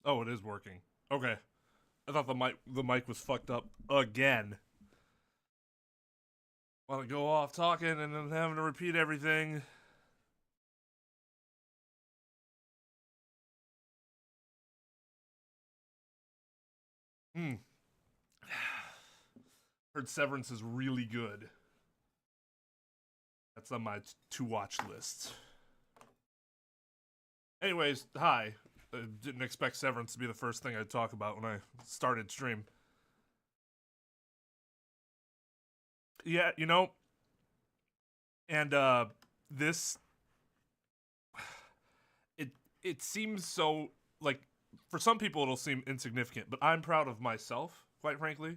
Oh, it is working. Okay. I thought the mic was fucked up again. Want to go off talking and then having to repeat everything. Hmm. Heard Severance is really good. That's on my to-watch list. Anyways, hi. I didn't expect Severance to be the first thing I'd talk about when I started stream. Yeah, and this it it seems so, like, for some people it'll seem insignificant, but I'm proud of myself, quite frankly,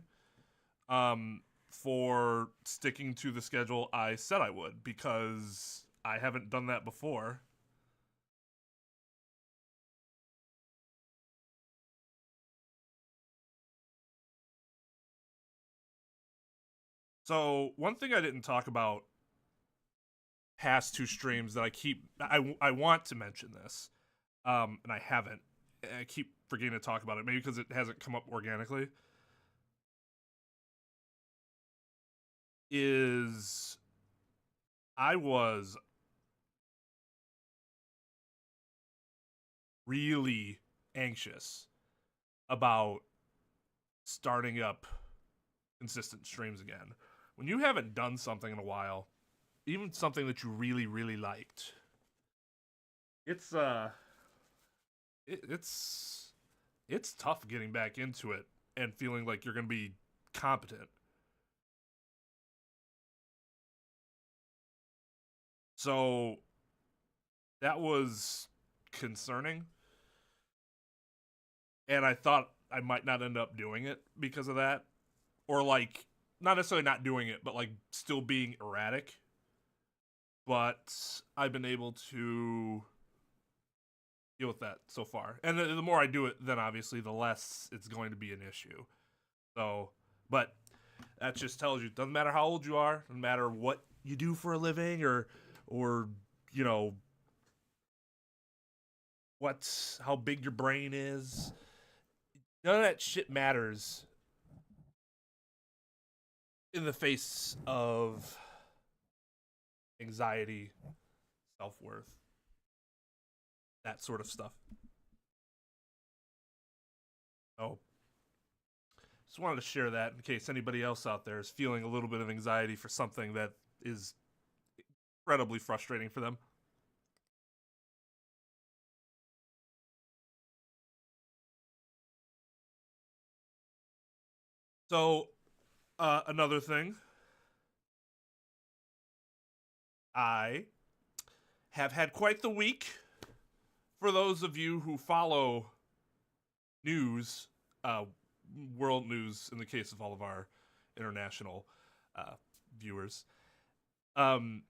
for sticking to the schedule I said I would, because I haven't done that before. So one thing I didn't talk about past two streams that I want to mention this, and I haven't. I keep forgetting to talk about it, maybe because it hasn't come up organically. Is I was really anxious about starting up consistent streams again. When you haven't done something in a while, even something that you really, really liked, it's it's tough getting back into it and feeling like you're gonna be competent. So that was concerning, and I thought I might not end up doing it because of that, or like not necessarily not doing it, but like still being erratic. But I've been able to deal with that so far, and the more I do it, then obviously the less it's going to be an issue. So, but that just tells you, doesn't matter how old you are, doesn't matter what you do for a living, or you know what's how big your brain is. None of that shit matters in the face of anxiety, self-worth, that sort of stuff. So just wanted to share that in case anybody else out there is feeling a little bit of anxiety for something that is incredibly frustrating for them. So, another thing, I have had quite the week. For those of you who follow news, uh, world news, in the case of all of our international viewers, um,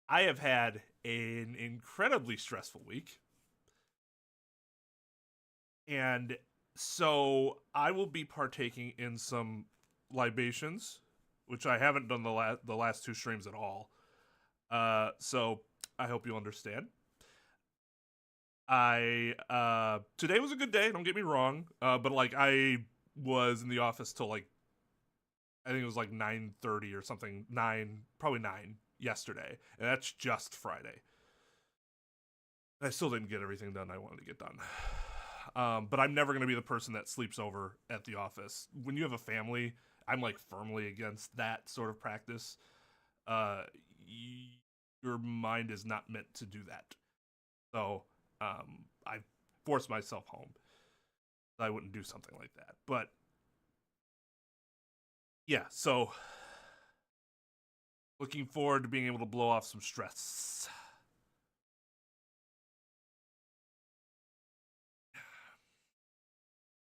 I have had an incredibly stressful week. And so I will be partaking in some libations, which I haven't done the last two streams at all. So I hope you understand. I today was a good day. Don't get me wrong. But like I was in the office till like I think it was like 9:30 or something. Probably 9 yesterday, and that's just Friday. I still didn't get everything done I wanted to get done. But I'm never going to be the person that sleeps over at the office. When you have a family, I'm like firmly against that sort of practice. Uh, your mind is not meant to do that. So I forced myself home. I wouldn't do something like that. But yeah, so looking forward to being able to blow off some stress.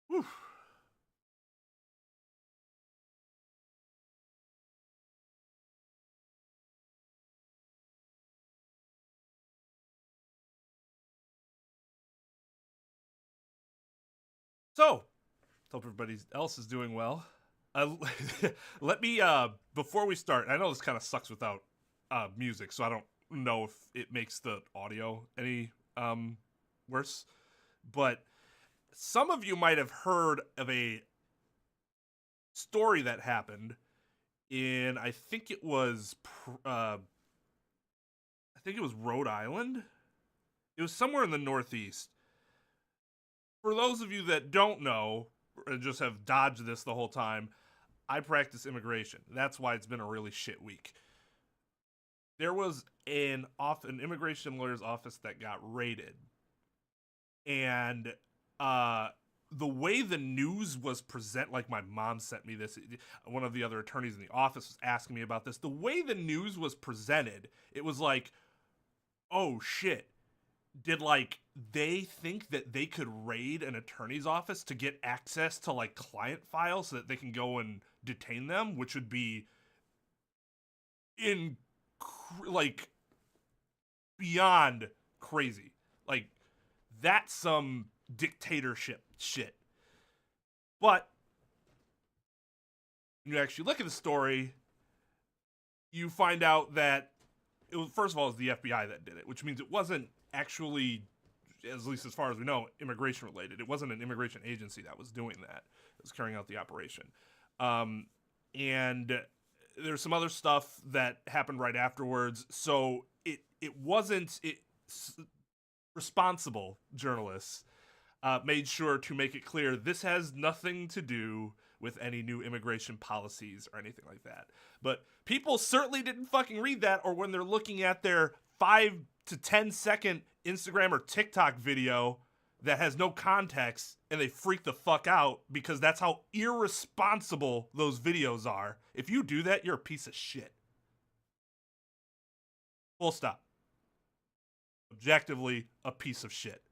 Whew. So, hope everybody else is doing well. Let me before we start. I know this kind of sucks without music, so I don't know if it makes the audio any worse. but some of you might have heard of a story that happened in, I think it was Rhode Island. It was somewhere in the Northeast. For those of you that don't know, or just have dodged this the whole time, I practice immigration. That's why it's been a really shit week. There was an immigration lawyer's office that got raided. And the way the news was presented, like my mom sent me this, one of the other attorneys in the office was asking me about this. The way the news was presented, it was like, oh shit. Did like they think that they could raid an attorney's office to get access to like client files so that they can go and detain them, which would be like beyond crazy. Like that's some dictatorship shit. But when you actually look at the story, you find out that it was, first of all, it was the FBI that did it, which means it wasn't actually, at least as far as we know, immigration related. It wasn't an immigration agency that was doing that. It was carrying out the operation. And there's some other stuff that happened right afterwards. So it wasn't responsible journalists made sure to make it clear this has nothing to do with any new immigration policies or anything like that. But people certainly didn't fucking read that, or when they're looking at their 5 to 10 second Instagram or TikTok video that has no context and they freak the fuck out because that's how irresponsible those videos are. If you do that, you're a piece of shit. Full stop. Objectively, a piece of shit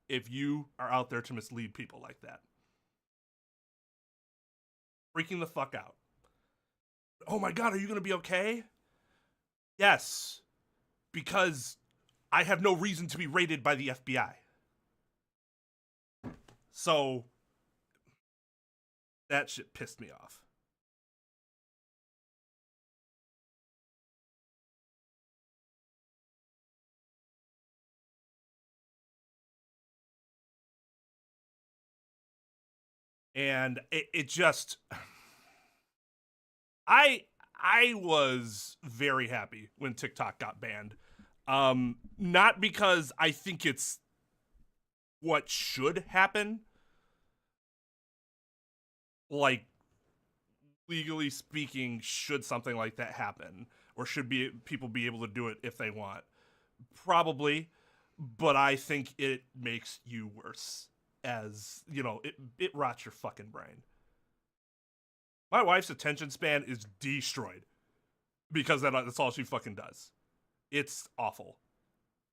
if you are out there to mislead people like that. Freaking the fuck out. Oh my God, are you going to be okay? Yes, because I have no reason to be raided by the FBI. So that shit pissed me off. And it just, I was very happy when TikTok got banned. Not because I think it's what should happen. Like, legally speaking, should something like that happen? Or should people be able to do it if they want? Probably. But I think it makes you worse. As, you know, it rots your fucking brain. My wife's attention span is destroyed. Because that's all she fucking does. It's awful.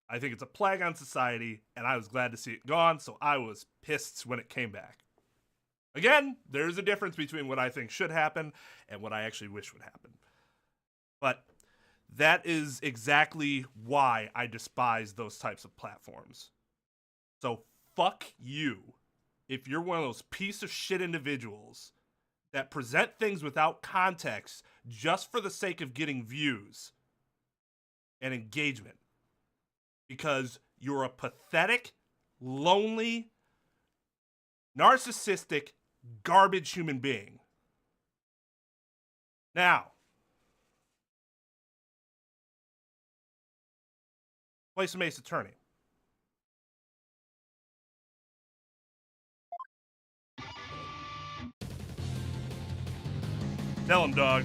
I think it's a plague on society, and I was glad to see it gone, so I was pissed when it came back. Again, there's a difference between what I think should happen and what I actually wish would happen. But that is exactly why I despise those types of platforms. So fuck you if you're one of those piece of shit individuals that present things without context just for the sake of getting views and engagement. Because you're a pathetic, lonely, narcissistic, garbage human being. Now, play some Ace Attorney. Tell him, dog.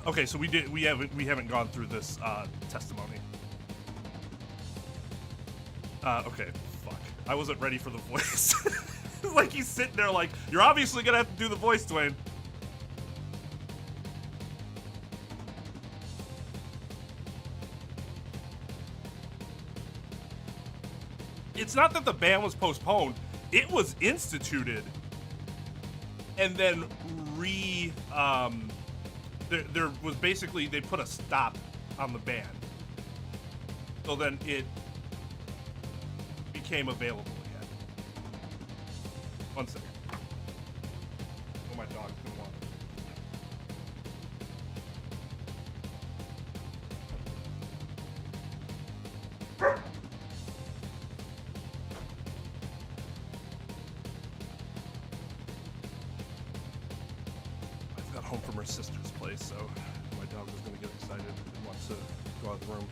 Okay, so we haven't gone through this testimony. Okay, fuck. I wasn't ready for the voice. Like he's sitting there like, you're obviously gonna have to do the voice, Twain. It's not that the ban was postponed, it was instituted. And then there was basically, they put a stop on the ban. So then it became available again. 1 second. Oh, my dog's gonna want it. I got home from her sister's place, so my dog was gonna get excited and want to go out of the room.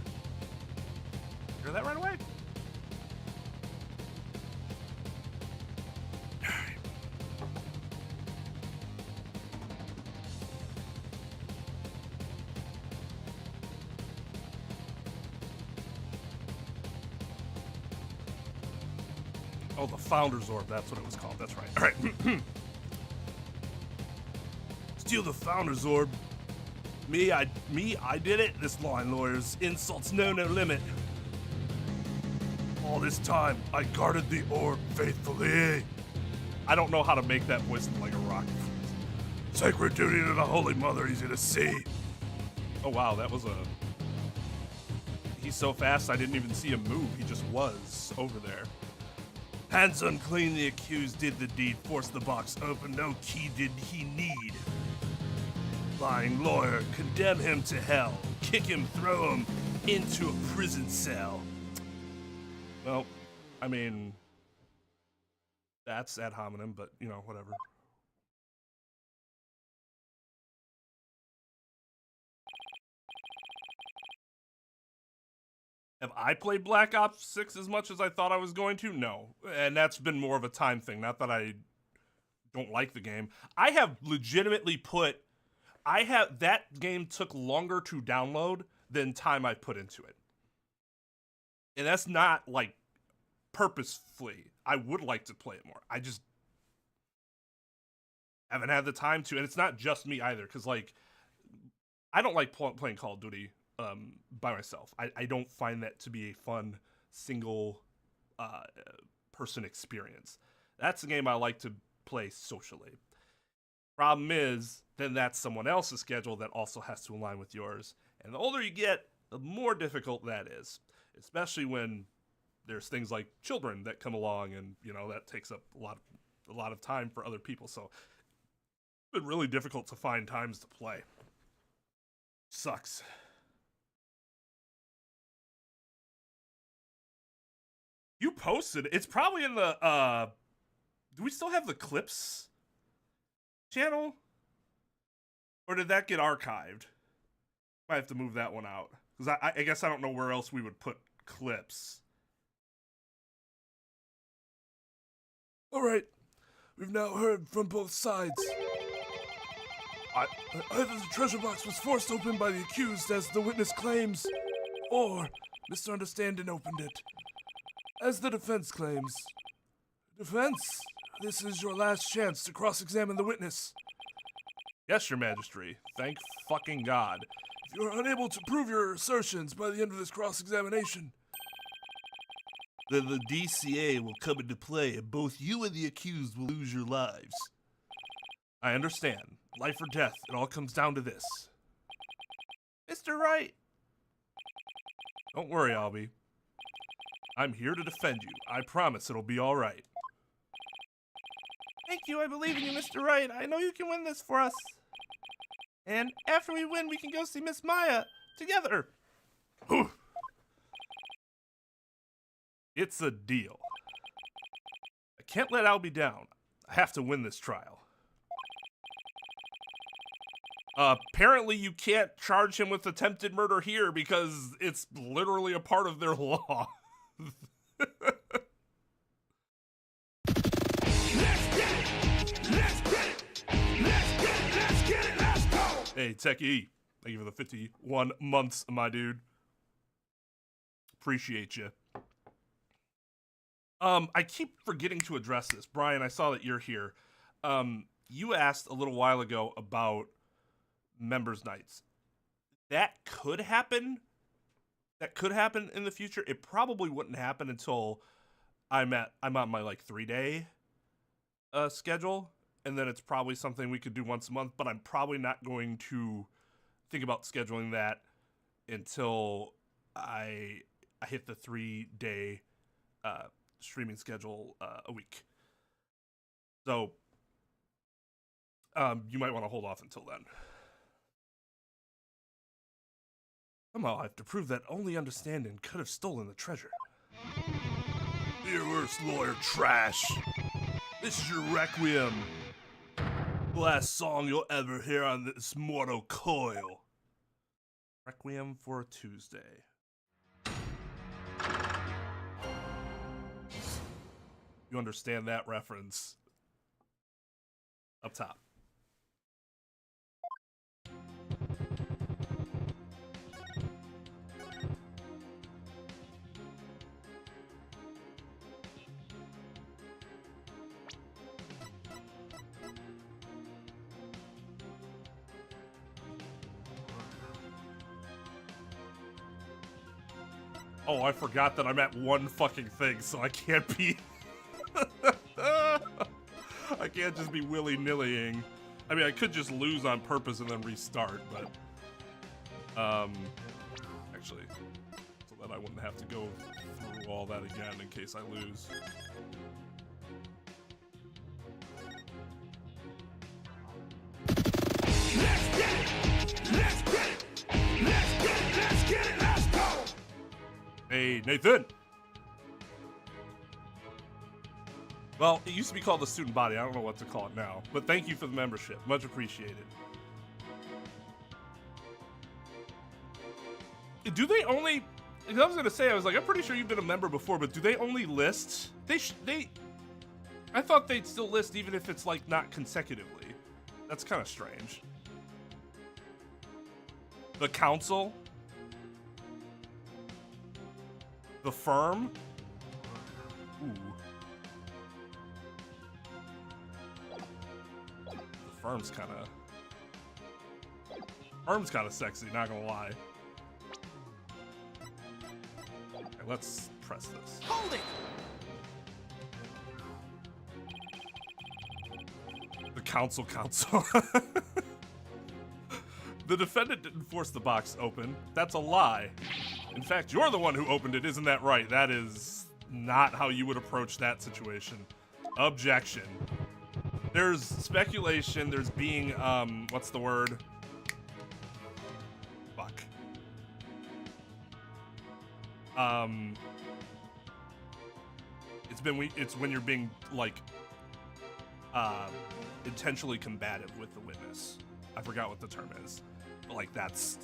Hear that right away? Oh, the Founder's Orb, that's what it was called. That's right. All right. Steal the Founder's Orb. Me, I did it. This line lawyer's insults know no limit. All this time, I guarded the orb faithfully. I don't know how to make that voice like a rock. Sacred duty to the Holy Mother, easy to see. Oh wow, that was a... He's so fast I didn't even see him move. He just was over there. Hands unclean, the accused did the deed. Forced the box open, no key did he need. Lying lawyer, condemn him to hell. Kick him, throw him into a prison cell. Well, I mean, that's ad hominem, but, you know, whatever. Have I played Black Ops 6 as much as I thought I was going to? No. And that's been more of a time thing, not that I don't like the game. I have legitimately put... that game took longer to download than time I put into it. And that's not, like, purposefully. I would like to play it more. I just haven't had the time to. And it's not just me either, because, like, I don't like playing Call of Duty by myself. I don't find that to be a fun, single person experience. That's a game I like to play socially. Problem is, then that's someone else's schedule that also has to align with yours. And the older you get, the more difficult that is. Especially when there's things like children that come along and, you know, that takes up a lot of time for other people. So it's been really difficult to find times to play. Sucks. You posted, it's probably in the, do we still have the clips channel? Or did that get archived? Might have to move that one out. Because I guess I don't know where else we would put clips. Alright, we've now heard from both sides. Either the treasure box was forced open by the accused as the witness claims, or Mr. Understanding opened it, as the defense claims. Defense, this is your last chance to cross-examine the witness. Yes, Your Majesty. Thank fucking God. If you are unable to prove your assertions by the end of this cross-examination, then the DCA will come into play and both you and the accused will lose your lives. I understand. Life or death, it all comes down to this. Mr. Wright! Don't worry, Albie. I'm here to defend you. I promise it'll be all right. Thank you, I believe in you, Mr. Wright. I know you can win this for us. And after we win, we can go see Miss Maya together. It's a deal. I can't let Albie down. I have to win this trial. Apparently you can't charge him with attempted murder here because it's literally a part of their law. Hey, Techie, thank you for the 51 months, my dude. Appreciate you. I keep forgetting to address this. Brian, I saw that you're here. You asked a little while ago about members' nights. That could happen. That could happen in the future. It probably wouldn't happen until I'm on my like 3-day schedule, and then it's probably something we could do once a month, but I'm probably not going to think about scheduling that until I hit the 3-day streaming schedule a week. So, you might want to hold off until then. Somehow I have to prove that only understanding could have stolen the treasure. Your worst lawyer trash. This is your requiem. The last song you'll ever hear on this mortal coil. Requiem for a Tuesday. You understand that reference? Up top. Oh, I forgot that I'm at one fucking thing, so I can't be... I can't just be willy-nillying. I mean, I could just lose on purpose and then restart, but... Actually, so that I wouldn't have to go through all that again in case I lose. Let's get it! Let's get it! Let's get it! Let's get it! Let's go! Hey, Nathan! Well, it used to be called the student body. I don't know what to call it now. But thank you for the membership. Much appreciated. Do they only... I was going to say, I was like, I'm pretty sure you've been a member before, but do they only list... I thought they'd still list even if it's, like, not consecutively. That's kind of strange. The council? The firm? Ooh. The firm's kind of sexy, not gonna lie. Okay, let's press this. Hold it! The council. The defendant didn't force the box open. That's a lie. In fact, you're the one who opened it, isn't that right? That is not how you would approach that situation. Objection. There's speculation, there's being, what's the word? Fuck. It's when you're being, like, intentionally combative with the witness. I forgot what the term is. But, like, that's...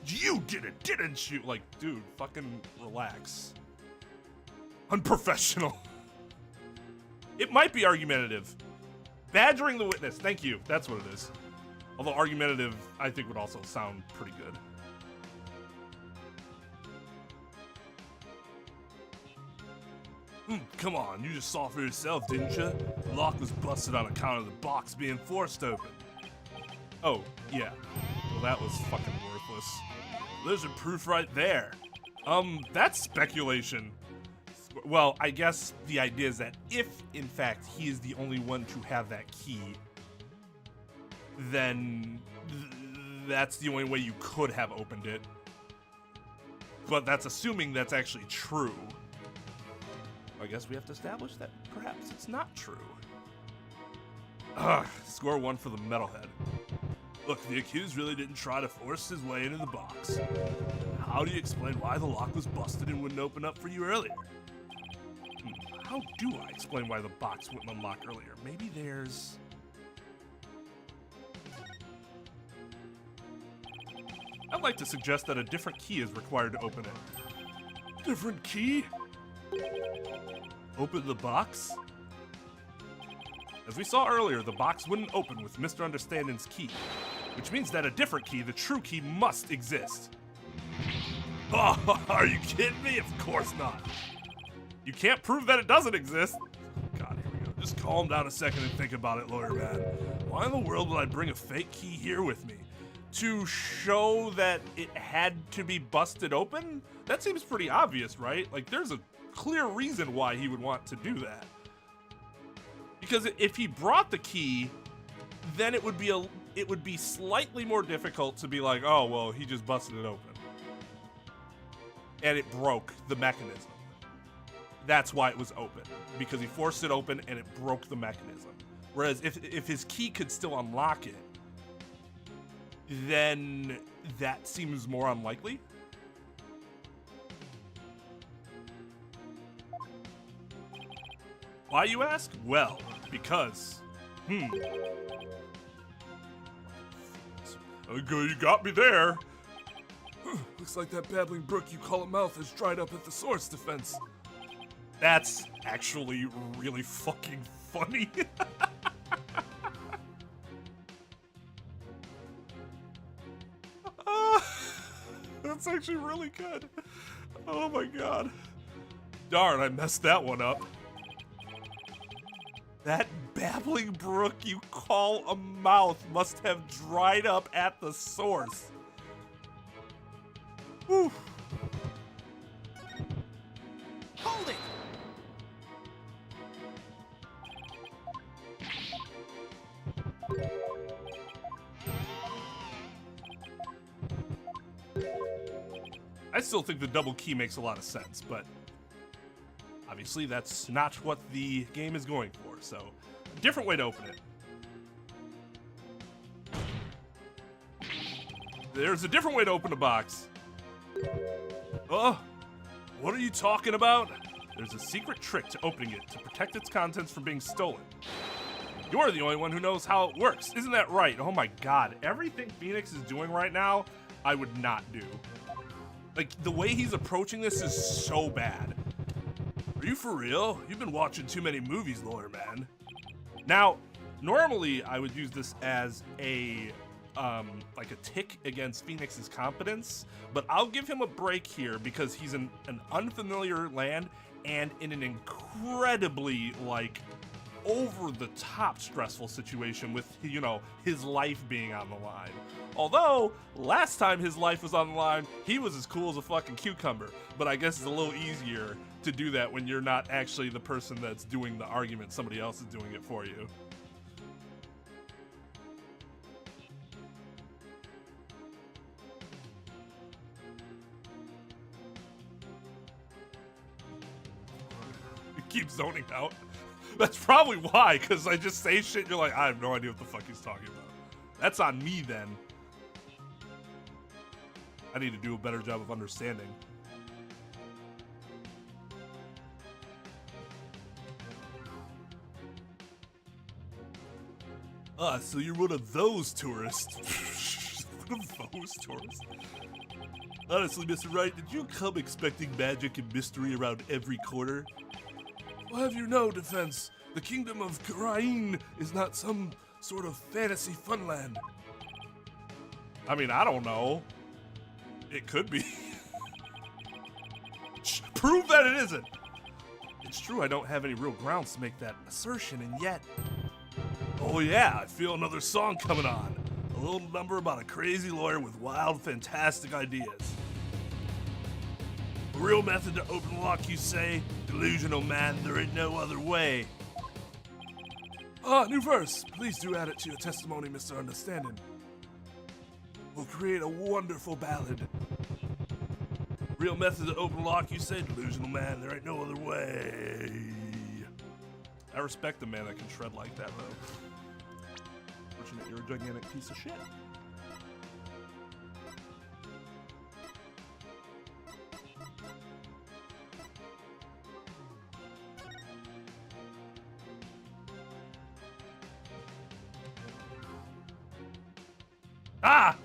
You did it, didn't you? Like, dude, fucking relax. Unprofessional. It might be argumentative. Badgering the witness, thank you. That's what it is. Although argumentative, I think, would also sound pretty good. Come on, you just saw for yourself, didn't you? The lock was busted on account of the box being forced open. Oh, yeah. Well, that was fucking worthless. There's a proof right there. That's speculation. Well, I guess the idea is that if, in fact, he is the only one to have that key, then that's the only way you could have opened it. But that's assuming that's actually true. I guess we have to establish that perhaps it's not true. Score 1 for the metalhead. Look, the accused really didn't try to force his way into the box. How do you explain why the lock was busted and wouldn't open up for you earlier? How do I explain why the box wouldn't unlock earlier? Maybe there's... I'd like to suggest that a different key is required to open it. Different key? Open the box? As we saw earlier, the box wouldn't open with Mr. Understanding's key, which means that a different key, the true key, must exist. Oh, are you kidding me? Of course not. You can't prove that it doesn't exist. God, here we go. Just calm down a second and think about it, lawyer man. Why in the world would I bring a fake key here with me? To show that it had to be busted open? That seems pretty obvious, right? Like, there's a clear reason why he would want to do that. Because if he brought the key, then it would be slightly more difficult to be like, oh, well, he just busted it open. And it broke the mechanism. That's why it was open. Because he forced it open and it broke the mechanism. Whereas if his key could still unlock it, then that seems more unlikely. Why, you ask? Well, because, Okay, you got me there. Looks like that babbling brook you call a mouth has dried up at the source, Defense. That's actually really fucking funny. That's actually really good. Oh my god. Darn, I messed that one up. That babbling brook you call a mouth must have dried up at the source. Whew. Hold it! I still think the double key makes a lot of sense, but obviously that's not what the game is going for, so a different way to open it. There's a different way to open a box. Oh, what are you talking about? There's a secret trick to opening it to protect its contents from being stolen. You're the only one who knows how it works. Isn't that right? Oh my god, everything Phoenix is doing right now, I would not do. Like, the way he's approaching this is so bad. Are you for real? You've been watching too many movies, lawyer man. Now, normally I would use this as a, like a tick against Phoenix's competence, but I'll give him a break here because he's in an unfamiliar land and in an incredibly, like, over-the-top stressful situation with, you know, his life being on the line. Although, last time his life was on the line, he was as cool as a fucking cucumber. But I guess it's a little easier to do that when you're not actually the person that's doing the argument, somebody else is doing it for you. He keeps zoning out. That's probably why, because I just say shit and you're like, I have no idea what the fuck he's talking about. That's on me then. I need to do a better job of understanding. Ah, so you're one of those tourists. One of those tourists? Honestly, Mr. Wright, did you come expecting magic and mystery around every corner? Well, have you know, Defense, the kingdom of Karain is not some sort of fantasy funland. I mean, I don't know. It could be. Prove that it isn't. It's true I don't have any real grounds to make that assertion, and yet... Oh yeah, I feel another song coming on. A little number about a crazy lawyer with wild, fantastic ideas. A real method to open lock, you say? Delusional man, there ain't no other way. Ah, new verse. Please do add it to your testimony, Mr. Understanding. We'll create a wonderful ballad. Real method to open lock, you say? Delusional man, there ain't no other way. I respect the man that can shred like that, though. Fortunate you're a gigantic piece of shit. Ah!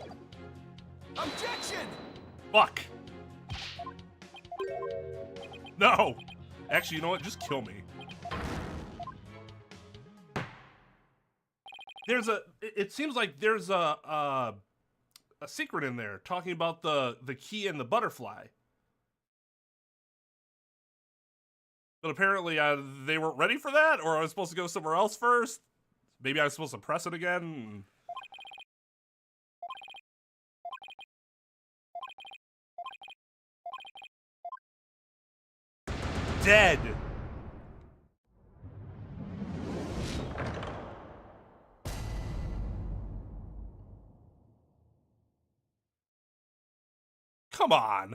Objection! Fuck. No! Actually, you know what? Just kill me. There's a... It seems like there's a secret in there talking about the key and the butterfly. But apparently they weren't ready for that, or I was supposed to go somewhere else first. Maybe I was supposed to press it again. Dead. Come on.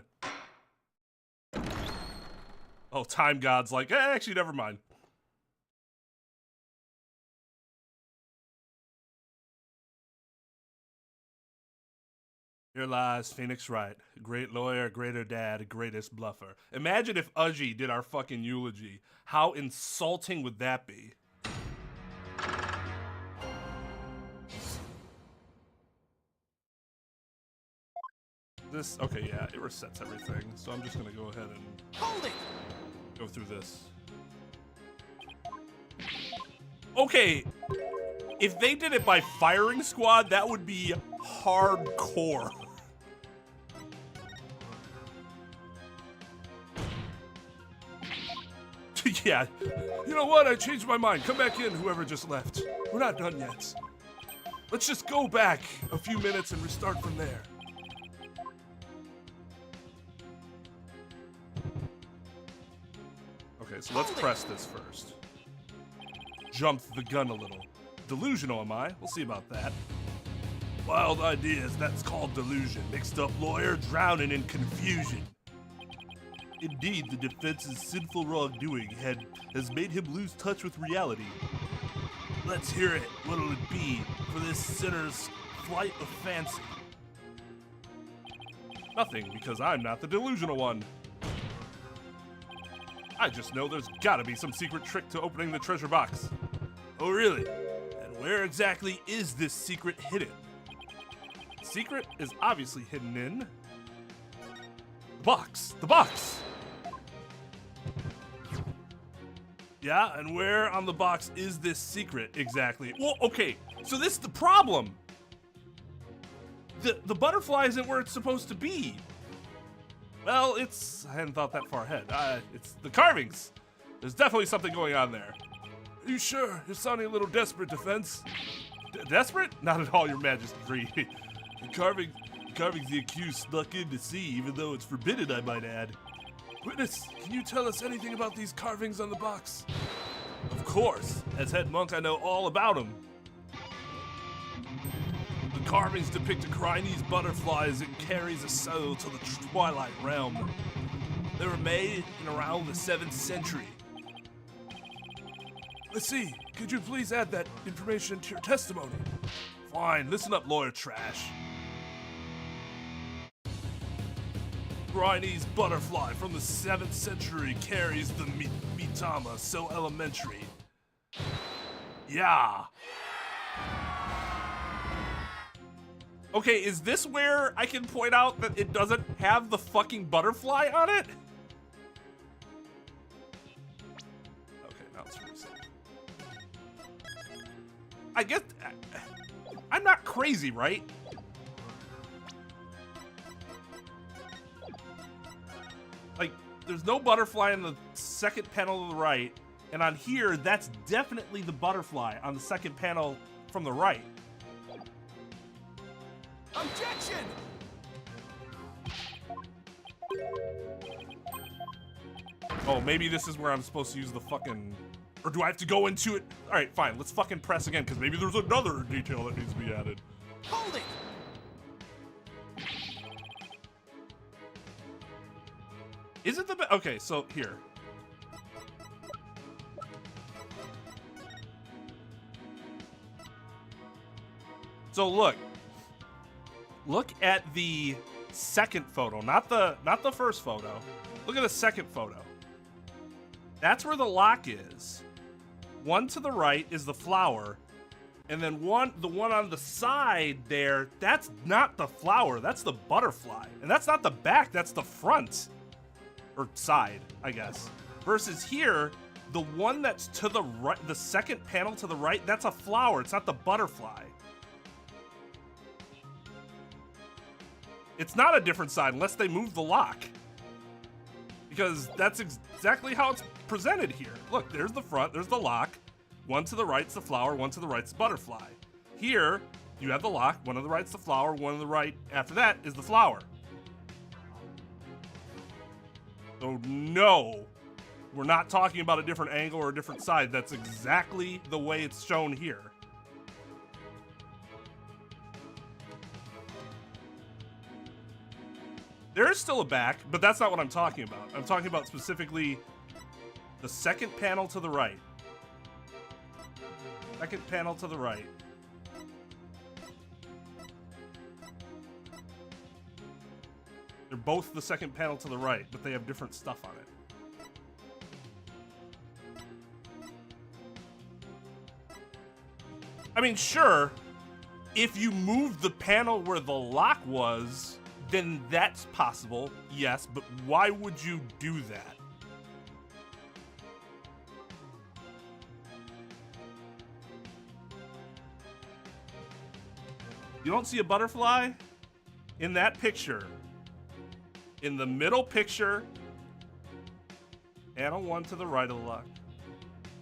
Oh, Time God's like, actually, never mind. Here lies Phoenix Wright, great lawyer, greater dad, greatest bluffer. Imagine if Udgy did our fucking eulogy. How insulting would that be? This, okay, yeah, it resets everything, so I'm just gonna go ahead and Hold it! go through this. Okay, if they did it by firing squad, that would be hardcore. Yeah, you know what? I changed my mind. Come back in, whoever just left. We're not done yet. Let's just go back a few minutes and restart from there. Okay, so let's press this first. Jumped the gun a little. Delusional, am I? We'll see about that. Wild ideas, that's called delusion. Mixed up lawyer, drowning in confusion. Indeed, the defense's sinful wrongdoing has made him lose touch with reality. Let's hear it. What'll it be for this sinner's flight of fancy? Nothing, because I'm not the delusional one. I just know there's gotta be some secret trick to opening the treasure box. Oh, really? And where exactly is this secret hidden? The secret is obviously hidden in the box. The box! Yeah, and where on the box is this secret exactly? Well, okay, so this is the problem. The butterfly isn't where it's supposed to be. Well, I hadn't thought that far ahead. It's the carvings. There's definitely something going on there. Are you sure? You're sounding a little desperate, defense. Desperate? Not at all, your majesty. The carvings the accused snuck in to see, even though it's forbidden, I might add. Witness, can you tell us anything about these carvings on the box? Of course. As head monk, I know all about them. The carvings depict a Chinese butterfly as it carries a soul to the twilight realm. They were made in around the 7th century. Let's see. Could you please add that information to your testimony? Fine. Listen up, lawyer trash. Chinese butterfly from the 7th century carries the mitama so elementary. Yeah. Okay, is this where I can point out that it doesn't have the fucking butterfly on it? Okay, now it's reset. I guess I'm not crazy, right? Like, there's no butterfly on the second panel to the right, and on here, that's definitely the butterfly on the second panel from the right. Objection! Oh, maybe this is where I'm supposed to use the fucking... Or do I have to go into it? Alright, fine, let's fucking press again, because maybe there's another detail that needs to be added. Hold it! Is it the okay, so here. So look. Look at the second photo, not the first photo. Look at the second photo. That's where the lock is. One to the right is the flower, and then the one on the side there, that's not the flower, that's the butterfly. And that's not the back, that's the front. Or side, I guess. Versus here, the one that's to the right, the second panel to the right, that's a flower, it's not the butterfly. It's not a different side unless they move the lock. Because that's exactly how it's presented here. Look, there's the front, there's the lock. One to the right's the flower, one to the right's the butterfly. Here, you have the lock, one on the right's the flower, one on the right after that is the flower. So no, we're not talking about a different angle or a different side. That's exactly the way it's shown here. There is still a back, but that's not what I'm talking about. I'm talking about specifically the second panel to the right. Second panel to the right. They're both the second panel to the right, but they have different stuff on it. I mean, sure, if you move the panel where the lock was, then that's possible, yes, but why would you do that? You don't see a butterfly in that picture. In the middle picture, panel 1 to the right of the lock,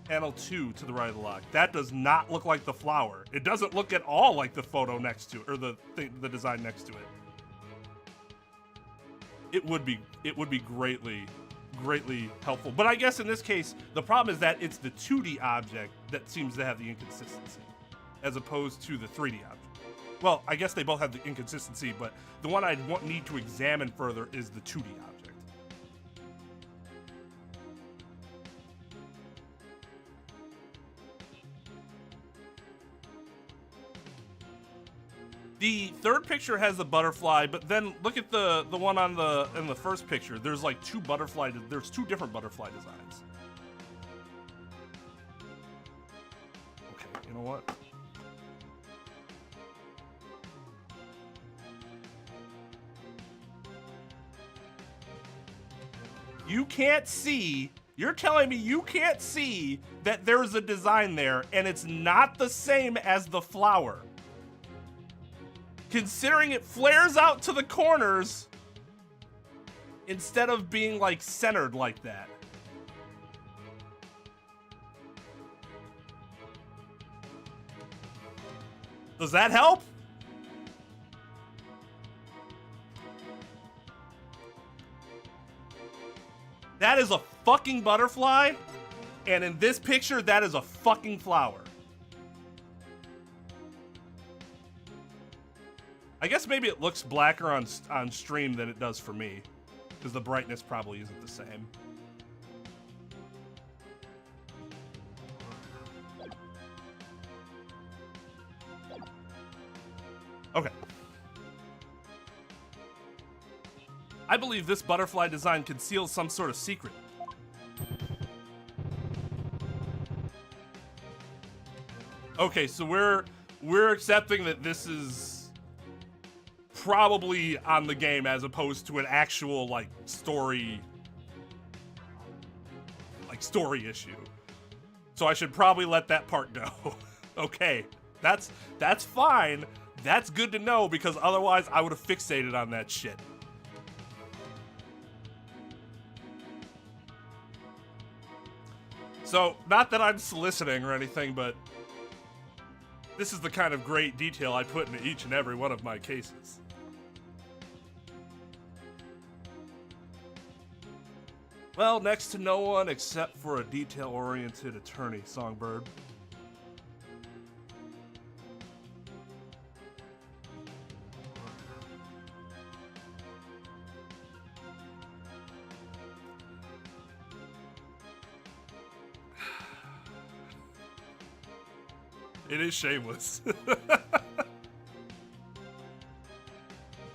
panel 2 to the right of the lock. That does not look like the flower. It doesn't look at all like the photo next to it, or the design next to it. It would be greatly helpful. But I guess in this case, the problem is that it's the 2D object that seems to have the inconsistency, as opposed to the 3D object. Well, I guess they both have the inconsistency, but the one I'd need to examine further is the 2D object. The third picture has the butterfly, but then look at the one on in the first picture. There's like there's two different butterfly designs. Okay, you know what? You can't see, you're telling me you can't see that there's a design there and it's not the same as the flower. Considering it flares out to the corners instead of being like centered like that. Does that help? That is a fucking butterfly, and in this picture, that is a fucking flower. I guess maybe it looks blacker on stream than it does for me, because the brightness probably isn't the same. Okay. I believe this butterfly design conceals some sort of secret. Okay, so we're accepting that this is probably on the game as opposed to an actual like story issue. So I should probably let that part go. Okay, that's fine. That's good to know, because otherwise I would have fixated on that shit. So, not that I'm soliciting or anything, but this is the kind of great detail I put into each and every one of my cases. Well, next to no one except for a detail-oriented attorney, Songbird. It is shameless.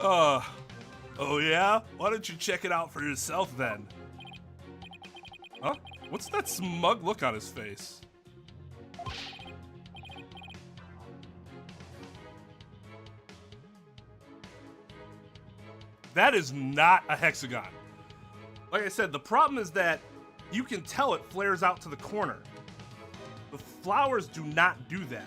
Oh yeah? Why don't you check it out for yourself then? Huh? What's that smug look on his face? That is not a hexagon. Like I said, the problem is that you can tell it flares out to the corner. The flowers do not do that.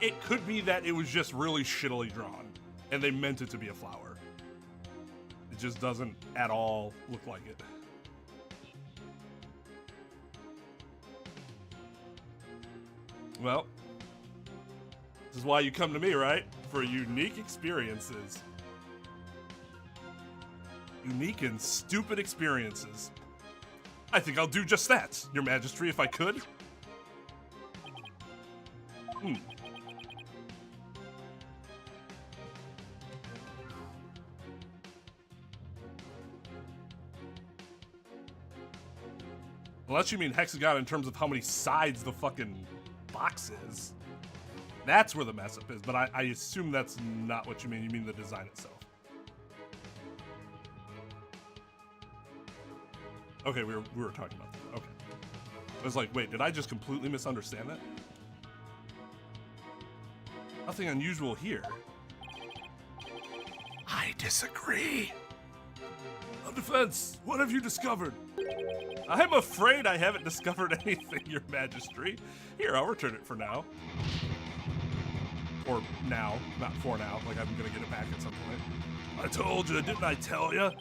It could be that it was just really shittily drawn, and they meant it to be a flower. It just doesn't at all look like it. Well, this is why you come to me, right? For unique experiences. Unique and stupid experiences. I think I'll do just that, Your Majesty, if I could. Unless you mean hexagon in terms of how many sides the fucking box is. That's where the mess up is, but I assume that's not what you mean. You mean the design itself. Okay, we were talking about that. Okay. I was like, wait, did I just completely misunderstand that? Nothing unusual here. I disagree. On defense, what have you discovered? I'm afraid I haven't discovered anything, Your Majesty. Here, I'll return it for now. Or now, not for now, like I'm gonna get it back at some point. I told you, didn't I tell you?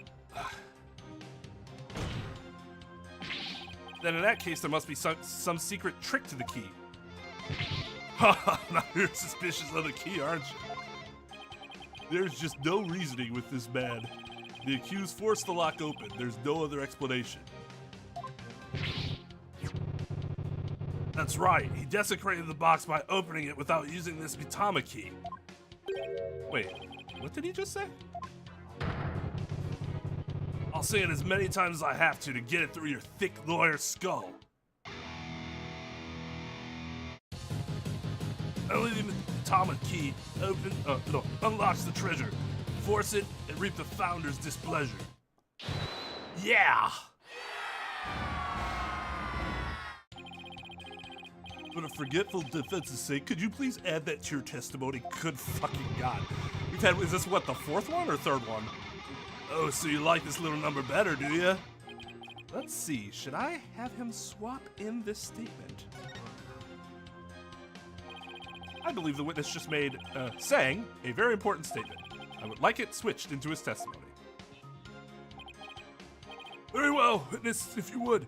Then in that case, there must be some secret trick to the key. Haha, now you're suspicious of the key, aren't you? There's just no reasoning with this man. The accused forced the lock open. There's no other explanation. That's right, he desecrated the box by opening it without using this Mitama key. Wait, what did he just say? I'll say it as many times as I have to get it through your thick lawyer skull. Only the Mitama key unlocks the treasure. Force it and reap the founder's displeasure. Yeah! For a forgetful defense's sake, could you please add that to your testimony? Good fucking God. Is this what, the fourth one or third one? Oh, so you like this little number better, do you? Let's see, should I have him swap in this statement? I believe the witness just sang a very important statement. I would like it switched into his testimony. Very well, witness, if you would.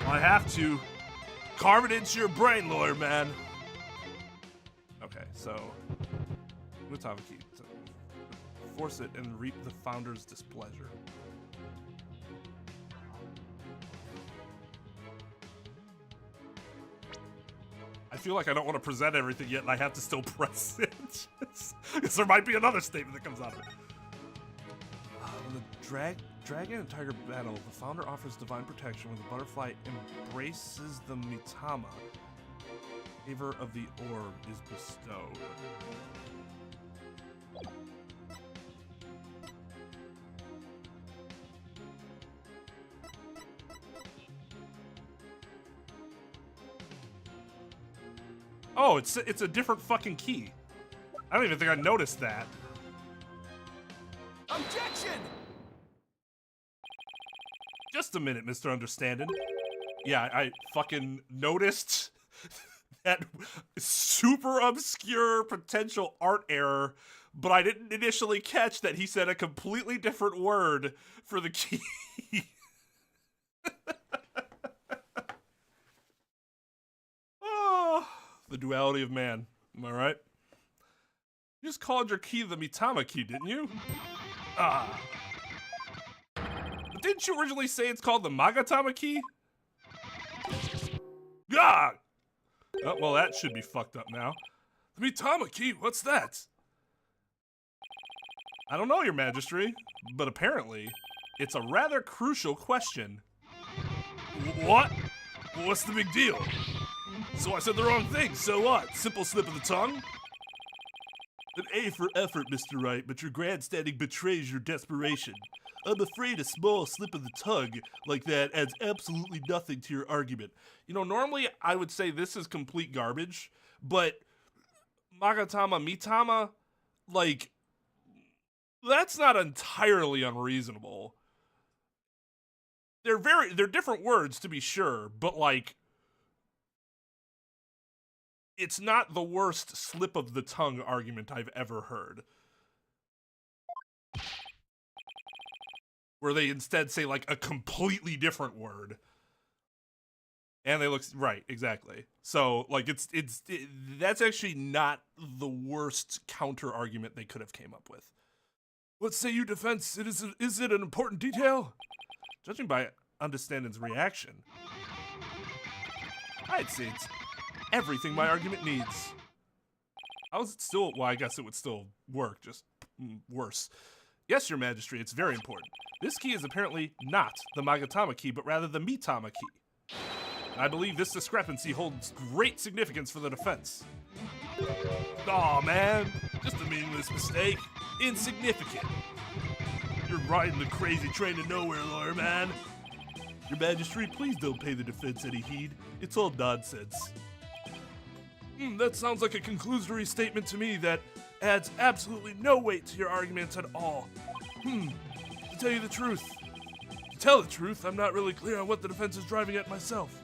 I have to. Carve it into your brain, lawyer man. Okay, so Mitama key. So, force it and reap the founder's displeasure. I feel like I don't want to present everything yet, and I have to still press it. Because there might be another statement that comes out of it. When the dragon and tiger battle, the founder offers divine protection when the butterfly embraces the Mitama. Favor of the orb is bestowed. Oh, it's a different fucking key. I don't even think I noticed that. Objection! Just a minute, Mr. Understanding. Yeah, I fucking noticed that super obscure potential art error, but I didn't initially catch that he said a completely different word for the key. Oh, the duality of man. Am I right? You just called your key the Mitama key, didn't you? Ah. But didn't you originally say it's called the Magatama key? God! Oh, well, that should be fucked up now. The Mitama key? What's that? I don't know, Your Majesty, but apparently it's a rather crucial question. What? What's the big deal? So I said the wrong thing, so what? Simple slip of the tongue? An A for effort, Mr. Wright, but your grandstanding betrays your desperation. I'm afraid a small slip of the tongue like that adds absolutely nothing to your argument. You know, normally I would say this is complete garbage, but Magatama, Mitama, like, that's not entirely unreasonable. They're different words to be sure, but like, it's not the worst slip of the tongue argument I've ever heard. Where they instead say like a completely different word. And they look, right, exactly. So like that's actually not the worst counter argument they could have came up with. What say you, defense? Is it an important detail? Judging by Understanding's reaction, I'd say it's everything my argument needs. How is it still? Well, I guess it would still work, just worse. Yes, Your Majesty, it's very important. This key is apparently not the Magatama key, but rather the Mitama key. I believe this discrepancy holds great significance for the defense. Aw, man, just a meaningless mistake. Insignificant. You're riding the crazy train to nowhere, lawyer man. Your Majesty, please don't pay the defense any heed. It's all nonsense. That sounds like a conclusory statement to me that adds absolutely no weight to your arguments at all. To tell you the truth. To tell the truth, I'm not really clear on what the defense is driving at myself.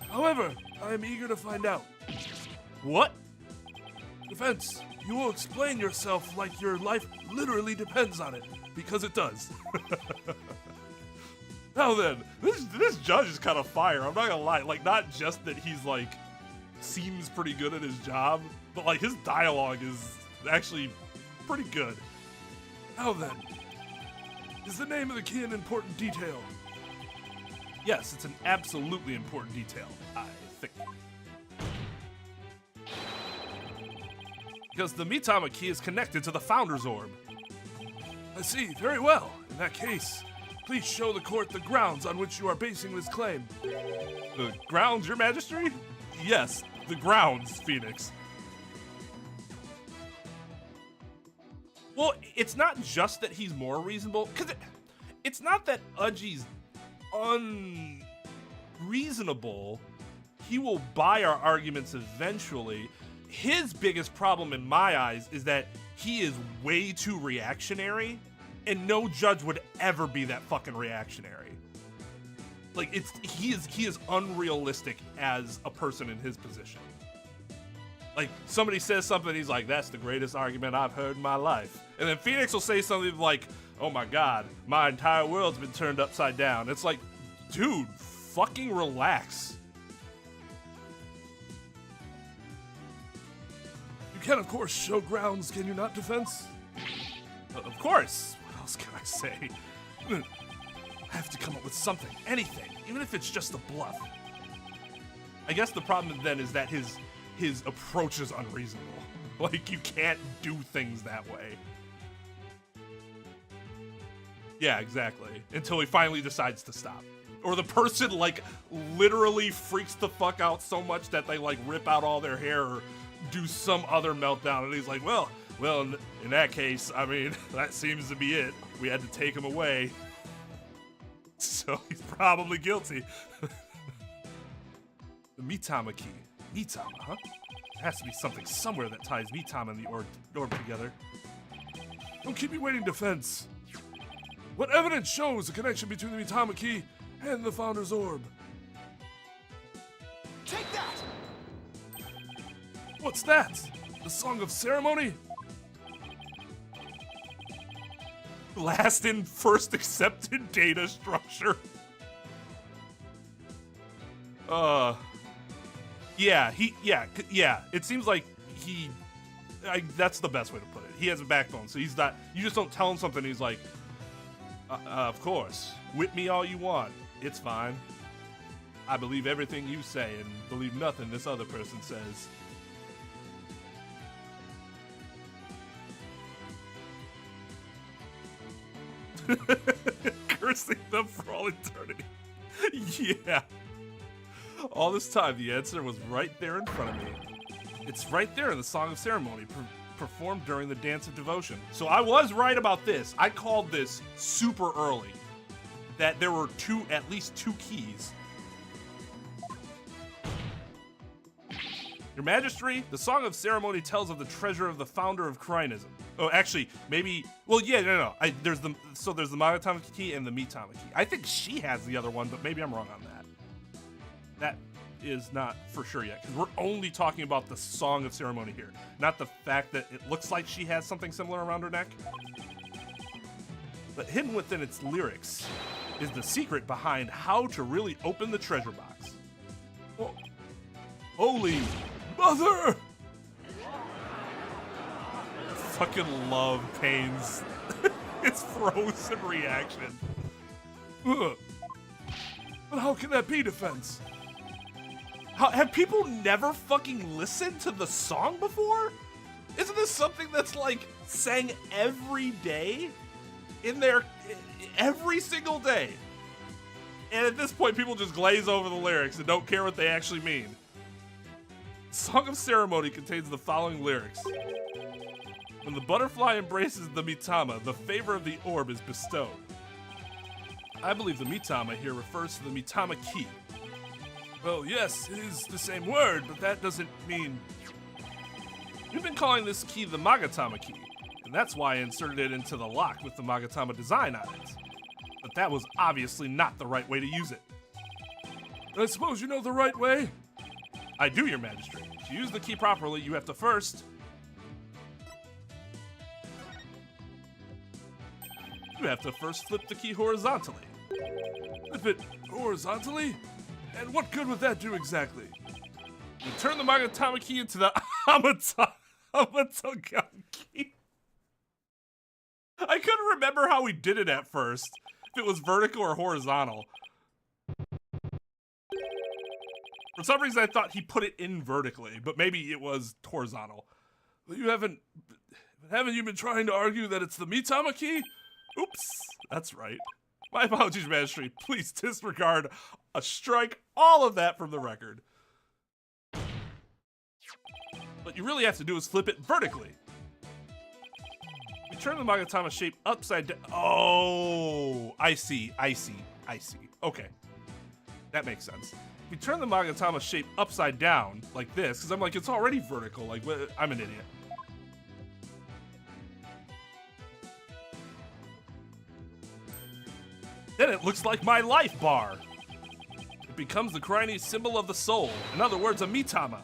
However, I am eager to find out. What? Defense, you will explain yourself like your life literally depends on it, because it does. Now then, this judge is kind of fire, I'm not gonna lie. Like, not just that he's like, seems pretty good at his job, but like his dialogue is actually pretty good. Now then, is the name of the key an important detail? Yes, it's an absolutely important detail, I think. Because the Mitama key is connected to the Founder's Orb. I see, very well. In that case, please show the court the grounds on which you are basing this claim. The grounds, Your Majesty? Yes, the grounds, Phoenix. Well, it's not just that he's more reasonable, because it's not that Udgy's unreasonable. He will buy our arguments eventually. His biggest problem in my eyes is that he is way too reactionary, and no judge would ever be that fucking reactionary. Like, he is unrealistic as a person in his position. Like, somebody says something, he's like, that's the greatest argument I've heard in my life. And then Phoenix will say something like, oh my god, my entire world's been turned upside down. It's like, dude, fucking relax. You can, of course, show grounds, can you not, defense? Of course. What else can I say? I have to come up with something, anything, even if it's just a bluff. I guess the problem then is that his approach is unreasonable. Like, you can't do things that way. Yeah, exactly. Until he finally decides to stop. Or the person, like, literally freaks the fuck out so much that they, like, rip out all their hair or do some other meltdown. And he's like, well, in that case, I mean, that seems to be it. We had to take him away. So he's probably guilty. The Mitama key. Mitama, huh? There has to be something somewhere that ties Mitama and the orb together. Don't keep me waiting, defense. What evidence shows a connection between the Mitama key and the Founder's Orb? Take that! What's that? The Song of Ceremony? Last in, first accepted data structure. Yeah, it seems like that's the best way to put it. He has a backbone, so he's not, you just don't tell him something, he's like, of course, whip me all you want, it's fine. I believe everything you say and believe nothing this other person says. Cursing them for all eternity. Yeah. All this time, the answer was right there in front of me. It's right there in the Song of Ceremony, performed during the Dance of Devotion. So I was right about this. I called this super early, that there were at least two keys. Your Majesty, the Song of Ceremony tells of the treasure of the founder of Crainism. Oh, actually, maybe, well, yeah, no. There's the Magatama key and the Mitama key. I think she has the other one, but maybe I'm wrong on that. That is not for sure yet, because we're only talking about the Song of Ceremony here, not the fact that it looks like she has something similar around her neck. But hidden within its lyrics is the secret behind how to really open the treasure box. Oh, holy mother! Fucking love Payne's its frozen reaction. Ugh. But how can that be, defense? Have people never fucking listened to the song before? Isn't this something that's like sang every day? In there, every single day. And at this point, people just glaze over the lyrics and don't care what they actually mean. Song of Ceremony contains the following lyrics. When the butterfly embraces the mitama, the favor of the orb is bestowed. I believe the mitama here refers to the mitama key. Well, yes, it is the same word, but that doesn't mean... We've been calling this key the Magatama key, and that's why I inserted it into the lock with the Magatama design on it. But that was obviously not the right way to use it. I suppose you know the right way? I do, Your Majesty. To use the key properly, you have to first... You have to first flip the key horizontally. Flip it horizontally? And what good would that do exactly? You turn the Magatama key into the Amatogam key. I couldn't remember how we did it at first. If it was vertical or horizontal. For some reason I thought he put it in vertically, but maybe it was horizontal. You haven't you been trying to argue that it's the Mitama key? Oops, that's right. My apologies, Majesty. Please disregard a strike all of that from the record. What you really have to do is flip it vertically. You turn the Magatama shape upside down. Oh, I see. Okay, that makes sense. If you turn the Magatama shape upside down like this, because I'm like, it's already vertical. Like, I'm an idiot. Then it looks like my life bar. It becomes the Chinese symbol of the soul. In other words, a mitama.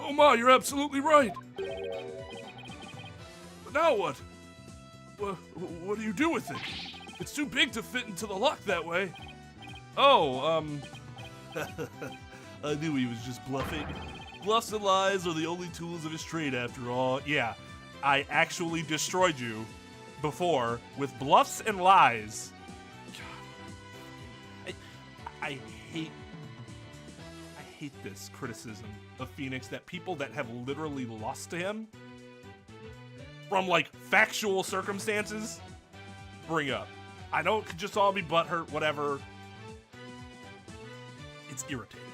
Oh my, you're absolutely right. But now what? What do you do with it? It's too big to fit into the lock that way. Oh, I knew he was just bluffing. Bluffs and lies are the only tools of his trade after all. Yeah, I actually destroyed you before with bluffs and lies. God. I hate this criticism of Phoenix that people that have literally lost to him from like factual circumstances bring up. I know it could just all be butthurt, whatever. It's irritating.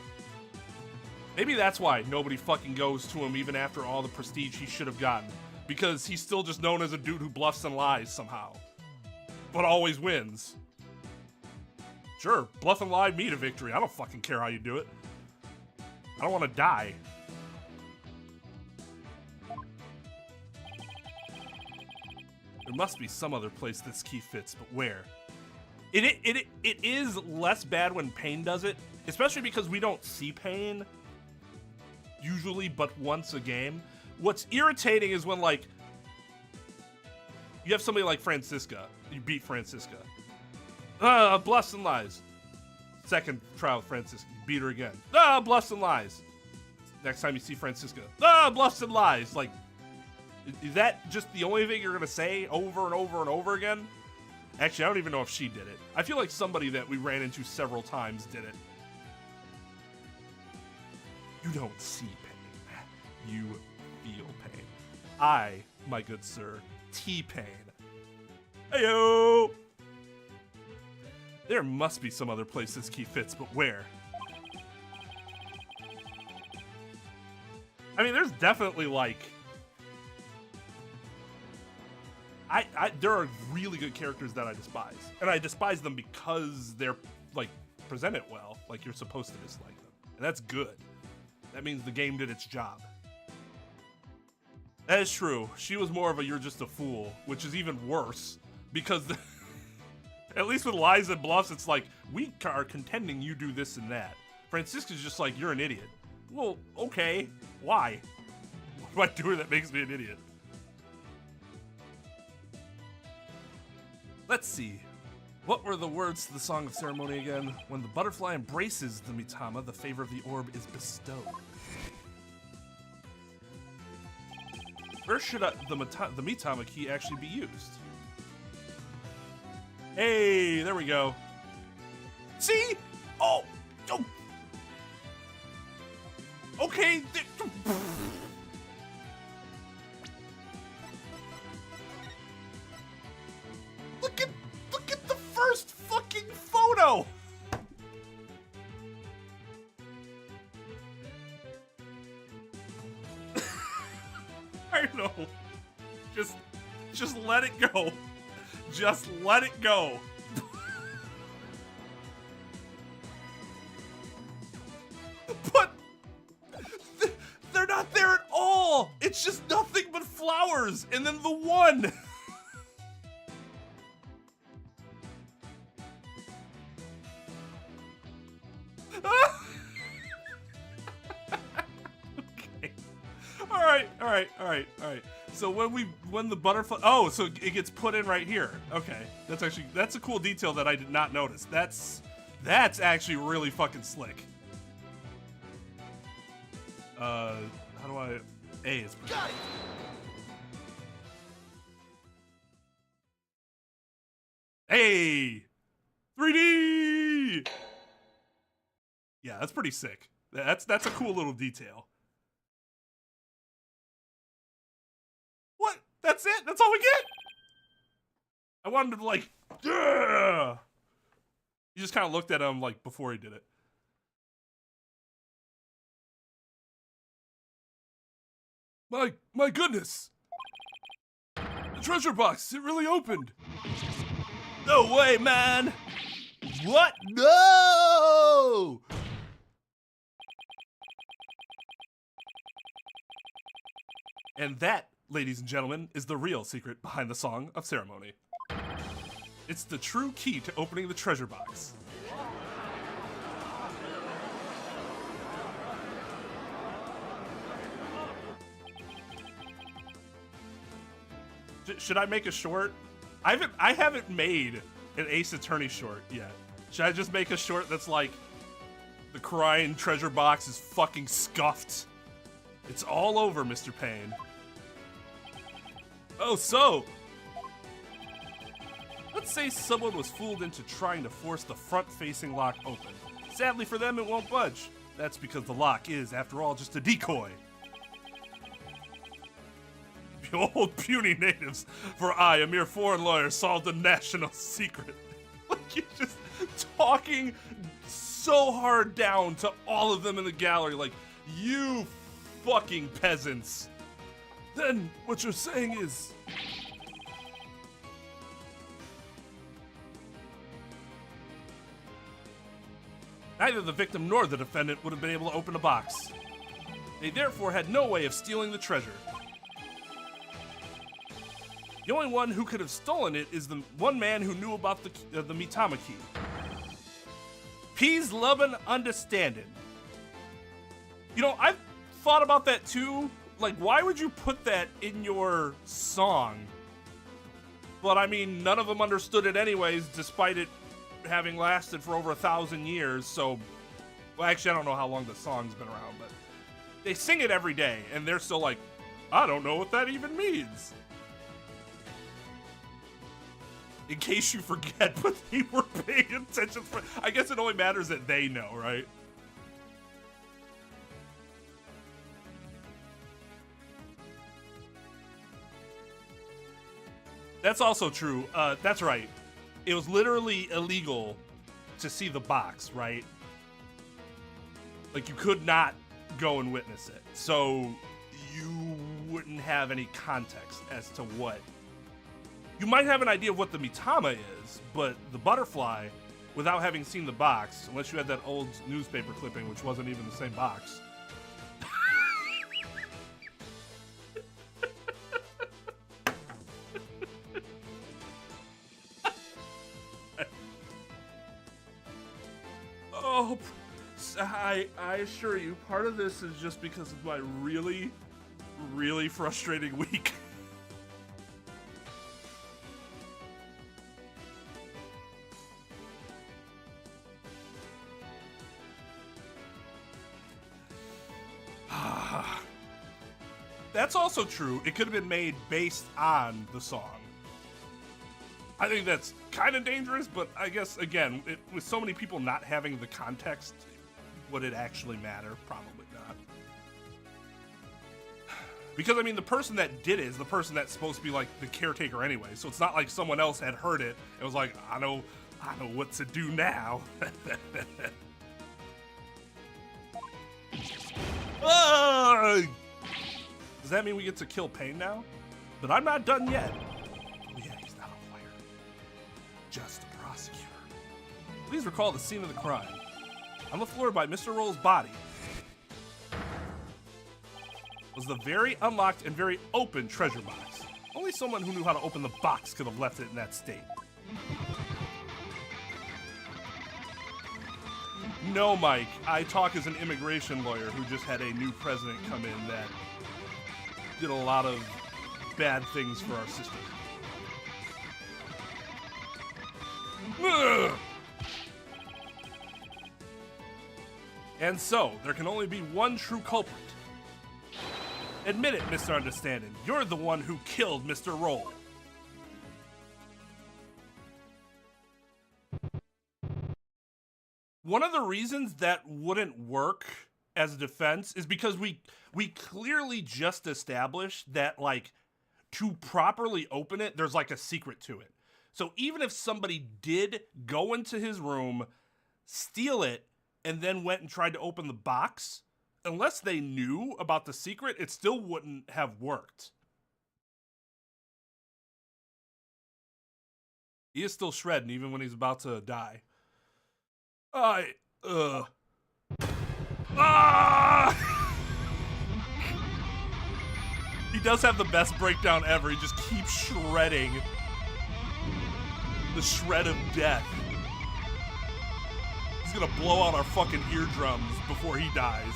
Maybe that's why nobody fucking goes to him even after all the prestige he should have gotten. Because he's still just known as a dude who bluffs and lies somehow. But always wins. Sure, bluff and lie me to victory. I don't fucking care how you do it. I don't want to die. There must be some other place this key fits, but where? It is less bad when Pain does it, especially because we don't see Pain usually but once a game. What's irritating is when, like, you have somebody like Francisca. You beat Francisca. Bluffs and lies. Second trial with Francisca. You beat her again. Bluffs and lies. Next time you see Francisca. Bluffs and lies. Like, is that just the only thing you're going to say over and over and over again? Actually, I don't even know if she did it. I feel like somebody that we ran into several times did it. You don't see pain. You feel pain. I, my good sir, T-Pain. Heyo! There must be some other place this key fits, but where? I mean, there's definitely, like... there are really good characters that I despise. And I despise them because they're, like, presented well. Like, you're supposed to dislike them. And that's good. That means the game did its job. That is true. She was more of a you're just a fool, which is even worse. Because, at least with lies and bluffs, it's like, we are contending you do this and that. Francisca's just like, you're an idiot. Well, okay. Why? What do I do that makes me an idiot? Let's see. What were the words to the Song of Ceremony again? When the butterfly embraces the mitama, the favor of the orb is bestowed. Where should the mitama key actually be used? Hey, there we go. See? Oh! Oh! Okay. I know. Just let it go. Just let it go. But they're not there at all. It's just nothing but flowers, and then the one. Okay. All right. So when the butterfly, oh, so it gets put in right here. Okay, that's a cool detail that I did not notice. That's actually really fucking slick. How do I? A is pretty. Hey, 3D. Yeah, that's pretty sick. That's a cool little detail. What? That's it? That's all we get? I wanted to like, yeah. He just kind of looked at him like before he did it. My goodness! The treasure box, it really opened! No way, man! What? No! And that, ladies and gentlemen, is the real secret behind the Song of Ceremony. It's the true key to opening the treasure box. Should I make a short? I haven't made an Ace Attorney short yet. Should I just make a short that's like, the crying treasure box is fucking scuffed. It's all over, Mr. Payne. Oh, so. Let's say someone was fooled into trying to force the front-facing lock open. Sadly for them, it won't budge. That's because the lock is, after all, just a decoy. Behold, puny natives, for I, a mere foreign lawyer, solved a national secret. Like, you're just talking so hard down to all of them in the gallery, like, you fucking peasants. Then, what you're saying is... Neither the victim nor the defendant would have been able to open a box. They therefore had no way of stealing the treasure. The only one who could have stolen it is the one man who knew about the Mitama key. Peas lovin' understanding. You know, I've thought about that too. Like, why would you put that in your song? But I mean, none of them understood it anyways, despite it having lasted for over 1,000 years. So, well, actually, I don't know how long the song's been around, but they sing it every day, and they're still like, I don't know what that even means. In case you forget, but they were paying attention. I guess it only matters that they know, right? That's also true. That's right. It was literally illegal to see the box, right? Like, you could not go and witness it. So you wouldn't have any context as to what. You might have an idea of what the Mitama is, but the butterfly, without having seen the box, unless you had that old newspaper clipping, which wasn't even the same box. Oh, I assure you, part of this is just because of my really, really frustrating week. That's also true. It could have been made based on the song. I think that's kind of dangerous, but I guess, again, with so many people not having the context, would it actually matter? Probably not. Because, I mean, the person that did it is the person that's supposed to be, like, the caretaker anyway, so it's not like someone else had heard it and was like, I know what to do now. Does that mean we get to kill Payne now? But I'm not done yet. Oh yeah, he's not a lawyer. Just a prosecutor. Please recall the scene of the crime. On the floor by Mr. Roll's body was the very unlocked and very open treasure box. Only someone who knew how to open the box could have left it in that state. No, Mike, I talk as an immigration lawyer who just had a new president come in that did a lot of bad things for our system. Ugh! And so, there can only be one true culprit. Admit it, Mr. Understanding. You're the one who killed Mr. Roll. One of the reasons that wouldn't work as a defense is because we clearly just established that, like, to properly open it, there's like a secret to it. So even if somebody did go into his room, steal it, and then went and tried to open the box, unless they knew about the secret, it still wouldn't have worked. He is still shredding even when he's about to die. He does have the best breakdown ever. He just keeps shredding. The shred of death. He's gonna blow out our fucking eardrums before he dies.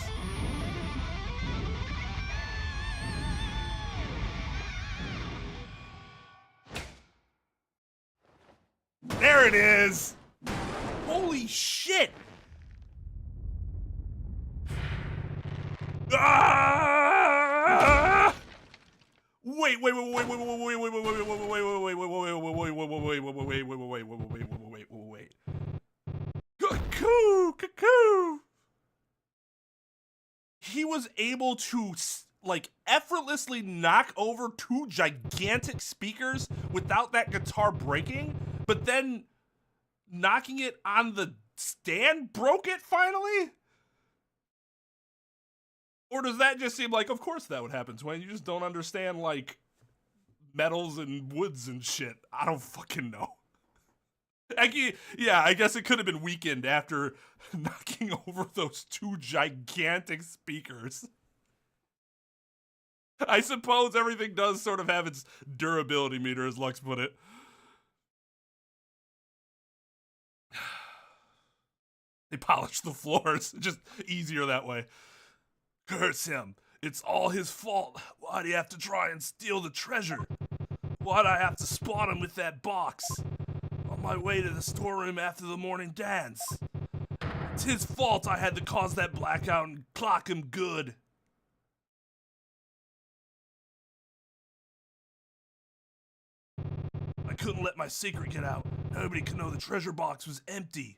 There it is! Holy shit! Ah! Wait. Cuckoo! He was able to, like, effortlessly knock over two gigantic speakers without that guitar breaking, but then knocking it on the stand broke it finally? Or does that just seem like, of course that would happen, Twain? You just don't understand, like, metals and woods and shit. I don't fucking know. Yeah, I guess it could have been weakened after knocking over those two gigantic speakers. I suppose everything does sort of have its durability meter, as Lux put it. They polished the floors. Just easier that way. Curse him. It's all his fault. Why'd he have to try and steal the treasure? Why'd I have to spot him with that box? On my way to the storeroom after the morning dance. It's his fault I had to cause that blackout and clock him good. I couldn't let my secret get out. Nobody could know the treasure box was empty.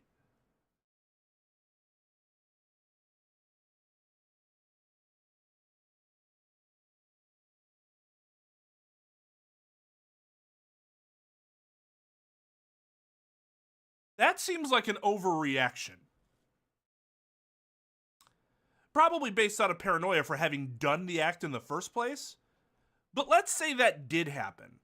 That seems like an overreaction. Probably based out of paranoia for having done the act in the first place. But let's say that did happen.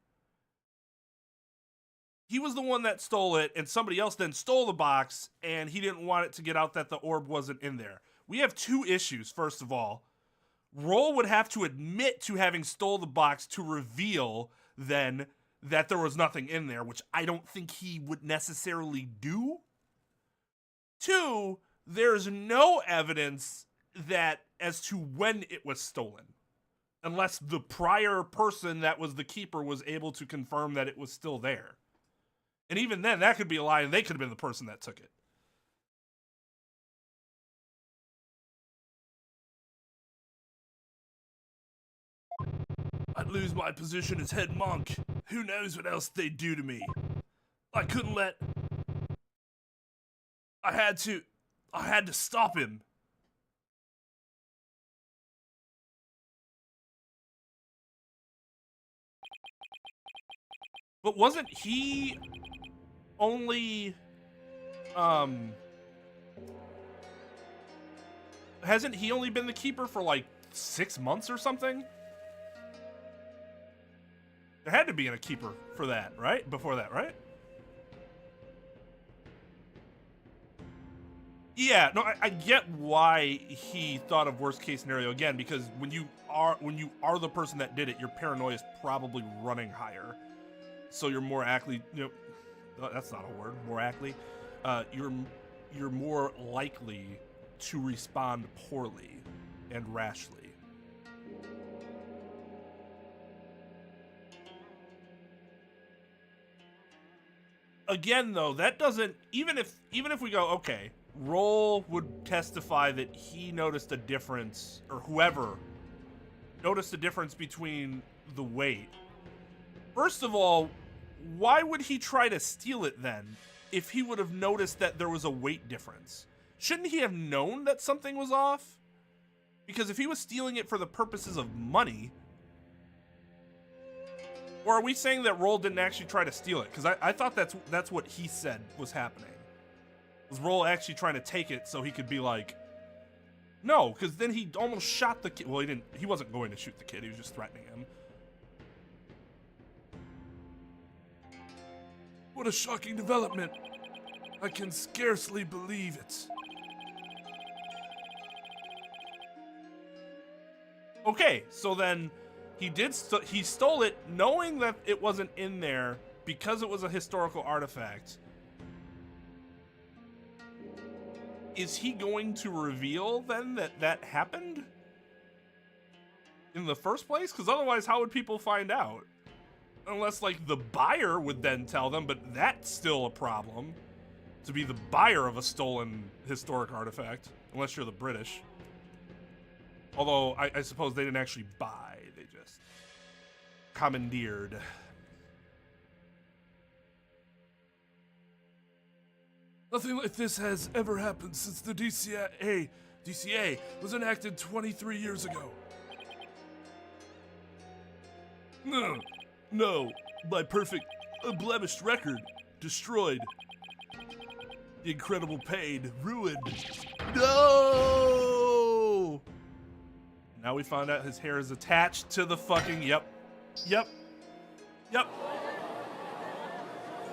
He was the one that stole it, and somebody else then stole the box, and he didn't want it to get out that the orb wasn't in there. We have two issues, first of all. Roll would have to admit to having stole the box to reveal, then, that there was nothing in there, which I don't think he would necessarily do. Two, there's no evidence that as to when it was stolen, unless the prior person that was the keeper was able to confirm that it was still there. And even then, that could be a lie, and they could have been the person that took it. I'd lose my position as head monk. Who knows what else they'd do to me? I couldn't let... I had to stop him. But wasn't he only... Hasn't he only been the keeper for like 6 months or something? There had to be a keeper for that, right? Before that, right? Yeah, no, I get why he thought of worst case scenario again, because when you are the person that did it, your paranoia is probably running higher, so you're more likely, that's not a word, more likely, you're more likely to respond poorly and rashly. Again, though, that doesn't, even if we go, okay, Roll would testify that he noticed a difference, or whoever noticed a difference between the weight. First of all, why would he try to steal it then if he would have noticed that there was a weight difference? Shouldn't he have known that something was off? Because if he was stealing it for the purposes of money, or are we saying that Roll didn't actually try to steal it? Because I thought that's what he said was happening. Was Roll actually trying to take it so he could be like, no, because then he almost shot the kid. Well, he wasn't going to shoot the kid, he was just threatening him. What a shocking development. I can scarcely believe it. Okay, so then he stole it knowing that it wasn't in there because it was a historical artifact. Is he going to reveal then that happened in the first place? Because otherwise, how would people find out? Unless, like, the buyer would then tell them, but that's still a problem. To be the buyer of a stolen historic artifact, unless you're the British. Although, I suppose they didn't actually buy, they just commandeered. Nothing like this has ever happened since the DCA was enacted 23 years ago. No, my perfect, unblemished record, destroyed. The incredible pain, ruined. No! Now we found out his hair is attached to the fucking, yep.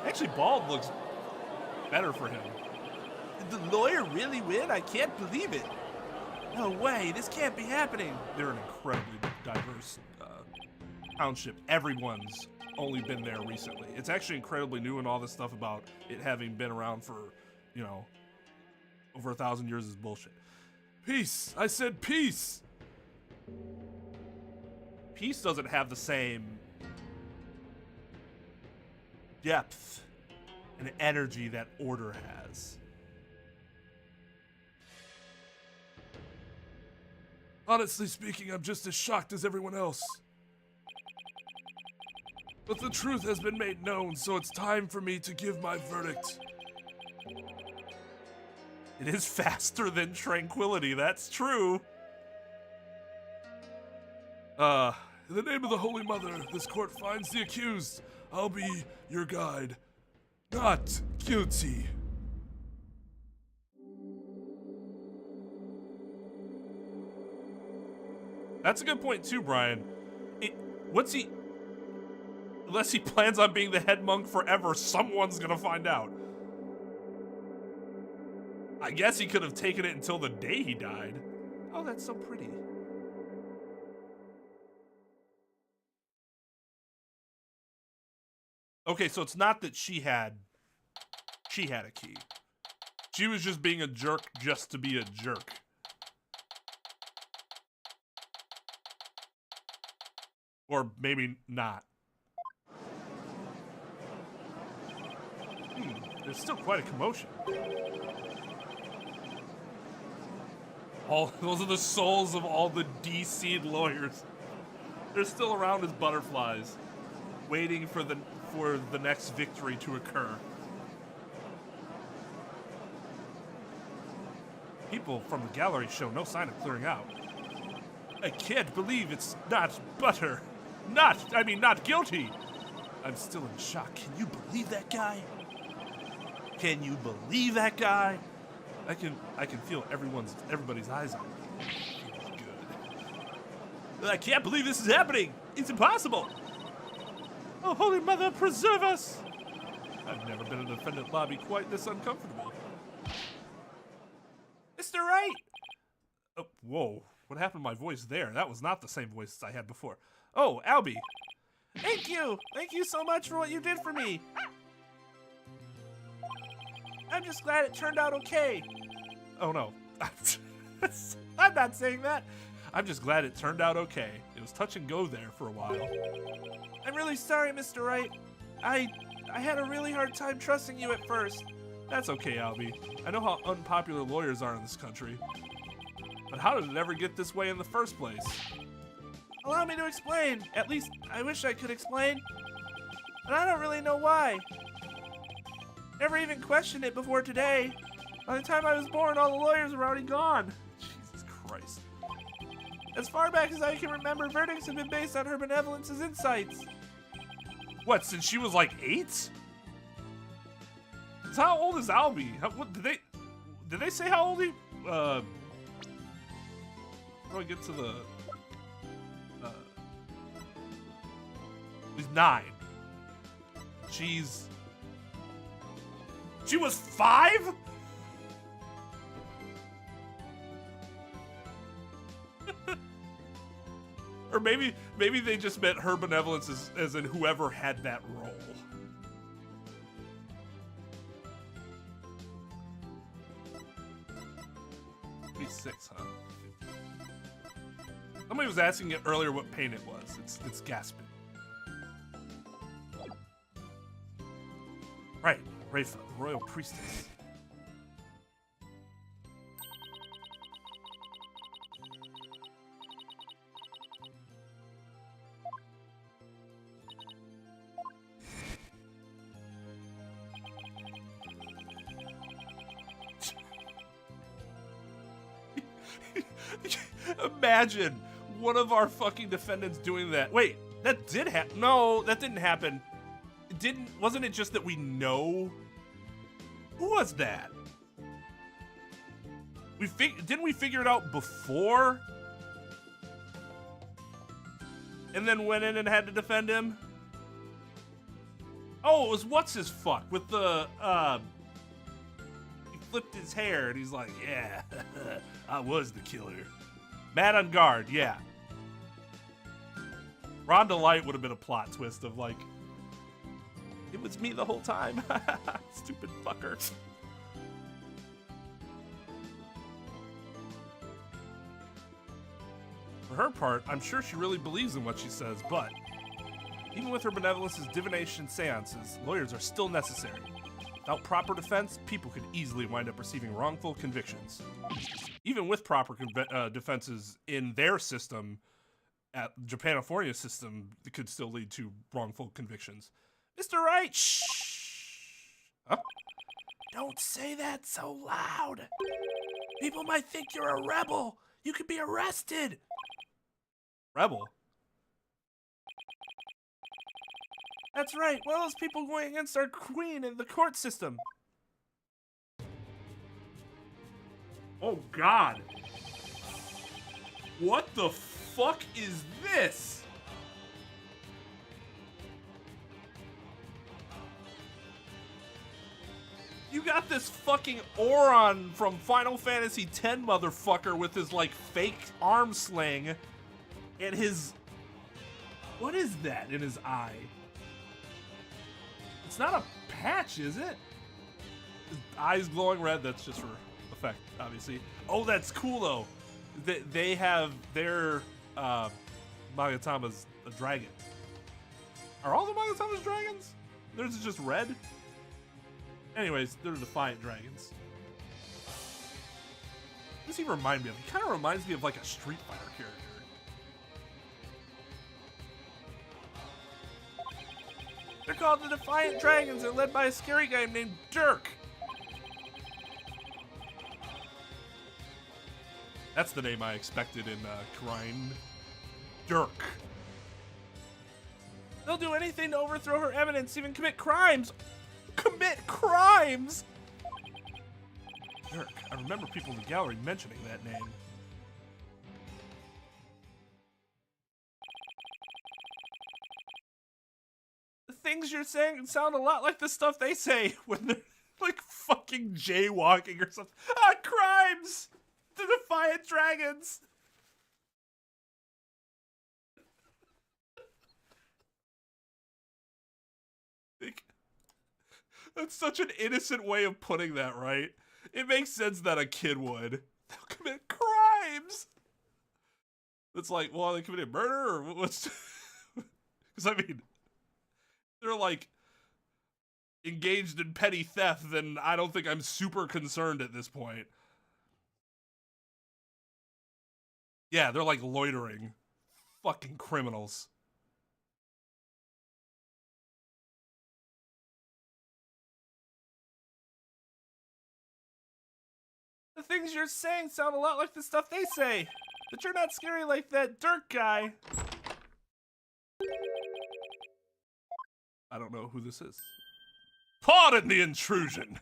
Actually, bald looks better for him. Did the lawyer really win? I can't believe it. No way, this can't be happening. They're an incredibly diverse township. Everyone's only been there recently. It's actually incredibly new, and all this stuff about it having been around for, over 1,000 years is bullshit. Peace! I said peace! Peace doesn't have the same depth and energy that order has. Honestly speaking, I'm just as shocked as everyone else. But the truth has been made known, so it's time for me to give my verdict. It is faster than tranquility, that's true. In the name of the Holy Mother, this court finds the accused. I'll be your guide. Not guilty. That's a good point too, Brian. Unless he plans on being the head monk forever, someone's gonna find out. I guess he could have taken it until the day he died. Oh, that's so pretty. Okay, so it's not that she had a key. She was just being a jerk just to be a jerk. Or maybe not. There's still quite a commotion. Those are the souls of all the DC'd lawyers. They're still around as butterflies, waiting for the next victory to occur. People from the gallery show no sign of clearing out. I can't believe it's not butter. Not guilty. I'm still in shock. Can you believe that guy? Can you believe that guy? I can feel everybody's eyes on me. Feels good. I can't believe this is happening. It's impossible. Oh, Holy Mother, preserve us! I've never been in a defendant lobby quite this uncomfortable. Mr. Wright! Oh, whoa, what happened to my voice there? That was not the same voice I had before. Oh, Albie. Thank you! Thank you so much for what you did for me! I'm just glad it turned out okay. Oh no. I'm not saying that. I'm just glad it turned out okay. It was touch and go there for a while. I'm really sorry, Mr. Wright. I had a really hard time trusting you at first. That's okay, Albie. I know how unpopular lawyers are in this country. But how did it ever get this way in the first place? Allow me to explain. At least, I wish I could explain. But I don't really know why. Never even questioned it before today. By the time I was born, all the lawyers were already gone. Jesus Christ. As far back as I can remember, verdicts have been based on her benevolence's insights. What, since she was like 8? So how old is Albie? What did they say how old he? How do I get to the? He's 9. She was 5? Or maybe they just meant her benevolence as in whoever had that role. Maybe 6, huh? Somebody was asking it earlier what pain it was. It's gasping. Right, Rafa, the royal priestess. Imagine one of our fucking defendants doing that. Wait, that did happen. No, that didn't happen. Wasn't it just that we know? Who was that? Didn't we figure it out before? And then went in and had to defend him? Oh, it was what's his fuck with the he flipped his hair and he's like, yeah, I was the killer. Mad on guard, yeah. Rhonda Light would have been a plot twist of like, it was me the whole time. Stupid fucker. For her part, I'm sure she really believes in what she says, but even with her benevolence's divination seances, lawyers are still necessary. Without proper defense, people could easily wind up receiving wrongful convictions. Even with proper defenses in their system, at Japanifornia's system, it could still lead to wrongful convictions. Mr. Wright, shh! Huh? Don't say that so loud. People might think you're a rebel. You could be arrested. Rebel? That's right. Well, those people going against our queen in the court system. Oh, God. What the fuck is this? You got this fucking Oron from Final Fantasy X motherfucker with his, like, fake arm sling and his... What is that in his eye? It's not a patch, is it? His eyes glowing red, that's just for effect, obviously. Oh, that's cool, though. They have their Magatama's a dragon. Are all the Magatama's dragons? Theirs is just red? Anyways, they're Defiant dragons. What does he remind me of? He kind of reminds me of like a Street Fighter character. They're called the Defiant Dragons and led by a scary guy named Dirk. That's the name I expected in Crime. Dirk. They'll do anything to overthrow her evidence, even commit crimes. Commit crimes? Dirk. I remember people in the gallery mentioning that name. things you're saying sound a lot like the stuff they say when they're like fucking jaywalking or something. Ah, crimes! The Defiant Dragons! Like, that's such an innocent way of putting that, right? It makes sense that a kid would. They'll commit crimes! It's like, well, they committed murder or what's... Because, I mean, they're like engaged in petty theft, then I don't think I'm super concerned at this point. Yeah, they're like loitering. Fucking criminals. The things you're saying sound a lot like the stuff they say. But you're not scary like that Dirk guy. I don't know who this is. Pardon the intrusion.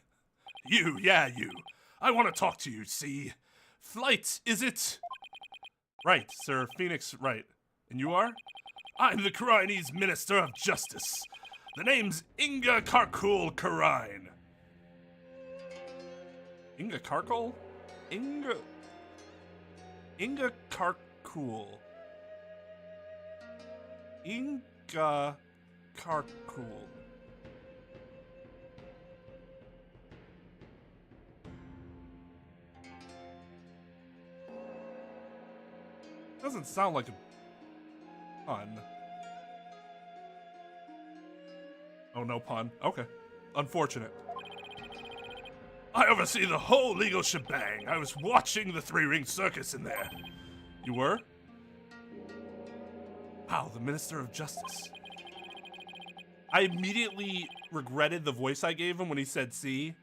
You. I want to talk to you, see? Flight, is it? Right, Sir Phoenix Wright. And you are? I'm the Chinese Minister of Justice. The name's Inga Karkul Karine. Inga Karkul? Inga Karkul. Inga Karkul. Doesn't sound like a pun. Oh, no pun. Okay. Unfortunate. I oversee the whole legal shebang. I was watching the three-ring circus in there. You were? Wow, the Minister of Justice. I immediately regretted the voice I gave him when he said see,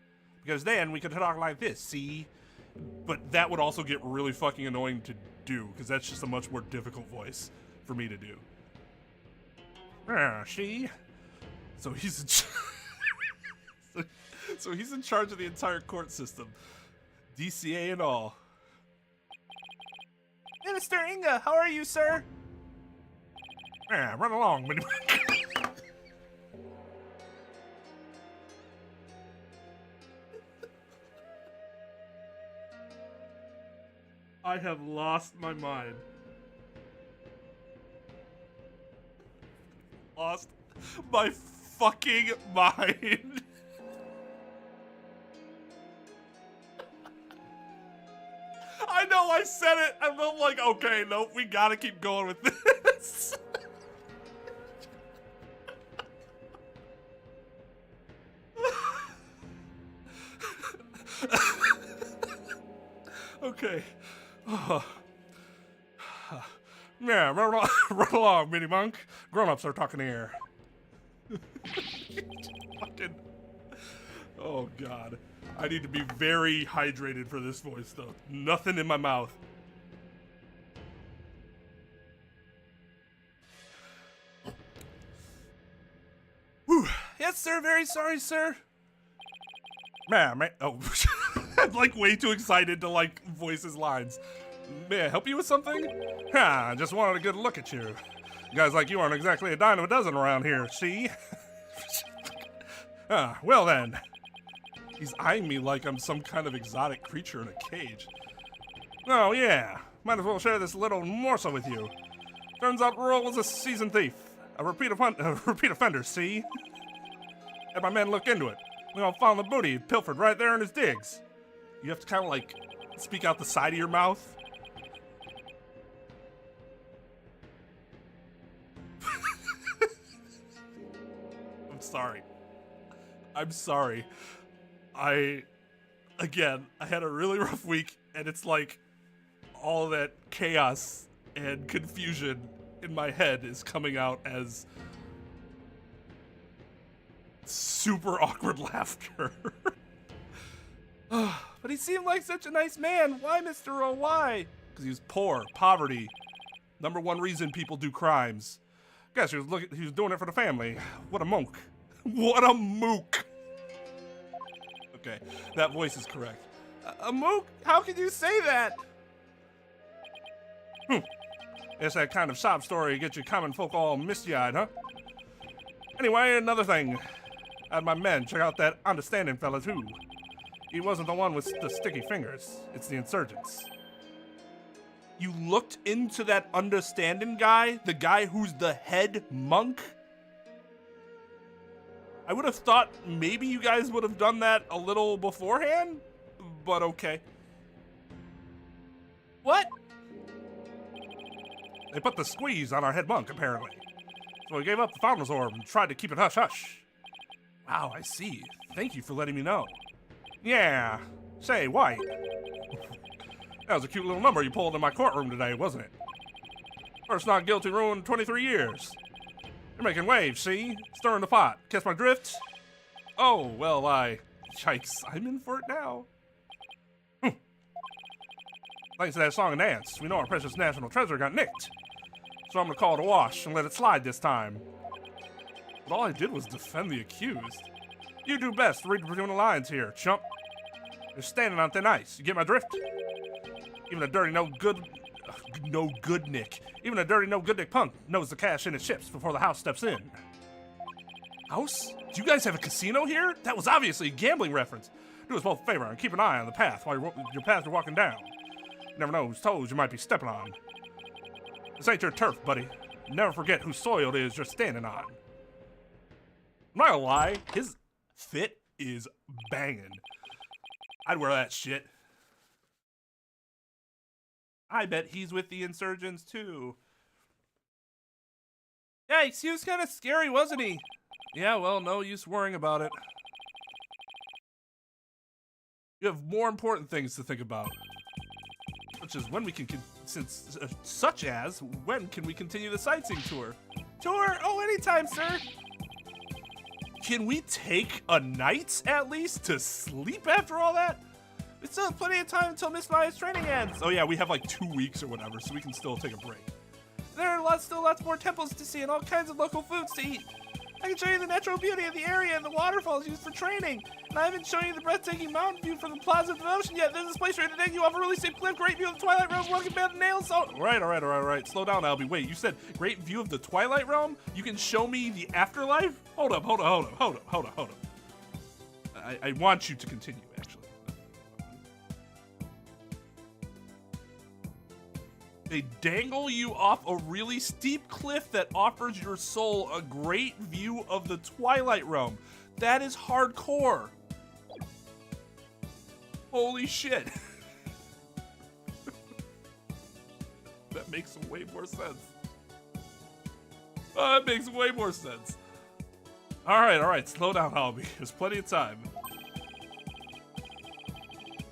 because then we could talk like this, see? But that would also get really fucking annoying to do, because that's just a much more difficult voice for me to do. See? So he's in so he's in charge of the entire court system. DCA and all. Minister Inga, how are you, sir? Run along, mini. I have lost my mind. Lost my fucking mind. I know I said it, and I'm like, okay, nope, we gotta keep going with this. Okay. Yeah, run along, mini monk. Grown-ups are talking here. Fucking. Oh, God. I need to be very hydrated for this voice, though. Nothing in my mouth. Whew. Yes, sir. Very sorry, sir. Man. Oh, I'm like way too excited to like voice his lines. May I help you with something? I just wanted a good look at you. Guys like you aren't exactly a dime of a dozen around here, see? Well then. He's eyeing me like I'm some kind of exotic creature in a cage. Oh yeah, might as well share this little morsel with you. Turns out Earl was a seasoned thief. A repeat offender, see? Had my men look into it. We all found the booty pilfered right there in his digs. You have to kind of like speak out the side of your mouth. I'm sorry. I had a really rough week, and it's like all that chaos and confusion in my head is coming out as super awkward laughter. But he seemed like such a nice man. Why, Mr. O? Why? Because he was poor. Poverty. Number one reason people do crimes. Guess he was doing it for the family. What a monk. What a mook. Okay, that voice is correct. A mook? How can you say that? It's that kind of sob story to get you common folk all misty-eyed, huh? Anyway, another thing. I had my men check out that understanding fella too. He wasn't the one with the sticky fingers. It's the insurgents. You looked into that understanding guy? The guy who's the head monk? I would have thought maybe you guys would have done that a little beforehand, but okay. What? They put the squeeze on our head monk, apparently. So we gave up the Founder's Orb and tried to keep it hush-hush. Wow, I see. Thank you for letting me know. Yeah. Say, White. That was a cute little number you pulled in my courtroom today, wasn't it? First not guilty rule in 23 years. You're making waves, see? Stirring the pot. Catch my drift? Oh, well, yikes, I'm in for it now. Thanks to that song and dance, we know our precious national treasure got nicked. So I'm gonna call it a wash and let it slide this time. But all I did was defend the accused. You do best to read between the lines here, chump. You're standing on thin ice. You get my drift? Even a dirty no good Nick. Even a dirty no good Nick punk knows the cash in its chips before the house steps in. House? Do you guys have a casino here? That was obviously a gambling reference. Do us both a favor and keep an eye on the path while your path you're walking down. You never know whose toes you might be stepping on. This ain't your turf, buddy. Never forget whose soil it is you're standing on. I'm not gonna lie, his fit is banging. I'd wear that shit. I bet he's with the insurgents too. Yikes, he was kind of scary, wasn't he? Yeah, well, no use worrying about it. You have more important things to think about. When can we continue the sightseeing tour? Tour? Oh, anytime, sir. Can we take a night at least to sleep after all that? We still have plenty of time until Miss Maya's training ends. Oh yeah, we have like 2 weeks or whatever, so we can still take a break. There are still lots more temples to see and all kinds of local foods to eat. I can show you the natural beauty of the area and the waterfalls used for training. And I haven't shown you the breathtaking mountain view from the Plaza of Devotion yet. There's this place right today. You have a really steep cliff, great view of the Twilight Realm, walking bad nails. Oh, all right. Slow down, Albie. Wait, you said great view of the Twilight Realm? You can show me the afterlife? Hold up. I want you to continue, actually. They dangle you off a really steep cliff that offers your soul a great view of the Twilight Realm. That is hardcore. Holy shit. That makes way more sense. That makes way more sense. All right. Slow down, Albie. There's plenty of time.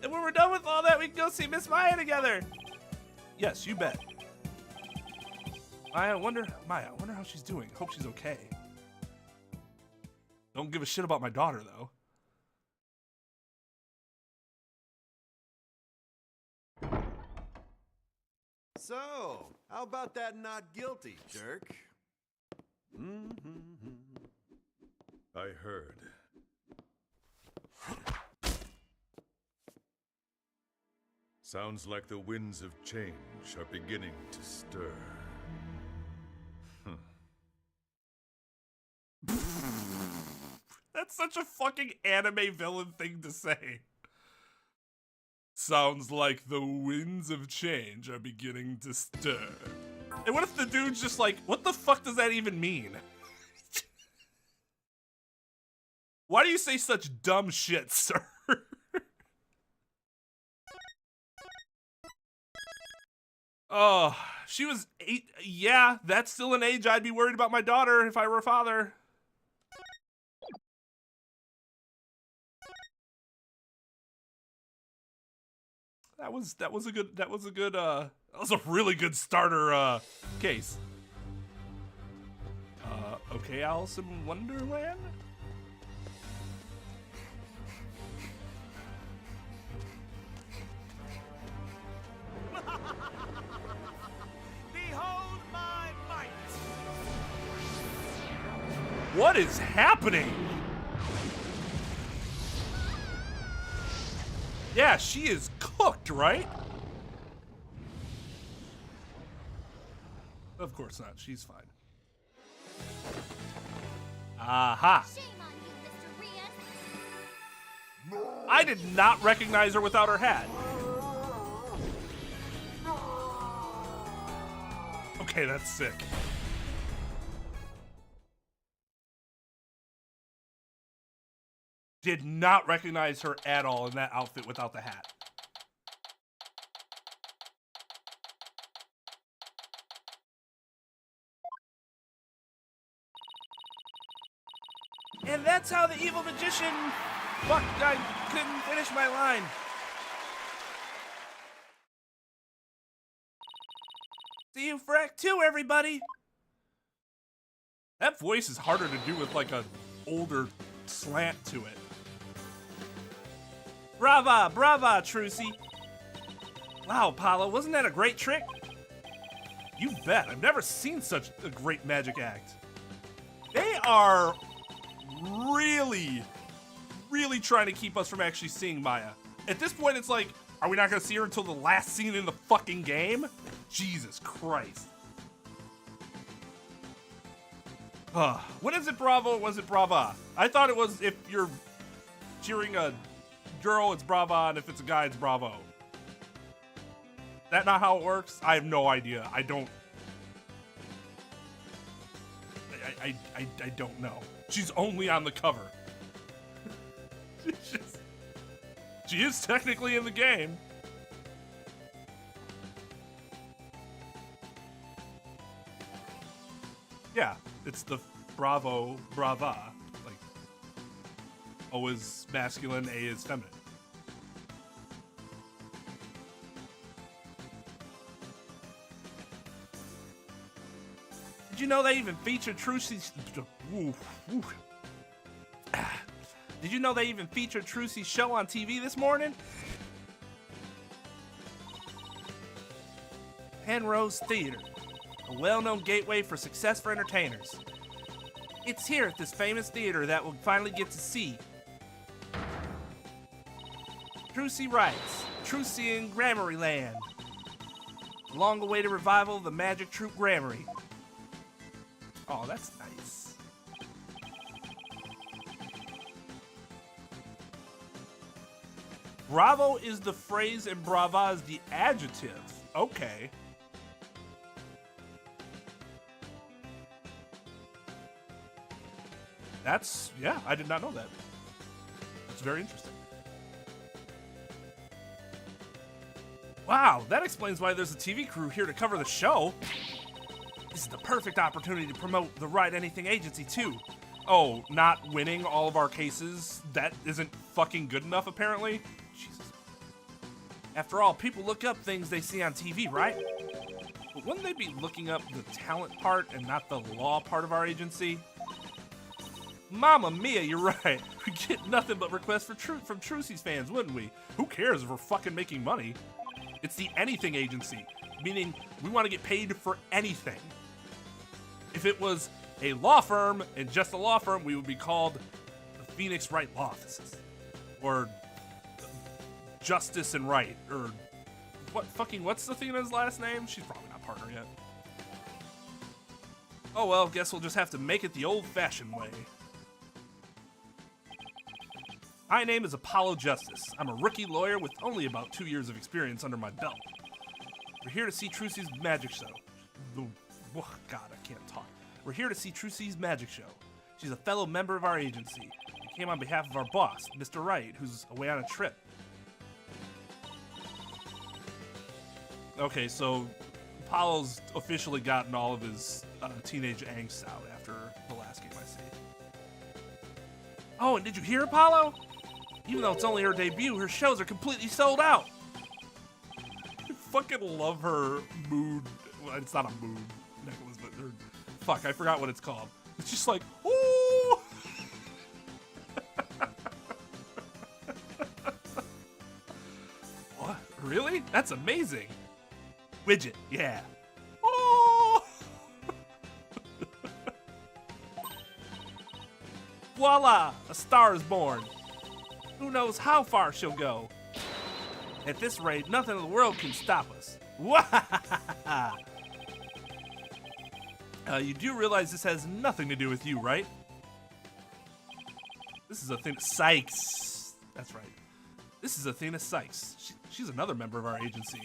And when we're done with all that, we can go see Miss Maya together. Yes, you bet. Maya, I wonder how she's doing. Hope she's okay. Don't give a shit about my daughter, though. So, how about that not guilty, jerk? I heard. Sounds like the winds of change are beginning to stir. That's such a fucking anime villain thing to say. Sounds like the winds of change are beginning to stir. And what if the dude's just like, what the fuck does that even mean? Why do you say such dumb shit, sir? Oh, she was 8. Yeah, that's still an age I'd be worried about my daughter if I were a father. That was a really good starter case. Okay, Alice in Wonderland? Behold my might! What is happening? Yeah, she is cooked, right? Of course not. She's fine. Aha. Shame on you, Mr. Rias. I did not recognize her without her hat. Okay, that's sick. Did not recognize her at all in that outfit without the hat. And that's how the evil magician... Fuck, I couldn't finish my line. See you for Act 2, everybody. That voice is harder to do with like a older slant to it. Brava, brava, Trucy. Wow, Paolo, wasn't that a great trick? You bet. I've never seen such a great magic act. They are really trying to keep us from actually seeing Maya. At this point, it's like, are we not going to see her until the last scene in the fucking game? Jesus Christ. When is it bravo or was it brava? I thought it was if you're cheering a girl, it's brava, and if it's a guy, it's bravo. That not how it works? I have no idea. I don't know. She's only on the cover. She is technically in the game. Yeah, it's the bravo, brava. Like, O is masculine, A is feminine. Did you know they even featured Trucy's... Did you know they even featured Trucy's show on TV this morning? Penrose Theater, a well-known gateway for success for entertainers. It's here at this famous theater that we'll finally get to see Trucy Wright's Trucy in Grammary Land. Long-awaited revival of the magic troupe Grammary. Oh, that's nice. Bravo is the phrase and brava is the adjective. Okay. That's, yeah, I did not know that. That's very interesting. Wow, that explains why there's a TV crew here to cover the show. This is the perfect opportunity to promote the Write Anything agency too. Oh, not winning all of our cases? That isn't fucking good enough, apparently? Jesus. After all, people look up things they see on TV, right? But wouldn't they be looking up the talent part and not the law part of our agency? Mamma mia, you're right. We'd get nothing but requests from Trucy's fans, wouldn't we? Who cares if we're fucking making money? It's the anything agency, meaning we want to get paid for anything. If it was a law firm and just a law firm, we would be called the Phoenix Wright Law Offices. Or Justice and Wright. Or what's the thing in his last name? She's probably not partner yet. Oh well, guess we'll just have to make it the old-fashioned way. My name is Apollo Justice. I'm a rookie lawyer with only about 2 years of experience under my belt. We're here to see Trucy's magic show. Oh, God, I can't talk. We're here to see Trucy's magic show. She's a fellow member of our agency. We came on behalf of our boss, Mr. Wright, who's away on a trip. Okay, so Apollo's officially gotten all of his teenage angst out after the last game I see. Oh, and did you hear, Apollo? Even though it's only her debut, her shows are completely sold out. I fucking love her mood. Well, it's not a mood necklace, but fuck, I forgot what it's called. It's just like, ooh. What? Really? That's amazing. Widget, yeah. Oh. Voila, a star is born. Who knows how far she'll go? At this rate, nothing in the world can stop us. You do realize this has nothing to do with you, right? This is Athena Sykes. That's right. This is Athena Sykes. She's another member of our agency.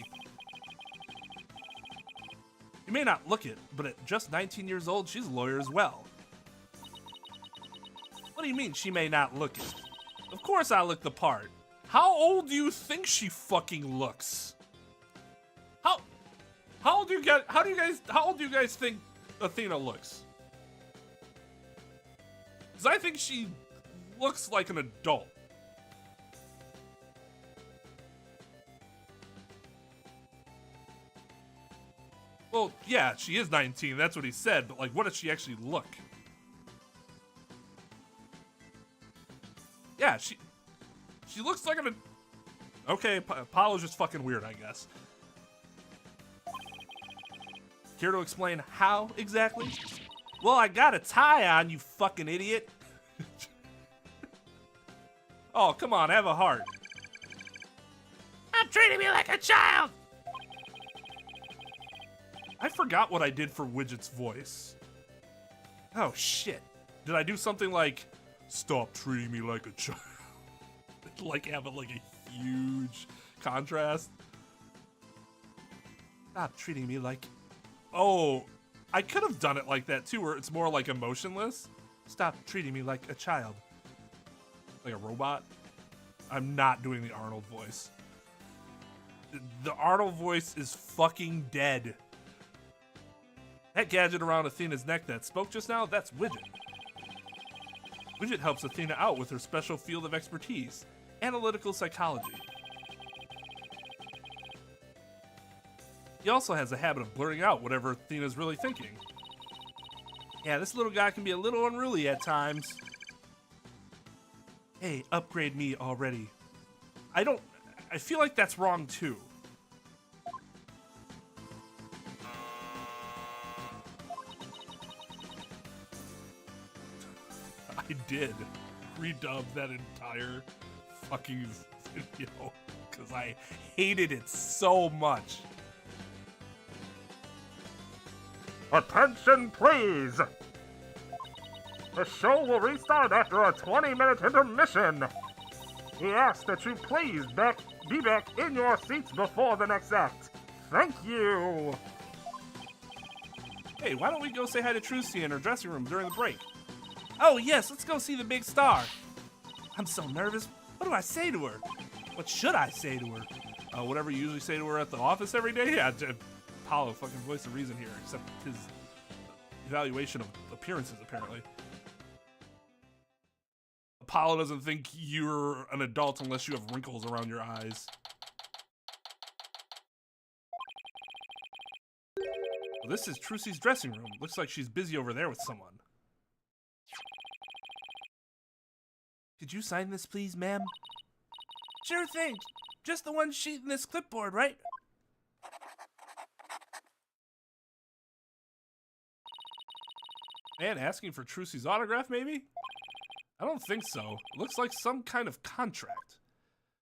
You may not look it, but at just 19 years old, she's a lawyer as well. What do you mean she may not look it? Of course I look the part. How old do you think she fucking looks? How old do you guys think Athena looks? Because I think she looks like an adult. Well, yeah, she is 19, that's what he said, but like, what does she actually look? Yeah, she looks like an... Okay, Apollo's just fucking weird, I guess. Care to explain how exactly? Well, I got a tie on, you fucking idiot. Oh, come on, have a heart. Stop treating me like a child! I forgot what I did for Widget's voice. Oh, shit. Did I do something like, stop treating me like a child? Like, have like a huge contrast? Stop treating me like... Oh, I could have done it like that too, where it's more like emotionless. Stop treating me like a child. Like a robot. I'm not doing the Arnold voice. The Arnold voice is fucking dead. That gadget around Athena's neck that spoke just now, that's Widget. Widget helps Athena out with her special field of expertise, analytical psychology. He also has a habit of blurting out whatever Athena's really thinking. Yeah, this little guy can be a little unruly at times. Hey, upgrade me already. I feel like that's wrong too. I did redub that entire fucking video because I hated it so much. Attention, please! The show will restart after a 20-minute intermission. He asks that you please be back in your seats before the next act. Thank you! Hey, why don't we go say hi to Trucy in her dressing room during the break? Oh yes, let's go see the big star. I'm so nervous. What do I say to her? What should I say to her? Whatever you usually say to her at the office every day? Yeah, Apollo fucking voice of reason here, except his evaluation of appearances, apparently. Apollo doesn't think you're an adult unless you have wrinkles around your eyes. Well, this is Trucy's dressing room. Looks like she's busy over there with someone. Could you sign this, please, ma'am? Sure thing. Just the one sheet in this clipboard, right? Man, asking for Trucy's autograph, maybe? I don't think so. It looks like some kind of contract.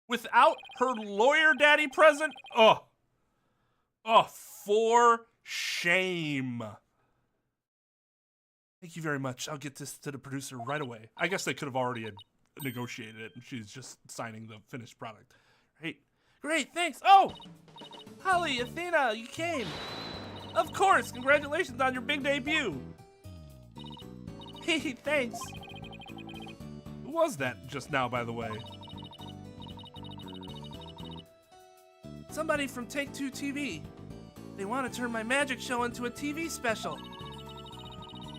Without her lawyer daddy present? Oh. Oh, for shame. Thank you very much. I'll get this to the producer right away. I guess they could have already negotiated it, and she's just signing the finished product. Great, thanks. Oh! Holly, Athena, you came. Of course, congratulations on your big debut. Hey, thanks. Who was that just now, by the way? Somebody from Take-Two TV. They want to turn my magic show into a TV special.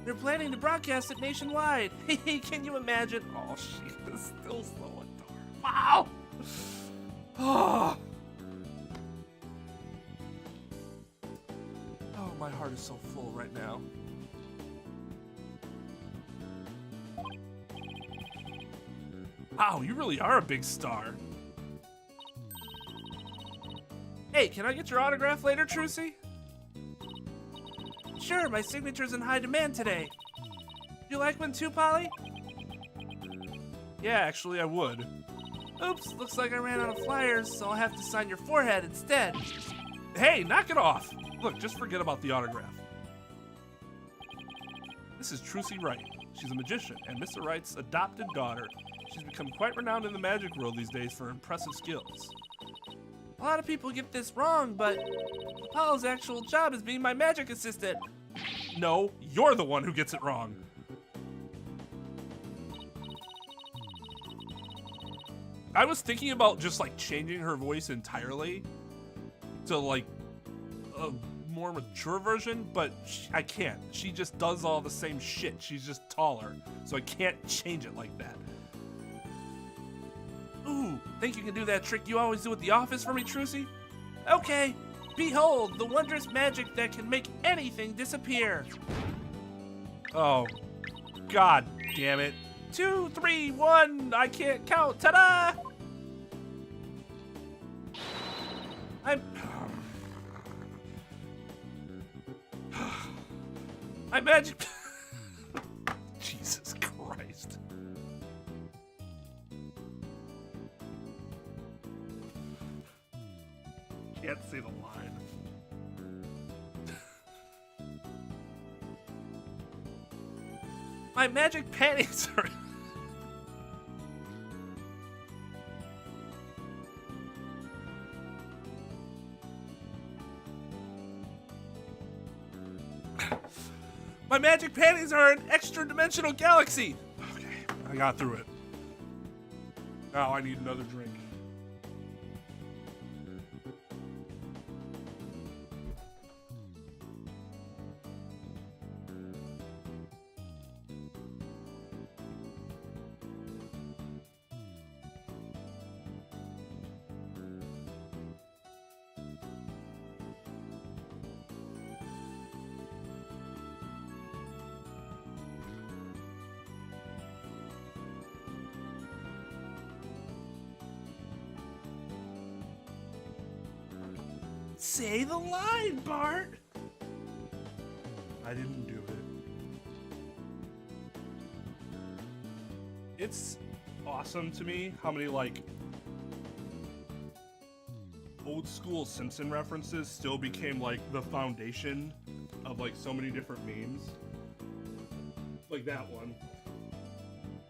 They're planning to broadcast it nationwide. Hey, can you imagine? Oh, she is still so adorable. Wow! Oh. Oh, my heart is so full right now. Wow, you really are a big star. Hey, can I get your autograph later, Trucy? Sure, my signature's in high demand today. You like one too, Polly? Yeah, actually, I would. Oops, looks like I ran out of flyers, so I'll have to sign your forehead instead. Hey, knock it off. Look, just forget about the autograph. This is Trucy Wright. She's a magician and Mr. Wright's adopted daughter. She's become quite renowned in the magic world these days for impressive skills. A lot of people get this wrong, but Apollo's actual job is being my magic assistant. No, you're the one who gets it wrong. I was thinking about just like changing her voice entirely to like a more mature version, but I can't. She just does all the same shit. She's just taller, so I can't change it like that. Ooh, think you can do that trick you always do at the office for me, Trucy? Okay, behold the wondrous magic that can make anything disappear. Oh, god damn it. 2, 3, 1, I can't count, ta-da! My magic... Jesus Christ. Can't say the line. My magic panties are... My magic panties are an extra-dimensional galaxy. Okay, I got through it. Now I need another drink. Say the line, Bart. I didn't do it. It's awesome to me how many like old school Simpson references still became like the foundation of like so many different memes. Like that one.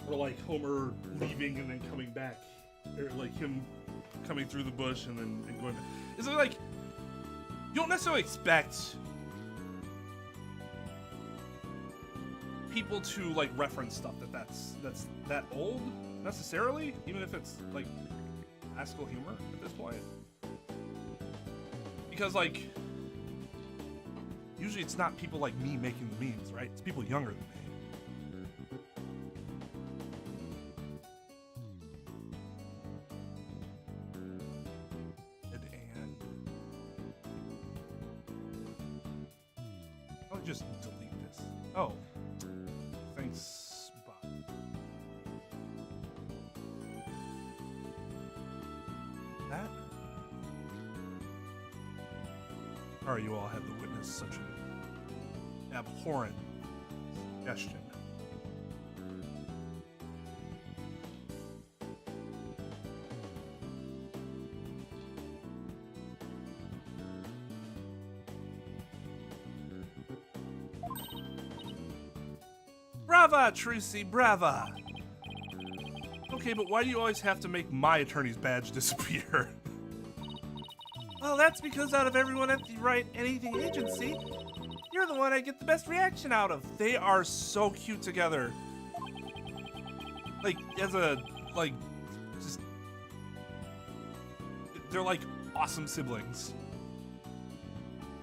Or like Homer leaving and then coming back. Or like him coming through the bush and then going back. Is it like you don't necessarily expect people to like reference stuff that's that old necessarily, even if it's like classical humor at this point. Because like usually it's not people like me making the memes, right? It's people younger than me. Just delete this. Oh. Thanks, Bob. That? Sorry you all had to witness such an abhorrent suggestion. Brava, Trucy, brava. Okay, but why do you always have to make my attorney's badge disappear? Well, that's because out of everyone at the Wright Anything Agency, you're the one I get the best reaction out of. They are so cute together. Like, as a, like, just... They're like awesome siblings.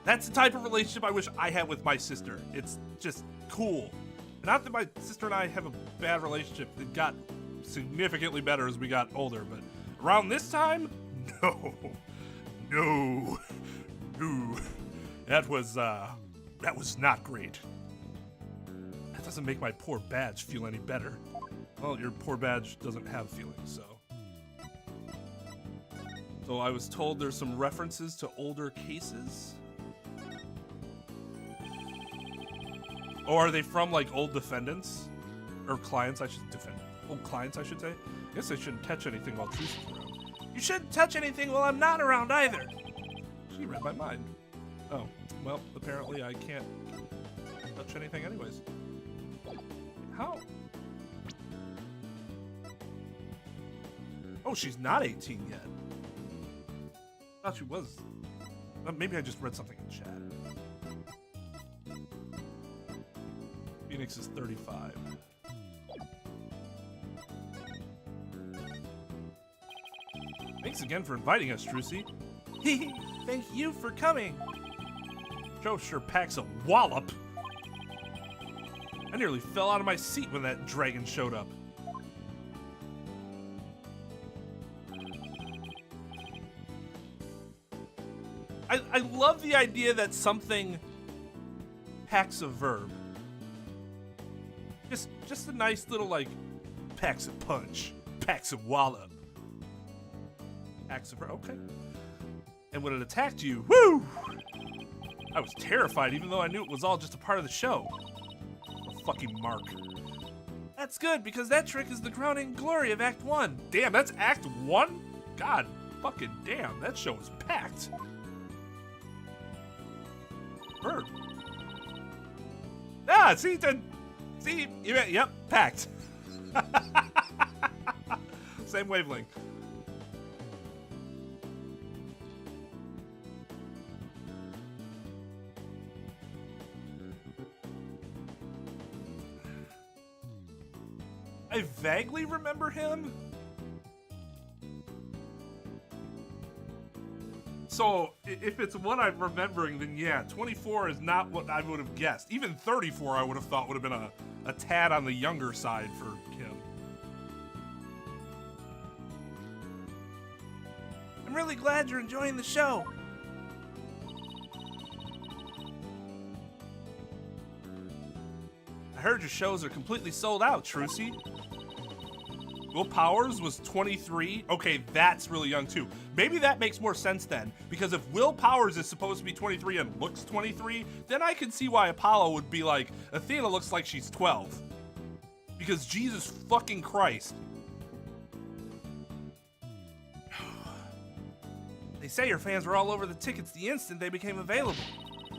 That's the type of relationship I wish I had with my sister. It's just cool. Not that my sister and I have a bad relationship. It got significantly better as we got older, but around this time, no. That was not great. That doesn't make my poor badge feel any better. Well, your poor badge doesn't have feelings, so. So I was told there's some references to older cases. Or are they from like old defendants? Or clients, old clients, I should say. I guess I shouldn't touch anything while Trucy's around. You shouldn't touch anything while I'm not around either. She read my mind. Oh, well, apparently I can't touch anything anyways. How? Oh, she's not 18 yet. I thought she was. Maybe I just read something in chat. Phoenix is 35. Thanks again for inviting us, Trucy. Thank you for coming. Joe sure packs a wallop. I nearly fell out of my seat when that dragon showed up. I love the idea that something packs a verb. Just a nice little, like, packs a punch, packs a wallop. Packs a verb, okay. And when it attacked you, woo! I was terrified, even though I knew it was all just a part of the show. A fucking mark. That's good, because that trick is the crowning glory of Act 1. Damn, that's Act 1? God fucking damn, that show is packed. Bird. Ah, see, yep, packed. Same wavelength. I vaguely remember him. So, if it's what I'm remembering, then yeah, 24 is not what I would have guessed. Even 34 I would have thought would have been a tad on the younger side for him. I'm really glad you're enjoying the show. I heard your shows are completely sold out, Trucy. Will Powers was 23. Okay, that's really young too. Maybe that makes more sense then, because if Will Powers is supposed to be 23 and looks 23, then I can see why Apollo would be like, Athena looks like she's 12. Because Jesus fucking Christ. They say your fans were all over the tickets the instant they became available.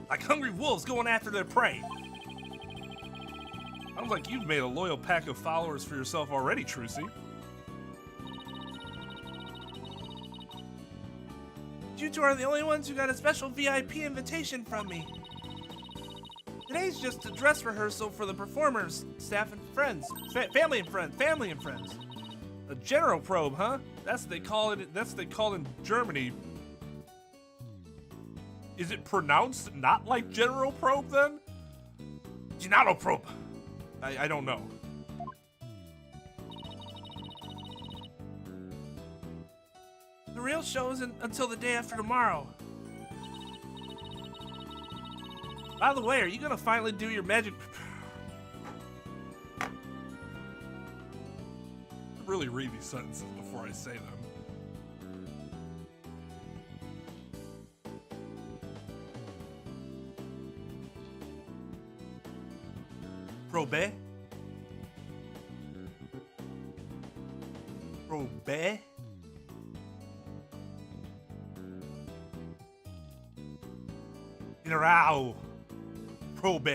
Like hungry wolves going after their prey. Sounds like you've made a loyal pack of followers for yourself already, Trucy. You two are the only ones who got a special VIP invitation from me. Today's just a dress rehearsal for the performers, staff and friends, family and friends. A general probe, huh? That's what they call it. That's what they call it in Germany. Is it pronounced not like general probe then? General probe. I don't know. The real show isn't until the day after tomorrow. By the way, are you gonna finally do your magic? Really read these sentences before I say them. Probe? Probe? General. Probe.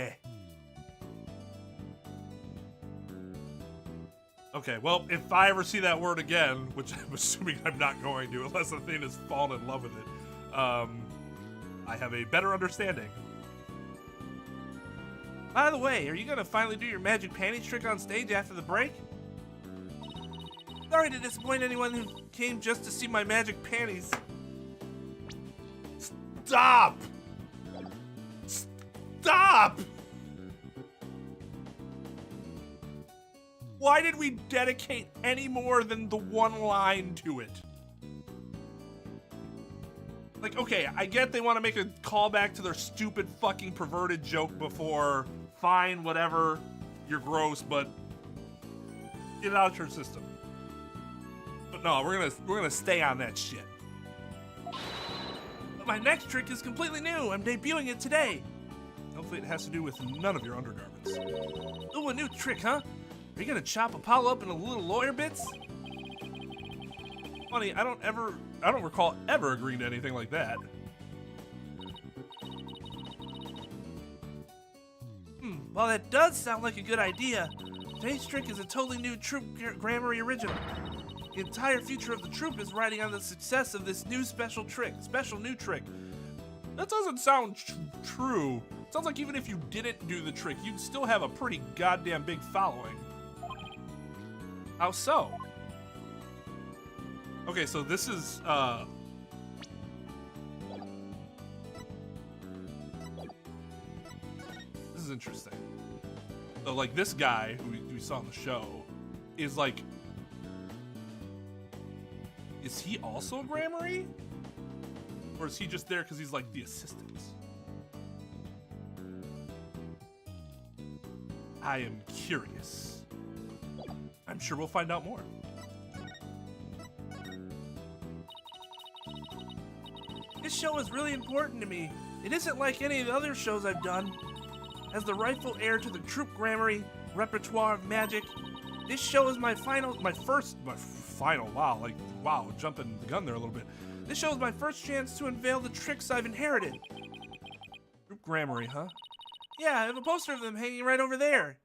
Okay, well, if I ever see that word again, which I'm assuming I'm not going to, unless Athena's fallen in love with it, I have a better understanding. By the way, are you gonna finally do your magic panties trick on stage after the break? Sorry to disappoint anyone who came just to see my magic panties. Stop! Stop! Why did we dedicate any more than the one line to it? Like, okay, I get they want to make a callback to their stupid fucking perverted joke before. Fine, whatever. You're gross, but get it out of your system. But no, we're gonna stay on that shit. But my next trick is completely new. I'm debuting it today. Hopefully it has to do with none of your undergarments. Ooh, a new trick, huh? Are you gonna chop Apollo up into little lawyer bits? Funny, I don't recall ever agreeing to anything like that. Well, that does sound like a good idea. Today's trick is a totally new Troop Grammary original. The entire future of the troop is riding on the success of this new special new trick. That doesn't sound true. Sounds like even if you didn't do the trick, you'd still have a pretty goddamn big following. How so? Okay, so this is, this is interesting. So, like, this guy who we saw on the show is, like, is he also a Grammary? Or is he just there because he's, like, the assistant? I am curious. I'm sure we'll find out more. This show is really important to me. It isn't like any of the other shows I've done. As the rightful heir to the Troop Grammary repertoire of magic, this show is my final, wow, jumping the gun there a little bit. This show is my first chance to unveil the tricks I've inherited. Troop Grammary, huh? Yeah, I have a poster of them hanging right over there.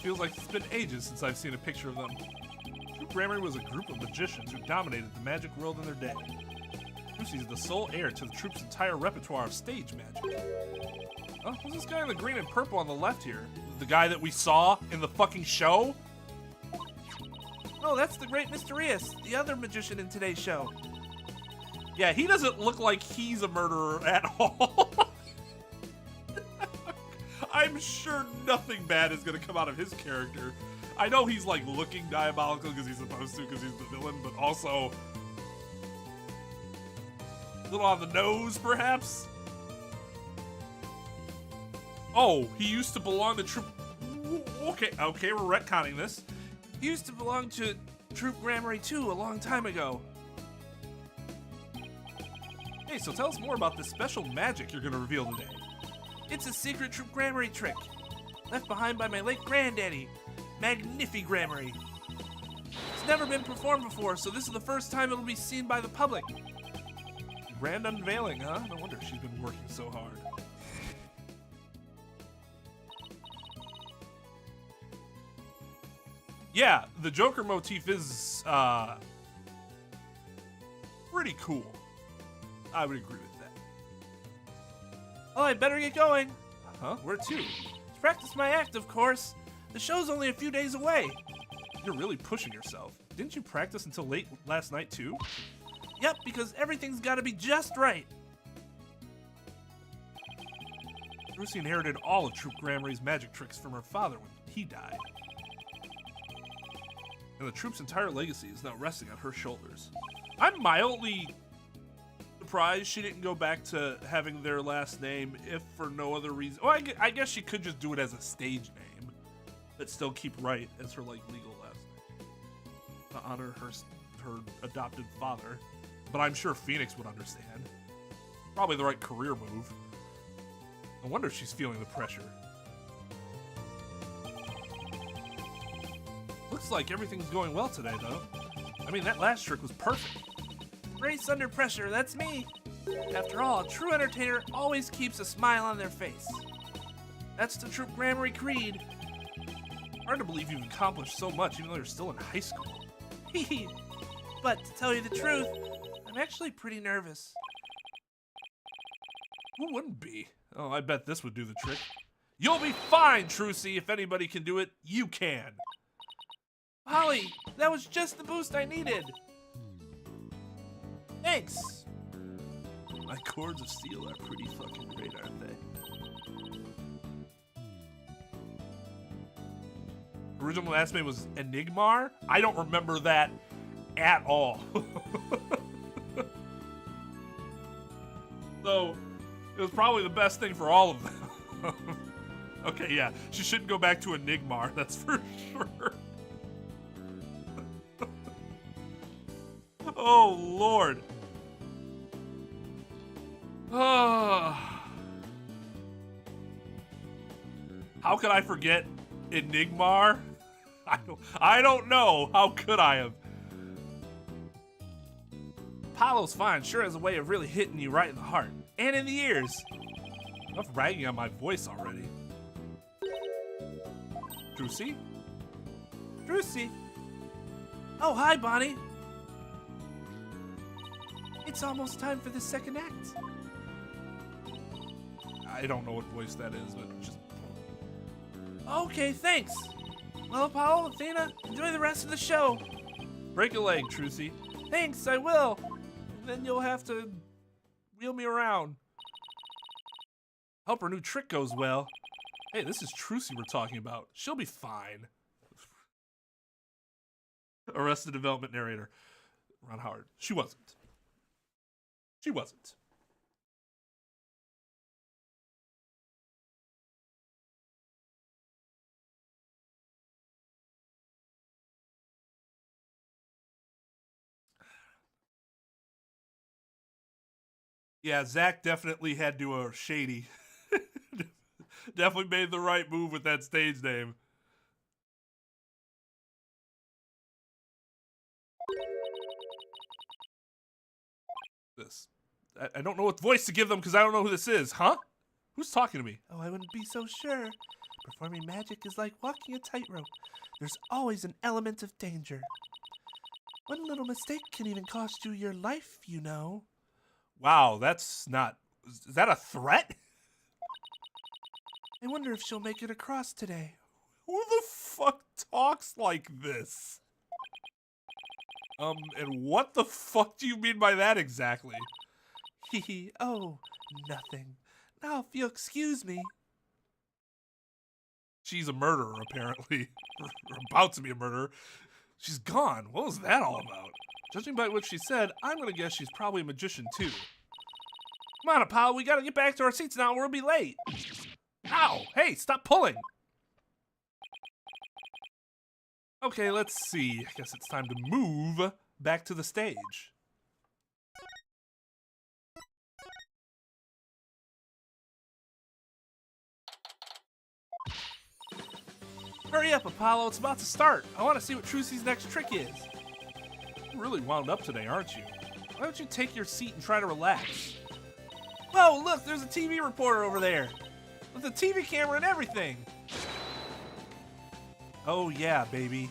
Feels like it's been ages since I've seen a picture of them. Troop Grammary was a group of magicians who dominated the magic world in their day. Trucy is the sole heir to the troop's entire repertoire of stage magic. Oh, who's this guy in the green and purple on the left here? The guy that we saw in the fucking show? Oh, that's the great Mysterious, the other magician in today's show. Yeah, he doesn't look like he's a murderer at all. I'm sure nothing bad is gonna come out of his character. I know he's like looking diabolical because he's supposed to, because he's the villain, but also a little on the nose, perhaps. Oh, he used to belong to Troop. Okay, we're retconning this. He used to belong to Troop Grammary 2 a long time ago. Hey, so tell us more about this special magic you're gonna reveal today. It's a secret Troop Grammary trick, left behind by my late granddaddy, Magnifi Grammary. It's never been performed before, so this is the first time it'll be seen by the public. Grand unveiling, huh? No wonder she's been working so hard. Yeah, the Joker motif is, pretty cool. I would agree with that. Oh, I better get going. Huh? Where to? To practice my act, of course. The show's only a few days away. You're really pushing yourself. Didn't you practice until late last night, too? Yep, because everything's gotta be just right. Trucy inherited all of Troop Grammary's magic tricks from her father when he died. And the troop's entire legacy is now resting on her shoulders. I'm mildly surprised she didn't go back to having their last name, if for no other reason. Well, I guess she could just do it as a stage name, but still keep Wright as her like legal last name to honor her adopted father. But I'm sure Phoenix would understand. Probably the right career move. No wonder she's feeling the pressure. Looks like everything's going well today, though. I mean, that last trick was perfect. Grace under pressure, that's me. After all, a true entertainer always keeps a smile on their face. That's the Troop Grammary creed. Hard to believe you've accomplished so much even though you're still in high school. But to tell you the truth, I'm actually pretty nervous. Who wouldn't be? Oh, I bet this would do the trick. You'll be fine, Trucy. If anybody can do it, you can. Holly, that was just the boost I needed. Thanks. My cords of steel are pretty fucking great, aren't they? Original last name was Enigmar? I don't remember that at all. So, it was probably the best thing for all of them. Okay, yeah, she shouldn't go back to Enigmar, that's for sure. Oh, Lord. How could I forget Enigmar? I don't know. How could I have? Apollo's fine sure has a way of really hitting you right in the heart and in the ears. Enough ragging on my voice already. Trucy? Trucy. Oh, hi, Bonnie. It's almost time for the second act. I don't know what voice that is, but just... Okay, thanks. Well, Apollo, Athena, enjoy the rest of the show. Break a leg, Trucy. Thanks, I will. And then you'll have to wheel me around. Hope her new trick goes well. Hey, this is Trucy we're talking about. She'll be fine. Arrested Development narrator. Ron Howard. She wasn't. She wasn't. Yeah, Zach definitely had to shady. Definitely made the right move with that stage name. This. I don't know what voice to give them because I don't know who this is. Huh? Who's talking to me? Oh, I wouldn't be so sure. Performing magic is like walking a tightrope. There's always an element of danger. One little mistake can even cost you your life, you know. Wow, that's not... Is that a threat? I wonder if she'll make it across today. Who the fuck talks like this? And what the fuck do you mean by that exactly? Hee oh, nothing. Now if you'll excuse me. She's a murderer, apparently. Or about to be a murderer. She's gone. What was that all about? Judging by what she said, I'm gonna guess she's probably a magician too. Come on, Apollo, we gotta get back to our seats now or we'll be late. Ow! Hey, stop pulling! Okay, let's see. I guess it's time to move back to the stage. Hurry up, Apollo, it's about to start. I want to see what Trucy's next trick is. You're really wound up today, aren't you? Why don't you take your seat and try to relax? Whoa, look, there's a TV reporter over there. With a TV camera and everything. Oh yeah, baby.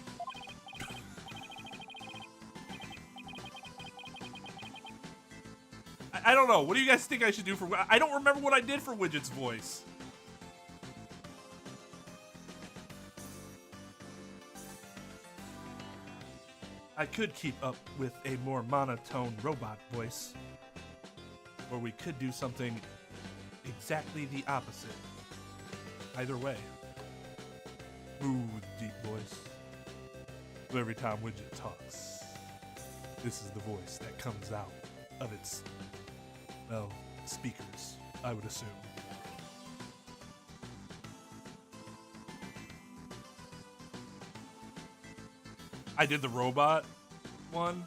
I don't know. What do you guys think I should do for... I don't remember what I did for Widget's voice. I could keep up with a more monotone robot voice. Or we could do something exactly the opposite. Either way. Smooth, deep voice. So every time Widget talks, this is the voice that comes out of its, well, speakers, I would assume. I did the robot one.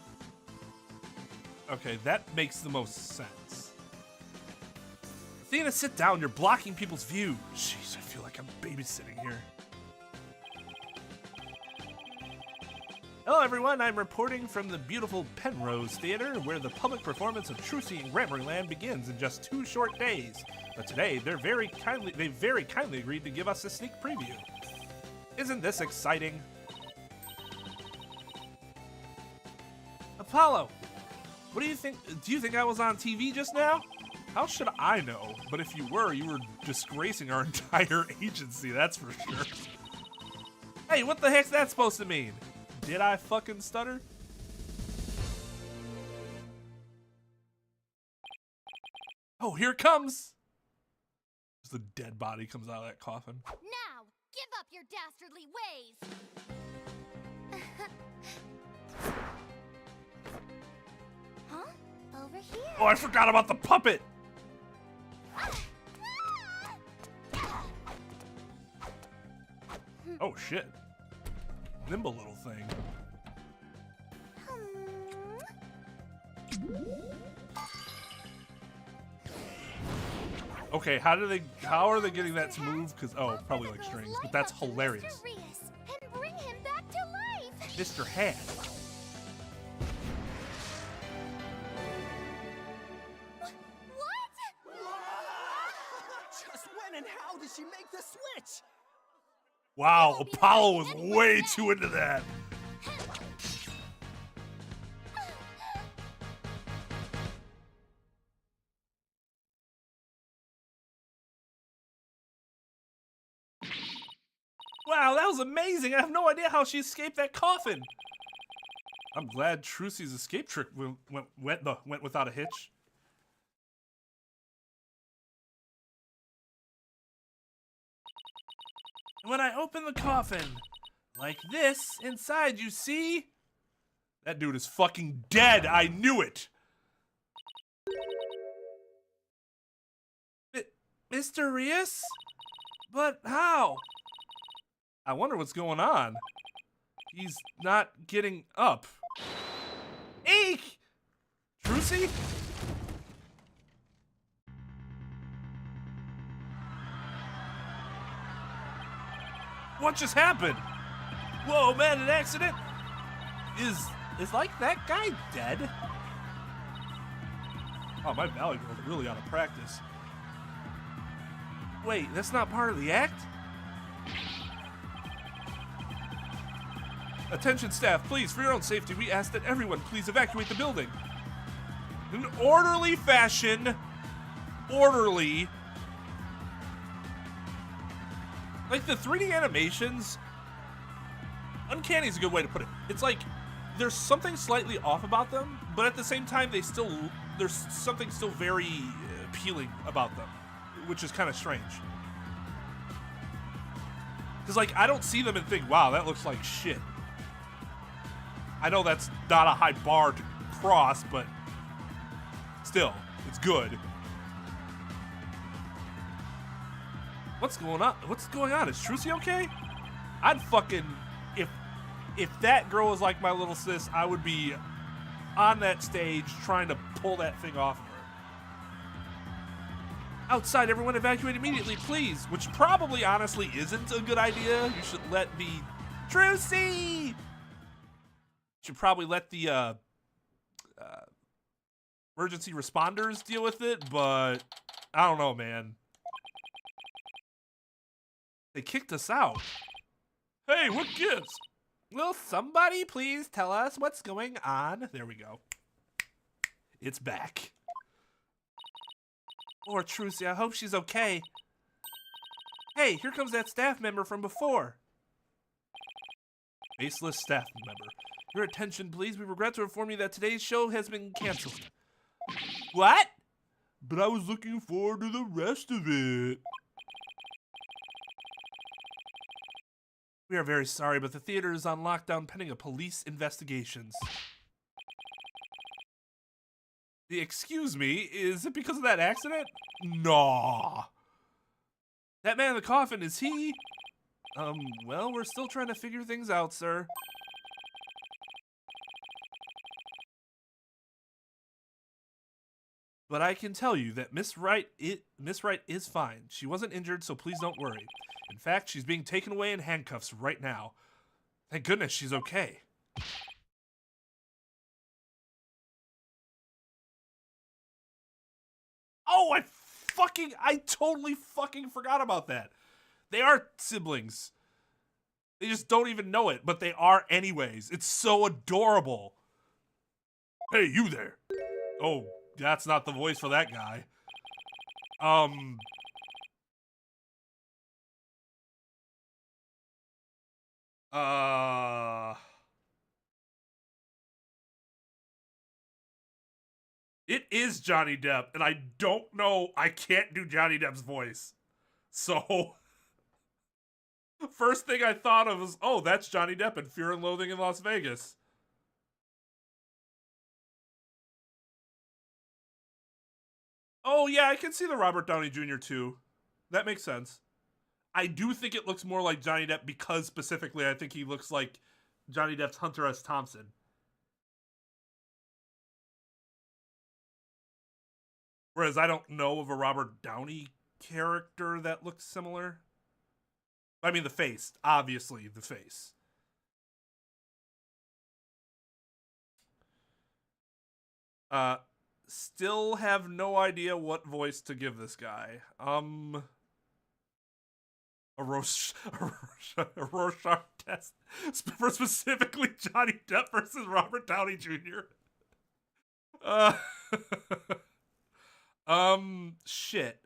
Okay, that makes the most sense. Athena, sit down. You're blocking people's view. Jeez, I feel like I'm babysitting here. Hello, everyone. I'm reporting from the beautiful Penrose Theater, where the public performance of Trucy in Grammarlyland begins in just 2 short days. But today, they very kindly agreed to give us a sneak preview. Isn't this exciting? Apollo, what do you think? Do you think I was on TV just now? How should I know? But if you were disgracing our entire agency, that's for sure. Hey, what the heck's that supposed to mean? Did I fucking stutter? Oh, here it comes! Just a dead body comes out of that coffin. Now, give up your dastardly ways! Huh? Over here? Oh, I forgot about the puppet! Oh, shit. Nimble little thing. Okay, how are they getting that to move? Because, oh, probably like strings, but that's hilarious. And bring him back to life. Mr. Hand. What? And how did she make the switch? Wow, Apollo was way too into that. Wow, that was amazing. I have no idea how she escaped that coffin. I'm glad Trucy's escape trick went without a hitch. When I open the coffin, like this, inside, you see? That dude is fucking dead. I knew it. Mr. Rios? But how? I wonder what's going on. He's not getting up. Eek! Trucy? What just happened? Whoa, man, an accident? Is like that guy dead? Oh, my Valley Girl's really out of practice. Wait, that's not part of the act? Attention staff, please, for your own safety, we ask that everyone please evacuate the building. In an orderly fashion. Orderly. Like the 3D animations, uncanny is a good way to put it. It's like there's something slightly off about them, but at the same time there's something still very appealing about them, which is kind of strange. Because like I don't see them and think, wow, that looks like shit. I know that's not a high bar to cross, but still, it's good. What's going on? What's going on? Is Trucy okay? I'd fucking if that girl was like my little sis, I would be on that stage trying to pull that thing off of her. Outside, everyone evacuate immediately, please. Which probably honestly isn't a good idea. You should let the Trucy. Should probably let the emergency responders deal with it, but I don't know, man. They kicked us out. Hey, what gives? Will somebody please tell us what's going on? There we go. It's back. Poor Trucy, I hope she's okay. Hey, here comes that staff member from before. Faceless staff member. Your attention, please. We regret to inform you that today's show has been canceled. What? But I was looking forward to the rest of it. We are very sorry, but the theater is on lockdown pending a police investigations. Excuse me, is it because of that accident? Nah. That man in the coffin, is he? Well, we're still trying to figure things out, sir. But I can tell you that Miss Wright is fine. She wasn't injured, so please don't worry. In fact, she's being taken away in handcuffs right now. Thank goodness she's okay. Oh, I totally fucking forgot about that. They are siblings. They just don't even know it, but they are anyways. It's so adorable. Hey, you there. Oh, that's not the voice for that guy. It is Johnny Depp, and I don't know, I can't do Johnny Depp's voice. So, first thing I thought of was, oh, that's Johnny Depp in Fear and Loathing in Las Vegas. Oh, yeah, I can see the Robert Downey Jr. too. That makes sense. I do think it looks more like Johnny Depp because specifically I think he looks like Johnny Depp's Hunter S. Thompson. Whereas I don't know of a Robert Downey character that looks similar. I mean, the face. Obviously, the face. Still have no idea what voice to give this guy. a Rorschach test for specifically Johnny Depp versus Robert Downey Jr. Uh, shit.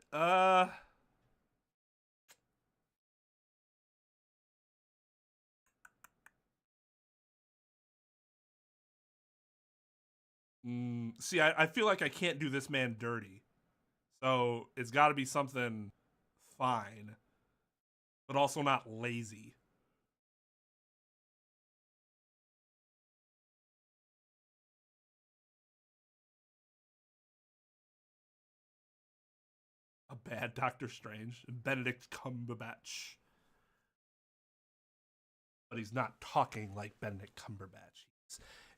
See, I feel like I can't do this man dirty. So it's got to be something fine, but also not lazy. A bad Doctor Strange, Benedict Cumberbatch. But he's not talking like Benedict Cumberbatch.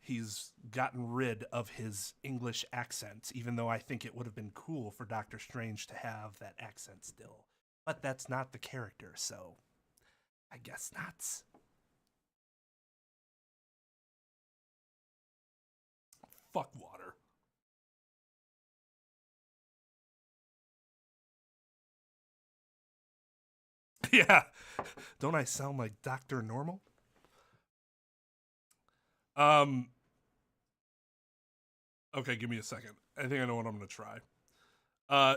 He's gotten rid of his English accent, even though I think it would have been cool for Doctor Strange to have that accent still. But that's not the character, so I guess not. Fuck water. Yeah. Don't I sound like Dr. Normal? Okay, give me a second. I think I know what I'm gonna try.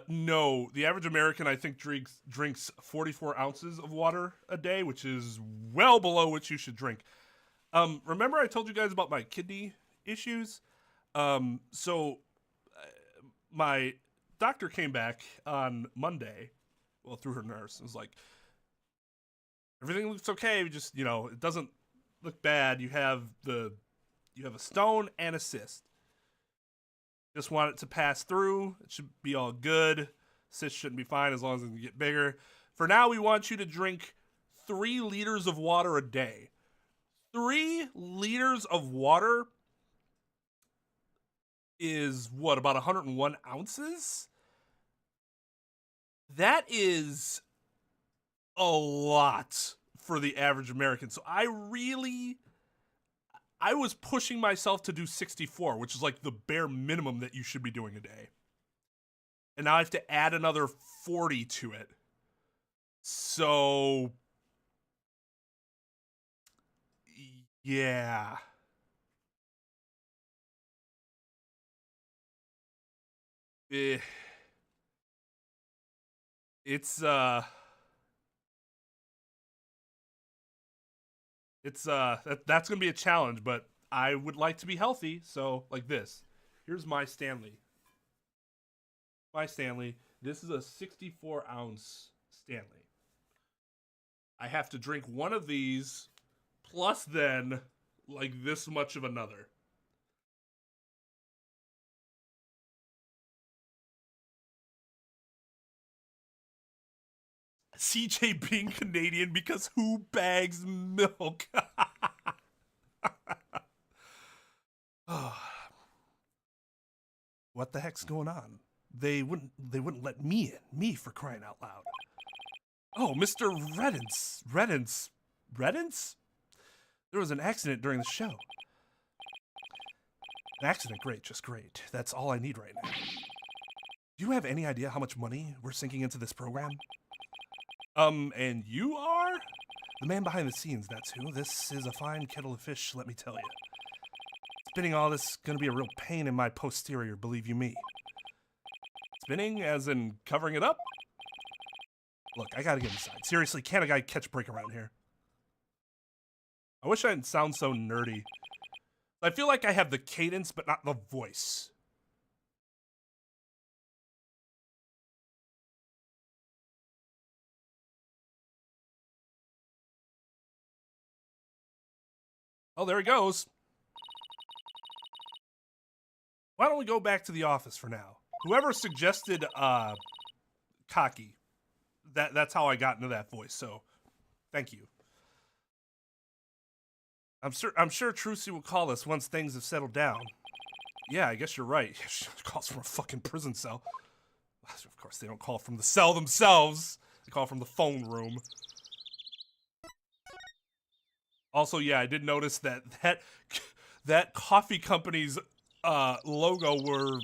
No, the average American I think drinks 44 ounces of water a day, which is well below what you should drink. Remember I told you guys about my kidney issues? So my doctor came back on Monday, well, through her nurse, and was like, everything looks okay, just, it doesn't look bad. You have a stone and a cyst. Just want it to pass through. It should be all good. Cyst shouldn't be fine as long as it can get bigger. For now, we want you to drink 3 liters of water a day. 3 liters of water is what, about 101 ounces? That is a lot for the average American. So I was pushing myself to do 64, which is like the bare minimum that you should be doing a day. And now I have to add another 40 to it. So, yeah. That's gonna be a challenge, but I would like to be healthy, so like this. Here's my Stanley. This is a 64 ounce Stanley. I have to drink one of these, plus then like this much of another. CJ being Canadian because who bags milk? What the heck's going on? They wouldn't let me in. Me, for crying out loud. Oh, Mr. Reddens. There was an accident during the show. An accident, great, just great. That's all I need right now. Do you have any idea how much money we're sinking into this program? And you are? The man behind the scenes, that's who. This is a fine kettle of fish, let me tell you. Spinning all this is gonna be a real pain in my posterior, believe you me. Spinning, as in covering it up? Look, I gotta get inside. Seriously, can't a guy catch a break around here? I wish I didn't sound so nerdy. I feel like I have the cadence, but not the voice. Oh, there he goes. Why don't we go back to the office for now? Whoever suggested cocky, that's how I got into that voice, so thank you. I'm sure Trucy will call us once things have settled down. Yeah, I guess you're right. She calls from a fucking prison cell. Of course, they don't call from the cell themselves. They call from the phone room. Also, yeah, I did notice that coffee company's logo were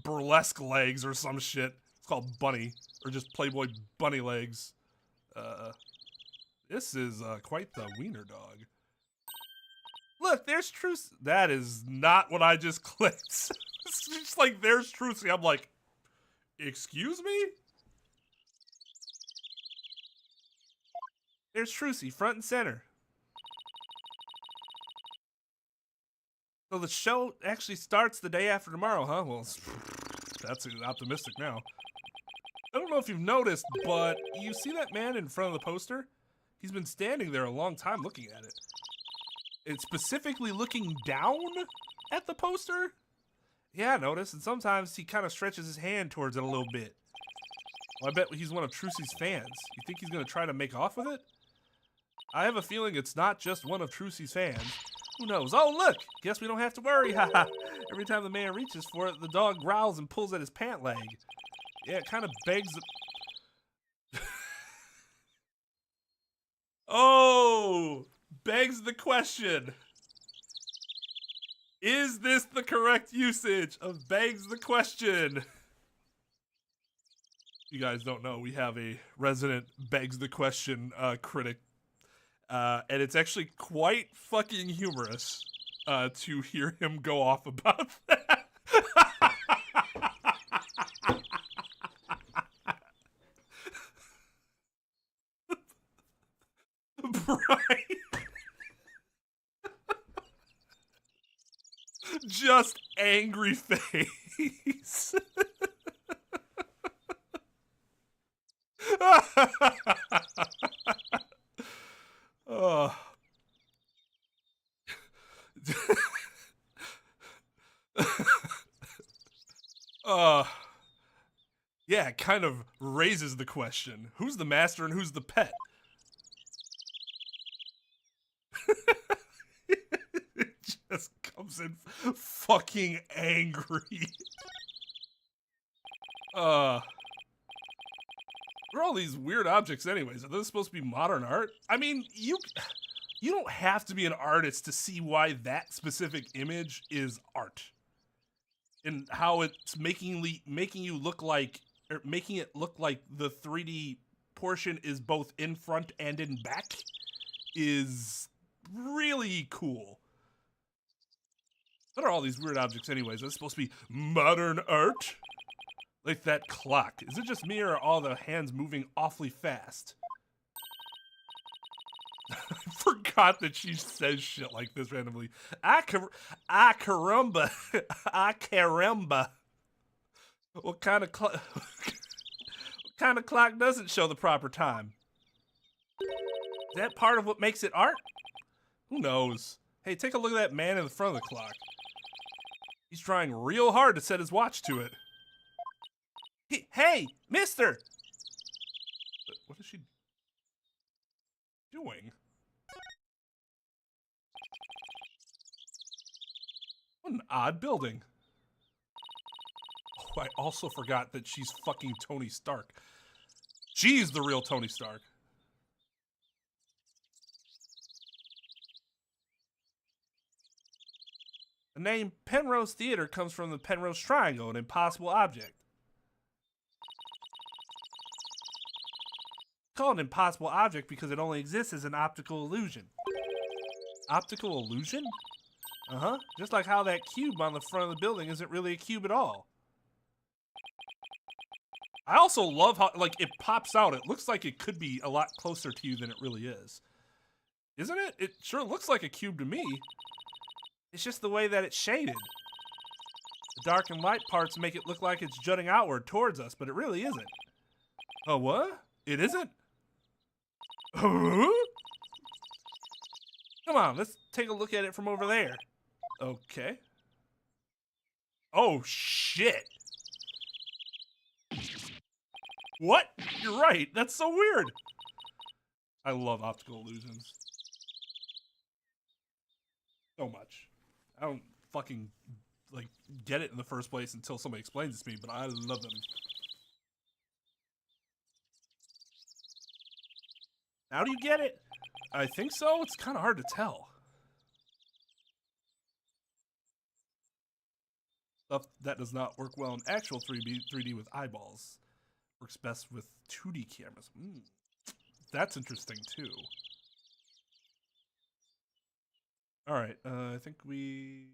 burlesque legs or some shit. It's called Bunny, or just Playboy Bunny legs. This is quite the wiener dog. Look, there's Trucy. That is not what I just clicked. It's just like, there's Trucy. I'm like, excuse me? There's Trucy, front and center. So the show actually starts the day after tomorrow, huh? Well, that's optimistic now. I don't know if you've noticed, but you see that man in front of the poster? He's been standing there a long time looking at it. It's specifically looking down at the poster? Yeah, I noticed. And sometimes he kind of stretches his hand towards it a little bit. Well, I bet he's one of Trucy's fans. You think he's going to try to make off with it? I have a feeling it's not just one of Trucy's fans. Who knows? Oh, look! Guess we don't have to worry, haha. Every time the man reaches for it, the dog growls and pulls at his pant leg. Yeah, it kind of begs the... Oh! Begs the question. Is this the correct usage of begs the question? You guys don't know, we have a resident begs the question critic. And it's actually quite fucking humorous to hear him go off about that. Right? Just angry face. Oh. Yeah, it kind of raises the question. Who's the master and who's the pet? It just comes in fucking angry. What are all these weird objects anyways? Are those supposed to be modern art? I mean, you don't have to be an artist to see why that specific image is art. And how it's making you look like, or making it look like the 3D portion is both in front and in back is really cool. What are all these weird objects anyways? Are they supposed to be modern art? Like that clock. Is it just me or are all the hands moving awfully fast? I forgot that she says shit like this randomly. Caramba. Caramba. What kind of clock doesn't show the proper time? Is that part of what makes it art? Who knows? Hey, take a look at that man in the front of the clock. He's trying real hard to set his watch to it. Hey, mister! What is she doing? What an odd building. Oh, I also forgot that she's fucking Tony Stark. She's the real Tony Stark. The name Penrose Theater comes from the Penrose Triangle, an impossible object. It's called an impossible object because it only exists as an optical illusion. Optical illusion? Uh-huh. Just like how that cube on the front of the building isn't really a cube at all. I also love how, like, it pops out. It looks like it could be a lot closer to you than it really is. Isn't it? It sure looks like a cube to me. It's just the way that it's shaded. The dark and light parts make it look like it's jutting outward towards us, but it really isn't. Oh, what? It isn't? Huh? Come on, let's take a look at it from over there. Okay. Oh, shit. What? You're right. That's so weird. I love optical illusions. So much. I don't fucking, like, get it in the first place until somebody explains it to me, but I love them. How do you get it? I think so. It's kind of hard to tell. Stuff that does not work well in actual 3D with eyeballs. Works best with 2D cameras. That's interesting too. All right, I think we.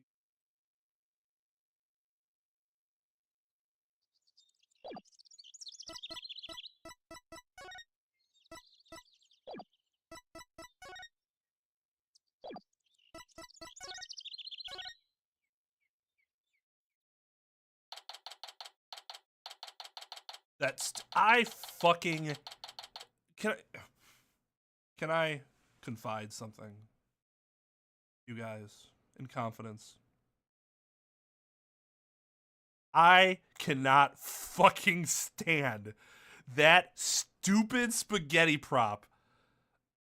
I fucking can I confide something, you guys, in confidence? I cannot fucking stand that stupid spaghetti prop.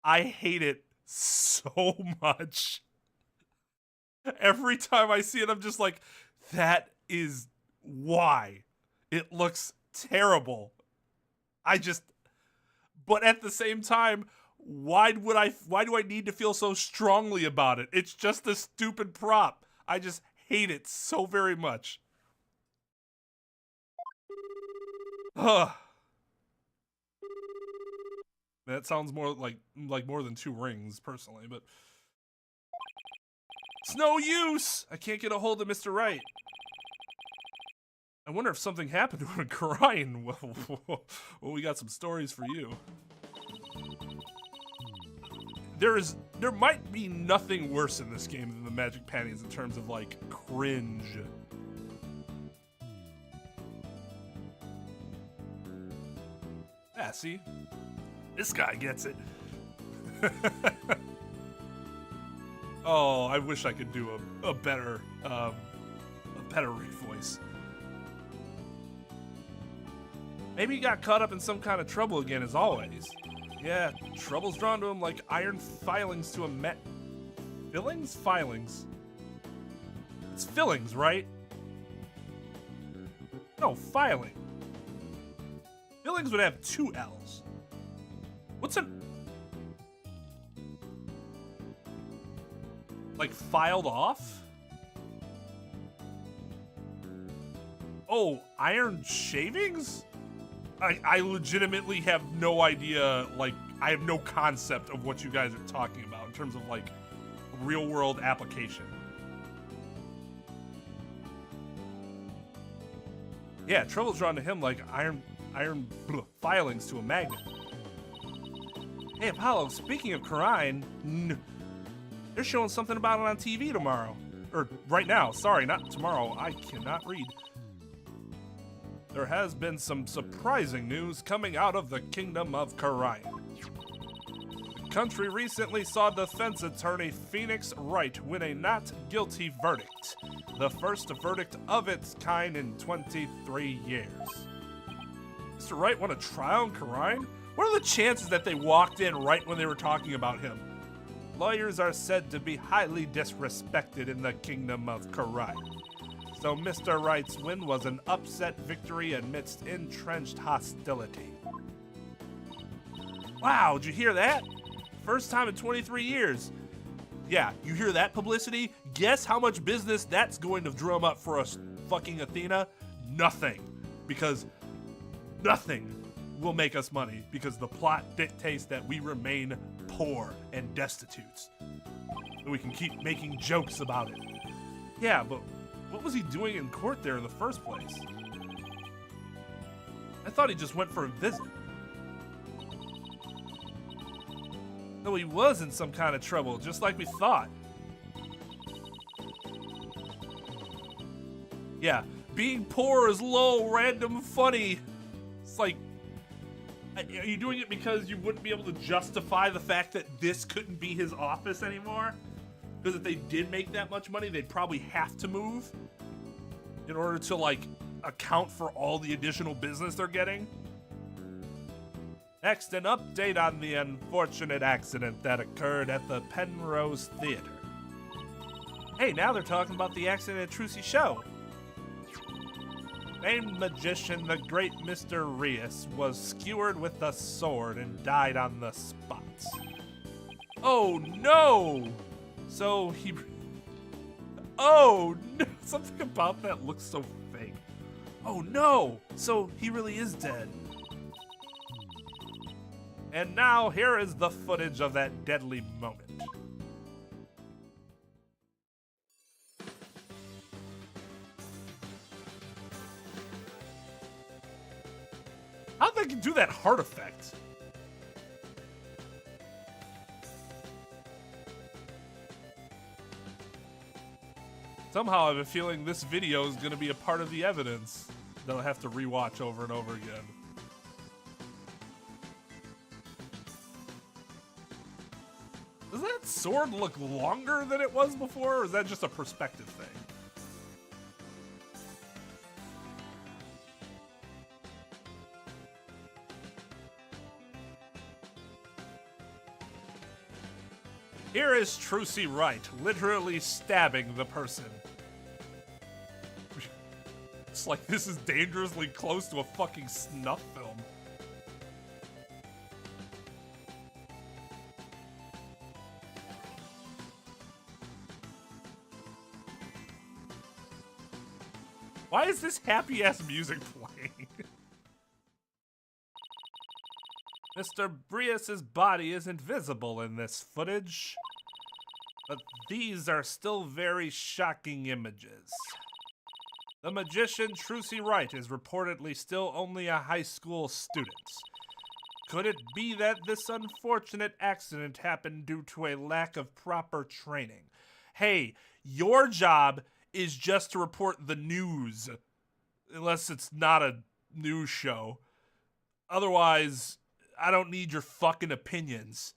I hate it so much. Every time I see it, I'm just like, that is why. It looks terrible. But at the same time, why do I need to feel so strongly about it? It's just a stupid prop. I just hate it so very much. Ugh. That sounds more like more than 2 rings, personally, but it's no use. I can't get a hold of Mr. Wright. I wonder if something happened to him in Karain. Well, we got some stories for you. There might be nothing worse in this game than the magic panties in terms of like cringe. Yeah, see? This guy gets it. Oh, I wish I could do a better Rick voice. Maybe he got caught up in some kind of trouble again, as always. Yeah, trouble's drawn to him like iron filings to a fillings? Filings. It's fillings, right? No, filing. Fillings would have 2 L's. What's an... like, filed off? Oh, iron shavings? I legitimately have no idea, like, I have no concept of what you guys are talking about in terms of, like, real-world application. Yeah, trouble's drawn to him like iron filings to a magnet. Hey, Apollo, speaking of Karain, they're showing something about it on TV tomorrow. Or right now, sorry, not tomorrow. I cannot read. There has been some surprising news coming out of the Kingdom of Karain. The country recently saw defense attorney Phoenix Wright win a not guilty verdict. The first verdict of its kind in 23 years. Mr. Wright won a trial in Karain? What are the chances that they walked in right when they were talking about him? Lawyers are said to be highly disrespected in the Kingdom of Karain. So Mr. Wright's win was an upset victory amidst entrenched hostility. Wow, did you hear that? First time in 23 years. Yeah, you hear that publicity? Guess how much business that's going to drum up for us, fucking Athena? Nothing. Because nothing will make us money, because the plot dictates that we remain poor and destitute. And we can keep making jokes about it. Yeah, but what was he doing in court there in the first place? I thought he just went for a visit. No, he was in some kind of trouble, just like we thought. Yeah, being poor is low, random, funny. It's like, are you doing it because you wouldn't be able to justify the fact that this couldn't be his office anymore? Because if they did make that much money, they'd probably have to move in order to, like, account for all the additional business they're getting. Next, an update on the unfortunate accident that occurred at the Penrose Theater. Hey, now they're talking about the accident at Trucy's show. Famed magician, the great Mr. Reyes, was skewered with a sword and died on the spot. Oh no! So he... Oh no! Something about that looks so fake. Oh no! So he really is dead. And now here is the footage of that deadly moment. How'd they do that heart effect? Somehow I have a feeling this video is going to be a part of the evidence that I'll have to rewatch over and over again. Does that sword look longer than it was before, or is that just a perspective thing? Here is Trucy Wright, literally stabbing the person. It's like this is dangerously close to a fucking snuff film. Why is this happy-ass music playing? Mr. Brius's body isn't visible in this footage, but these are still very shocking images. The magician Trucy Wright is reportedly still only a high school student. Could it be that this unfortunate accident happened due to a lack of proper training? Hey, your job is just to report the news, unless it's not a news show. Otherwise, I don't need your fucking opinions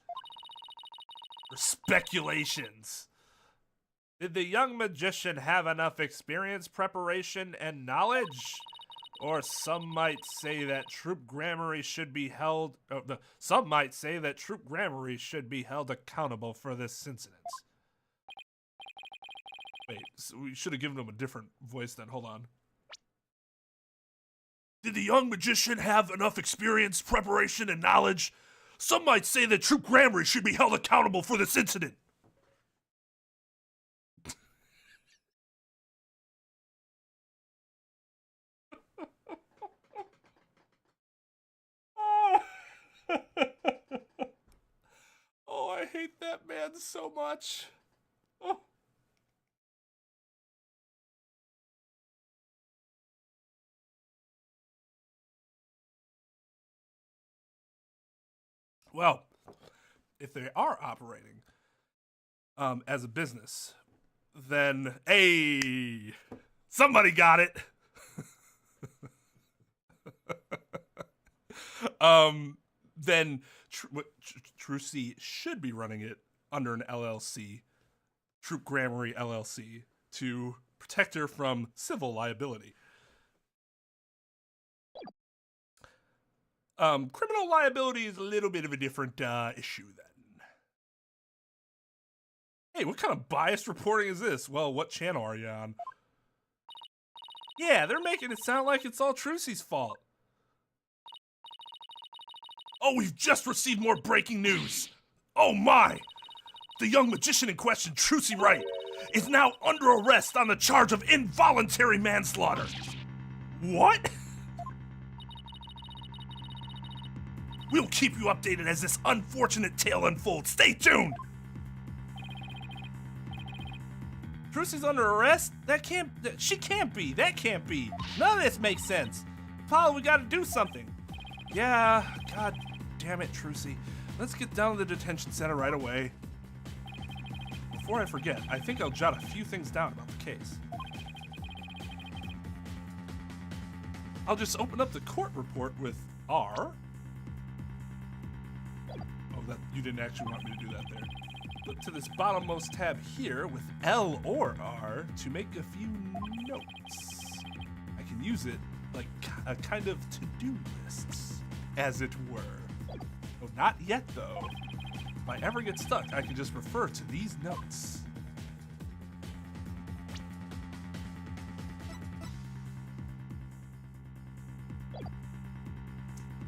or speculations. Did the young magician have enough experience, preparation, and knowledge? Or some might say that Troop Grammary should be held. Some might say that Troop Grammary should be held accountable for this incident. Wait, so we should have given him a different voice then. Hold on. Did the young magician have enough experience, preparation, and knowledge? Some might say that Troop Grammary should be held accountable for this incident. Oh, I hate that man so much. Oh. Well, if they are operating as a business, then, hey, somebody got it. Then Trucy should be running it under an LLC, Troop Grammary LLC, to protect her from civil liability. Criminal liability is a little bit of a different issue then. Hey, what kind of biased reporting is this? Well, what channel are you on? Yeah, they're making it sound like it's all Trucy's fault. Oh, we've just received more breaking news. Oh my! The young magician in question, Trucy Wright, is now under arrest on the charge of involuntary manslaughter. What? We'll keep you updated as this unfortunate tale unfolds. Stay tuned! Trucy's under arrest? She can't be. That can't be. None of this makes sense. Paul, we gotta do something. Yeah, god damn it, Trucy. Let's get down to the detention center right away. Before I forget, I think I'll jot a few things down about the case. I'll just open up the court report with R. Oh, that you didn't actually want me to do that there. Look to this bottommost tab here with L or R to make a few notes. I can use it like a kind of to-do lists, as it were. Oh, not yet, though. If I ever get stuck, I can just refer to these notes.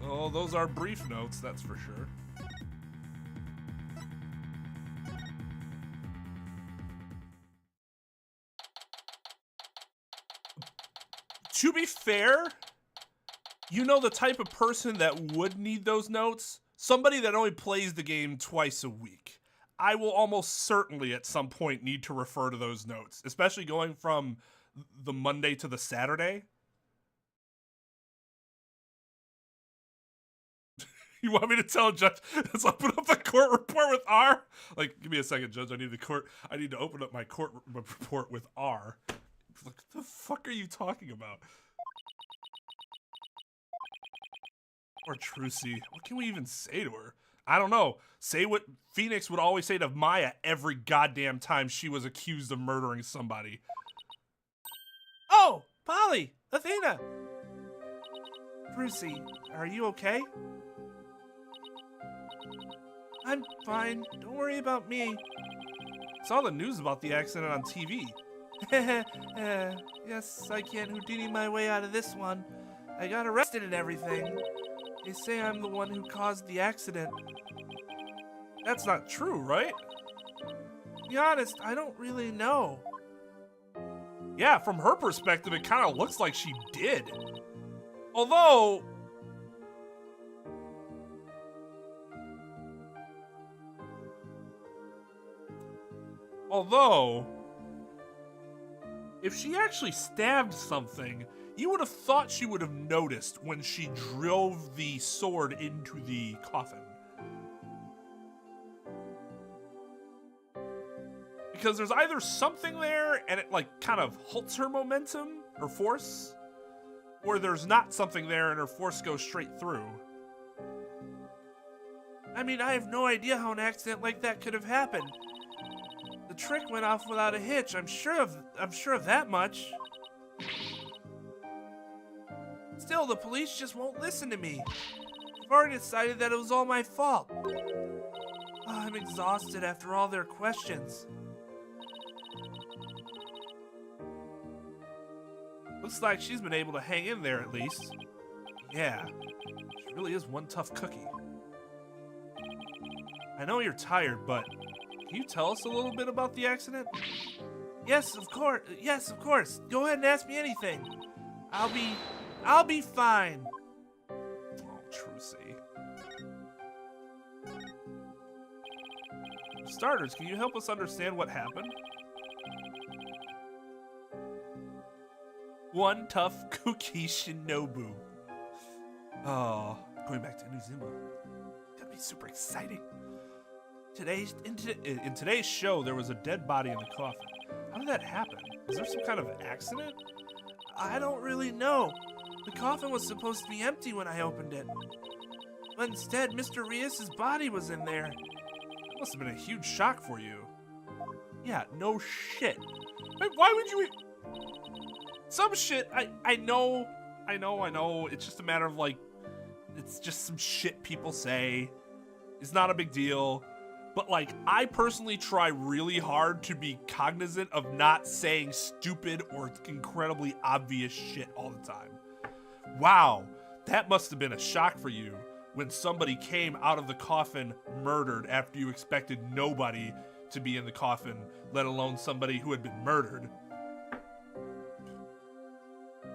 Oh, those are brief notes, that's for sure. To be fair, you know the type of person that would need those notes? somebody that only plays the game twice a week, I will almost certainly at some point need to refer to those notes, especially going from the Monday to the Saturday. You want me to tell a judge, let's open up the court report with R? Like, give me a second, judge. I need to open up my court report with R. Like, what the fuck are you talking about? Or Trucy. What can we even say to her? I don't know. Say what Phoenix would always say to Maya every goddamn time she was accused of murdering somebody. Oh, Polly, Athena. Trucy, are you okay? I'm fine. Don't worry about me. Saw the news about the accident on TV. Yes, I can't Houdini my way out of this one. I got arrested and everything. They say I'm the one who caused the accident. That's not true, right? To be honest, I don't really know. Yeah, from her perspective, it kind of looks like she did. Although... if she actually stabbed something, you would have thought she would have noticed when she drove the sword into the coffin. Because there's either something there and it like kind of halts her momentum or force, or there's not something there and her force goes straight through. I mean, I have no idea how an accident like that could have happened. The trick went off without a hitch. I'm sure of that much. Still, the police just won't listen to me. I've already decided that it was all my fault. Oh, I'm exhausted after all their questions. Looks like she's been able to hang in there at least. Yeah, she really is one tough cookie. I know you're tired, but can you tell us a little bit about the accident? Yes, of course. Yes, of course. Go ahead and ask me anything. I'll be fine. Oh, Trucy. For starters, can you help us understand what happened? One tough cookie Shinobu. Oh, going back to Inazuma. Gonna be super exciting. In today's show, there was a dead body in the coffin. How did that happen? Was there some kind of accident? I don't really know. The coffin was supposed to be empty when I opened it. But instead, Mr. Rios' body was in there. That must have been a huge shock for you. Yeah, no shit. Why would you... Some shit, I know. It's just a matter of, like, it's just some shit people say. It's not a big deal. But, like, I personally try really hard to be cognizant of not saying stupid or incredibly obvious shit all the time. Wow, that must have been a shock for you when somebody came out of the coffin murdered after you expected nobody to be in the coffin, let alone somebody who had been murdered.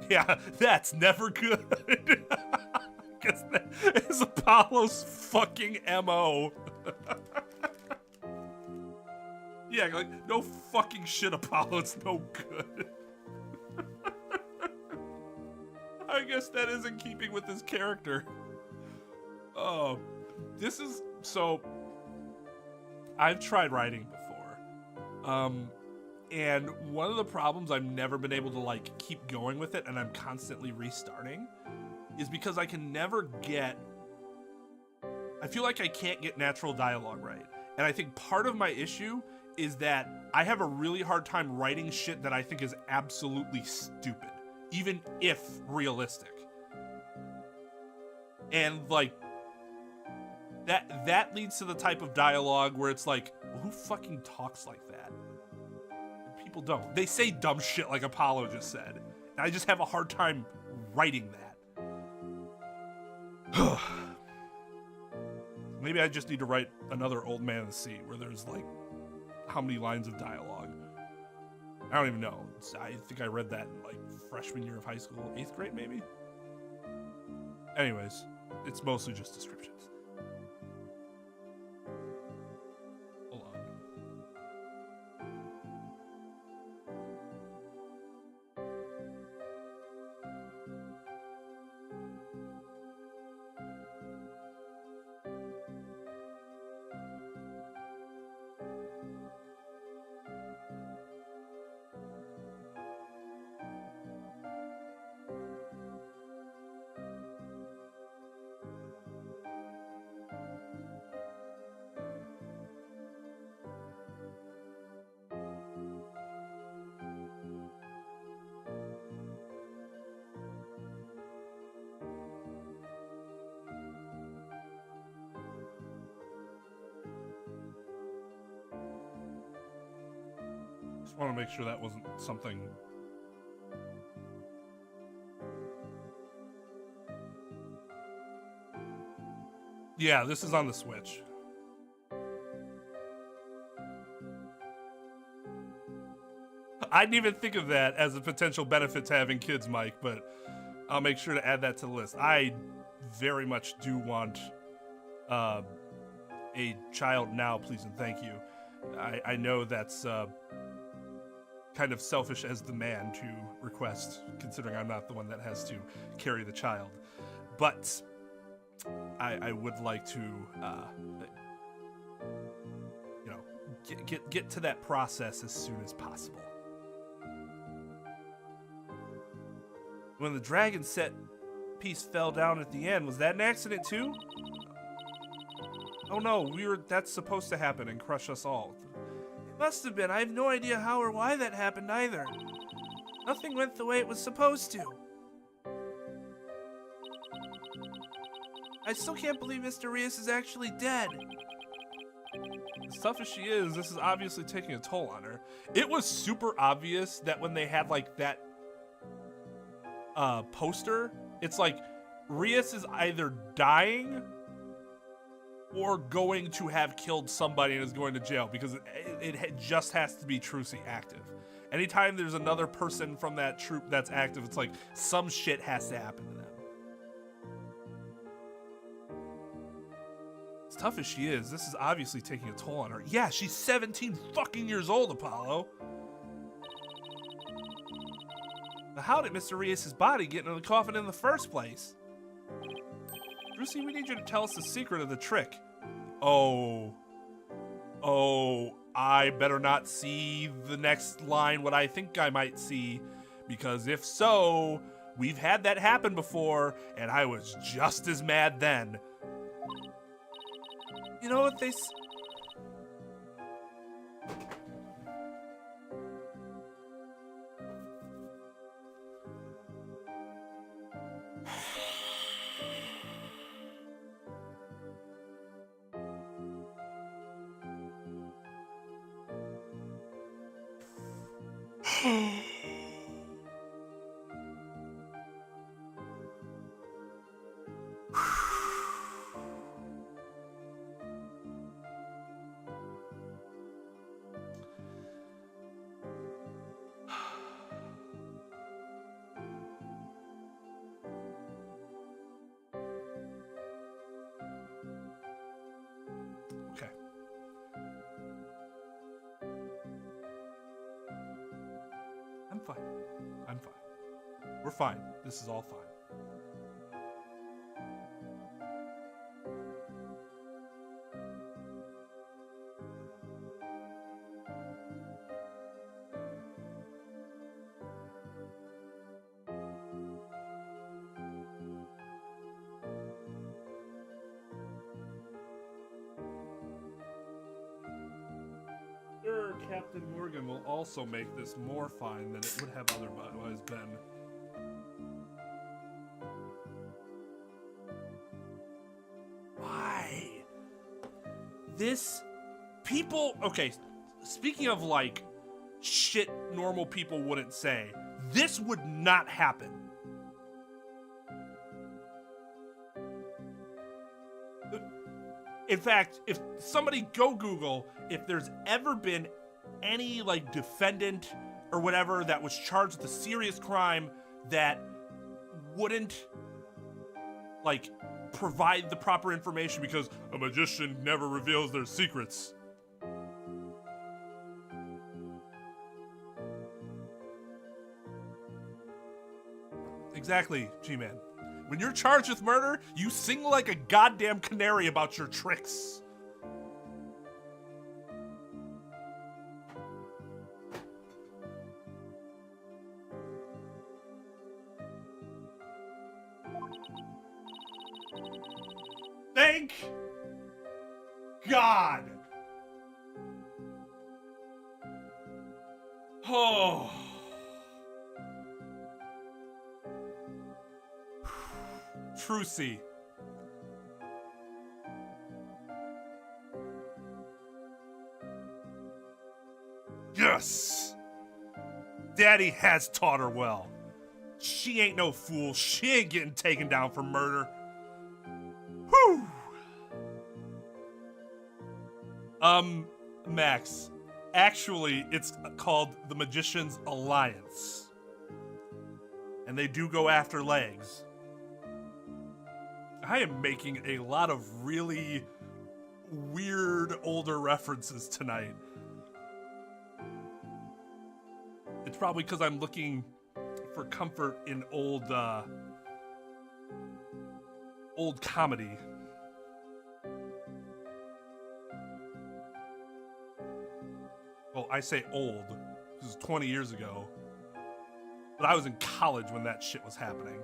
Yeah, that's never good. Because that is Apollo's fucking MO. Yeah, like, no fucking shit, Apollo. It's no good. I guess that is in keeping with his character. Oh, this is... So, I've tried writing before. And one of the problems I've never been able to, like, keep going with it, and I'm constantly restarting, is because I can never get... I feel like I can't get natural dialogue right. And I think part of my issue is that I have a really hard time writing shit that I think is absolutely stupid, even if realistic. And, like, that leads to the type of dialogue where it's like, well, who fucking talks like that? And people don't. They say dumb shit like Apollo just said. And I just have a hard time writing that. Maybe I just need to write another Old Man in the Sea where there's, like, how many lines of dialogue? I don't even know. I think I read that in, like, freshman year of high school, 8th grade maybe? Anyways, it's mostly just descriptions. Just want to make sure that wasn't something. Yeah, this is on the Switch. I didn't even think of that as a potential benefit to having kids, Mike, but I'll make sure to add that to the list. I very much do want a child now, please and thank you. I know that's kind of selfish as the man to request, considering I'm not the one that has to carry the child. But I would like to, get to that process as soon as possible. When the dragon set piece fell down at the end, was that an accident too? Oh no, that's supposed to happen and crush us all. It must have been. I have no idea how or why that happened either. Nothing went the way it was supposed to. I still can't believe Mr. Rios is actually dead. As tough as she is, this is obviously taking a toll on her. It was super obvious that when they had like that poster, it's like Rios is either dying or going to have killed somebody and is going to jail, because it just has to be Trucy active. Anytime there's another person from that troop that's active, it's like some shit has to happen to them. As tough as she is, this is obviously taking a toll on her. Yeah, she's 17 fucking years old, Apollo. Now, how did Mr. Rios' body get into the coffin in the first place? Trucy, we need you to tell us the secret of the trick. Oh, I better not see the next line what I think I might see, because if so, we've had that happen before, and I was just as mad then. You know what they Okay. I'm fine. I'm fine. We're fine. This is all fine. Captain Morgan will also make this more fine than it would have otherwise been. Why? This people, okay, speaking of like shit normal people wouldn't say, this would not happen. In fact, if somebody go Google if there's ever been any like defendant or whatever that was charged with a serious crime that wouldn't like provide the proper information because a magician never reveals their secrets. Exactly, G-Man. When you're charged with murder, you sing like a goddamn canary about your tricks. Thank God. Oh. Trucy. Yes. Daddy has taught her well. She ain't no fool. She ain't getting taken down for murder. Whew. Max, actually, it's called the Magician's Alliance. And they do go after legs. I am making a lot of really weird older references tonight. It's probably because I'm looking for comfort in old comedy. Well, I say old. This is 20 years ago. But I was in college when that shit was happening.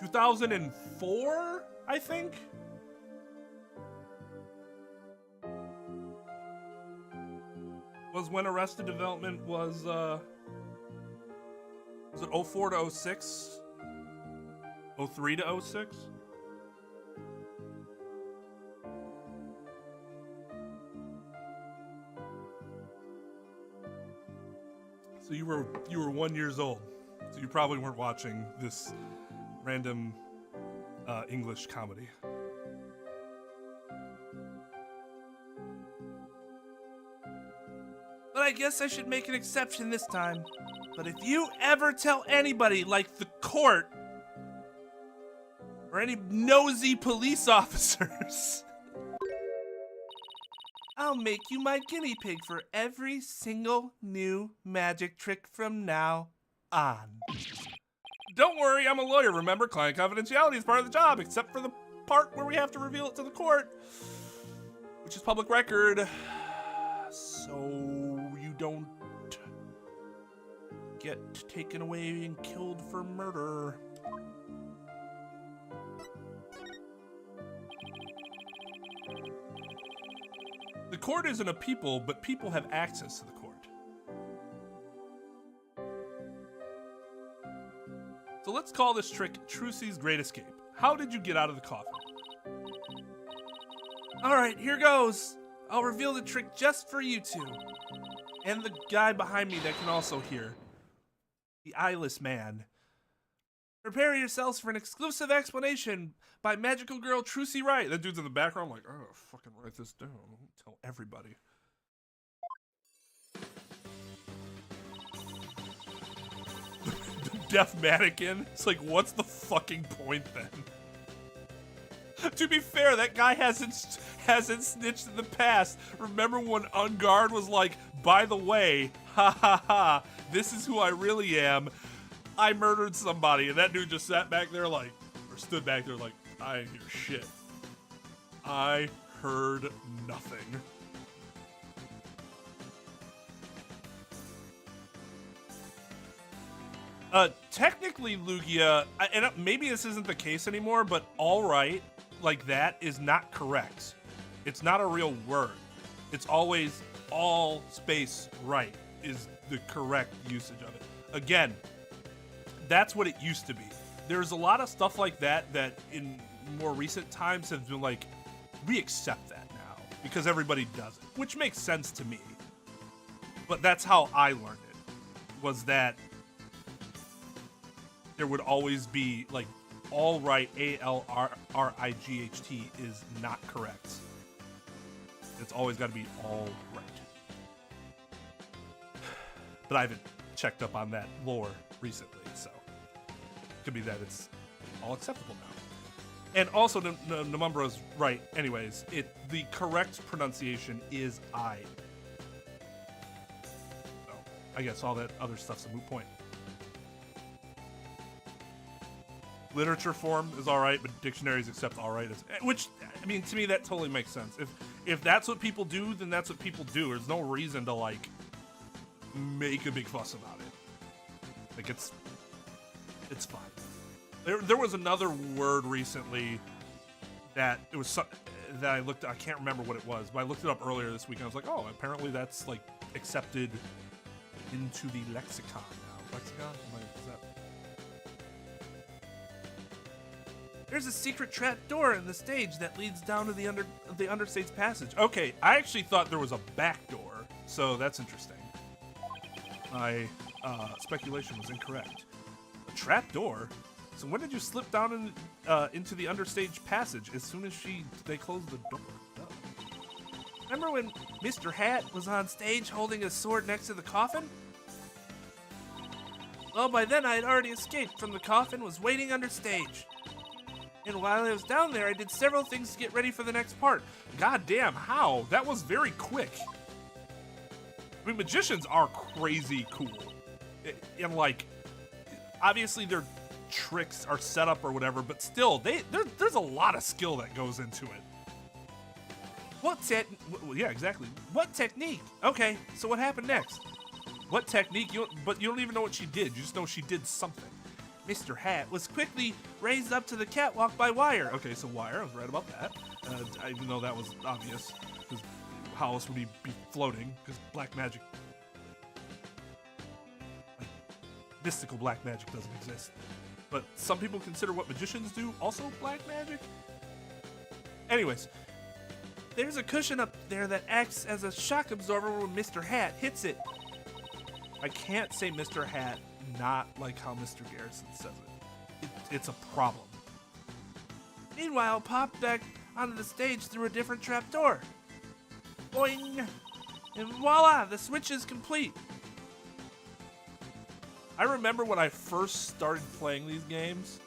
2004, I think? Was when Arrested Development was it 04 to 06? 03 to 06? So you were 1 year old. So you probably weren't watching this random English comedy. But I guess I should make an exception this time. But if you ever tell anybody, like the court, or any nosy police officers, I'll make you my guinea pig for every single new magic trick from now on. Don't worry, I'm a lawyer. Remember, client confidentiality is part of the job, except for the part where we have to reveal it to the court, which is public record. So you don't get taken away and killed for murder. The court isn't a people, but people have access to the court. So let's call this trick Trucy's Great Escape. How did you get out of the coffin? All right, here goes. I'll reveal the trick just for you two. And the guy behind me that can also hear. The eyeless man. Prepare yourselves for an exclusive explanation by magical girl Trucy Wright. That dude's in the background like, oh, fucking write this down. Tell everybody. The deaf mannequin? It's like, what's the fucking point then? To be fair, that guy hasn't snitched in the past. Remember when Ungard was like, by the way, ha ha ha, this is who I really am. I murdered somebody. And that dude just sat back there like, or stood back there like, I didn't hear shit. I heard nothing. Technically, Lugia, and maybe this isn't the case anymore, but all right, like that is not correct. It's not a real word. It's always all space right is the correct usage of it. Again, that's what it used to be. There's a lot of stuff like that that in more recent times have been like, we accept that now because everybody does it, which makes sense to me. But that's how I learned it, was that there would always be like, all right, ALRIGHT is not correct. It's always got to be all right. But I haven't checked up on that lore recently, so it could be that it's all acceptable now. And also, Namumbro's right. Anyways, the correct pronunciation is I. So I guess all that other stuff's a moot point. Literature form is all right, but dictionaries accept all right. Which, I mean, to me, that totally makes sense. If that's what people do, then that's what people do. There's no reason to, like, make a big fuss about it. Like, it's fine. There was another word recently that it was that I looked. I can't remember what it was, but I looked it up earlier this week, and I was like, oh, apparently that's like accepted into the lexicon now. Lexicon? Is that? There's a secret trap door in the stage that leads down to the understate's passage. Okay, I actually thought there was a back door So that's interesting. My speculation was incorrect. A trap door? So when did you slip down into the understage passage as soon as they closed the door? Duh. Remember when Mr. Hat was on stage holding his sword next to the coffin? Well, by then I had already escaped from the coffin, was waiting understage. And while I was down there, I did several things to get ready for the next part. God damn, how? That was very quick. I mean, magicians are crazy cool. And like, obviously their tricks are set up or whatever, but still, there's a lot of skill that goes into it. Yeah, exactly. What technique? Okay, so what happened next? What technique? But you don't even know what she did. You just know she did something. Mr. Hat was quickly raised up to the catwalk by wire. Okay, so wire. I was right about that. I even though that was obvious, because how else would he be floating? Because black magic, like mystical black magic, doesn't exist. But some people consider what magicians do also black magic. Anyways. There's a cushion up there that acts as a shock absorber when Mr. Hat hits it. I can't say Mr. Hat not like how Mr. Garrison says it. It's a problem. Meanwhile, popped back onto the stage through a different trapdoor. Boing! And voila, the switch is complete. I remember when I first started playing these games,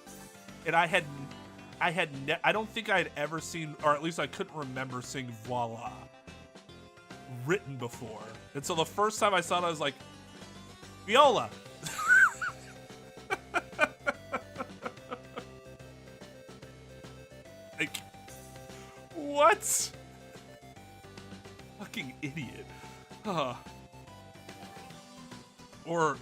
and I don't think I had ever seen, or at least I couldn't remember seeing voila written before. And so the first time I saw it, I was like, Viola. Like, what? Fucking idiot. Or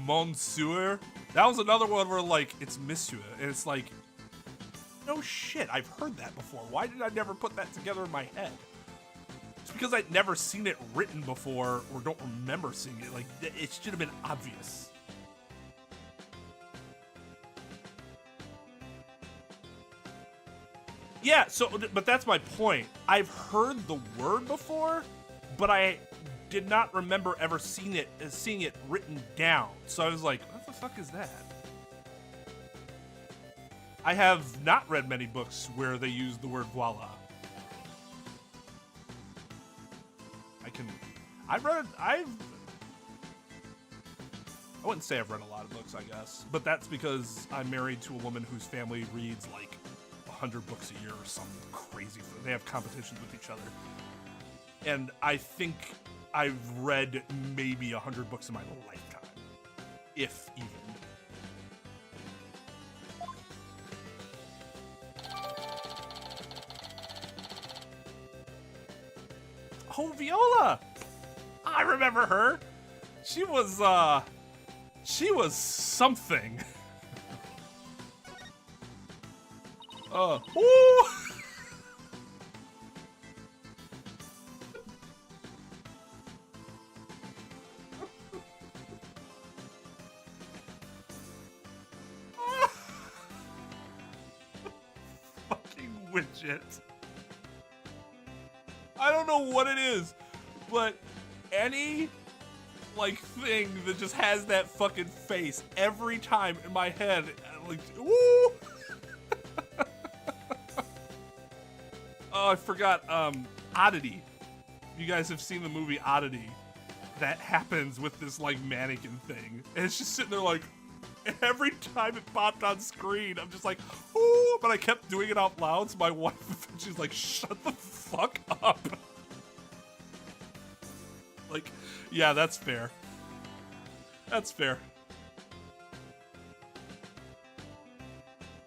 Monsieur. That was another one where like, it's Monsieur, and it's like, no shit, I've heard that before. Why did I never put that together in my head? It's because I'd never seen it written before or don't remember seeing it. Like, it should have been obvious. Yeah, but that's my point. I've heard the word before, but I did not remember ever seeing it written down. So I was like, what the fuck is that? I have not read many books where they use the word voila. I wouldn't say I've read a lot of books, I guess, but that's because I'm married to a woman whose family reads like 100 books a year or something crazy. They have competitions with each other. And I think I've read maybe 100 books in my lifetime, if even. Oh, Viola! I remember her. She was something. Ooh! Fucking widget. I don't know what it is, but any like thing that just has that fucking face every time in my head, like, woo! Oh, I forgot, Oddity. You guys have seen the movie Oddity. That happens with this like mannequin thing. And it's just sitting there like, every time it popped on screen, I'm just like, ooh, but I kept doing it out loud, so my wife, she's like, shut the fuck up. Like, yeah, that's fair. That's fair.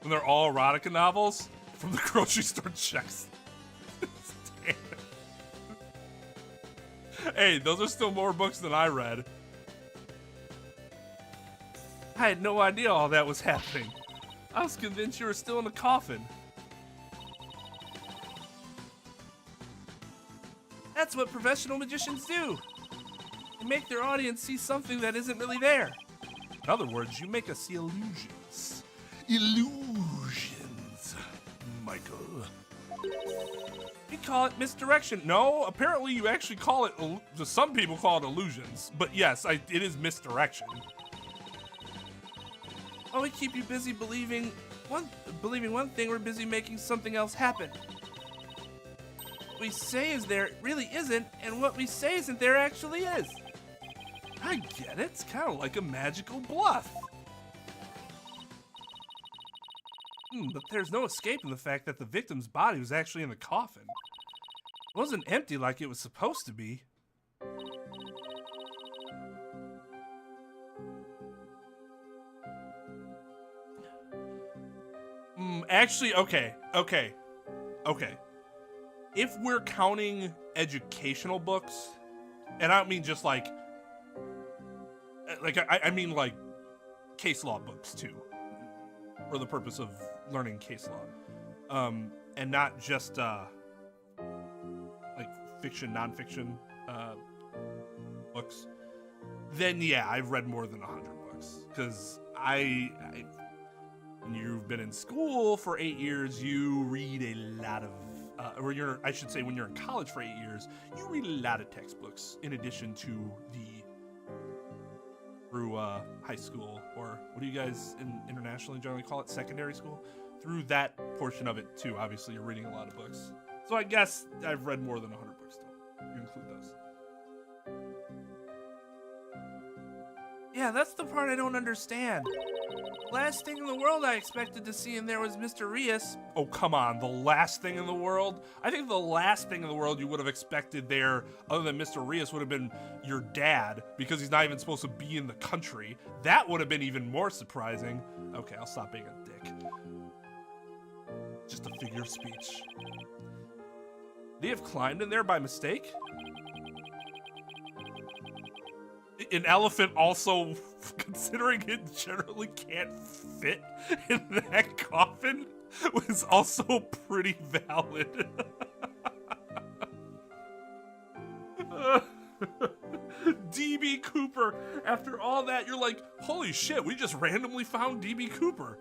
When they're all erotica novels from the grocery store checks. Hey, those are still more books than I read. I had no idea all that was happening. I was convinced you were still in the coffin. That's what professional magicians do. They make their audience see something that isn't really there. In other words, you make us see illusions. Illusions, Michael. We call it misdirection. No, apparently you actually call it, some people call it illusions. But yes, it is misdirection. Oh, we keep you busy believing one thing, we're busy making something else happen. What we say is there really isn't, and what we say isn't there actually is. I get it. It's kind of like a magical bluff. But there's no escaping the fact that the victim's body was actually in the coffin. It wasn't empty like it was supposed to be. Actually, okay. If we're counting educational books, and I don't mean just I mean like case law books too, for the purpose of learning case law, and not just like fiction, nonfiction books, then yeah, I've read more than 100 books. Because when you've been in school for 8 years, you read a lot of, when you're in college for 8 years, you read a lot of textbooks in addition to through high school, or what do you guys internationally generally call it, secondary school? Through that portion of it too, obviously you're reading a lot of books. So I guess I've read more than 100 books still. You include those. Yeah, that's the part I don't understand. Last thing in the world I expected to see in there was Mr. Rias. Oh, come on, the last thing in the world? I think the last thing in the world you would have expected there, other than Mr. Rias, would have been your dad, because he's not even supposed to be in the country. That would have been even more surprising. Okay, I'll stop being a dick. Just a figure of speech. Did he have climbed in there by mistake? An elephant also, considering it generally can't fit in that coffin, was also pretty valid. DB Cooper, after all that, you're like, holy shit, we just randomly found DB Cooper.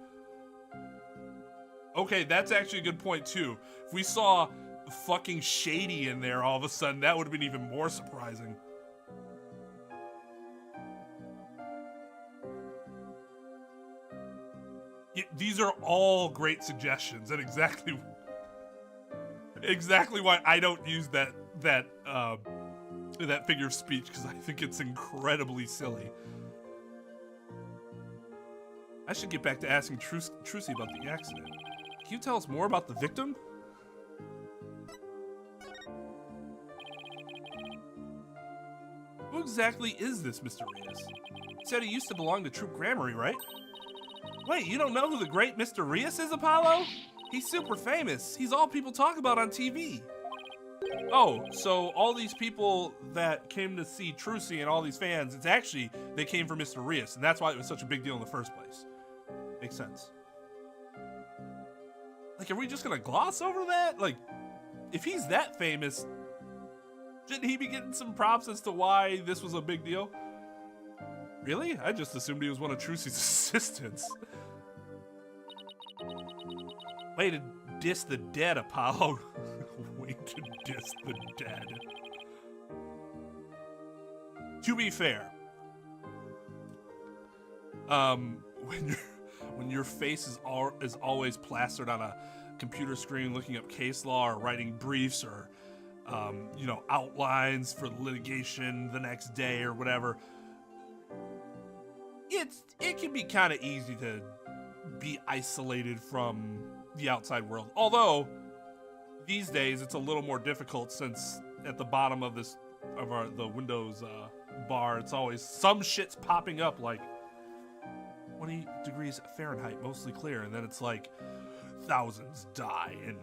Okay, that's actually a good point too. If we saw fucking Shady in there all of a sudden, that would have been even more surprising. These are all great suggestions, and exactly why I don't use that figure of speech, because I think it's incredibly silly. I should get back to asking Trucy about the accident. Can you tell us more about the victim? Who exactly is this Mr. Rias? He said he used to belong to Troop Grammary, right? Wait, you don't know who the great Mr. Rias is, Apollo? He's super famous. He's all people talk about on TV. Oh, so all these people that came to see Trucy and all these fans, it's actually, they came for Mr. Rias, and that's why it was such a big deal in the first place. Makes sense. Like, are we just gonna gloss over that? Like, if he's that famous, shouldn't he be getting some props as to why this was a big deal? Really? I just assumed he was one of Trucy's assistants. Way to diss the dead, Apollo. Way to diss the dead. To be fair, when your face is always plastered on a computer screen looking up case law or writing briefs or outlines for litigation the next day or whatever, it can be kind of easy to be isolated from the outside world. Although these days it's a little more difficult, since at the bottom of the Windows bar, it's always some shit's popping up like 20 degrees Fahrenheit, mostly clear, and then it's like thousands die in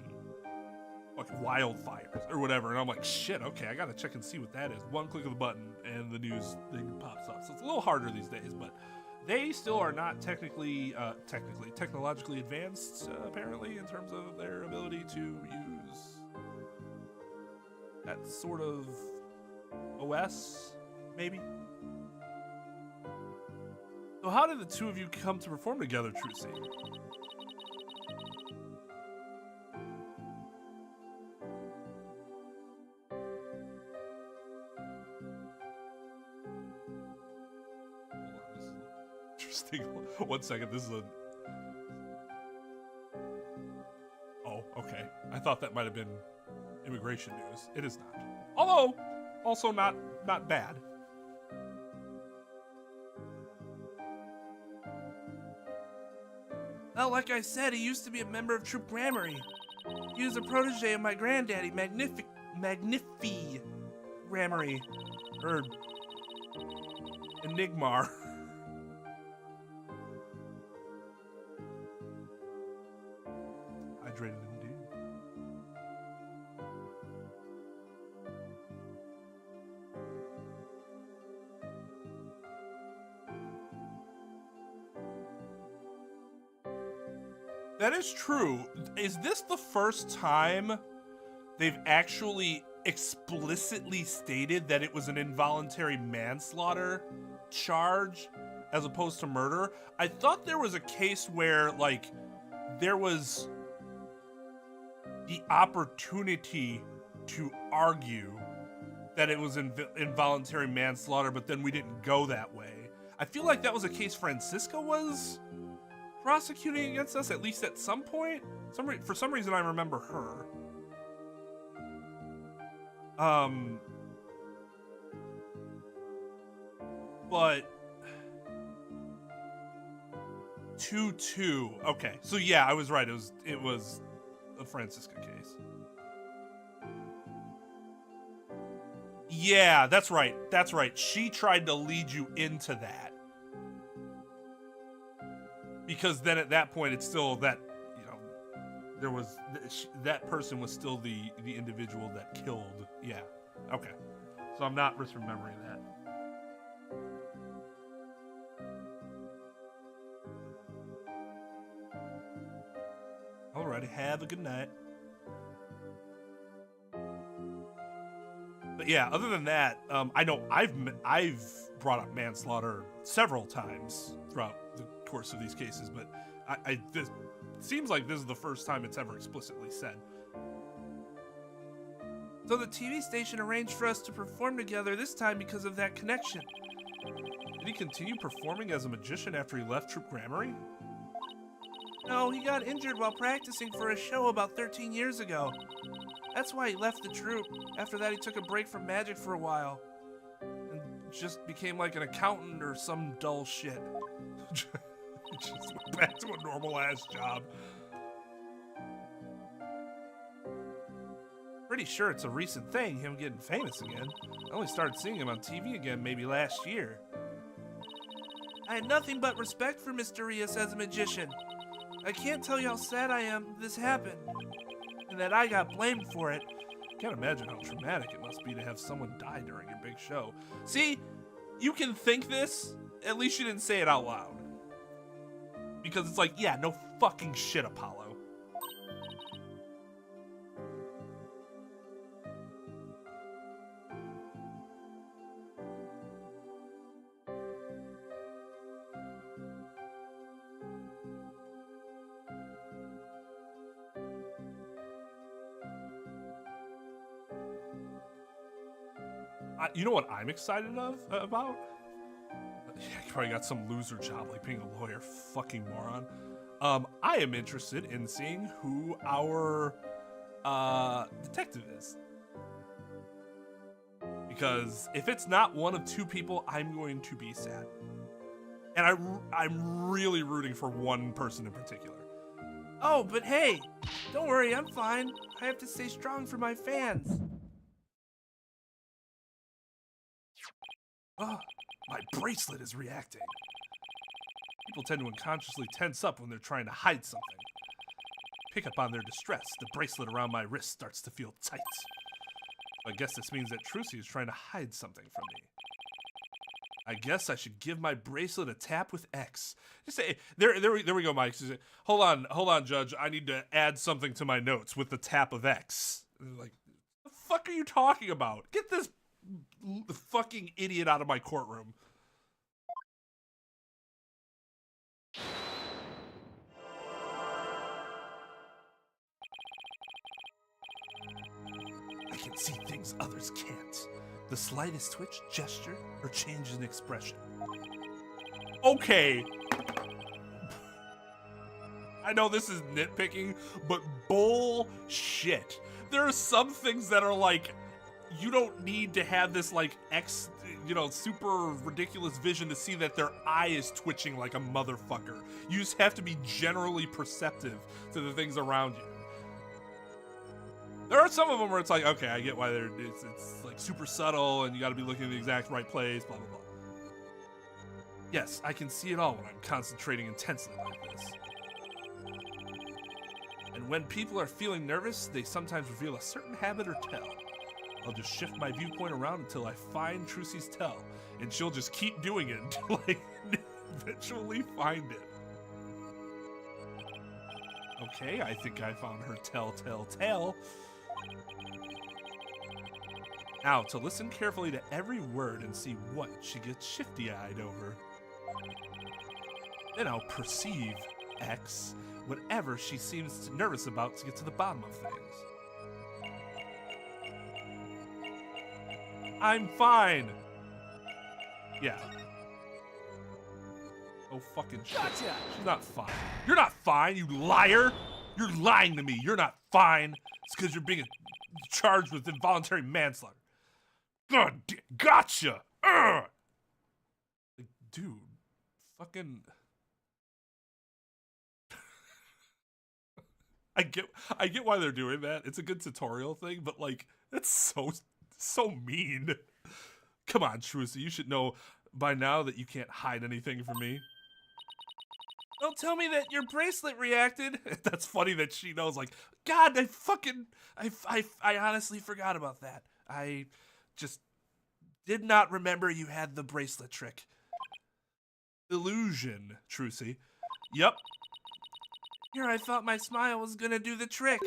like wildfires or whatever, and I'm like, shit, okay, I gotta check and see what that is. One click of the button and the news thing pops up. So it's a little harder these days, but they still are not technologically advanced, apparently, in terms of their ability to use that sort of OS, maybe. So how did the two of you come to perform together, Trucy? 1 second, this is a... Oh, okay. I thought that might have been immigration news. It is not. Although, also not bad. Well, like I said, he used to be a member of Troop Grammary. He was a protege of my granddaddy, Magnifi Grammary. Or Enigmar. Hydrated indeed. That is true. Is this the first time they've actually explicitly stated that it was an involuntary manslaughter charge as opposed to murder? I thought there was a case where, like, there was the opportunity to argue that it was involuntary manslaughter, but then we didn't go that way. I feel like that was a case Francisca was prosecuting against us, at least at some point. For some reason, I remember her. But 2-2. Okay, so yeah, I was right. It was a Francisca case. Yeah, that's right. That's right. She tried to lead you into that. Because then at that point, it's still that, you know, there was, that person was still the individual that killed. Yeah. Okay. So I'm not misremembering that. Alrighty, have a good night. But yeah, other than that, I know I've brought up manslaughter several times throughout the course of these cases, but this seems like this is the first time it's ever explicitly said. So the TV station arranged for us to perform together this time because of that connection. Did he continue performing as a magician after he left Troop Grammary? No, he got injured while practicing for a show about 13 years ago. That's why he left the troupe. After that, he took a break from magic for a while. And just became like an accountant or some dull shit. Just went back to a normal-ass job. Pretty sure it's a recent thing, him getting famous again. I only started seeing him on TV again maybe last year. I had nothing but respect for Mysterious as a magician. I can't tell you how sad I am this happened, and that I got blamed for it. Can't imagine how traumatic it must be to have someone die during your big show. See, you can think this, at least you didn't say it out loud. Because it's like, yeah, no fucking shit, Apollo. You know what I'm excited about? Yeah, you probably got some loser job like being a lawyer, fucking moron. I am interested in seeing who our detective is. Because if it's not one of two people, I'm going to be sad. And I'm really rooting for one person in particular. Oh, but hey, don't worry, I'm fine. I have to stay strong for my fans. Oh, my bracelet is reacting. People tend to unconsciously tense up when they're trying to hide something. Pick up on their distress. The bracelet around my wrist starts to feel tight. I guess this means that Trucy is trying to hide something from me. I guess I should give my bracelet a tap with X. Just say, there we go, Mike. Hold on, Judge. I need to add something to my notes with the tap of X. Like, the fuck are you talking about? Get this fucking idiot out of my courtroom. I can see things others can't. The slightest twitch, gesture, or change in expression. Okay. I know this is nitpicking, but bullshit. There are some things that are like, you don't need to have this like super ridiculous vision to see that their eye is twitching like a motherfucker. You just have to be generally perceptive to the things around you. There are some of them where it's like, okay, I get why it's like super subtle and you gotta be looking in the exact right place, blah, blah, blah. Yes, I can see it all when I'm concentrating intensely like this. And when people are feeling nervous, they sometimes reveal a certain habit or tell. I'll just shift my viewpoint around until I find Trucy's tell, and she'll just keep doing it until I eventually find it. Okay, I think I found her tell. Now, to listen carefully to every word and see what she gets shifty-eyed over. Then I'll perceive X, whatever she seems nervous about, to get to the bottom of things. I'm fine. Yeah. Oh, fucking shit. Gotcha. She's not fine. You're not fine, you liar. You're lying to me. You're not fine. It's because you're being charged with involuntary manslaughter. God, gotcha. Ugh. Like, dude, fucking. I get why they're doing that. It's a good tutorial thing, but like, that's so mean. Come on, Trucy, you should know by now that you can't hide anything from me. Don't tell me that your bracelet reacted. That's funny that she knows, like, God, I honestly forgot about that. I just did not remember you had the bracelet trick. Illusion, Trucy. Yup. Here I thought my smile was gonna do the trick.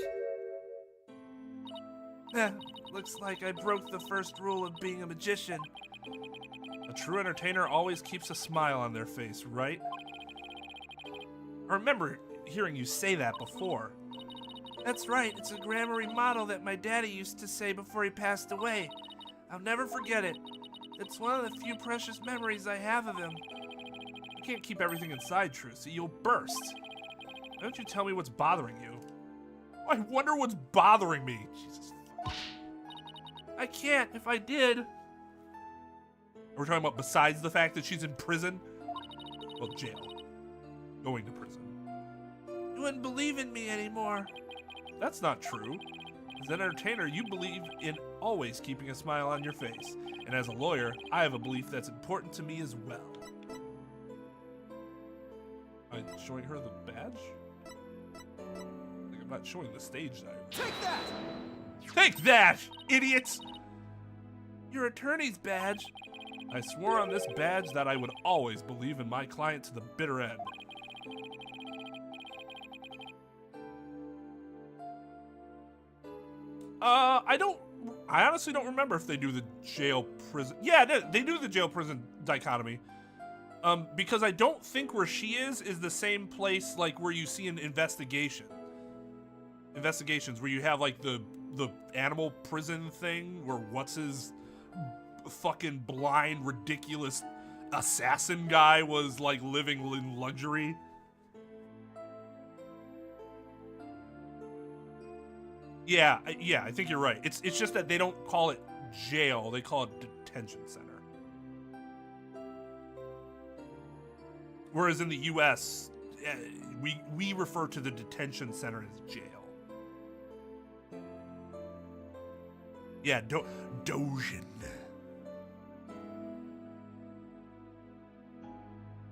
Looks like I broke the first rule of being a magician. A true entertainer always keeps a smile on their face, right? I remember hearing you say that before. That's right, it's a grammary motto that my daddy used to say before he passed away. I'll never forget it. It's one of the few precious memories I have of him. You can't keep everything inside, Trucy. You'll burst. Why don't you tell me what's bothering you? I wonder what's bothering me. Jesus. I can't. If I did. We're talking about besides the fact that she's in prison? Well, jail. Going to prison. You wouldn't believe in me anymore. That's not true. As an entertainer, you believe in always keeping a smile on your face. And as a lawyer, I have a belief that's important to me as well. Am I showing her the badge? Like, I'm not showing the stage diagram. Take that! Take that, idiots! Your attorney's badge. I swore on this badge that I would always believe in my client to the bitter end. I honestly don't remember if they do the jail-prison. Yeah, they do the jail-prison dichotomy. Because I don't think where she is the same place like where you see an investigations where you have like the animal prison thing where what's his fucking blind ridiculous assassin guy was like living in luxury. Yeah, I think you're right. It's just that they don't call it jail, they call it detention center. Whereas in the US, we refer to the detention center as jail. Yeah, Dojin.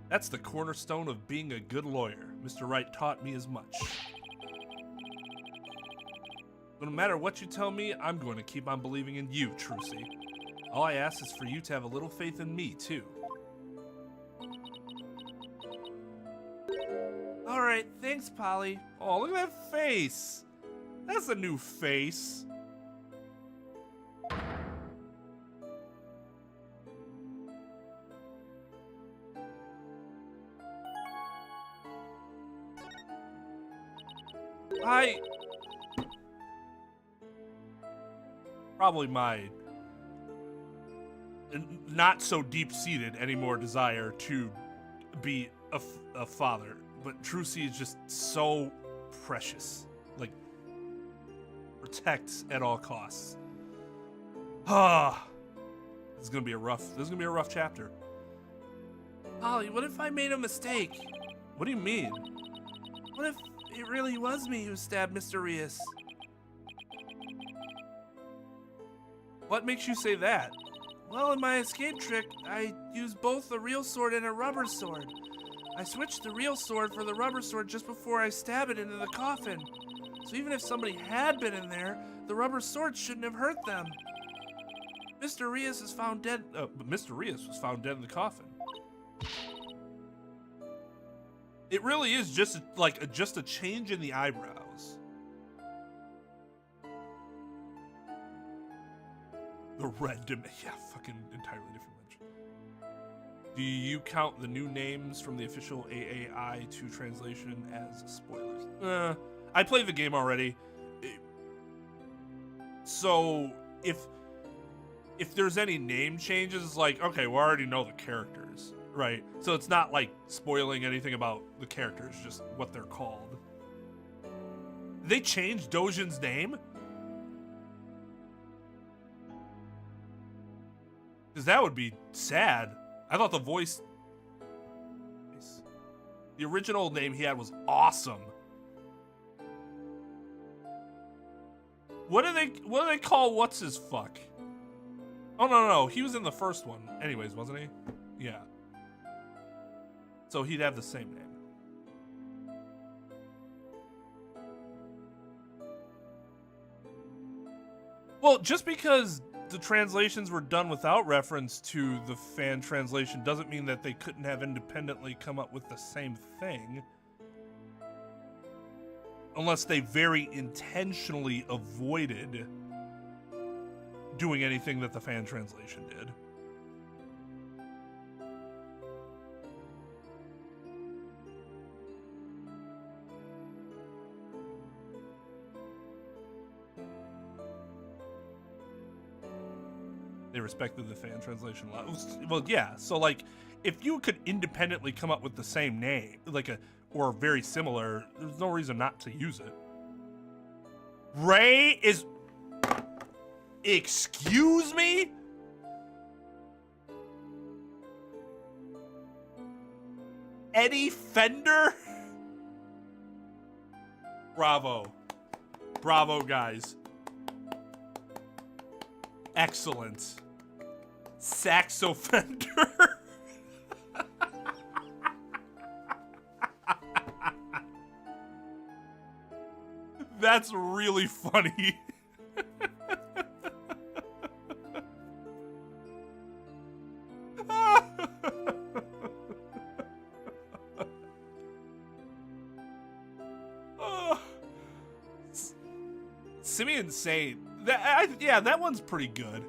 That's the cornerstone of being a good lawyer. Mr. Wright taught me as much. No matter what you tell me, I'm going to keep on believing in you, Trucy. All I ask is for you to have a little faith in me, too. Alright, thanks, Polly. Oh, look at that face. That's a new face. Probably my not so deep-seated anymore desire to be a father but Trucy is just so precious. Like, protects at all costs. Ah, this is gonna be a rough chapter. Holly, what if I made a mistake? What do you mean? What if it really was me who stabbed Mr. Rias? What makes you say that? Well, in my escape trick, I used both a real sword and a rubber sword. I switched the real sword for the rubber sword just before I stab it into the coffin. So even if somebody had been in there, the rubber sword shouldn't have hurt them. Mr. Rias is found dead. But Mr. Rias was found dead in the coffin. It really is just a change in the eyebrows. The red yeah, fucking entirely different mention. Do you count the new names from the official AAI 2 translation as spoilers? I played the game already. So if there's any name changes, it's like, okay, we already know the characters, right? So it's not like spoiling anything about the characters, just what they're called. They changed Dojin's name? Because that would be sad. I thought the voice... The original name he had was awesome. What do they call what's his fuck? Oh no, he was in the first one anyways, wasn't he? Yeah. So he'd have the same name. Well, just because the translations were done without reference to the fan translation doesn't mean that they couldn't have independently come up with the same thing. Unless they very intentionally avoided doing anything that the fan translation did. They respected the fan translation a lot. Well, yeah. So, like, if you could independently come up with the same name, or very similar, there's no reason not to use it. Ray is... Excuse me? Eddie Fender? Bravo. Bravo, guys. Excellent. Saxo Fender? That's really funny. Simeon Saint. That one's pretty good.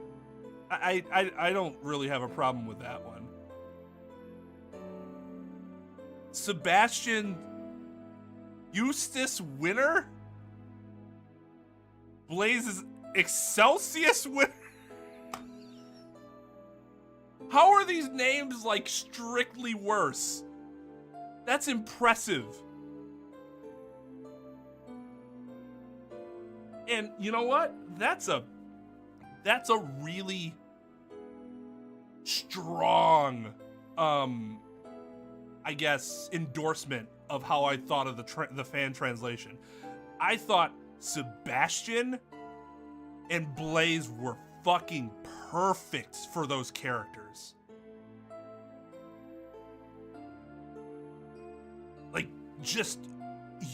I don't really have a problem with that one. Sebastian Eustace Winner? Blaze's Excelsius Winner? How are these names, like, strictly worse? That's impressive. And you know what? That's a really strong, I guess, endorsement of how I thought of the fan translation. I thought Sebastian and Blaze were fucking perfect for those characters. Like, just,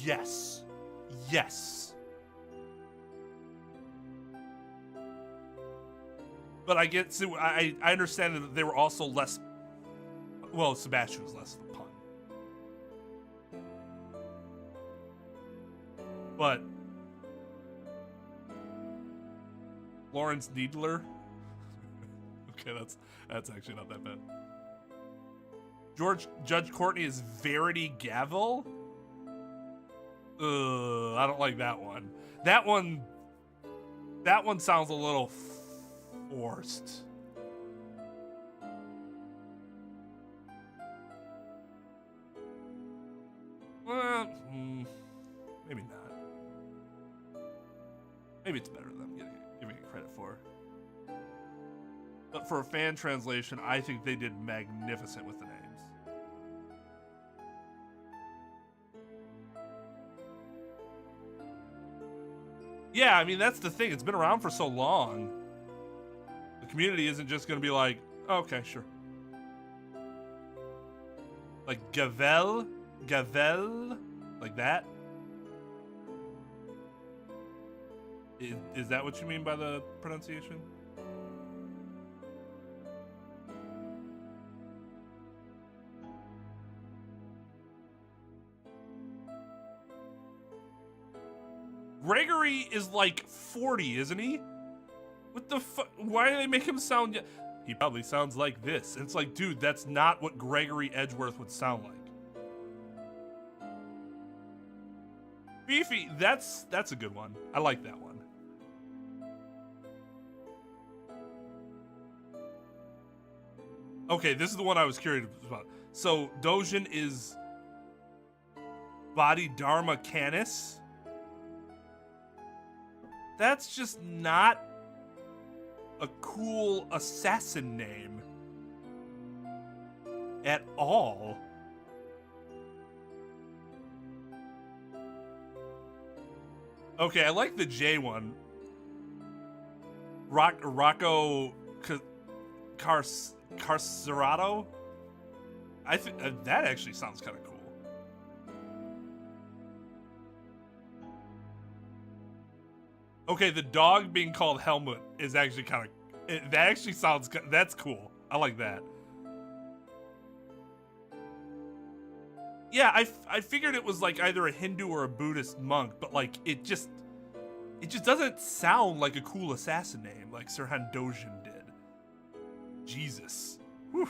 yes. Yes. But I understand that they were also less... Well, Sebastian was less of a pun. But... Lawrence Needler? Okay, that's actually not that bad. Judge Courtney is Verity Gavel? I don't like that one. That one sounds a little forced. Maybe not. Maybe it's better than I'm giving it credit for. But for a fan translation, I think they did magnificent with the names. Yeah, I mean, that's the thing. It's been around for so long. The community isn't just going to be like, oh, okay, sure. Like Gavel, like that. Is that what you mean by the pronunciation? Gregory is like 40, isn't he? What the fuck? Why do they make him sound... He probably sounds like this. And it's like, dude, that's not what Gregory Edgeworth would sound like. Beefy, that's a good one. I like that one. Okay, this is the one I was curious about. So, Dojin is Bodhidharma Canis. That's just not a cool assassin name at all. Okay, I like the J one. Rocco Carcerado? I think that actually sounds kind of cool. Okay, the dog being called Helmut is actually kind of... That actually sounds... That's cool. I like that. Yeah, I figured it was like either a Hindu or a Buddhist monk, but like it just doesn't sound like a cool assassin name like Sirhan Dojin did. Jesus. Whew.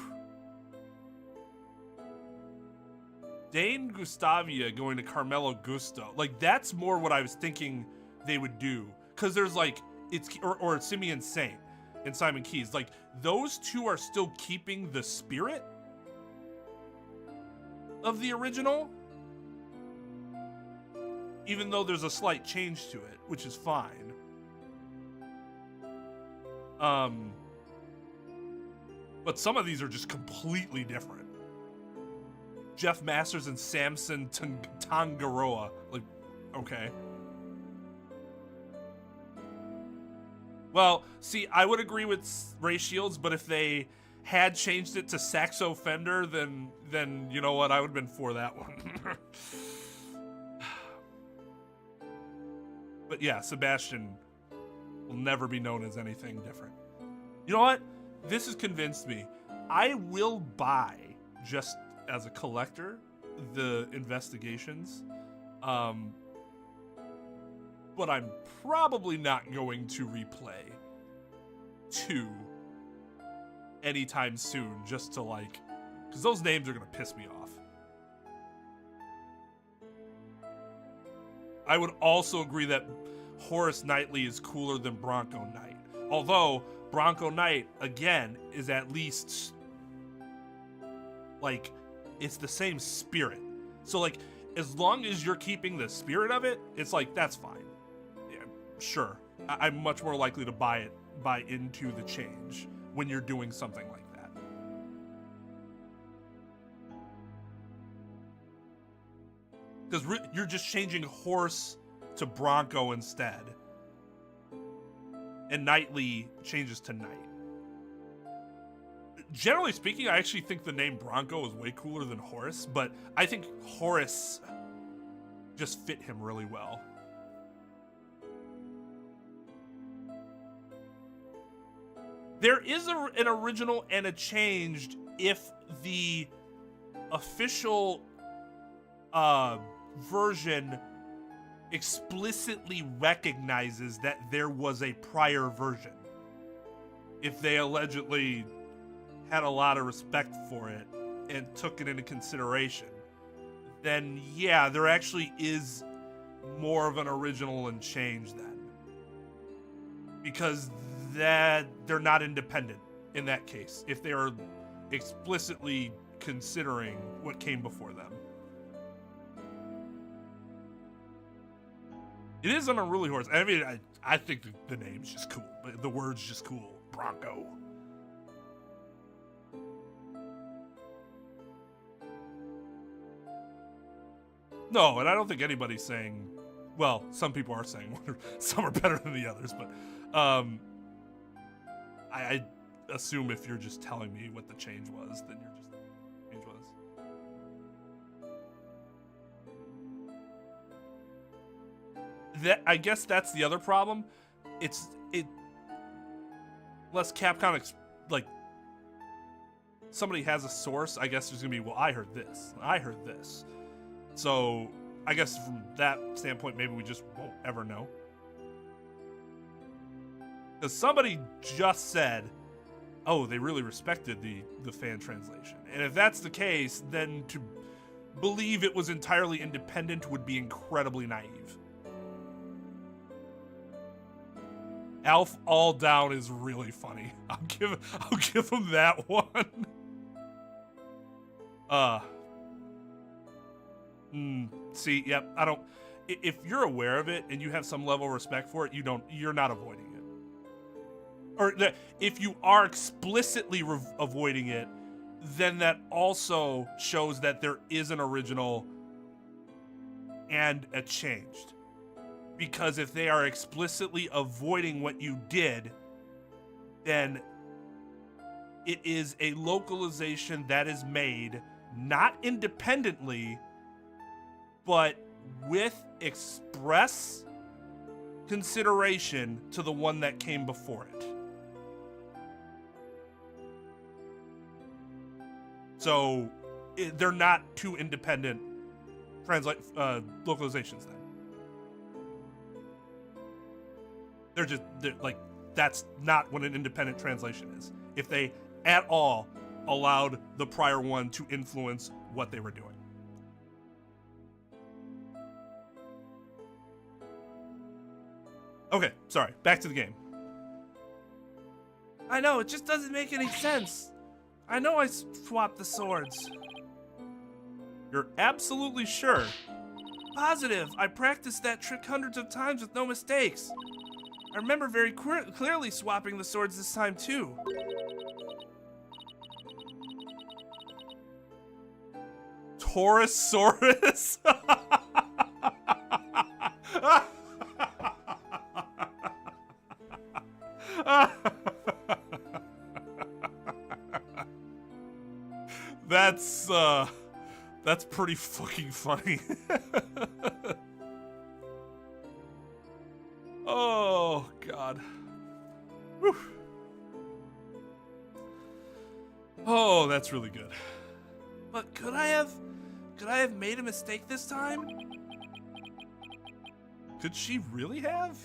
Dane Gustavia going to Carmelo Gusto. Like that's more what I was thinking they would do. Cause there's like or Simeon Saint and Simon Keys. Like those two are still keeping the spirit of the original, even though there's a slight change to it, which is fine. But some of these are just completely different. Jeff Masters and Samson Tangaroa. Like, okay. Well, see, I would agree with Ray Shields, but if they had changed it to Saxo Fender, then you know what, I would have been for that one. But yeah, Sebastian will never be known as anything different. You know what? This has convinced me. I will buy, just as a collector, the investigations. But I'm probably not going to replay 2 anytime soon, just to like, because those names are gonna piss me off. I would also agree that Horace Knightley is cooler than Bronco Knight, although Bronco Knight again is at least like it's the same spirit. So like as long as you're keeping the spirit of it, it's like that's fine. Yeah, sure. I'm much more likely to buy into the change when you're doing something like that. Because you're just changing horse to Bronco instead. And Knightley changes to Knight. Generally speaking, I actually think the name Bronco is way cooler than Horace, but I think Horace just fit him really well. There is an original and a changed if the official version explicitly recognizes that there was a prior version. If they allegedly had a lot of respect for it and took it into consideration, then yeah, there actually is more of an original and change then. Because that they're not independent in that case, if they are explicitly considering what came before them. It is an unruly horse. I mean, I think the name's just cool. But the word's just cool. Bronco. No, and I don't think anybody's saying, well, some people are saying some are better than the others, but I assume if you're just telling me what the change was, then you're just change was. That, I guess that's the other problem. Unless Capcom like somebody has a source, I guess there's gonna be, well, I heard this. So I guess from that standpoint, maybe we just won't ever know. Because somebody just said, oh, they really respected the fan translation. And if that's the case, then to believe it was entirely independent would be incredibly naive. Alf All Down is really funny. I'll give him that one. See, yep, I don't. If you're aware of it and you have some level of respect for it, you're not avoiding it. Or if you are explicitly avoiding it, then that also shows that there is an original and a changed. Because if they are explicitly avoiding what you did, then it is a localization that is made not independently, but with express consideration to the one that came before it. So they're not two independent localizations then. They're like, that's not what an independent translation is. If they at all allowed the prior one to influence what they were doing. Okay, sorry, back to the game. I know, it just doesn't make any sense. I know I swapped the swords. You're absolutely sure? Positive, I practiced that trick hundreds of times with no mistakes. I remember very clearly swapping the swords this time too. Taurosaurus? That's pretty fucking funny. Oh God. Whew. Oh, that's really good. But could I have made a mistake this time? Could she really have?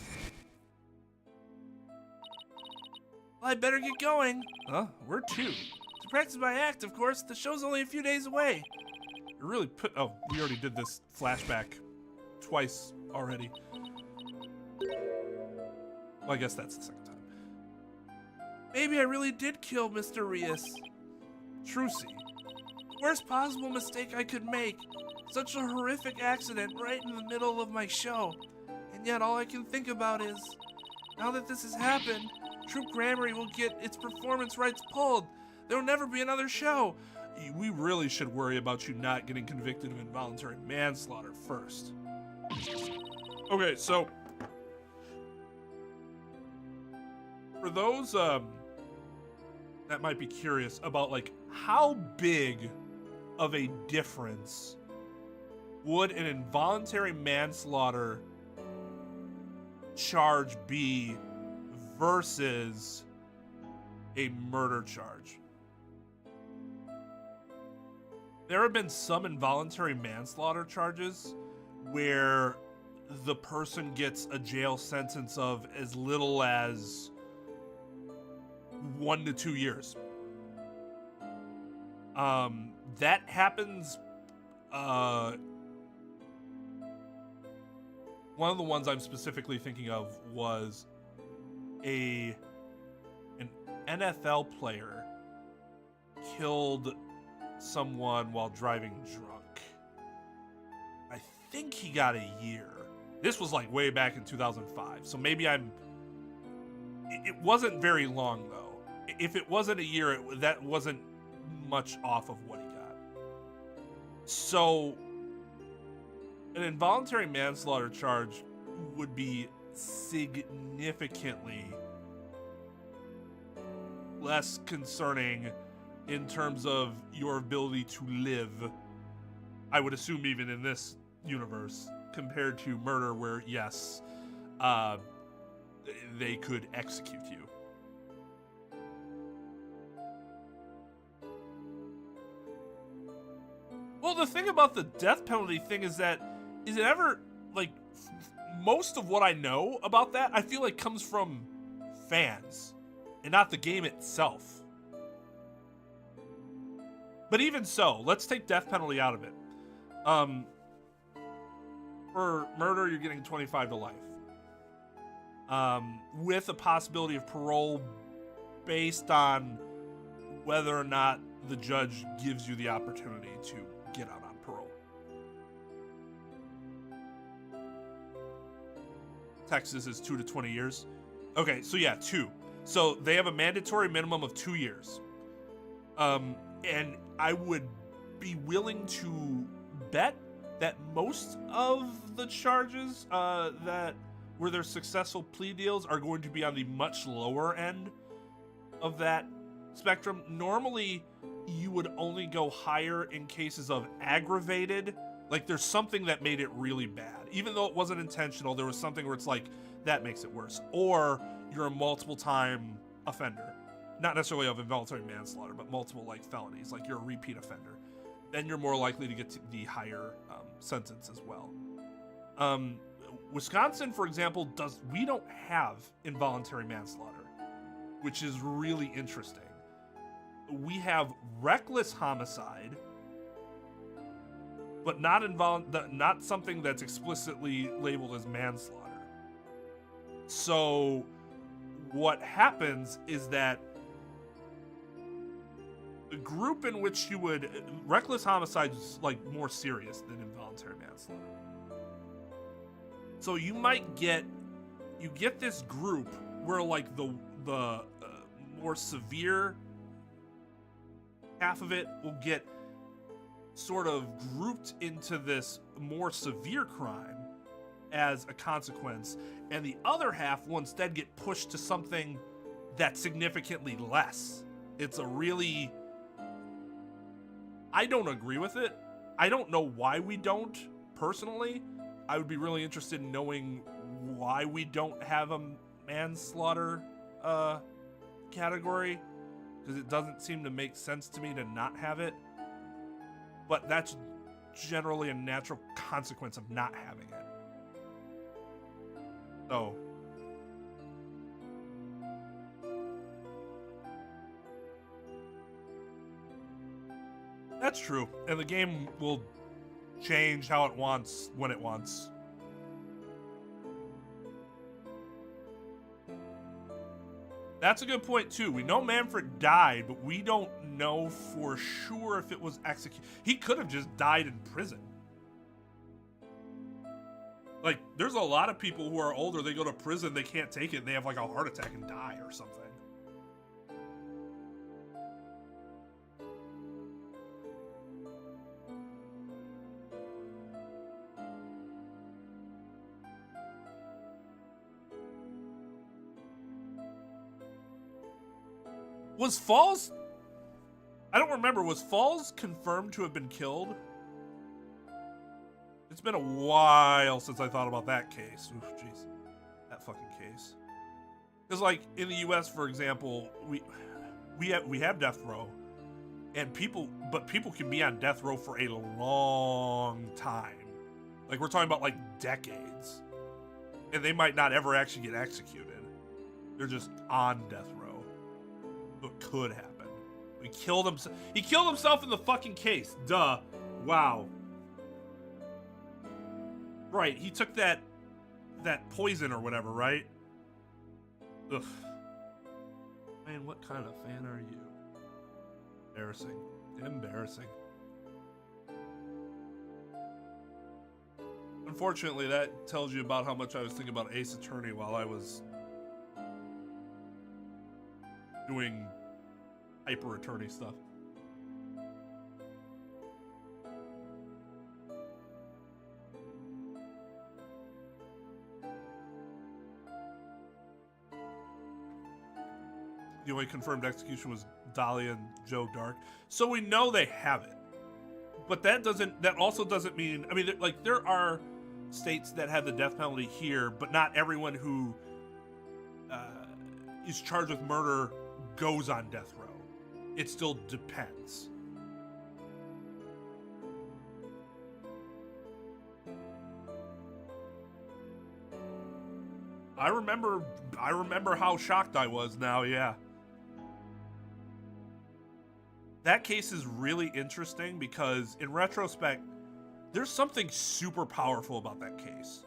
Well, I better get going. Huh? Where to? To practice my act, of course. The show's only a few days away. It really oh, we already did this flashback twice already. Well, I guess that's the second time. Maybe I really did kill Mr. Rias. Trucy. The worst possible mistake I could make. Such a horrific accident right in the middle of my show. And yet all I can think about is, now that this has happened, Troop Grammary will get its performance rights pulled. There will never be another show. We really should worry about you not getting convicted of involuntary manslaughter first. Okay, so for those that might be curious about like how big of a difference would an involuntary manslaughter charge be versus a murder charge? There have been some involuntary manslaughter charges where the person gets a jail sentence of as little as 1 to 2 years. That happens. One of the ones I'm specifically thinking of was an NFL player killed someone while driving drunk. I think he got a year. This was like way back in 2005. So maybe it wasn't very long though. If it wasn't a year, that wasn't much off of what he got. So an involuntary manslaughter charge would be significantly less concerning in terms of your ability to live, I would assume even in this universe, compared to murder where, yes, they could execute you. Well, the thing about the death penalty thing is that, is it ever, like, most of what I know about that, I feel like comes from fans and not the game itself. But even so, let's take death penalty out of it. For murder, you're getting 25 to life. With a possibility of parole based on whether or not the judge gives you the opportunity to get out on parole. Texas is 2 to 20 years. Okay, so yeah, 2. So they have a mandatory minimum of 2 years. And I would be willing to bet that most of the charges that were their successful plea deals are going to be on the much lower end of that spectrum. Normally, you would only go higher in cases of aggravated, like there's something that made it really bad. Even though it wasn't intentional, there was something where it's like, that makes it worse. Or you're a multiple time offender. Not necessarily of involuntary manslaughter, but multiple like felonies, like you're a repeat offender. Then you're more likely to get to the higher sentence as well. Wisconsin, for example, we don't have involuntary manslaughter, which is really interesting. We have reckless homicide, but not something that's explicitly labeled as manslaughter. So what happens is that the group in which you would reckless homicide is like more serious than involuntary manslaughter. So you get this group where like the more severe half of it will get sort of grouped into this more severe crime as a consequence, and the other half will instead get pushed to something that's significantly less. It's a really... I don't agree with it. I don't know why we don't, personally. I would be really interested in knowing why we don't have a manslaughter category, because it doesn't seem to make sense to me to not have it. But that's generally a natural consequence of not having it. So... that's true, and the game will change how it wants when it wants. That's a good point too. We know Manfred died, but we don't know for sure if it was executed. He could have just died in prison. Like, there's a lot of people who are older, they go to prison, they can't take it, and they have like a heart attack and die or something. Was Falls... I don't remember. Was Falls confirmed to have been killed? It's been a while since I thought about that case. Oof, jeez. That fucking case. Because, like, in the U.S., for example, we have death row. And people can be on death row for a long time. Like, we're talking about, like, decades. And they might not ever actually get executed. They're just on death row. It could happen. He killed himself in the fucking case. Duh. Wow. Right, he took that poison or whatever, right? Ugh. Man, what kind of fan are you? Embarrassing. Embarrassing. unfortunately, that tells you about how much I was thinking about Ace Attorney while I was doing Hyper Attorney stuff. The only confirmed execution was Dahlia and Joe Dark. So we know they have it. But that also doesn't mean, I mean, like, there are states that have the death penalty here, but not everyone who is charged with murder goes on death row. It still depends. I remember how shocked I was now, yeah. That case is really interesting because, in retrospect, there's something super powerful about that case.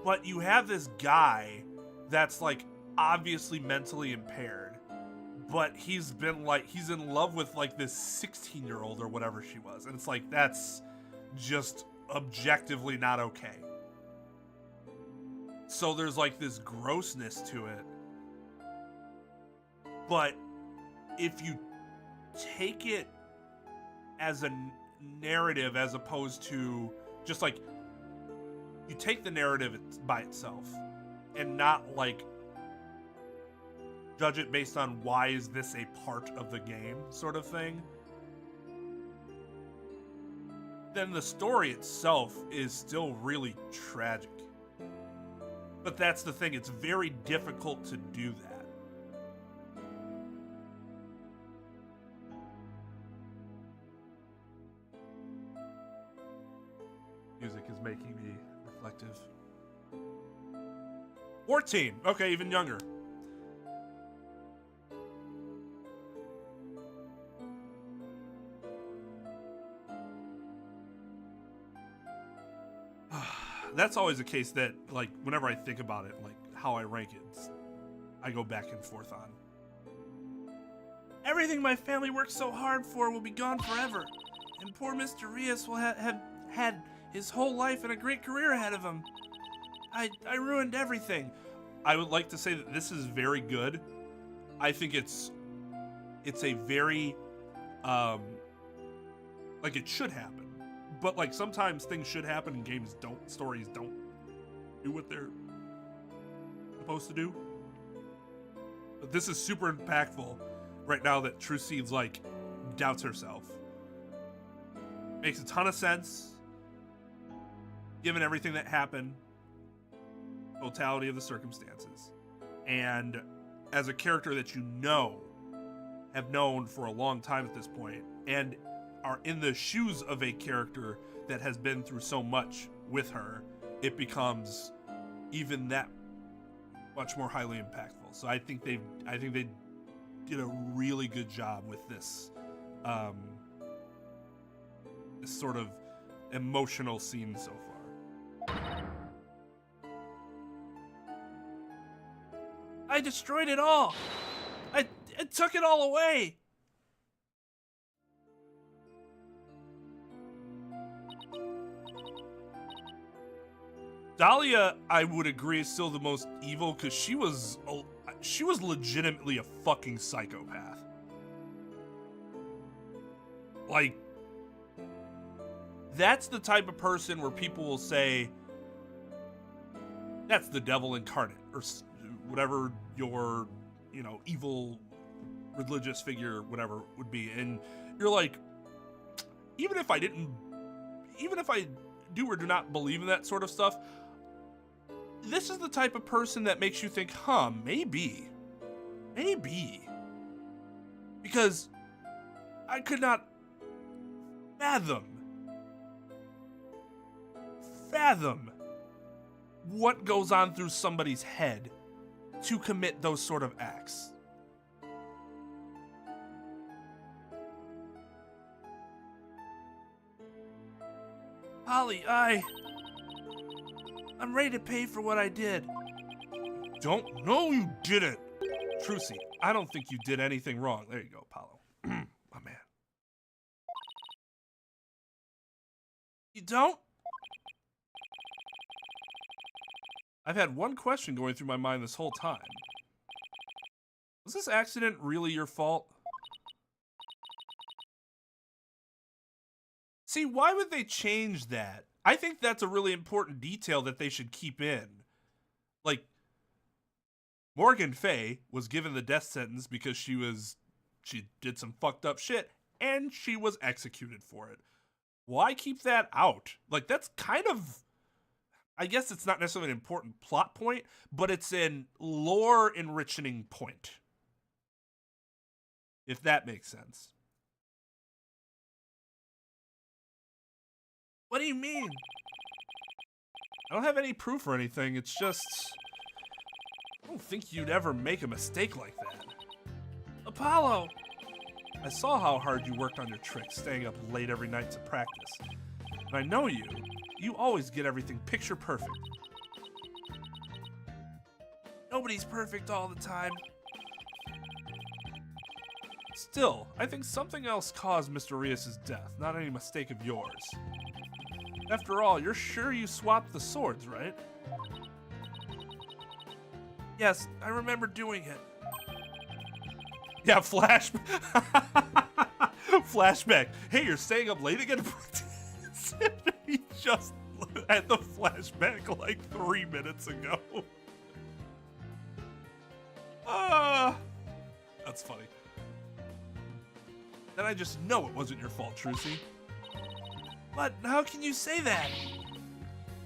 But you have this guy that's, like, obviously mentally impaired, but he's in love with, like, this 16-year-old or whatever she was. And it's like, that's just objectively not okay. So there's, like, this grossness to it. But if you take it as a narrative as opposed to just like, you take the narrative by itself and not like judge it based on why is this a part of the game sort of thing, then the story itself is still really tragic. But that's the thing, it's very difficult to do that. Music is making me reflective. 14. Okay, even younger. That's always a case that, like, whenever I think about it, like, how I rank it, I go back and forth on. Everything my family worked so hard for will be gone forever, and poor Mr. Rios will have had his whole life and a great career ahead of him. I ruined everything. I would like to say that this is very good. I think it's a very, like, it should happen. But, like, sometimes things should happen and games don't, stories don't do what they're supposed to do. But this is super impactful right now that Trucy, like, doubts herself. Makes a ton of sense, given everything that happened, totality of the circumstances. And as a character that you know, have known for a long time at this point, and are in the shoes of a character that has been through so much with her, it becomes even that much more highly impactful. So I think they did a really good job with this, this sort of emotional scene so far. I destroyed it all. I took it all away. Dahlia, I would agree, is still the most evil because she was legitimately a fucking psychopath. Like, that's the type of person where people will say, that's the devil incarnate, or whatever your, you know, evil religious figure, whatever would be. And you're like, even if I do or do not believe in that sort of stuff, this is the type of person that makes you think, huh, maybe. Because I could not fathom what goes on through somebody's head to commit those sort of acts. Holly, I'm ready to pay for what I did. No, you didn't. Trucy, I don't think you did anything wrong. There you go, Paulo. My man. You don't? I've had one question going through my mind this whole time. Was this accident really your fault? See, why would they change that? I think that's a really important detail that they should keep in. Like, Morgan Fay was given the death sentence because she did some fucked up shit, and she was executed for it. Why keep that out? Like, that's kind of, I guess it's not necessarily an important plot point, but it's an lore enriching point. If that makes sense. What do you mean? I don't have any proof or anything, it's just, I don't think you'd ever make a mistake like that. Apollo! I saw how hard you worked on your tricks, staying up late every night to practice. And I know you. You always get everything picture perfect. Nobody's perfect all the time. Still, I think something else caused Mr. Rios' death, not any mistake of yours. After all, you're sure you swapped the swords, right? Yes, I remember doing it. Yeah, flashback. Hey, you're staying up late again? He just had the flashback like 3 minutes ago. That's funny. Then I just know it wasn't your fault, Trucy. What? How can you say that?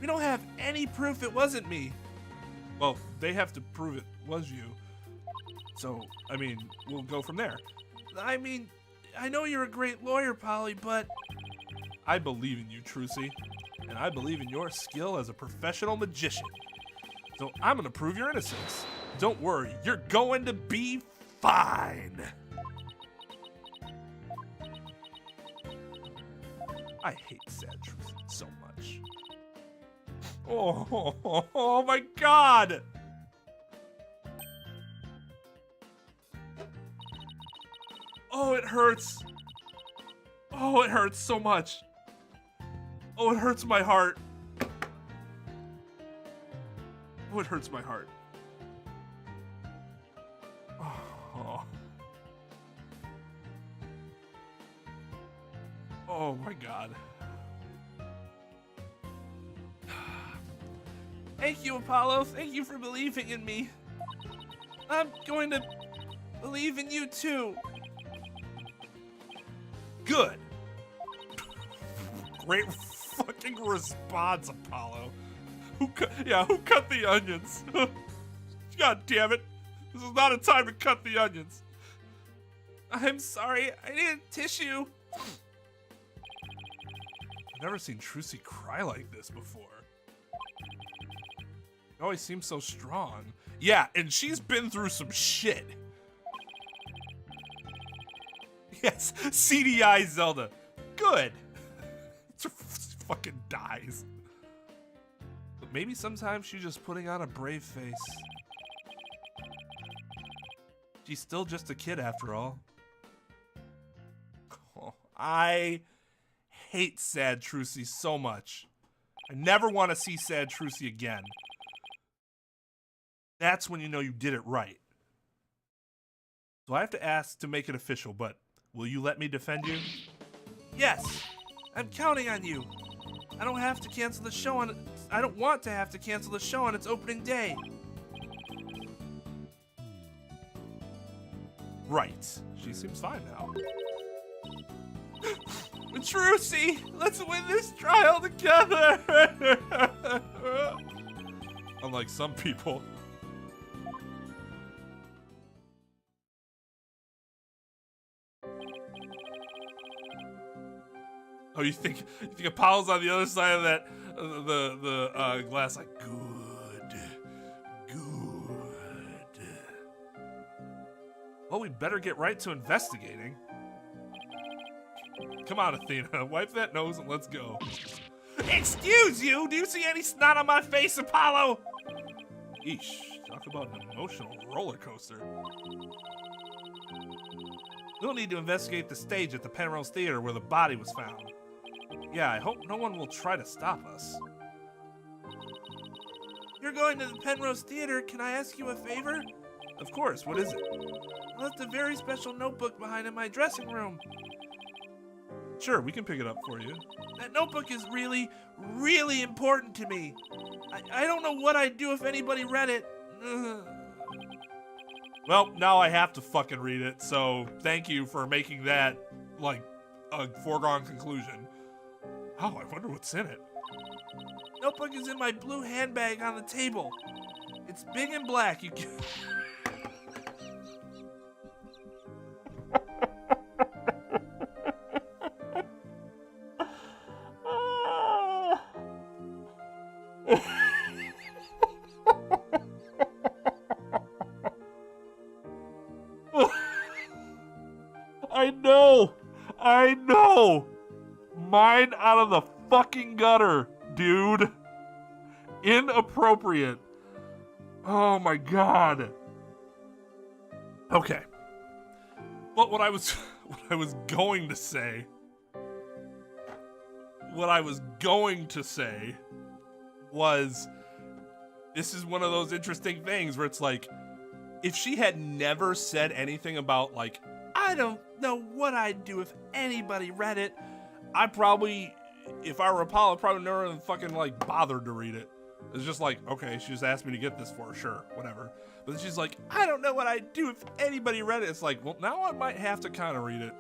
We don't have any proof it wasn't me. Well, they have to prove it was you. So, I mean, we'll go from there. I mean, I know you're a great lawyer, Polly, but I believe in you, Trucy. And I believe in your skill as a professional magician. So I'm gonna prove your innocence. Don't worry, you're going to be fine. I hate sad Trucy so much. Oh my god! Oh, it hurts. Oh, it hurts so much. Oh, it hurts my heart. Oh, it hurts my heart. Oh. Oh my god. Thank you, Apollo. Thank you for believing in me. I'm going to believe in you too. Good. Great fucking response, Apollo. Who cut the onions? God damn it. This is not a time to cut the onions. I'm sorry, I need tissue. I've never seen Trucy cry like this before. She always seems so strong. Yeah, and she's been through some shit. Yes, CDI Zelda. Good. Fucking dies. But maybe sometimes she's just putting on a brave face. She's still just a kid after all. Oh, I hate sad Trucy so much. I never want to see sad Trucy again. That's when you know you did it right. So I have to ask to make it official, but will you let me defend you? Yes, I'm counting on you. I don't have to cancel the show on. I don't want to have to cancel the show on its opening day. Right. She seems fine now. Trucy, let's win this trial together. Unlike some people. Oh, you think Apollo's on the other side of that the glass? Like, good. Well, we better get right to investigating. Come on, Athena, wipe that nose and let's go. Excuse you? Do you see any snot on my face, Apollo? Eesh, talk about an emotional roller coaster. We'll need to investigate the stage at the Penrose Theater where the body was found. Yeah, I hope no one will try to stop us. You're going to the Penrose Theater. Can I ask you a favor? Of course, what is it? I left a very special notebook behind in my dressing room. Sure, we can pick it up for you. That notebook is really, really important to me. I don't know what I'd do if anybody read it. Ugh. Well, now I have to fucking read it, so thank you for making that, like, a foregone conclusion. Oh, I wonder what's in it. Notebook is in my blue handbag on the table. It's big and black. You can... I know. Mine out of the fucking gutter, dude. Inappropriate. Oh my god. Okay. But what I was going to say was, this is one of those interesting things where it's like, if she had never said anything about, like, I don't know what I'd do if anybody read it, I probably, if I were Apollo, probably never even fucking, like, bothered to read it. It's just like, okay, she just asked me to get this for her, sure, whatever. But then she's like, I don't know what I'd do if anybody read it. It's like, well, now I might have to kind of read it.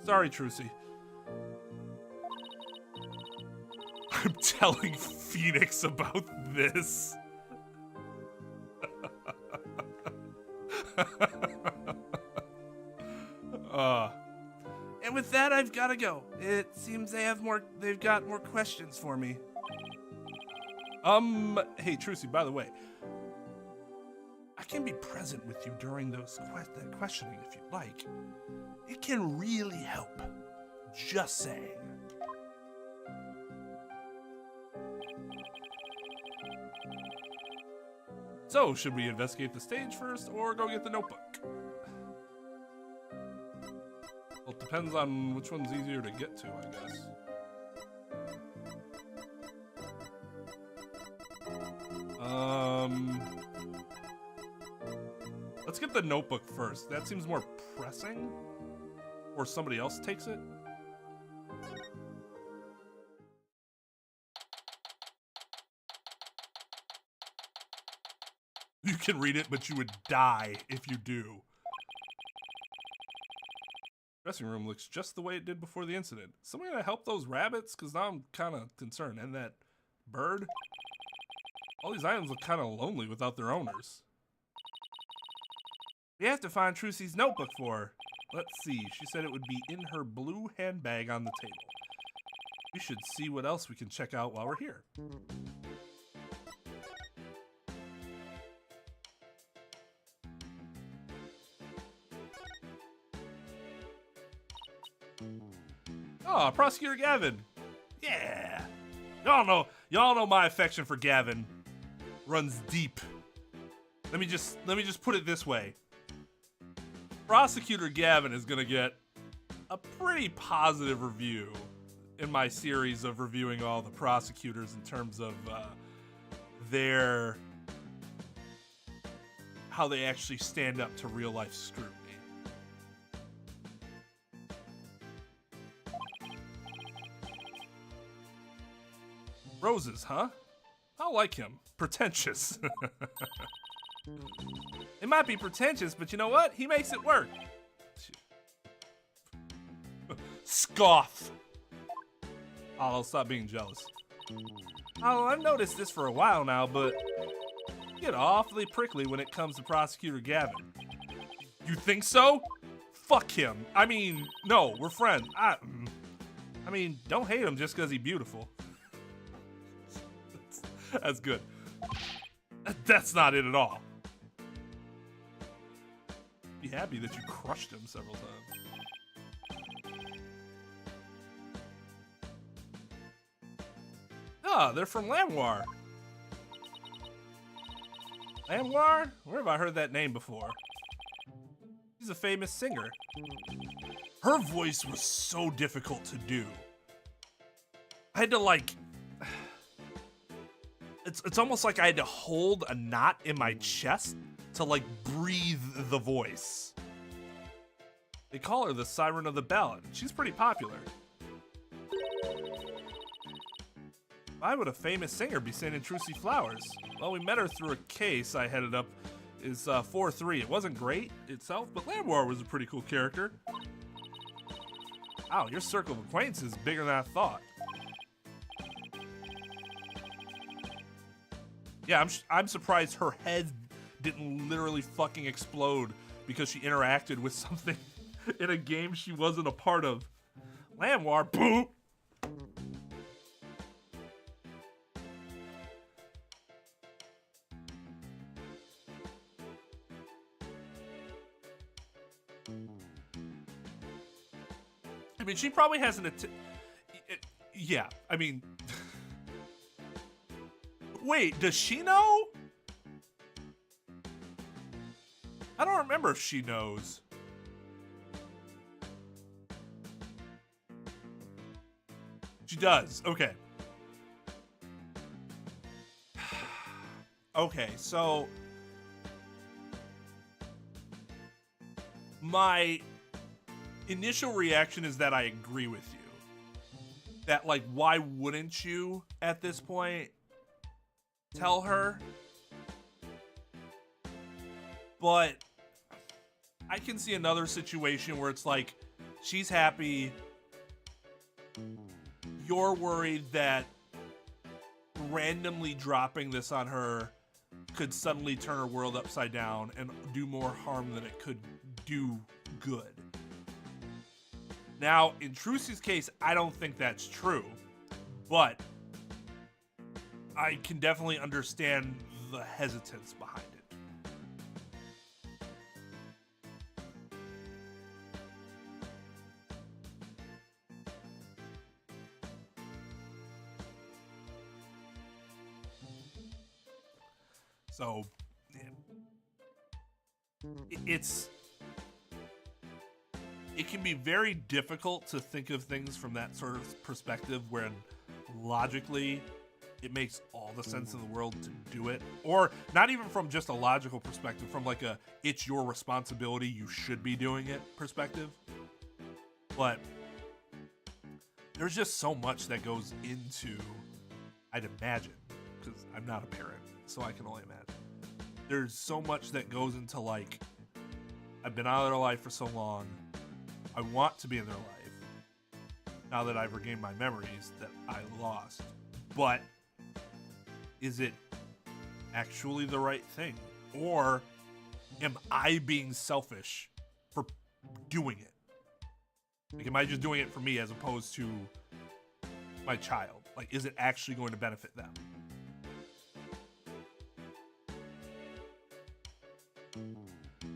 Sorry, Trucy. I'm telling Phoenix about this. And with that, I've got to go. It seems they've got more questions for me. Hey, Trucy, by the way, I can be present with you during those that questioning if you'd like. It can really help. Just saying. So, should we investigate the stage first or go get the notebook? Well, it depends on which one's easier to get to, I guess. Let's get the notebook first. That seems more pressing. Or somebody else takes it. You can read it, but you would die if you do. Dressing room looks just the way it did before the incident. Somebody gonna help those rabbits? Because now I'm kind of concerned. And that bird? All these items look kind of lonely without their owners. We have to find Trucy's notebook for her. Let's see. She said it would be in her blue handbag on the table. We should see what else we can check out while we're here. Oh, Prosecutor Gavin. Yeah. Y'all know my affection for Gavin runs deep. Let me just put it this way. Prosecutor Gavin is gonna get a pretty positive review in my series of reviewing all the prosecutors in terms of how they actually stand up to real life scrutiny. Roses, huh? I like him. Pretentious. It might be pretentious, but you know what? He makes it work. Scoff. I'll stop being jealous. Oh, I've noticed this for a while now, but you get awfully prickly when it comes to Prosecutor Gavin. You think so? Fuck him. I mean, no, we're friends. I mean, don't hate him just because he's beautiful. That's good. That's not it at all. Be happy that you crushed him several times. Ah, they're from Lamoir. Lamoir? Where have I heard that name before? She's a famous singer. Her voice was so difficult to do. I had to like, it's almost like I had to hold a knot in my chest to like breathe the voice. They call her the Siren of the Ballad. She's pretty popular. Why would a famous singer be singing Trucy Flowers? Well, we met her through a case I headed up. Is 4-3. It wasn't great itself, but Lambwar was a pretty cool character. Wow, your circle of acquaintances is bigger than I thought. Yeah, I'm surprised her head didn't literally fucking explode because she interacted with something in a game she wasn't a part of. Lambwar, boom! I mean, she probably has an yeah, I mean... Wait, does she know? I don't remember if she knows. She does, okay. Okay, so... My initial reaction is that I agree with you. That, like, why wouldn't you, at this point, tell her? But I can see another situation where it's like, she's happy, you're worried that randomly dropping this on her could suddenly turn her world upside down and do more harm than it could do good. Now, in Trucy's case, I don't think that's true, but I can definitely understand the hesitance behind it. So, it can be very difficult to think of things from that sort of perspective when logically it makes all the sense in the world to do it. Or not even from just a logical perspective, from like a it's your responsibility, you should be doing it perspective. But there's just so much that goes into, I'd imagine, because I'm not a parent, so I can only imagine. There's so much that goes into like, I've been out of their life for so long, I want to be in their life, now that I've regained my memories that I lost. But is it actually the right thing? Or am I being selfish for doing it? Like, am I just doing it for me as opposed to my child? Like, is it actually going to benefit them?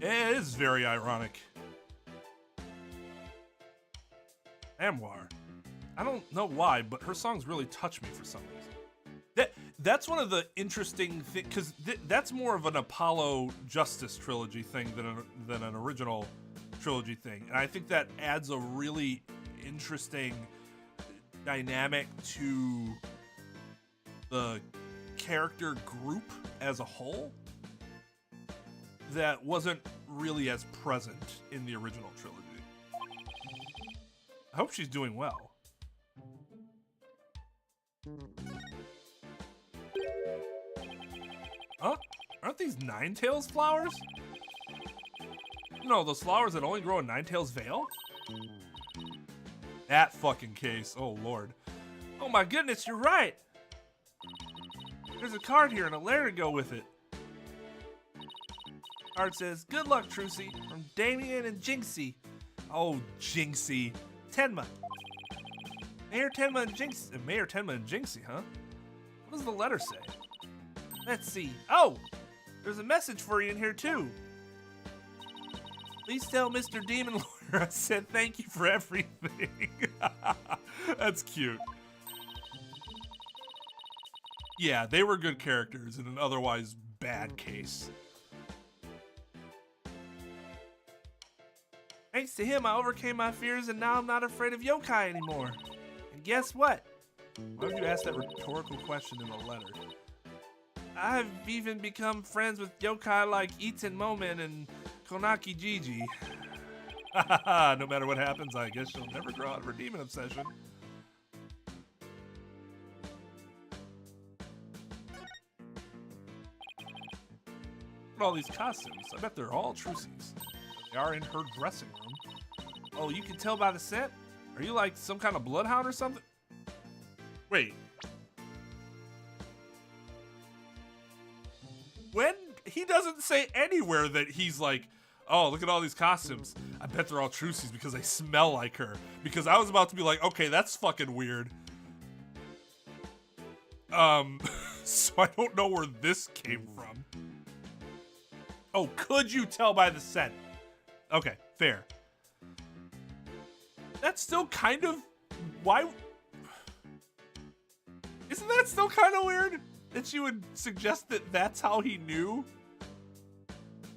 It is very ironic. Amwar. I don't know why, but her songs really touch me for some reason. That's one of the interesting things, because that's more of an Apollo Justice trilogy thing than an original trilogy thing. And I think that adds a really interesting dynamic to the character group as a whole that wasn't really as present in the original trilogy. I hope she's doing well. Huh? Aren't these Ninetales flowers? No, those flowers that only grow in Ninetales Vale? That fucking case. Oh, Lord. Oh my goodness, you're right. There's a card here and a letter to go with it. Card says, good luck, Trucy, from Damien and Jinxie. Oh, Jinxie. Tenma. Mayor Tenma and Jinxie, huh? What does the letter say? Let's see. Oh! There's a message for you in here, too. Please tell Mr. Demon Lawyer I said thank you for everything. That's cute. Yeah, they were good characters in an otherwise bad case. Thanks to him, I overcame my fears and now I'm not afraid of yokai anymore. And guess what? Why would you ask that rhetorical question in a letter? I've even become friends with yokai like Eaton Momen and Konaki Gigi. No matter what happens, I guess she'll never grow out of her demon obsession. Look at all these costumes. I bet they're all Trucy's. They are in her dressing room. Oh, you can tell by the scent? Are you like some kind of bloodhound or something? Wait. When he doesn't say anywhere that he's like, oh, look at all these costumes. I bet they're all Trucy's because they smell like her. Because I was about to be like, okay, that's fucking weird. So I don't know where this came from. Oh, could you tell by the scent? Okay, fair. That's still kind of... Why... Isn't that still kind of weird? That she would suggest that that's how he knew?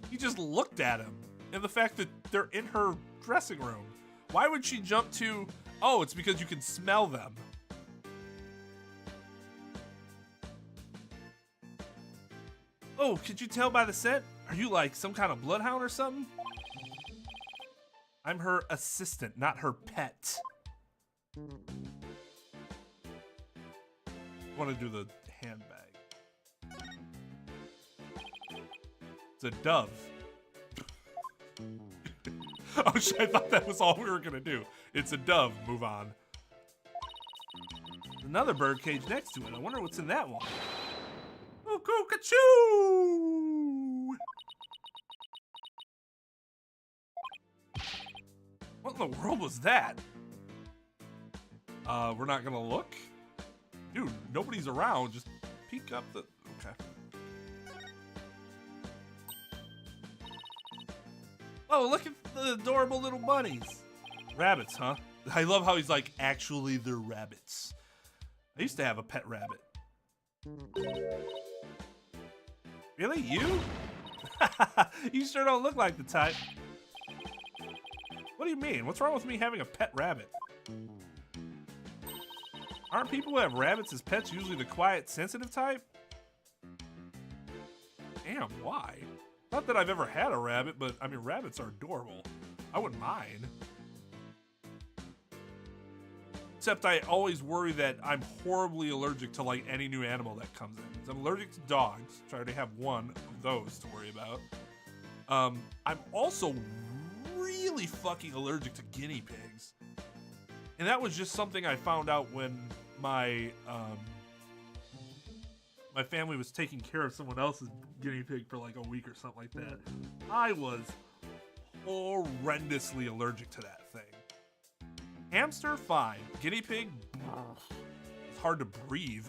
He just looked at him. And the fact that they're in her dressing room. Why would she jump to, oh, it's because you can smell them? Oh, could you tell by the scent? Are you like some kind of bloodhound or something? I'm her assistant, not her pet. I want to do the handbag. It's a dove. Oh shit, I thought that was all we were gonna do. It's a dove, move on. Another bird cage next to it. I wonder what's in that one. Oh, cuckoo! What in the world was that? We're not gonna look? Dude, nobody's around. Just peek up the... Okay. Oh, look at the adorable little bunnies. Rabbits, huh? I love how he's like, actually, they're rabbits. I used to have a pet rabbit. Really? You? You sure don't look like the type. What do you mean? What's wrong with me having a pet rabbit? Aren't people who have rabbits as pets usually the quiet, sensitive type? Damn, why? Not that I've ever had a rabbit, but I mean, rabbits are adorable. I wouldn't mind. Except I always worry that I'm horribly allergic to like any new animal that comes in. 'Cause I'm allergic to dogs, so I already have one of those to worry about. I'm also really fucking allergic to guinea pigs. And that was just something I found out when my my family was taking care of someone else's guinea pig for like a week or something like that. I was horrendously allergic to that thing. Hamster, fine. Guinea pig, it's hard to breathe.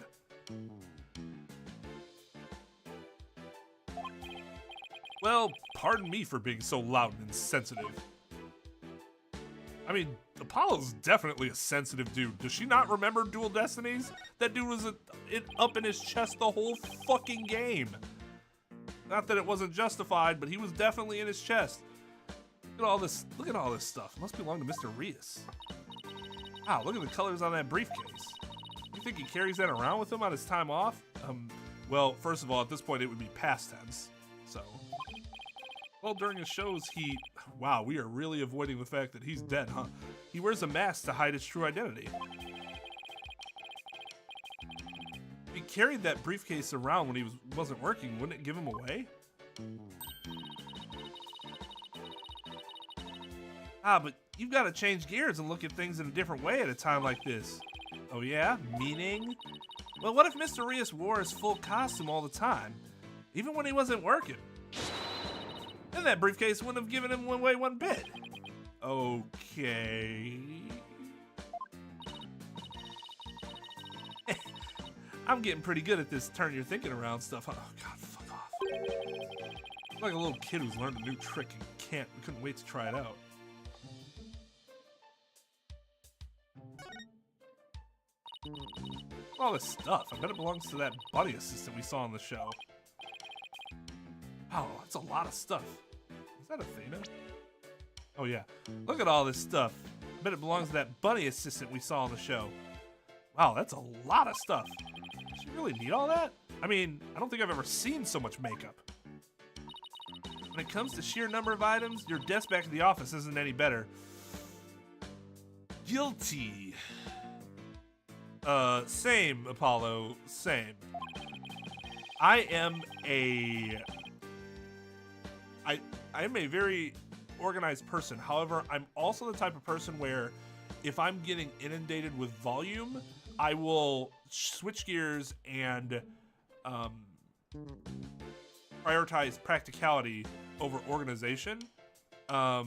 Well, pardon me for being so loud and insensitive. I mean, Apollo's definitely a sensitive dude. Does she not remember Dual Destinies? That dude was up in his chest the whole fucking game. Not that it wasn't justified, but he was definitely in his chest. Look at all this. Look at all this stuff. It must belong to Mr. Rias. Wow, look at the colors on that briefcase. You think he carries that around with him on his time off? Well, first of all, at this point, it would be past tense. So, well, during his shows, wow, we are really avoiding the fact that he's dead, huh? He wears a mask to hide his true identity. If he carried that briefcase around when he wasn't working, wouldn't it give him away? Ah, but you've got to change gears and look at things in a different way at a time like this. Oh yeah? Meaning? Well, what if Mr. Rias wore his full costume all the time? Even when he wasn't working? Then that briefcase wouldn't have given him away one bit. Okay. I'm getting pretty good at this turn your thinking around stuff. Oh god, fuck off. I'm like a little kid who's learned a new trick and couldn't wait to try it out. All this stuff. I bet it belongs to that buddy assistant we saw on the show. Oh, that's a lot of stuff. Is that Athena? Oh yeah. Look at all this stuff. I bet it belongs to that bunny assistant we saw on the show. Wow, that's a lot of stuff. Does she really need all that? I mean, I don't think I've ever seen so much makeup. When it comes to sheer number of items, your desk back at the office isn't any better. Guilty. Same, Apollo, same. I am a very organized person. However, I'm also the type of person where if I'm getting inundated with volume, I will switch gears and prioritize practicality over organization. I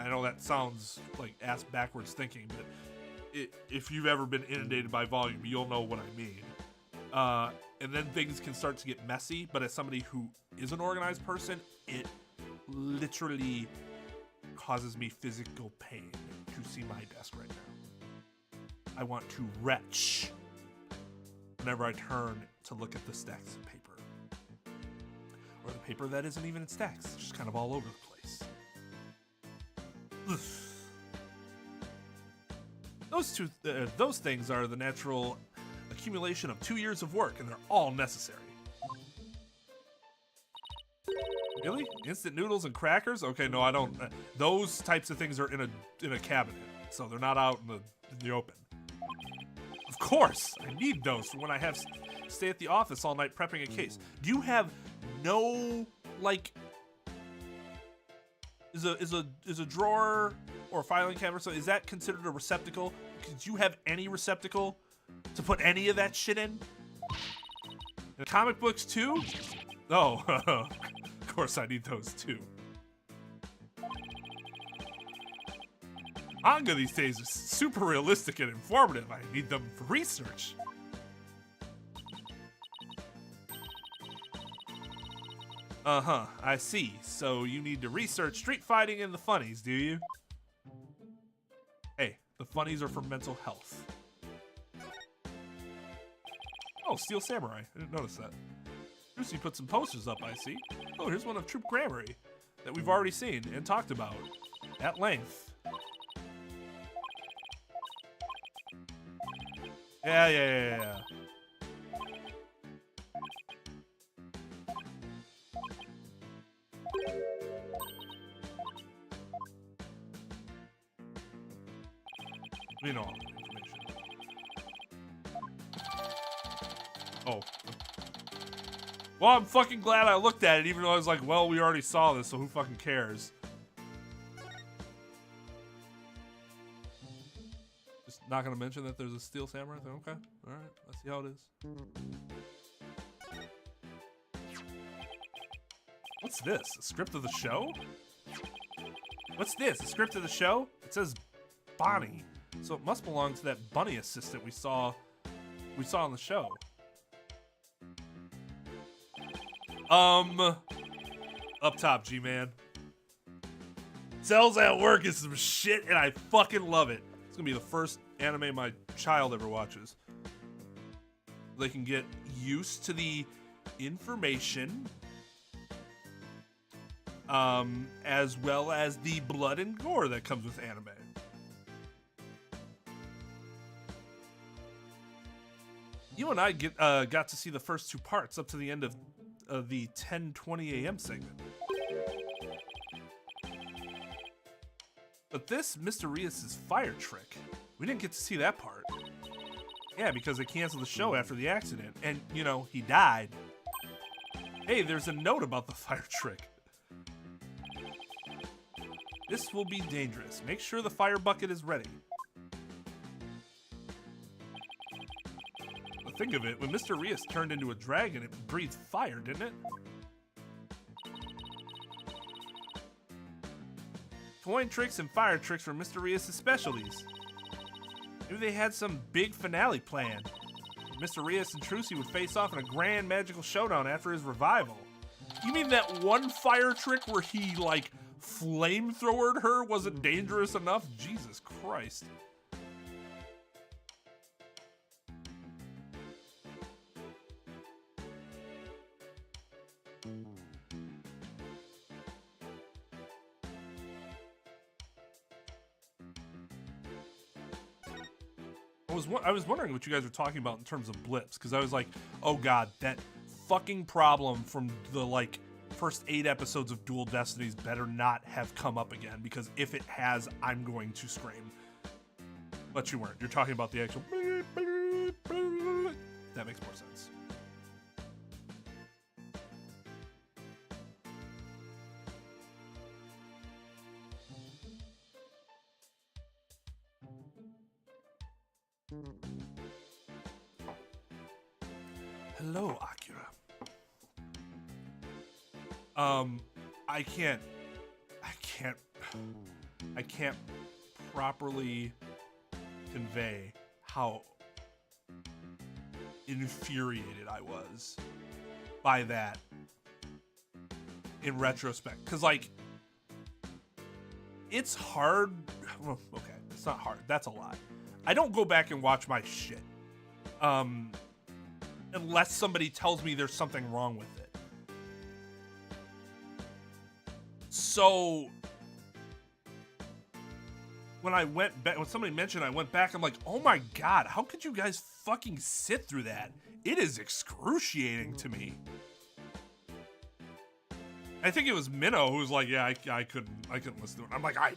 know that sounds like ass backwards thinking, but if you've ever been inundated by volume, you'll know what I mean. And then things can start to get messy, but as somebody who is an organized person, it literally causes me physical pain to see my desk right now. I want to retch whenever I turn to look at the stacks of paper. Or the paper that isn't even in stacks, it's just kind of all over the place. Those things are the natural accumulation of 2 years of work, and they're all necessary. Really? Instant noodles and crackers? Okay, no, I don't. Those types of things are in a cabinet, so they're not out in the open. Of course, I need those for when I have stay at the office all night prepping a case. Do you have no like? Is a drawer or a filing cabinet? So is that considered a receptacle? Do you have any receptacle to put any of that shit in? And comic books too? Oh, of course I need those too. Manga these days is super realistic and informative. I need them for research. Uh-huh, I see. So you need to research street fighting and the funnies, do you? Hey, the funnies are for mental health. Oh, Steel Samurai. I didn't notice that. Trucy put some posters up, I see. Oh, here's one of Troop Grammary that we've already seen and talked about at length. Yeah. We know all the information. Oh. Well, I'm fucking glad I looked at it, even though I was like, well, we already saw this, so who fucking cares? Just not gonna mention that there's a Steel Samurai thing? Okay, alright, let's see how it is. What's this? A script of the show? What's this? A script of the show? It says Bonnie. So it must belong to that bunny assistant we saw on the show. Up top, G-Man. Cells at Work is some shit, and I fucking love it. It's gonna be the first anime my child ever watches. They can get used to the information, as well as the blood and gore that comes with anime. You and I got to see the first two parts up to the end of the 10:20 a.m. segment. But this Mr. Rios' fire trick, we didn't get to see that part. Yeah, because they canceled the show after the accident, and, you know, he died. Hey, there's a note about the fire trick. This will be dangerous. Make sure the fire bucket is ready. Think of it, when Mr. Rios turned into a dragon, it breathed fire, didn't it? Twain tricks and fire tricks were Mr. Rios' specialties. Maybe they had some big finale planned. Mr. Rios and Trucy would face off in a grand magical showdown after his revival. You mean that one fire trick where he, like, flamethrowered her wasn't dangerous enough? Jesus Christ. I was wondering what you guys were talking about in terms of blips, because I was like, oh god, that fucking problem from the like first 8 episodes of Dual Destinies better not have come up again, because if it has, I'm going to scream. But you weren't. You're talking about the actual. That makes more sense. Hello, Akira. I can't properly convey how infuriated I was by that in retrospect. Because, like, it's hard. Well, okay, it's not hard. That's a lie. I don't go back and watch my shit. Unless somebody tells me there's something wrong with it. So when somebody mentioned I went back, I'm like, oh my god, how could you guys fucking sit through that? It is excruciating to me. I think it was Minnow who was like, yeah, I couldn't listen to it. I'm like, I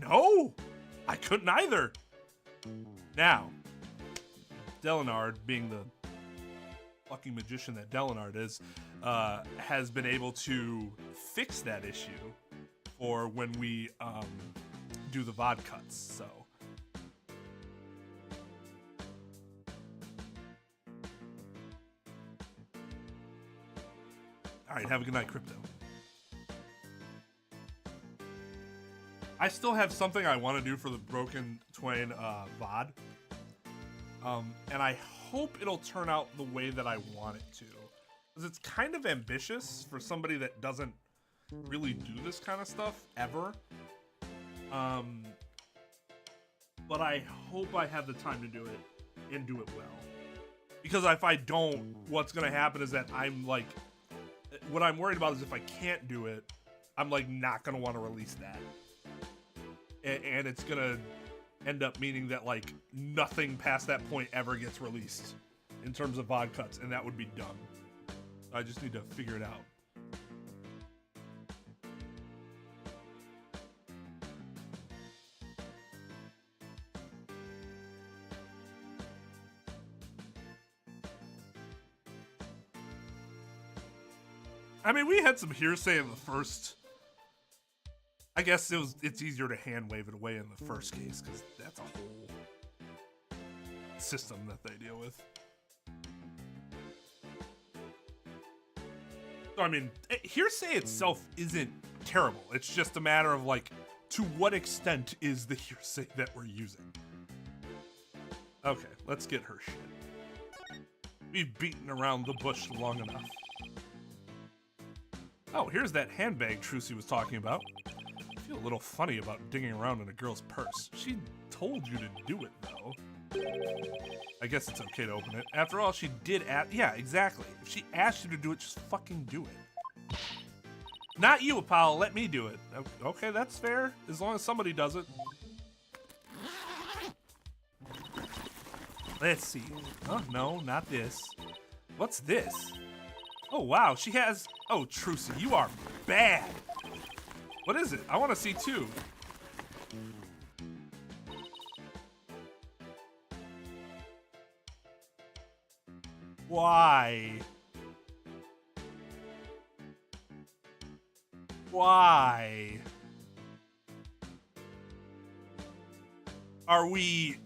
know. I couldn't either. Now, Delinard, being the fucking magician that Delinard is, has been able to fix that issue for when we do the VOD cuts, so. Alright, have a good night, Crypto. I still have something I want to do for the Broken Twain VOD. And I hope it'll turn out the way that I want it to. Because it's kind of ambitious for somebody that doesn't really do this kind of stuff ever. But I hope I have the time to do it and do it well. Because if I don't, what's going to happen is that I'm like, what I'm worried about is if I can't do it, I'm like not going to want to release that. And it's going to end up meaning that like nothing past that point ever gets released in terms of VOD cuts, and that would be dumb. I just need to figure it out. I mean, we had some hearsay in the first. I guess it's easier to hand wave it away in the first case because that's a whole system that they deal with. So, I mean, hearsay itself isn't terrible. It's just a matter of, like, to what extent is the hearsay that we're using? Okay, let's get her shit. We've beaten around the bush long enough. Oh, here's that handbag Trucy was talking about. I feel a little funny about digging around in a girl's purse. She told you to do it, though. I guess it's okay to open it. After all, she did ask. Yeah, exactly. If she asked you to do it, just fucking do it. Not you, Apollo. Let me do it. Okay, that's fair. As long as somebody does it. Let's see. Oh, no, not this. What's this? Oh, wow. She has... Oh, Trucy, you are bad. What is it? I want to see, too. Why? Why? Are we...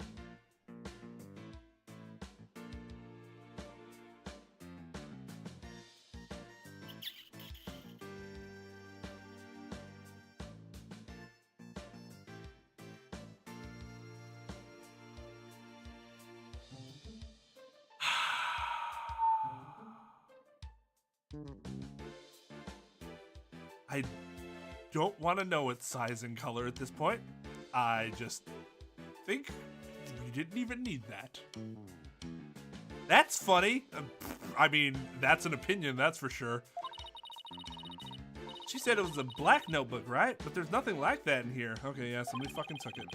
I don't want to know its size and color at this point. I just think we didn't even need that. That's funny. I mean, that's an opinion, that's for sure. She said it was a black notebook, right? But there's nothing like that in here. Okay, yeah, somebody fucking took it.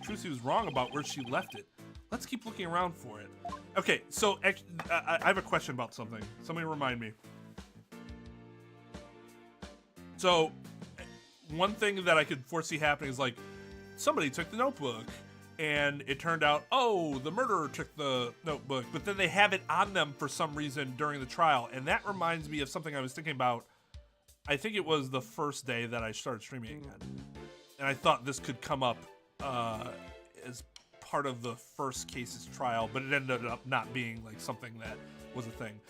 Trucy was wrong about where she left it. Let's keep looking around for it. Okay, so I have a question about something. Somebody remind me. So, one thing that I could foresee happening is like, somebody took the notebook, and it turned out, oh, the murderer took the notebook, but then they have it on them for some reason during the trial, and that reminds me of something I was thinking about. I think it was the first day that I started streaming again, and I thought this could come up as part of the first case's trial, but it ended up not being like something that was a thing.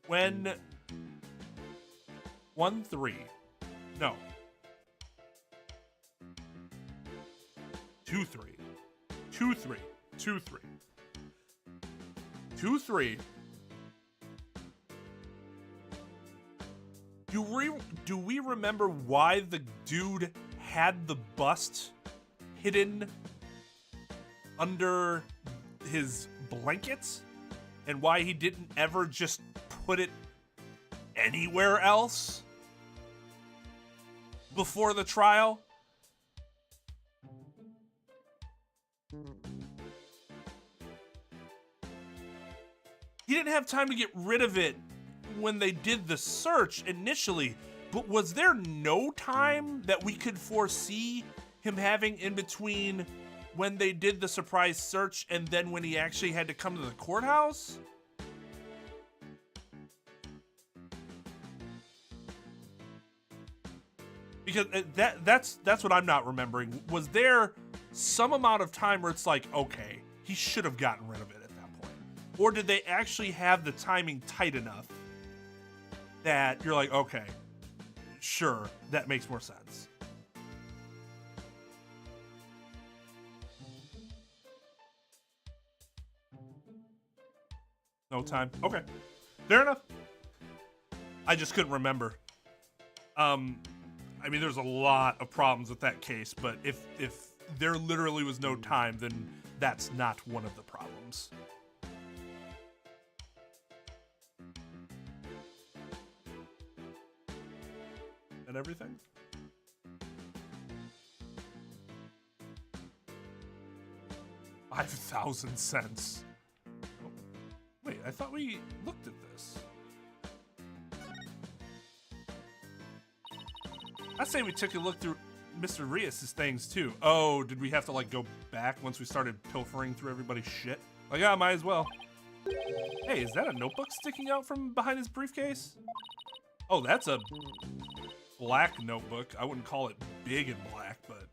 When 1-3, no, 2-3, 2-3, 2-3, 2-3. Do we remember why the dude had the bust hidden under his blankets, and why he didn't ever just put it anywhere else before the trial? He didn't have time to get rid of it when they did the search initially, but was there no time that we could foresee him having in between when they did the surprise search and then when he actually had to come to the courthouse? Because that's what I'm not remembering. Was there some amount of time where it's like, okay, he should have gotten rid of it at that point? Or did they actually have the timing tight enough that you're like, okay, sure, that makes more sense? No time. Okay. Fair enough. I just couldn't remember. I mean, there's a lot of problems with that case, but if there literally was no time, then that's not one of the problems. And everything? $5,000. Oh, wait, I thought we looked at this. I say we took a look through Mr. Rios' things too. Oh, did we have to like go back once we started pilfering through everybody's shit? Like, yeah, might as well. Hey, is that a notebook sticking out from behind his briefcase? Oh, that's a black notebook. I wouldn't call it big and black, but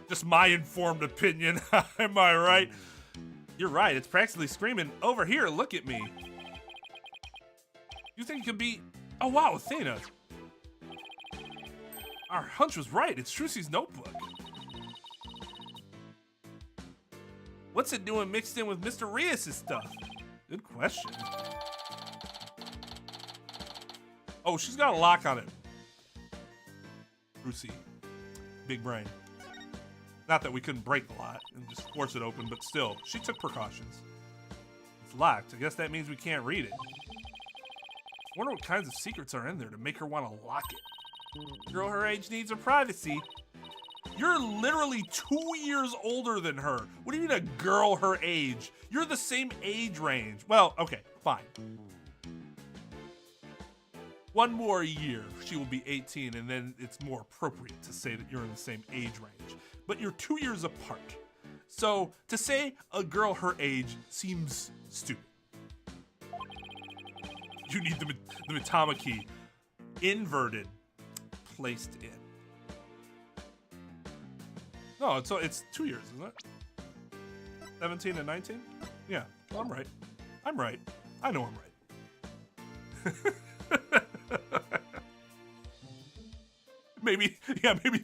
just my informed opinion. Am I right? You're right. It's practically screaming, "Over here, look at me." You think it could be? Oh wow, Athena. Our hunch was right. It's Trucy's notebook. What's it doing mixed in with Mr. Rios' stuff? Good question. Oh, she's got a lock on it. Trucy. Big brain. Not that we couldn't break the lock and just force it open, but still, she took precautions. It's locked. I guess that means we can't read it. I wonder what kinds of secrets are in there to make her want to lock it. Girl her age needs her privacy. You're literally 2 years older than her. What do you mean a girl her age? You're the same age range. Well, okay, fine. 1 more year, she will be 18, and then it's more appropriate to say that you're in the same age range. But you're 2 years apart. So to say a girl her age seems stupid. You need the Mitama key inverted, placed in. No, it's 2 years, isn't it? 17 and 19? Yeah, well, I'm right. I'm right. I know I'm right. Maybe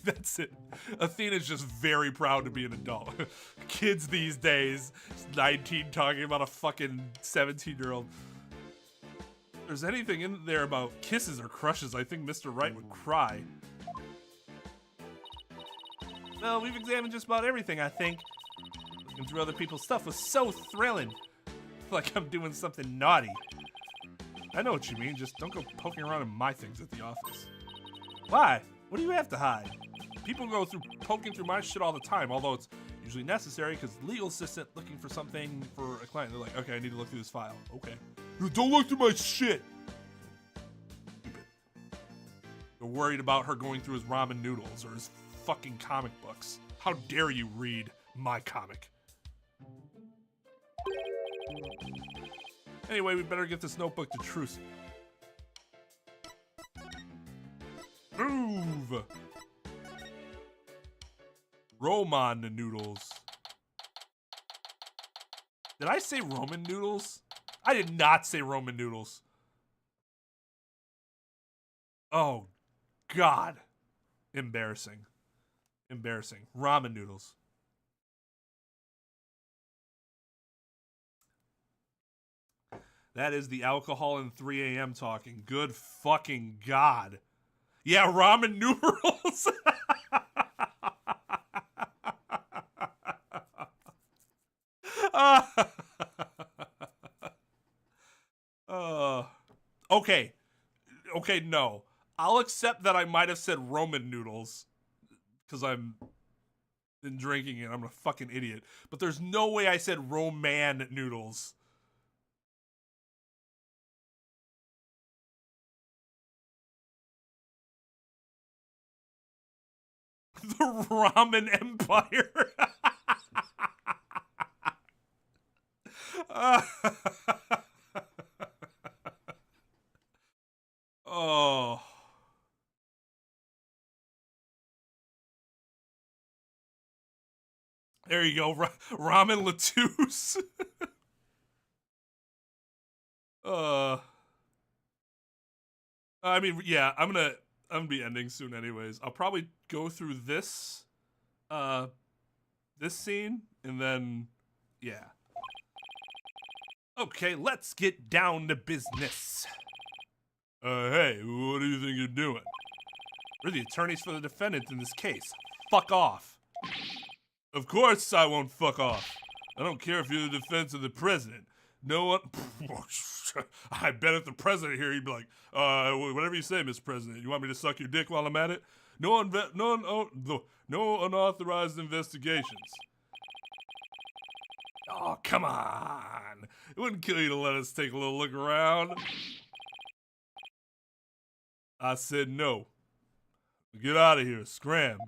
that's it. Athena's just very proud to be an adult. Kids these days, 19 talking about a fucking 17-year-old. If there's anything in there about kisses or crushes, I think Mr. Wright would cry. Well, we've examined just about everything, I think. Looking through other people's stuff was so thrilling. Like I'm doing something naughty. I know what you mean, just don't go poking around in my things at the office. Why? What do you have to hide? People go through poking through my shit all the time, although it's usually necessary because legal assistant looking for something for a client. They're like, okay, I need to look through this file. Okay. Don't look through my shit. Stupid. They're worried about her going through his ramen noodles or his fucking comic books. How dare you read my comic? Anyway, we better get this notebook to Trucy. Move! Roman noodles. Did I say Roman noodles? I did not say Roman noodles. Oh, God. Embarrassing. Embarrassing. Ramen noodles. That is the alcohol and 3 a.m. talking. Good fucking God. Yeah, ramen noodles. Okay. Okay, no. I'll accept that I might have said Roman noodles because I'm been drinking it. I'm a fucking idiot. But there's no way I said Roman noodles. The Ramen Empire. Oh. There you go. Ramen Latouche. I mean, yeah, I'm gonna be ending soon anyways. I'll probably go through this this scene and then yeah. Okay, let's get down to business. Hey, what do you think you're doing? We're the attorneys for the defendant in this case. Fuck off. Of course I won't fuck off. I don't care if you're the defense of the president. No one... I bet if the president here, he'd be like, whatever you say, Mr. President. You want me to suck your dick while I'm at it? No unauthorized investigations. Oh, come on. It wouldn't kill you to let us take a little look around. I said no. Get out of here. Scram.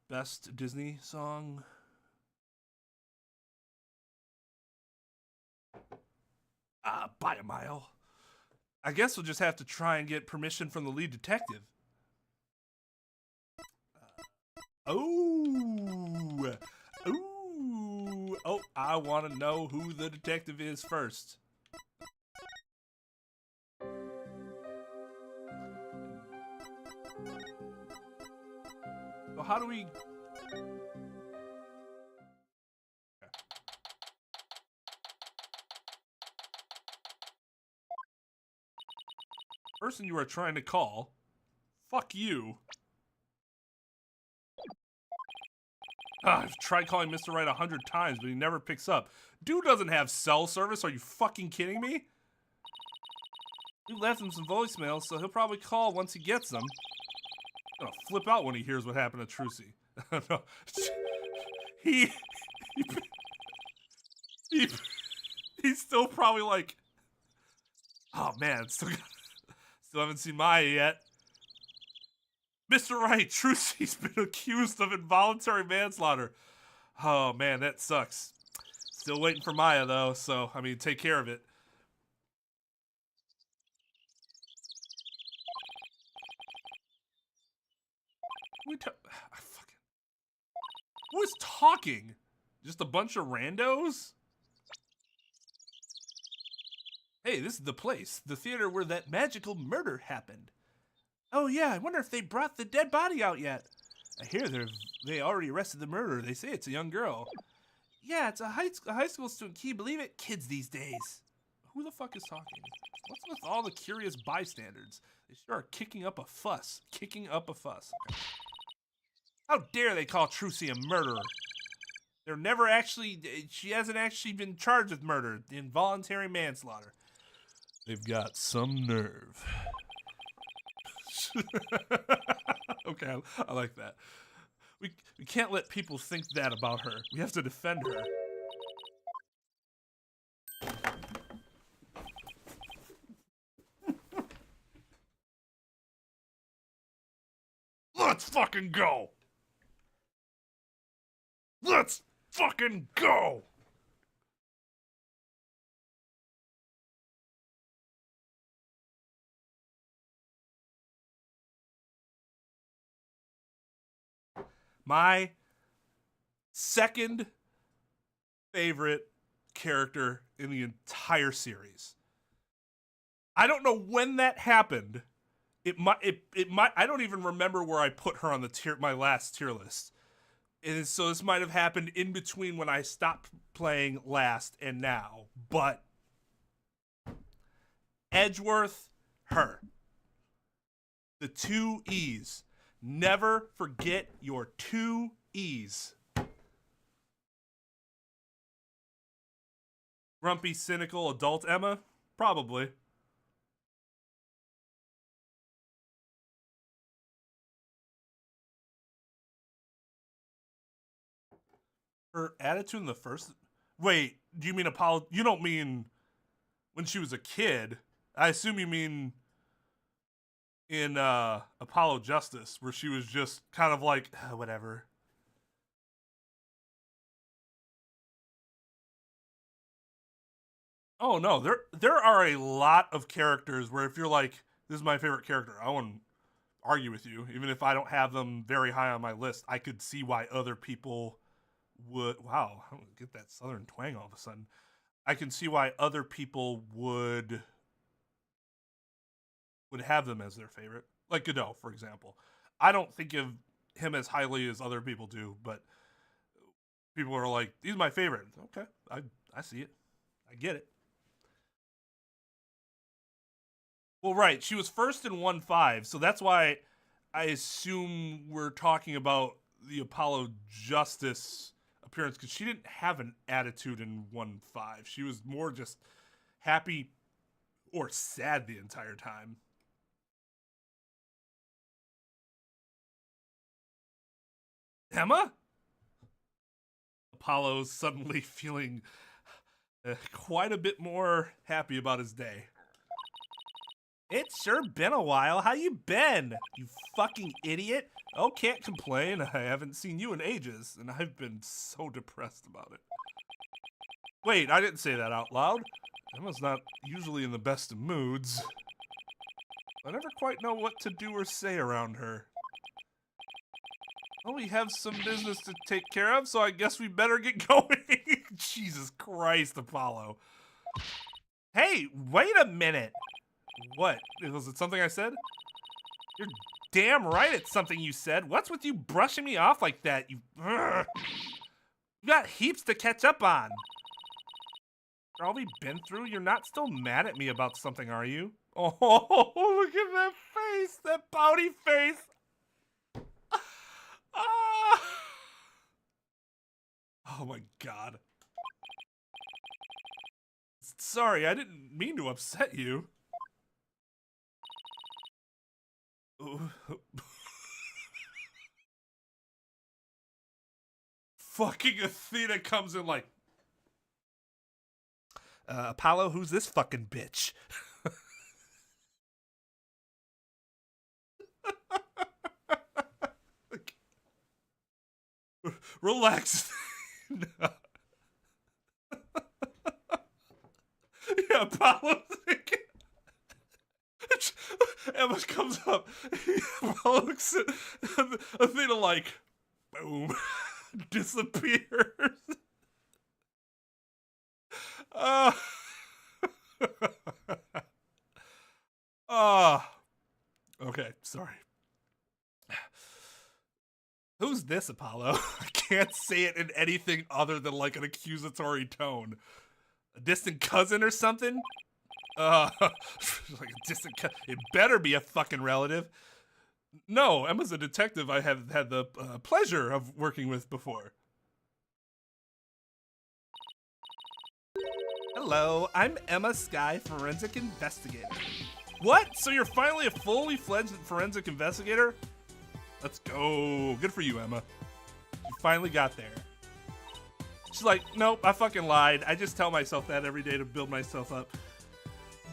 Best Disney song? By a mile. I guess we'll just have to try and get permission from the lead detective. Oh, I want to know who the detective is first. So how do we... Person you are trying to call, fuck you. I've tried calling Mr. Wright 100 times, but he never picks up. Dude doesn't have cell service. Are you fucking kidding me? We left him some voicemails, so he'll probably call once he gets them. He's gonna flip out when he hears what happened to Trucy. No. He's still probably like, oh man, still haven't seen Maya yet. Mr. Wright, Trucy's been accused of involuntary manslaughter. Oh man, that sucks. Still waiting for Maya though, so I mean, take care of it. Who is talking? Just a bunch of randos? Hey, this is the place, the theater where that magical murder happened. Oh yeah, I wonder if they brought the dead body out yet. I hear they already arrested the murderer. They say it's a young girl. Yeah, it's a high school student. Can you believe it? Kids these days. Who the fuck is talking? What's with all the curious bystanders? They sure are kicking up a fuss. Kicking up a fuss. Okay. How dare they call Trucy a murderer? They're never actually... She hasn't actually been charged with murder. Involuntary manslaughter. They've got some nerve. Okay, I like that. We can't let people think that about her. We have to defend her. Let's fucking go! Let's fucking go! My second favorite character in the entire series. I don't know when that happened. It might I don't even remember where I put her on the my last tier list. And so this might have happened in between when I stopped playing last and now. But Edgeworth, her. The 2 E's. Never forget your 2 E's. Grumpy, cynical, adult Emma? Probably. Her attitude in the first... Wait, do you mean Apollo? You don't mean when she was a kid. I assume you mean in Apollo Justice, where she was just kind of like, whatever. Oh no, there are a lot of characters where if you're like, this is my favorite character, I won't argue with you. Even if I don't have them very high on my list, I could see why other people would... Wow, I don't get that southern twang all of a sudden. I can see why other people would have them as their favorite. Like Godot, for example. I don't think of him as highly as other people do, but people are like, he's my favorite. Okay, I see it. I get it. Well, right, she was first in 1.5, so that's why I assume we're talking about the Apollo Justice appearance, because she didn't have an attitude in 1.5. She was more just happy or sad the entire time. Emma? Apollo's suddenly feeling quite a bit more happy about his day. It's sure been a while. How you been, you fucking idiot? Oh, can't complain. I haven't seen you in ages, and I've been so depressed about it. Wait, I didn't say that out loud. Emma's not usually in the best of moods. I never quite know what to do or say around her. Well, we have some business to take care of, so I guess we better get going. Jesus Christ, Apollo. Hey, wait a minute. What? Was it something I said? You're damn right it's something you said. What's with you brushing me off like that? You got heaps to catch up on. For all we've been through, you're not still mad at me about something, are you? Oh, look at that face, that pouty face. Ah. Oh my God. Sorry, I didn't mean to upset you. Fucking Athena comes in like, Apollo, who's this fucking bitch? Relax. No. Yeah, Apollo's thinking. Emma comes up. Apollo looks at Athena like, boom, disappears. Okay, sorry. Who's this, Apollo? I can't say it in anything other than like an accusatory tone. A distant cousin or something? Like a distant cousin. It better be a fucking relative. No, Emma's a detective I have had the pleasure of working with before. Hello, I'm Emma Sky, forensic investigator. What? So you're finally a fully fledged forensic investigator? Let's go. Good for you, Emma. You finally got there. She's like, nope, I fucking lied. I just tell myself that every day to build myself up.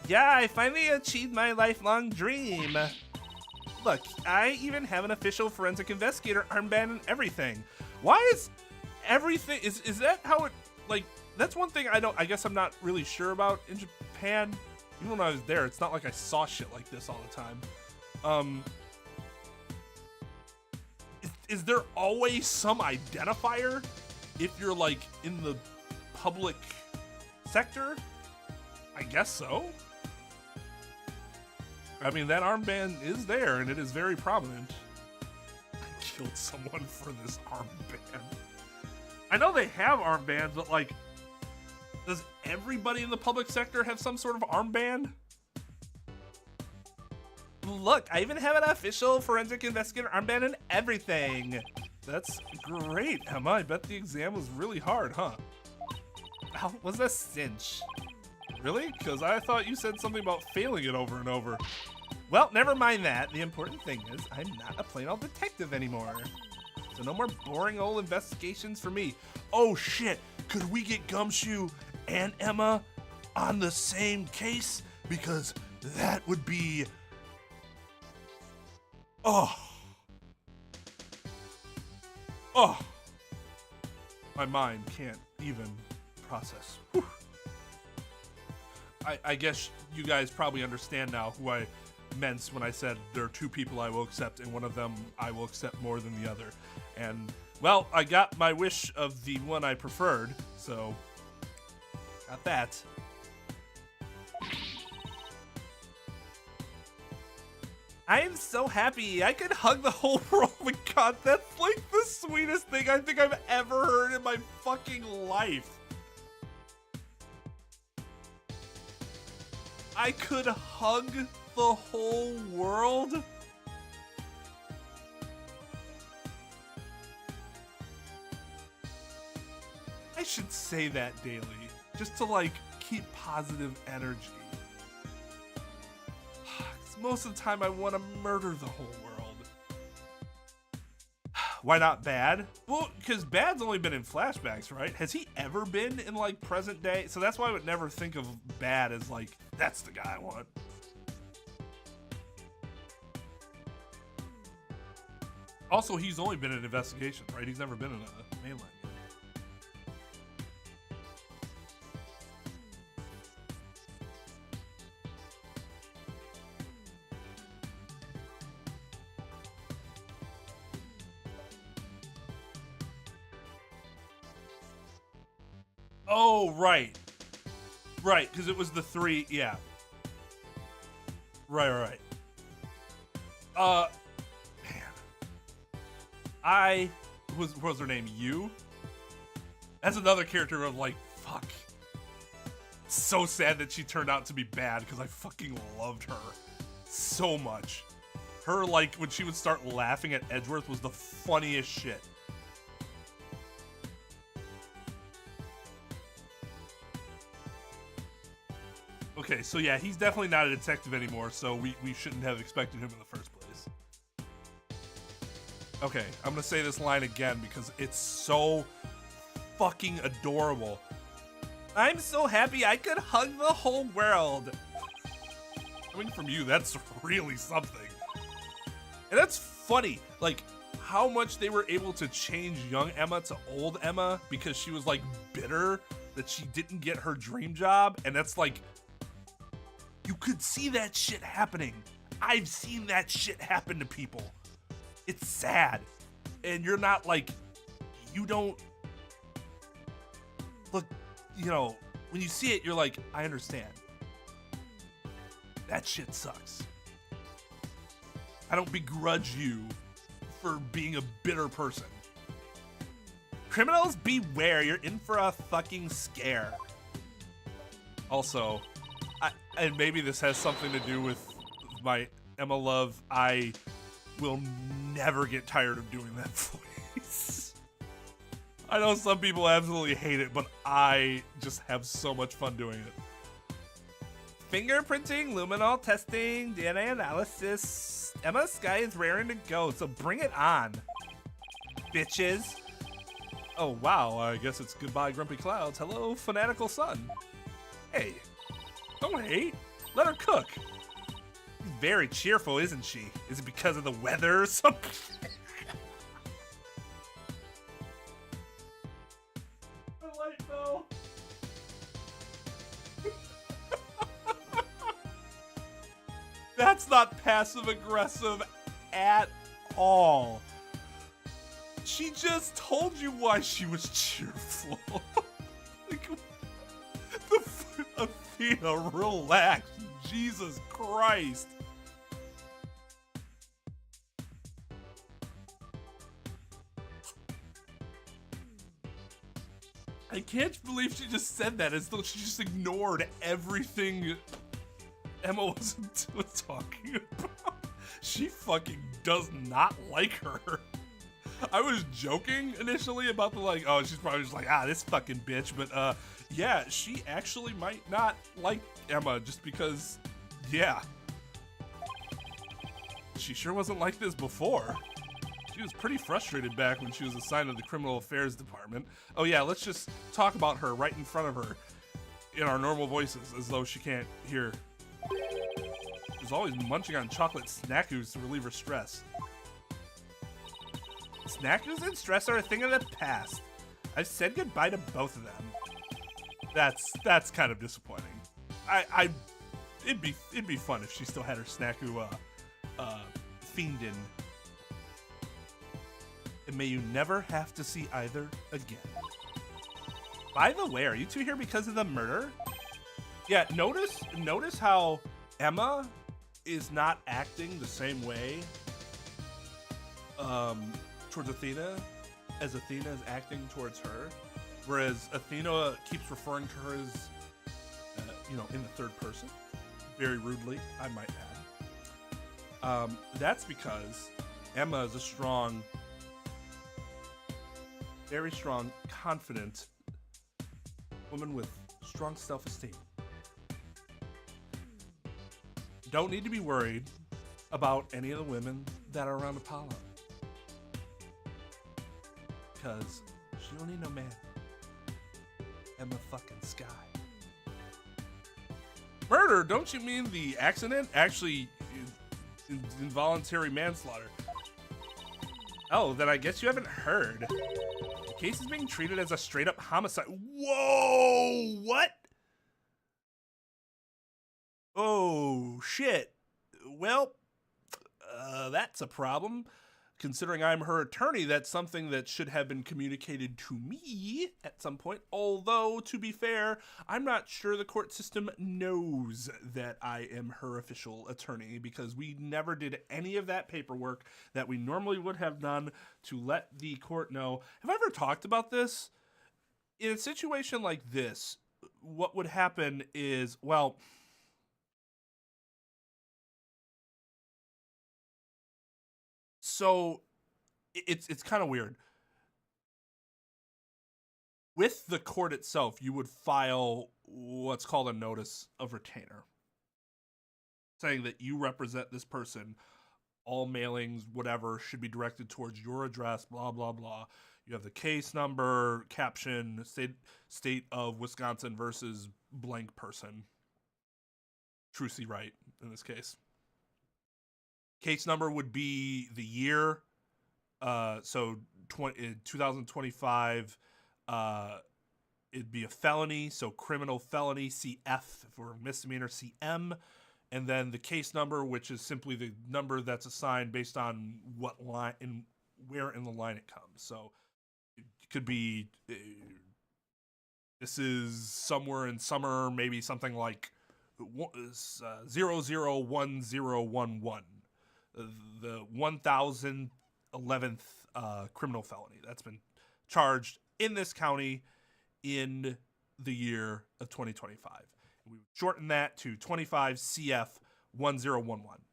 Yeah, I finally achieved my lifelong dream. Look, I even have an official forensic investigator armband and everything. Why is everything, is that how it, like, that's one thing I guess I'm not really sure about in Japan. Even when I was there, it's not like I saw shit like this all the time. Is there always some identifier if you're like in the public sector? I guess so. I mean, that armband is there and it is very prominent. I killed someone for this armband. I know they have armbands, but like, does everybody in the public sector have some sort of armband? Look, I even have an official forensic investigator armband and everything. That's great, Emma. I bet the exam was really hard, huh? How was a cinch? Really? Because I thought you said something about failing it over and over. Well, never mind that. The important thing is I'm not a plain old detective anymore. So no more boring old investigations for me. Oh shit, could we get Gumshoe and Emma on the same case? Because that would be... Oh. My mind can't even process. Whew. I guess you guys probably understand now who I meant when I said there are two people I will accept and one of them I will accept more than the other. And, well, I got my wish of the one I preferred, so got that. I am so happy. I could hug the whole world. Oh my god, that's like the sweetest thing I think I've ever heard in my fucking life. I could hug the whole world? I should say that daily, just to like keep positive energy. Most of the time I want to murder the whole world. Why not Bad? Well, because Bad's only been in flashbacks, right? Has he ever been in like present day? So that's why I would never think of Bad as like, that's the guy I want. Also, he's only been in Investigation, right? He's never been in a mainline. Oh, right. Right, because it was the three, yeah. Right. Man. What was her name? You? That's another character of like, fuck. So sad that she turned out to be bad because I fucking loved her so much. Her, like, when she would start laughing at Edgeworth was the funniest shit. Okay, so yeah, he's definitely not a detective anymore, so we shouldn't have expected him in the first place. Okay, I'm gonna say this line again because it's so fucking adorable. I'm so happy I could hug the whole world. Coming from you, that's really something. And that's funny, like, how much they were able to change young Emma to old Emma because she was, like, bitter that she didn't get her dream job, and that's, like, you could see that shit happening. I've seen that shit happen to people. It's sad. And you're not like, you don't, look, you know, when you see it, you're like, I understand. That shit sucks. I don't begrudge you for being a bitter person. Criminals beware, you're in for a fucking scare. Also, and maybe this has something to do with my Emma love, I will never get tired of doing that voice. I know some people absolutely hate it, but I just have so much fun doing it. Fingerprinting, luminol testing, DNA analysis. Emma Sky is raring to go, so bring it on, bitches. Oh, wow, I guess it's goodbye, Grumpy Clouds. Hello, Fanatical Sun. Hey, don't hate. Let her cook. Very cheerful, isn't she? Is it because of the weather or something? The light fell. That's not passive aggressive at all. She just told you why she was cheerful. Like, Athena, relax. Jesus Christ. I can't believe she just said that as though she just ignored everything Emma was talking about. She fucking does not like her. I was joking initially about the like, oh, she's probably just like, this fucking bitch. But yeah, she actually might not like Emma just because, yeah. She sure wasn't like this before. She was pretty frustrated back when she was assigned to the Criminal Affairs Department. Oh yeah, let's just talk about her right in front of her in our normal voices as though she can't hear. She's always munching on chocolate snackoos to relieve her stress. Snackoos and stress are a thing of the past. I've said goodbye to both of them. That's kind of disappointing. It'd be fun if she still had her snackoo fiendin'. And may you never have to see either again. By the way, are you two here because of the murder? Yeah, notice how Emma is not acting the same way towards Athena as Athena is acting towards her, whereas Athena keeps referring to her as in the third person, very rudely, I might add. That's because Emma is a strong, very strong, confident woman with strong self-esteem. Don't need to be worried about any of the women that are around Apollo, because she don't need no man. Emma fucking Sky. Murder? Don't you mean the accident? Actually, involuntary manslaughter. Oh, then I guess you haven't heard. The case is being treated as a straight-up homicide. Whoa! What? Oh, shit. Well, that's a problem. Considering I'm her attorney, that's something that should have been communicated to me at some point. Although, to be fair, I'm not sure the court system knows that I am her official attorney, because we never did any of that paperwork that we normally would have done to let the court know. Have I ever talked about this? In a situation like this, what would happen is, well, so it's kind of weird. With the court itself, you would file what's called a notice of retainer, saying that you represent this person. All mailings, whatever, should be directed towards your address, blah, blah, blah. You have the case number, caption, state of Wisconsin versus blank person. Trucy Wright, in this case. Case number would be the year, so 2025, it'd be a felony, so criminal felony, CF, for misdemeanor, CM, and then the case number, which is simply the number that's assigned based on what line and where in the line it comes. So it could be, this is somewhere in summer, maybe something like 001011. The 1011th criminal felony that's been charged in this county in the year of 2025. We would shorten that to 25 CF 1011.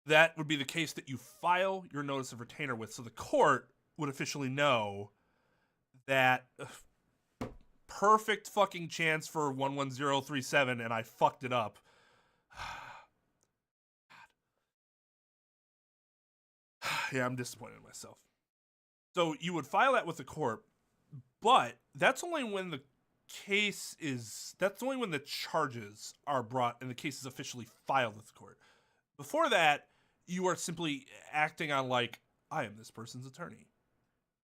That would be the case that you file your notice of retainer with. So the court would officially know that perfect fucking chance for 11037 and I fucked it up. Yeah, I'm disappointed in myself. So you would file that with the court, but that's only when the charges are brought and the case is officially filed with the court. Before that, you are simply acting on like, I am this person's attorney.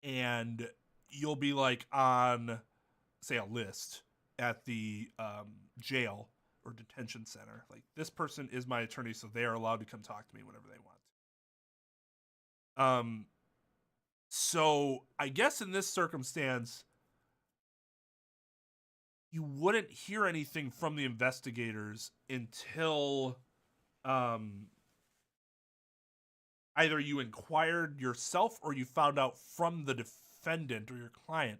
And you'll be like on, say, a list at the jail or detention center. Like, this person is my attorney, so they are allowed to come talk to me whenever they want. So I guess in this circumstance, you wouldn't hear anything from the investigators until either you inquired yourself or you found out from the defendant or your client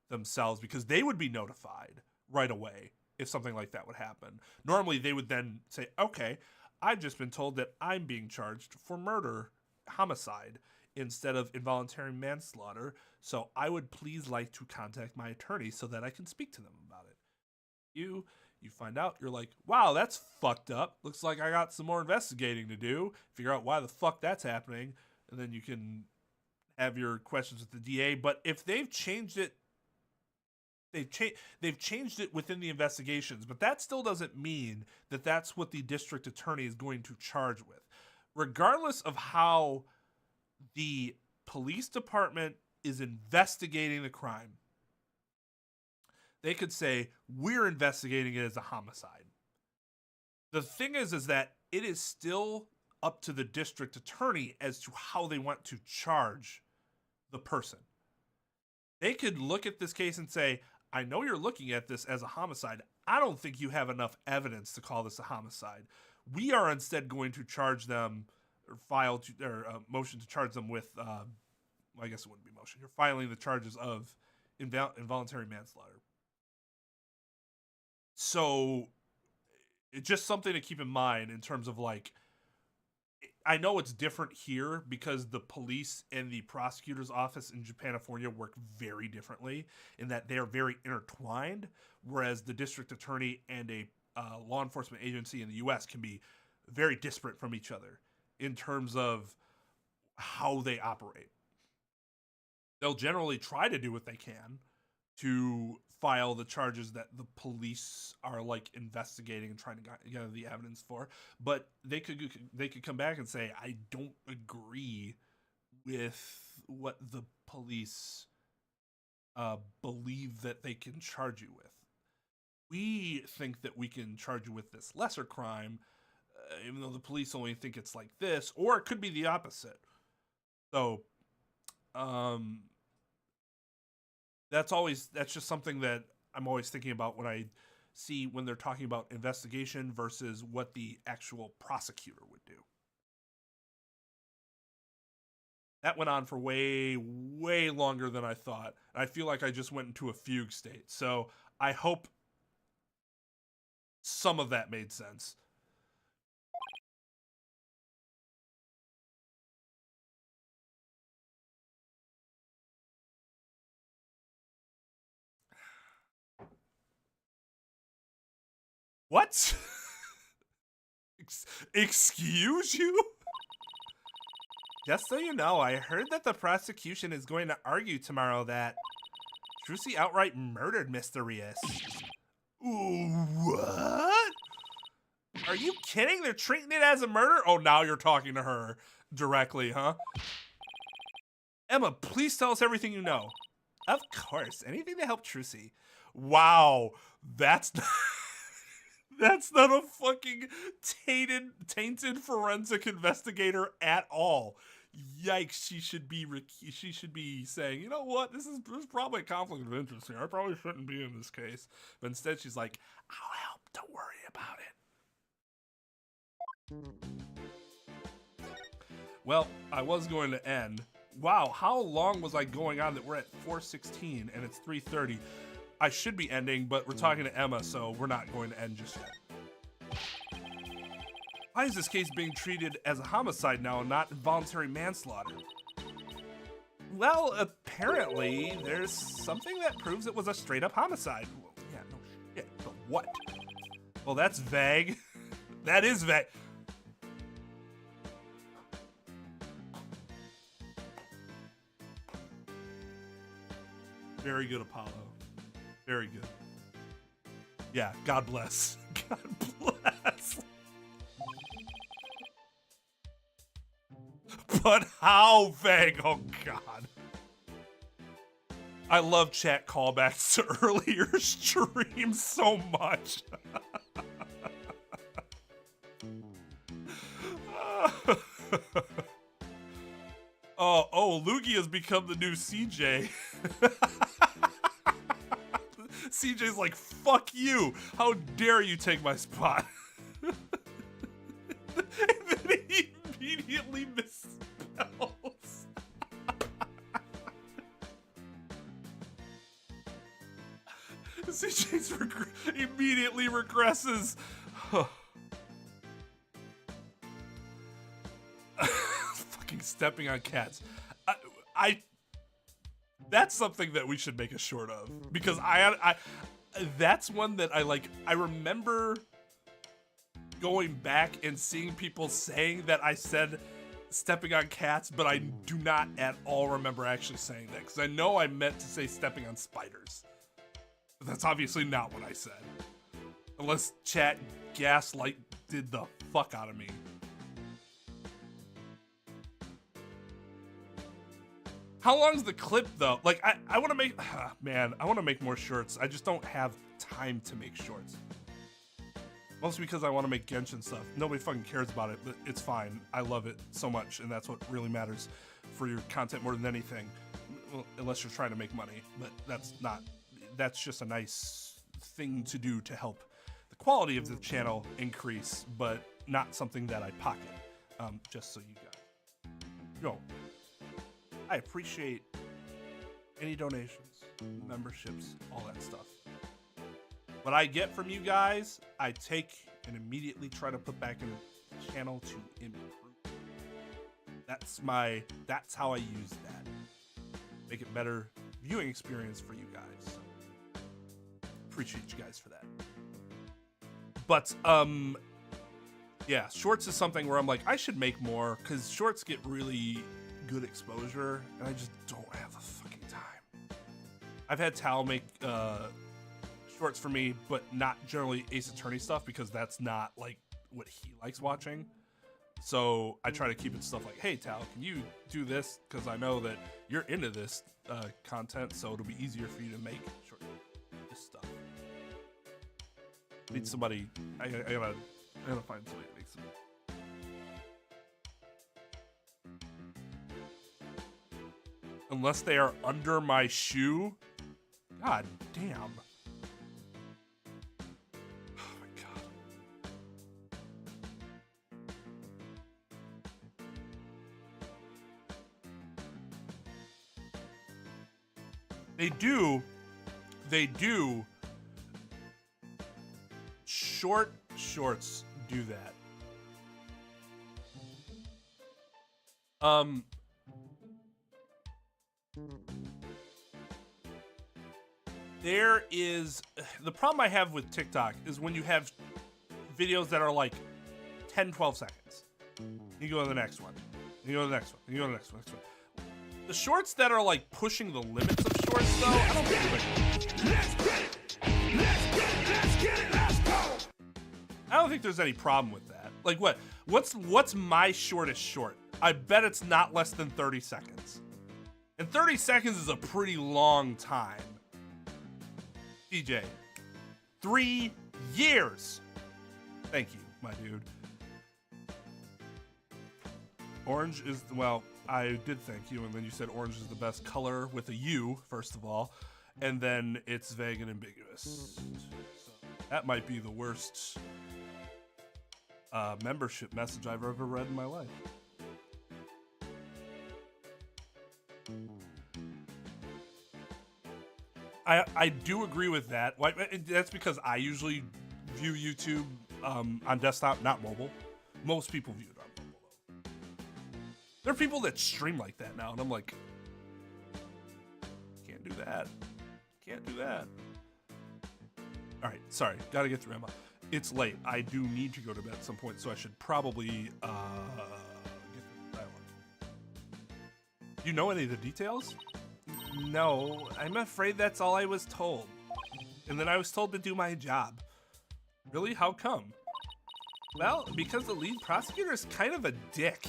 themselves, because they would be notified right away if something like that would happen. Normally, they would then say, okay, I've just been told that I'm being charged for murder, homicide, instead of involuntary manslaughter, so I would please like to contact my attorney so that I can speak to them about it. You find out, you're like, wow, that's fucked up. Looks like I got some more investigating to do, figure out why the fuck that's happening, and then you can have your questions with the DA. But if they've changed it, they've changed it within the investigations, but that still doesn't mean that that's what the district attorney is going to charge with. Regardless of how the police department is investigating the crime, they could say, we're investigating it as a homicide. The thing is that it is still up to the district attorney as to how they want to charge the person. They could look at this case and say, I know you're looking at this as a homicide. I don't think you have enough evidence to call this a homicide. We are instead going to charge them, or file motion to charge them with, I guess it wouldn't be motion. You're filing the charges of involuntary manslaughter. So it's just something to keep in mind in terms of like, I know it's different here because the police and the prosecutor's office in Japanifornia work very differently in that they are very intertwined, whereas the district attorney and a law enforcement agency in the U.S. can be very disparate from each other in terms of how they operate. They'll generally try to do what they can to file the charges that the police are like investigating and trying to gather the evidence for, but they could come back and say, I don't agree with what the police believe that they can charge you with. We think that we can charge you with this lesser crime, even though the police only think it's like this, or it could be the opposite. So, that's just something that I'm always thinking about when I see when they're talking about investigation versus what the actual prosecutor would do. That went on for way, way longer than I thought. And I feel like I just went into a fugue state. So I hope some of that made sense. What? Excuse you? Just so you know, I heard that the prosecution is going to argue tomorrow that Trucy outright murdered Mr. Rios. Ooh, what? Are you kidding? They're treating it as a murder? Oh, now you're talking to her directly, huh? Emma, please tell us everything you know. Of course, anything to help Trucy. Wow, that's that's not a fucking tainted forensic investigator at all. Yikes, she should be saying, you know what, there's probably a conflict of interest here. I probably shouldn't be in this case. But instead she's like, I'll help, don't worry about it. Well, I was going to end. Wow, how long was I going on that we're at 4:16 and it's 3:30? I should be ending, but we're talking to Emma, so we're not going to end just yet. Why is this case being treated as a homicide now and not involuntary manslaughter? Well, apparently there's something that proves it was a straight up homicide. Well, yeah, no shit. But what? Well, that's vague. That is vague. Very good, Apollo. Very good. Yeah, God bless. God bless. But how vague? Oh, God. I love chat callbacks to earlier streams so much. Oh, Luigi has become the new CJ. CJ's like, fuck you. How dare you take my spot? And then he immediately misspells. CJ's immediately regresses. Fucking stepping on cats. That's something that we should make a short of, because I that's one that I like. I remember going back and seeing people saying that I said stepping on cats, but I do not at all remember actually saying that, because I know I meant to say stepping on spiders. But that's obviously not what I said. Unless chat gaslight did the fuck out of me. How long's the clip though? Like I want to make, man, I want to make more shorts. I just don't have time to make shorts. Mostly because I want to make Genshin stuff. Nobody fucking cares about it, but it's fine. I love it so much, and that's what really matters for your content more than anything. Well, unless you're trying to make money, but that's just a nice thing to do to help the quality of the channel increase, but not something that I pocket. Just so you guys know. I appreciate any donations, memberships, all that stuff. What I get from you guys, I take and immediately try to put back in the channel to improve. That's how I use that. Make it better viewing experience for you guys. Appreciate you guys for that. But yeah, shorts is something where I'm like, I should make more, because shorts get really good exposure, and I just don't have the fucking time. I've had Tal make shorts for me, but not generally Ace Attorney stuff, because that's not like what he likes watching. So I try to keep it stuff like, hey Tal, can you do this, because I know that you're into this content, so it'll be easier for you to make short this stuff. I need somebody. I gotta find somebody to make some. Unless they are under my shoe. God damn. Oh my god. They do. Short shorts do that. There is the problem I have with TikTok is when you have videos that are like 10-12 seconds. You go to the next one. You go to the next one. You go to the next one. The shorts that are like pushing the limits of shorts, though, I don't think Let's get it! Let's get it! Let's get it! Let's go! I don't think there's any problem with that. Like what's my shortest short? I bet it's not less than 30 seconds. And 30 seconds is a pretty long time. DJ, 3 years. Thank you, my dude. Orange is, well, I did thank you, and then you said orange is the best color with a U, first of all, and then it's vague and ambiguous. So that might be the worst membership message I've ever read in my life. I do agree with that. That's because I usually view YouTube on desktop, not mobile. Most people view it on mobile, though. There are people that stream like that now, and I'm like, that. Can't do that. All right, sorry. Gotta get through Emma. It's late. I do need to go to bed at some point, so I should probably get through the dialogue. You know any of the details? No, I'm afraid that's all I was told. And then I was told to do my job. Really? How come? Well, because the lead prosecutor is kind of a dick.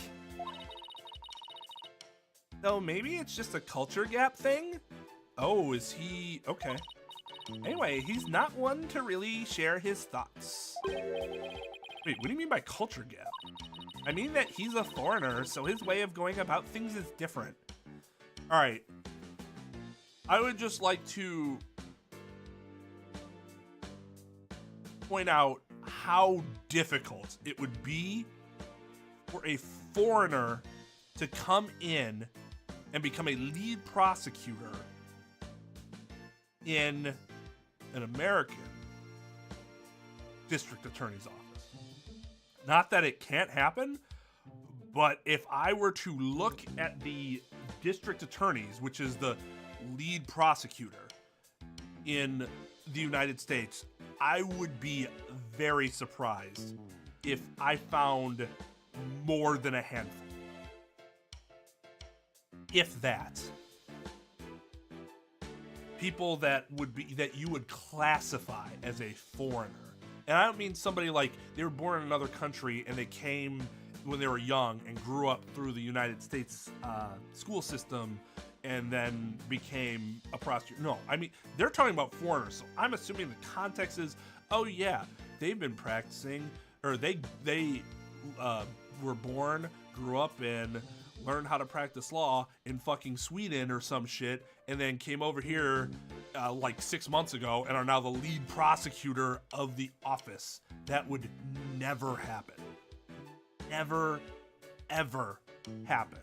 So maybe it's just a culture gap thing? Oh, is he... Okay. Anyway, he's not one to really share his thoughts. Wait, what do you mean by culture gap? I mean that he's a foreigner, so his way of going about things is different. Alright. I would just like to point out how difficult it would be for a foreigner to come in and become a lead prosecutor in an American district attorney's office. Not that it can't happen, but if I were to look at the district attorneys, which is the lead prosecutor in the United States, I would be very surprised if I found more than a handful. If that. People that you would classify as a foreigner. And I don't mean somebody like they were born in another country and they came when they were young and grew up through the United States school system and then became a prostitute. No, I mean, they're talking about foreigners. So I'm assuming the context is, oh yeah, they've been practicing, or they were born, grew up in, learned how to practice law in fucking Sweden or some shit, and then came over here like 6 months ago and are now the lead prosecutor of the office. That would never happen. Never, ever happen.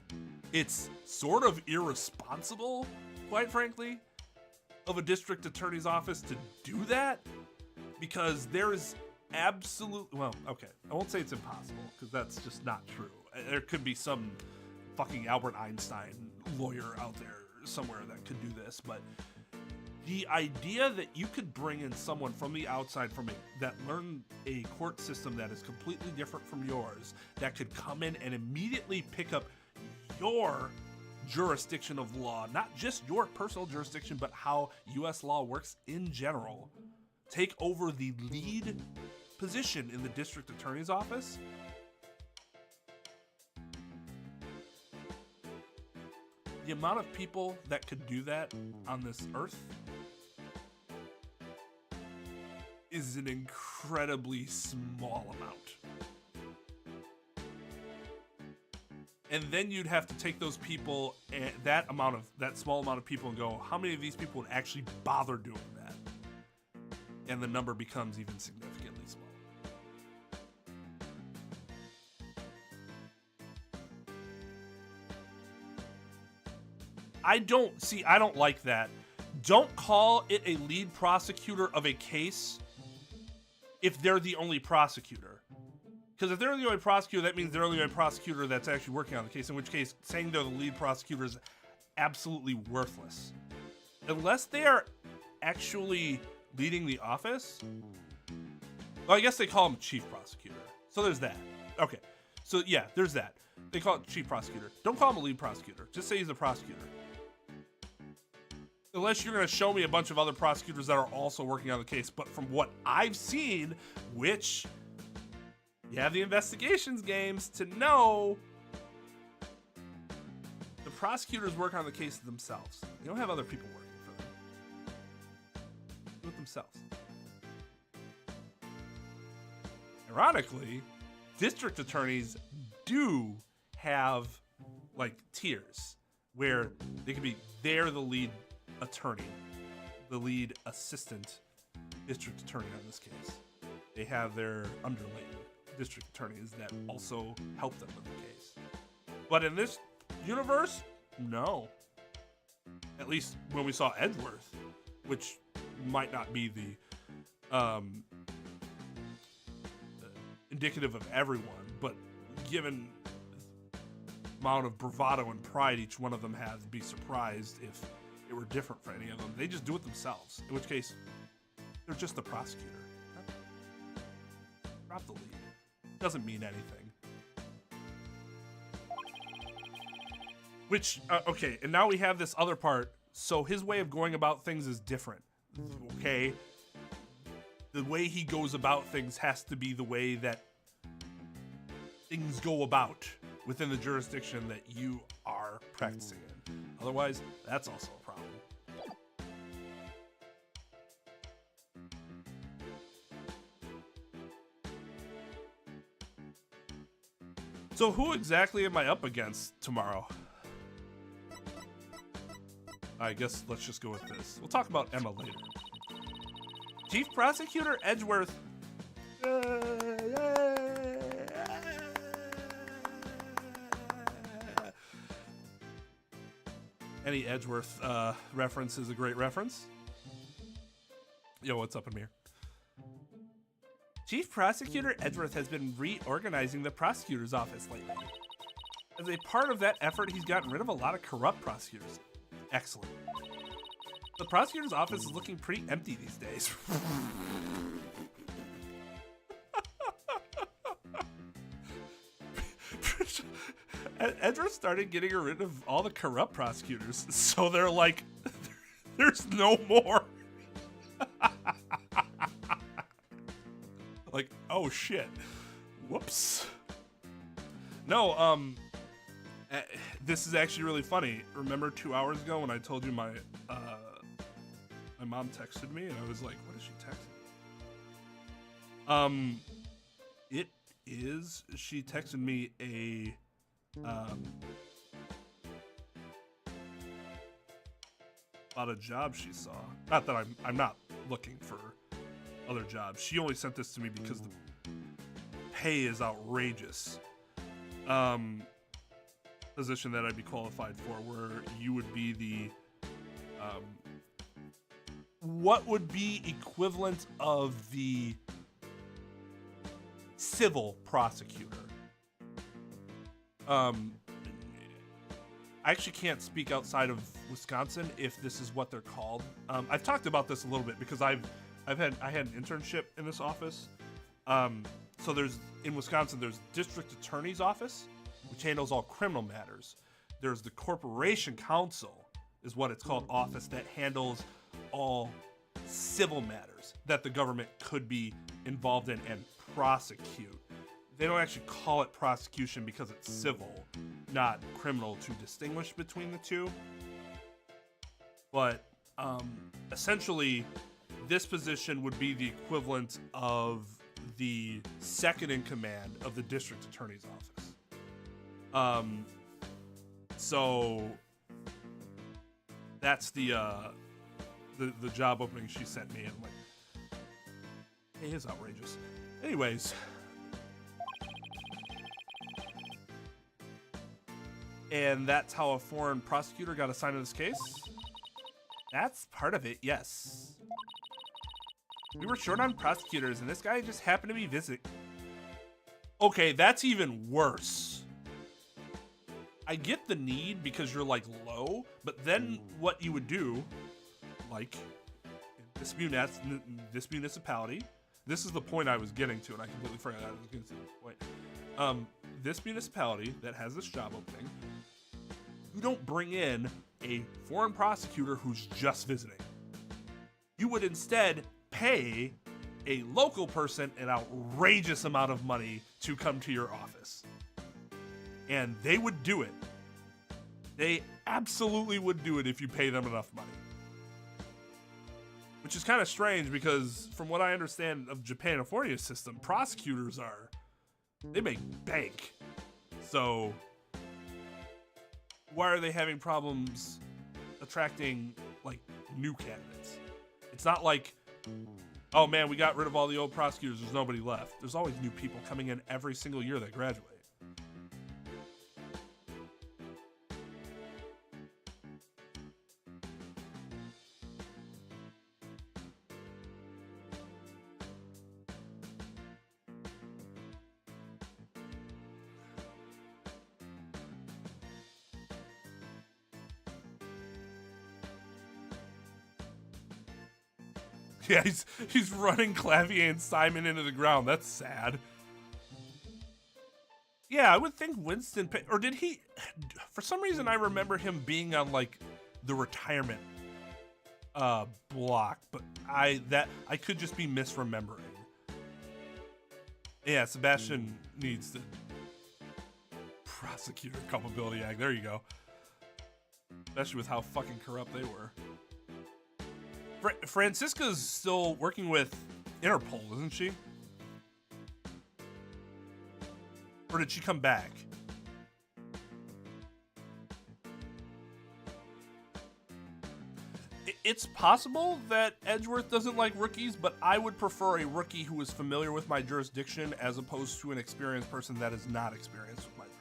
It's sort of irresponsible, quite frankly, of a district attorney's office to do that, because there is well, okay, I won't say it's impossible, because that's just not true. There could be some fucking Albert Einstein lawyer out there somewhere that could do this, but the idea that you could bring in someone from the outside that learned a court system that is completely different from yours, that could come in and immediately pick up your jurisdiction of law, not just your personal jurisdiction, but how US law works in general, take over the lead position in the district attorney's office. The amount of people that could do that on this earth is an incredibly small amount. And then you'd have to take those people, and that small amount of people, and go, how many of these people would actually bother doing that? And the number becomes even significantly smaller. I don't like that. Don't call it a lead prosecutor of a case if they're the only prosecutor. Because if they're the only prosecutor, that means they're the only prosecutor that's actually working on the case, in which case saying they're the lead prosecutor is absolutely worthless. Unless they are actually leading the office. Well, I guess they call him chief prosecutor. So there's that. Okay. So yeah, there's that. They call it chief prosecutor. Don't call him a lead prosecutor. Just say he's a prosecutor. Unless you're going to show me a bunch of other prosecutors that are also working on the case. But from what I've seen, which you have the investigations games to know, the prosecutors work on the case themselves. They don't have other people working for them. Do it themselves. Ironically, district attorneys do have like tiers where they can be, they're the lead attorney, the lead assistant district attorney on this case. They have their underling district attorneys that also help them with the case. But in this universe, no. At least when we saw Edgeworth, which might not be the indicative of everyone, but given the amount of bravado and pride each one of them has, be surprised if it that were different for any of them. They just do it themselves, in which case they're just the prosecutor. Drop the lead. Doesn't mean anything. Which, okay, and now we have this other part. So his way of going about things is different. Okay? The way he goes about things has to be the way that things go about within the jurisdiction that you are practicing in. Otherwise, that's also a problem. So who exactly am I up against tomorrow? I guess let's just go with this. We'll talk about Emma later. Chief Prosecutor Edgeworth. Any Edgeworth reference is a great reference. Yo, what's up, Amir? Chief Prosecutor Edgeworth has been reorganizing the prosecutor's office lately. As a part of that effort, he's gotten rid of a lot of corrupt prosecutors. Excellent. The prosecutor's office is looking pretty empty these days. Edgeworth started getting rid of all the corrupt prosecutors, so they're like, there's no more. Like, oh shit. Whoops. No, this is actually really funny. Remember 2 hours ago when I told you my mom texted me and I was like, what is she texting? She texted me a about a job she saw. Not that I'm not looking for other jobs. She only sent this to me because the pay is outrageous. Position that I'd be qualified for, where you would be the what would be equivalent of the civil prosecutor. I actually can't speak outside of Wisconsin if this is what they're called. I've talked about this a little bit because I had an internship in this office. So there's in Wisconsin there's district attorney's office, which handles all criminal matters. There's the corporation counsel, is what it's called, office that handles all civil matters that the government could be involved in and prosecute. They don't actually call it prosecution because it's civil, not criminal, to distinguish between the two. But essentially, this position would be the equivalent of the second in command of the district attorney's office. So that's the job opening she sent me, and I'm like, it is outrageous. Anyways, and that's how a foreign prosecutor got assigned to this case. That's part of it, yes. We were short on prosecutors, and this guy just happened to be visiting. Okay, that's even worse. I get the need because you're like low, but then what you would do, like in this municipality, this is the point I was getting to, and I completely forgot I was getting to this point. This municipality that has this job opening, you don't bring in a foreign prosecutor who's just visiting. You would instead pay a local person an outrageous amount of money to come to your office. And they would do it. They absolutely would do it if you pay them enough money. Which is kind of strange because from what I understand of Japanifornia's system, prosecutors they make bank. So why are they having problems attracting like new candidates? It's not like, oh man, we got rid of all the old prosecutors, there's nobody left. There's always new people coming in every single year that graduate. Yeah, he's running Clavier and Simon into the ground. That's sad. Yeah, I would think Winston, or did he? For some reason, I remember him being on like the retirement block, but I could just be misremembering. Yeah, Sebastian needs the Prosecutor Culpability Act. There you go. Especially with how fucking corrupt they were. Francisca's still working with Interpol, isn't she? Or did she come back? It's possible that Edgeworth doesn't like rookies, but I would prefer a rookie who is familiar with my jurisdiction as opposed to an experienced person that is not experienced with my jurisdiction.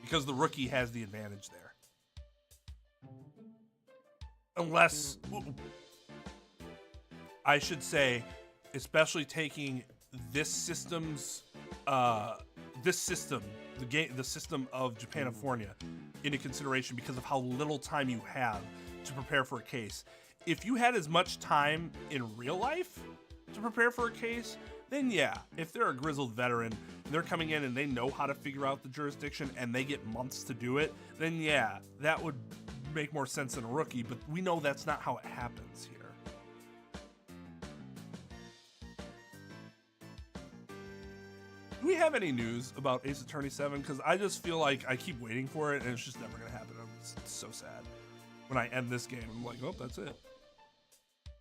Because the rookie has the advantage there. Unless, I should say, especially taking this system's, the system of Japanifornia into consideration because of how little time you have to prepare for a case. If you had as much time in real life to prepare for a case, then yeah, if they're a grizzled veteran, they're coming in and they know how to figure out the jurisdiction and they get months to do it, then yeah, that would make more sense than a rookie, but we know that's not how it happens here. Do we have any news about Ace Attorney 7? Because I just feel like I keep waiting for it and it's just never going to happen. It's so sad. When I end this game, I'm like, oh, that's it.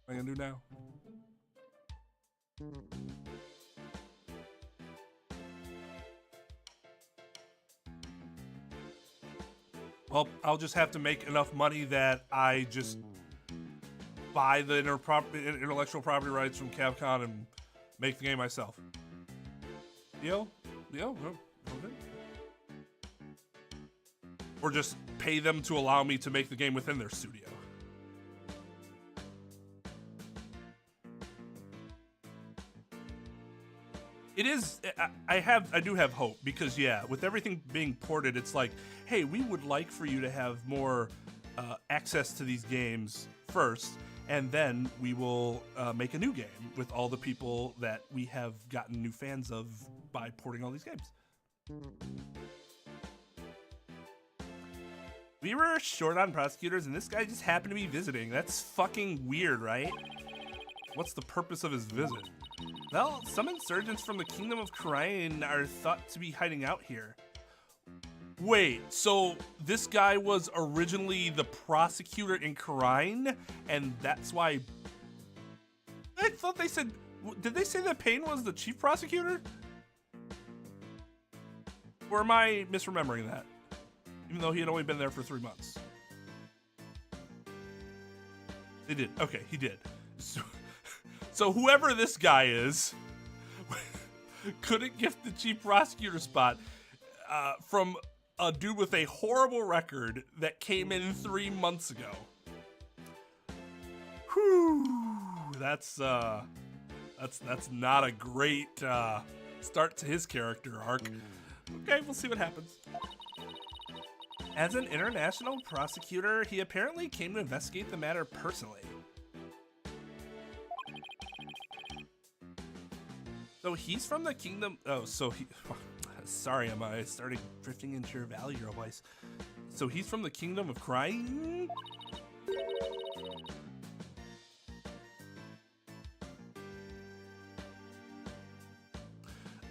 What am I going to do now? Well, I'll just have to make enough money that I just buy the intellectual property rights from Capcom and make the game myself. Deal? Deal? Okay. Or just pay them to allow me to make the game within their studio. It is, I do have hope because yeah, with everything being ported, it's like, hey, we would like for you to have more access to these games first, and then we will make a new game with all the people that we have gotten new fans of by porting all these games. We were short on prosecutors, and this guy just happened to be visiting. That's fucking weird, right? What's the purpose of his visit? Well, some insurgents from the Kingdom of Khurain are thought to be hiding out here. Wait, so this guy was originally the prosecutor in Khurain, and that's why... I thought they said... Did they say that Payne was the chief prosecutor? Or am I misremembering that? Even though he had only been there for 3 months. They did. Okay, he did. So whoever this guy is couldn't get the chief prosecutor spot from a dude with a horrible record that came in 3 months ago. Whew, that's not a great start to his character arc. Okay, we'll see what happens. As an international prosecutor, he apparently came to investigate the matter personally. So he's from the kingdom. Oh, so he. Sorry, I started drifting into your Valley Girl voice. So he's from the Kingdom of Crying.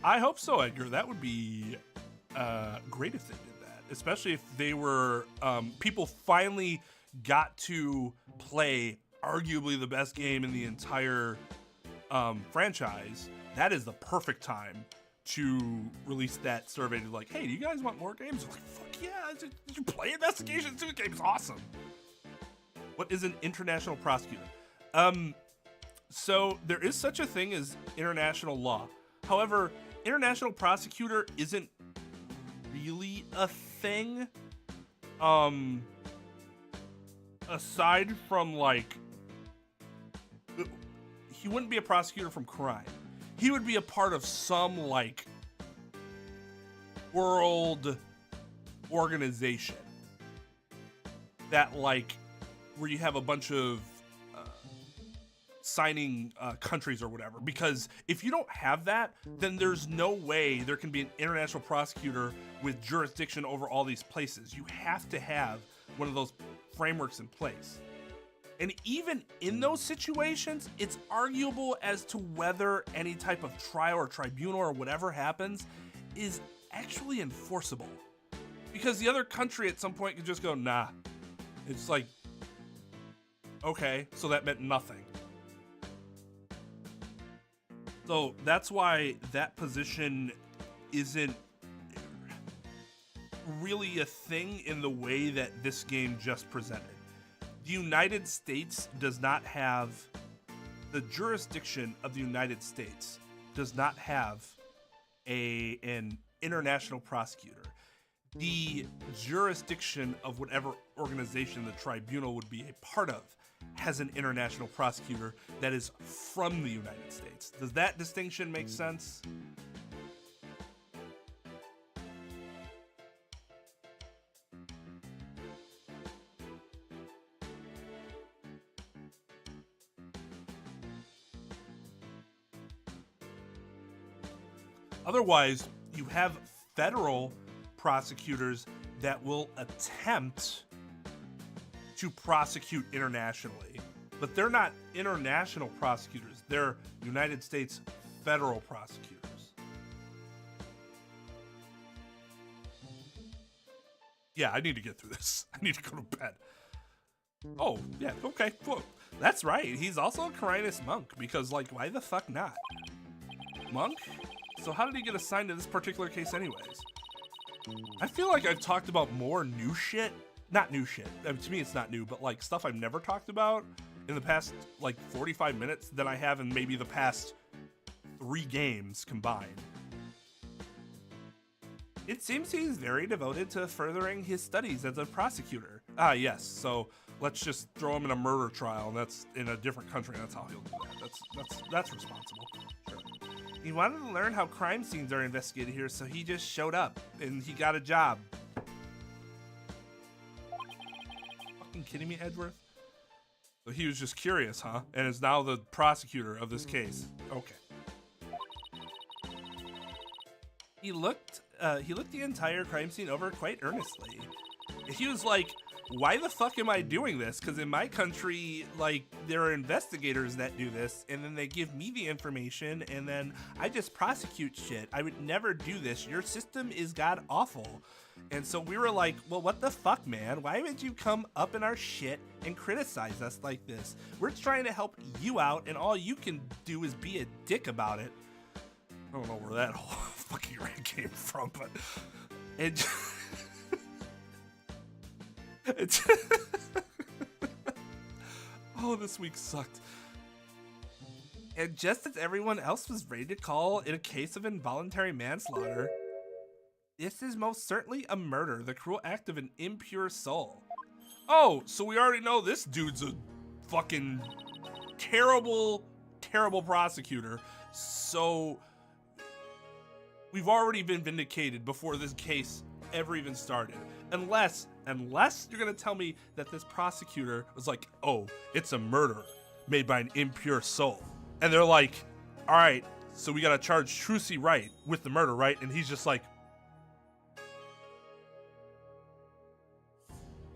I hope so, Edgar. That would be great if they did that, especially if they were people finally got to play arguably the best game in the entire franchise. That is the perfect time to release that survey to like, hey, do you guys want more games? Like, fuck yeah, did you play Investigation 2? The game's awesome. What is an international prosecutor? So there is such a thing as international law. However, international prosecutor isn't really a thing. Aside from like, he wouldn't be a prosecutor from crime. He would be a part of some like world organization that like where you have a bunch of signing countries or whatever. Because if you don't have that, then there's no way there can be an international prosecutor with jurisdiction over all these places. You have to have one of those frameworks in place. And even in those situations, it's arguable as to whether any type of trial or tribunal or whatever happens is actually enforceable. Because the other country at some point could just go, nah. It's like, okay, so that meant nothing. So that's why that position isn't really a thing in the way that this game just presented. The United States does not have, the jurisdiction of the United States does not have an international prosecutor. The jurisdiction of whatever organization the tribunal would be a part of has an international prosecutor that is from the United States. Does that distinction make sense? Otherwise, you have federal prosecutors that will attempt to prosecute internationally, but they're not international prosecutors. They're United States federal prosecutors. Yeah, I need to get through this. I need to go to bed. Oh, yeah, okay. Well, that's right. He's also a Carinus monk, because, like, why the fuck not? Monk? So how did he get assigned to this particular case anyways? I feel like I've talked about more new shit. Not new shit. I mean, to me, it's not new, but like stuff I've never talked about in the past like 45 minutes than I have in maybe the past 3 games combined. It seems he's very devoted to furthering his studies as a prosecutor. Ah, yes. So let's just throw him in a murder trial, and that's in a different country. And that's how he'll do that. That's responsible. Sure. He wanted to learn how crime scenes are investigated here, so he just showed up and he got a job. Fucking kidding me, Edgeworth? So he was just curious, huh? And is now the prosecutor of this case. Okay. He looked the entire crime scene over quite earnestly. He was like, why the fuck am I doing this? Because in my country, like, there are investigators that do this, and then they give me the information, and then I just prosecute shit. I would never do this. Your system is god awful. And so we were like, well, what the fuck, man? Why would you come up in our shit and criticize us like this? We're trying to help you out, and all you can do is be a dick about it. I don't know where that whole fucking rant came from, but it it's oh, this week sucked. And just as everyone else was ready to call it a case of involuntary manslaughter, this is most certainly a murder, the cruel act of an impure soul. Oh, so we already know this dude's a fucking terrible, terrible prosecutor. So we've already been vindicated before this case ever even started. Unless you're gonna tell me that this prosecutor was like, oh, it's a murder made by an impure soul. And they're like, all right, so we gotta charge Trucy Wright with the murder, right? And he's just like,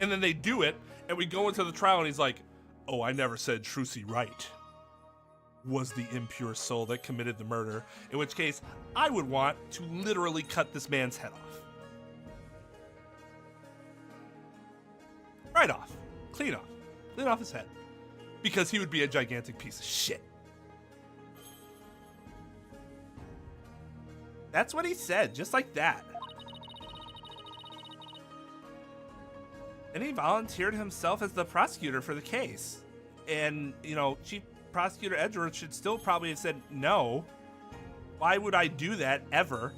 and then they do it, and we go into the trial, and he's like, oh, I never said Trucy Wright was the impure soul that committed the murder, in which case I would want to literally cut this man's head off. Right off. Clean off his head. Because he would be a gigantic piece of shit. That's what he said, just like that. And he volunteered himself as the prosecutor for the case. And, you know, Chief Prosecutor Edgeworth should still probably have said, no. Why would I do that, ever?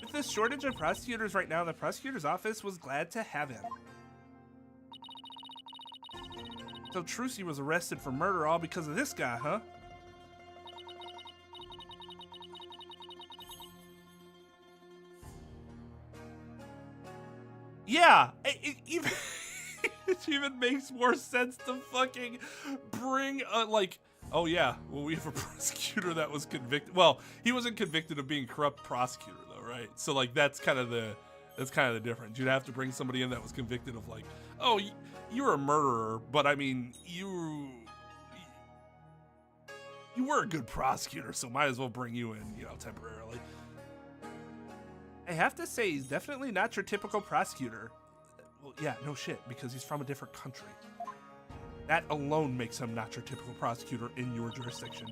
With this shortage of prosecutors right now, the prosecutor's office was glad to have him. So Trucy was arrested for murder all because of this guy, huh? Yeah, even It even makes more sense to fucking bring a, like, oh yeah, well, we have a prosecutor that was convicted. Well, he wasn't convicted of being a corrupt prosecutor though, right? So like that's kind of the difference. You'd have to bring somebody in that was convicted of like, oh, you're a murderer, but I mean, you were a good prosecutor, so might as well bring you in, you know, temporarily. I have to say, he's definitely not your typical prosecutor. Well, yeah, no shit, because he's from a different country. That alone makes him not your typical prosecutor in your jurisdiction.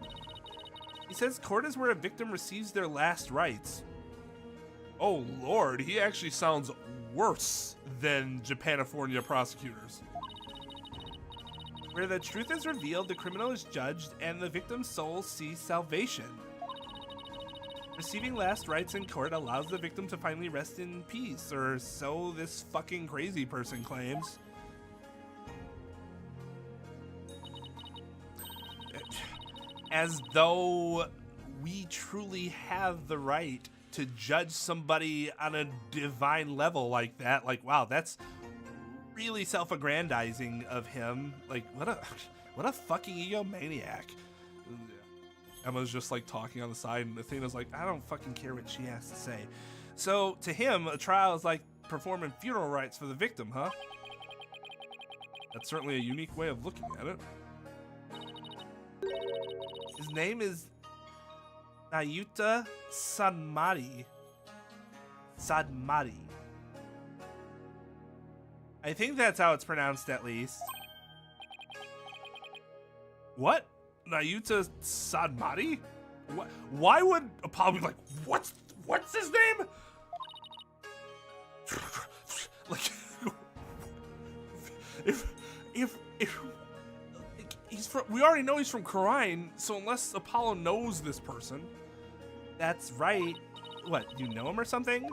He says court is where a victim receives their last rites. Oh lord, he actually sounds worse than Japanifornia prosecutors. Where the truth is revealed, the criminal is judged, and the victim's soul sees salvation. Receiving last rites in court allows the victim to finally rest in peace, or so this fucking crazy person claims. As though we truly have the right to judge somebody on a divine level like that. Like, wow, that's really self-aggrandizing of him. Like, what a fucking egomaniac. Emma's just like talking on the side, and Athena's like, I don't fucking care what she has to say. So to him, a trial is like performing funeral rites for the victim, huh? That's certainly a unique way of looking at it. His name is Nayuta Sadmati. I think that's how it's pronounced, at least. What? Nayuta Sadmati? What? Why would Apollo be like, what's his name? Like, if he's from, we already know he's from Khura'in, so unless Apollo knows this person, that's right. What? You know him or something?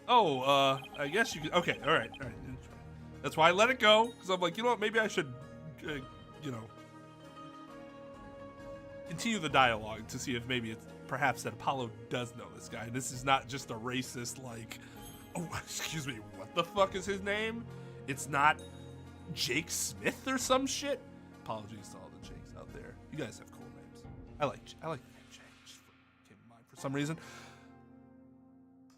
Oh, I guess you could. Okay, all right. That's why I let it go, because I'm like, you know what? Maybe I should, you know, continue the dialogue to see if maybe it's perhaps that Apollo does know this guy. This is not just a racist, like, oh, excuse me, what the fuck is his name? It's not Jake Smith or some shit? Apologies to all the Jakes out there. You guys have cool names. I like the name Jake. Just came to mind for some reason.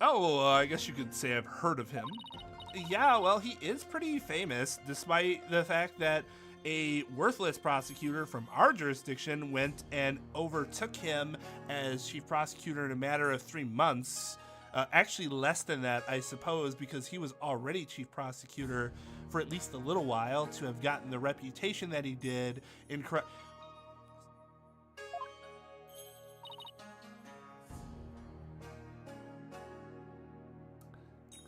Oh, well, I guess you could say I've heard of him. Yeah, well, he is pretty famous, despite the fact that a worthless prosecutor from our jurisdiction went and overtook him as chief prosecutor in a matter of 3 months. Actually less than that, I suppose, because he was already chief prosecutor for at least a little while to have gotten the reputation that he did in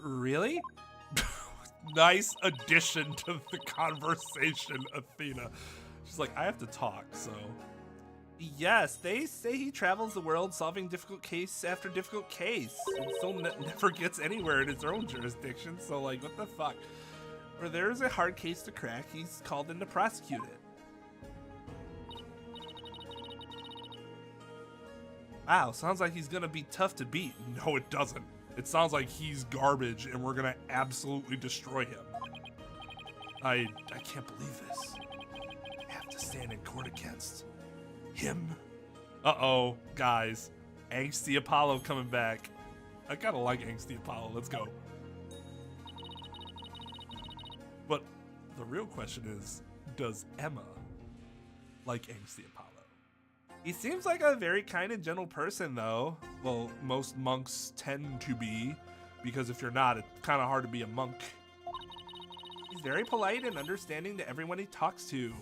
Really? Nice addition to the conversation, Athena. She's like, I have to talk, so. Yes, they say he travels the world solving difficult case after difficult case and still never gets anywhere in his own jurisdiction, so like, what the fuck? Where there's a hard case to crack, he's called in to prosecute it. Wow, sounds like he's gonna be tough to beat. No, it doesn't. It sounds like he's garbage and we're gonna absolutely destroy him. I can't believe this. I have to stand in court against him. Uh-oh, guys. Angsty Apollo coming back. I kinda like Angsty Apollo, let's go. But the real question is, does Emma like Angsty Apollo? He seems like a very kind and gentle person, though. Well, most monks tend to be, because if you're not, it's kind of hard to be a monk. He's very polite and understanding to everyone he talks to.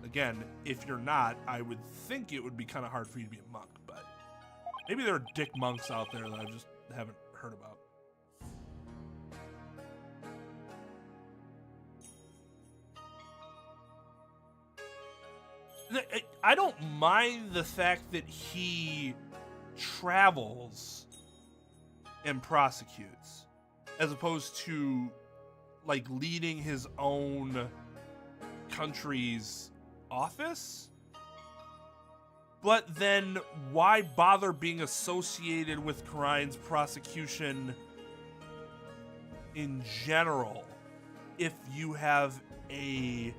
Again, if you're not, I would think it would be kind of hard for you to be a monk, but maybe there are dick monks out there that I just haven't heard about. I don't mind the fact that he travels and prosecutes, as opposed to like leading his own country's office. But then why bother being associated with Khura'in's prosecution in general if you have a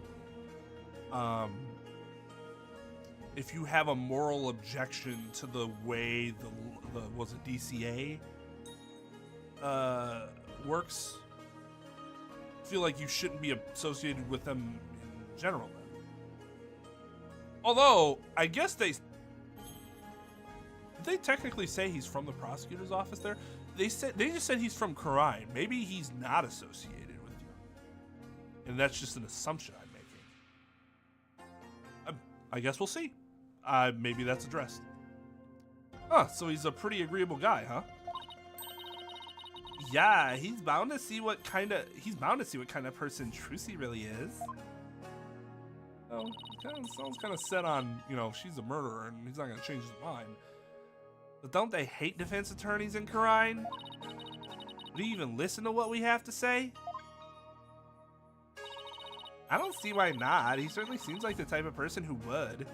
if you have a moral objection to the way the was it DCA works, I feel like you shouldn't be associated with them in general. Then. Although I guess did they technically say he's from the prosecutor's office there? They just said he's from Karine. Maybe he's not associated with you, and that's just an assumption I'm making. I guess we'll see. Maybe that's addressed. Huh? So he's a pretty agreeable guy, huh? Yeah, he's bound to see what kind of person Trucy really is. Oh, sounds kind of set on, she's a murderer and he's not gonna change his mind. But don't they hate defense attorneys in Karine? Do you even listen to what we have to say? I don't see why not. He certainly seems like the type of person who would.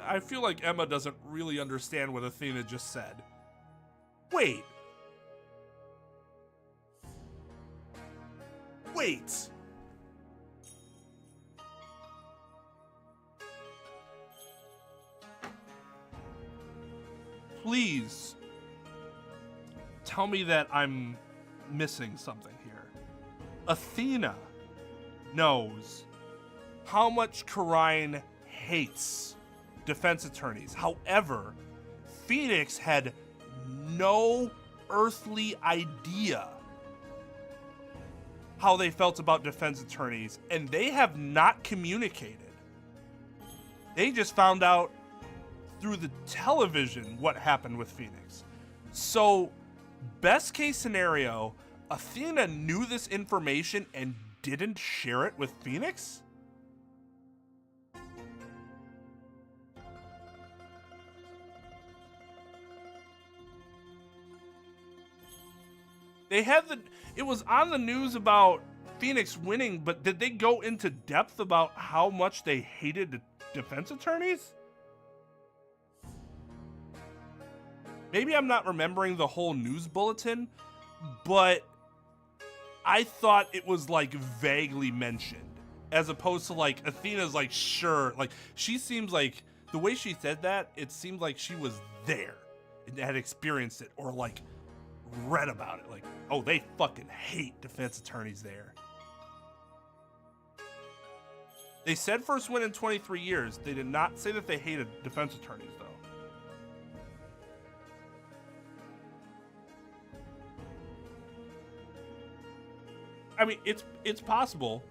I feel like Emma doesn't really understand what Athena just said. Wait. Please tell me that I'm missing something here. Athena knows how much Karine hates defense attorneys. However, Phoenix had no earthly idea how they felt about defense attorneys, and they have not communicated. They just found out through the television what happened with Phoenix. So, best case scenario, Athena knew this information and didn't share it with Phoenix? It was on the news about Phoenix winning, but did they go into depth about how much they hated the defense attorneys? Maybe I'm not remembering the whole news bulletin, but I thought it was like vaguely mentioned, as opposed to like Athena's like, sure, like she seems like the way she said that, it seemed like she was there and had experienced it or like read about it. Like, oh, they fucking hate defense attorneys there. They said first win in 23 years. They did not say that they hated defense attorneys, though. I mean, it's possible.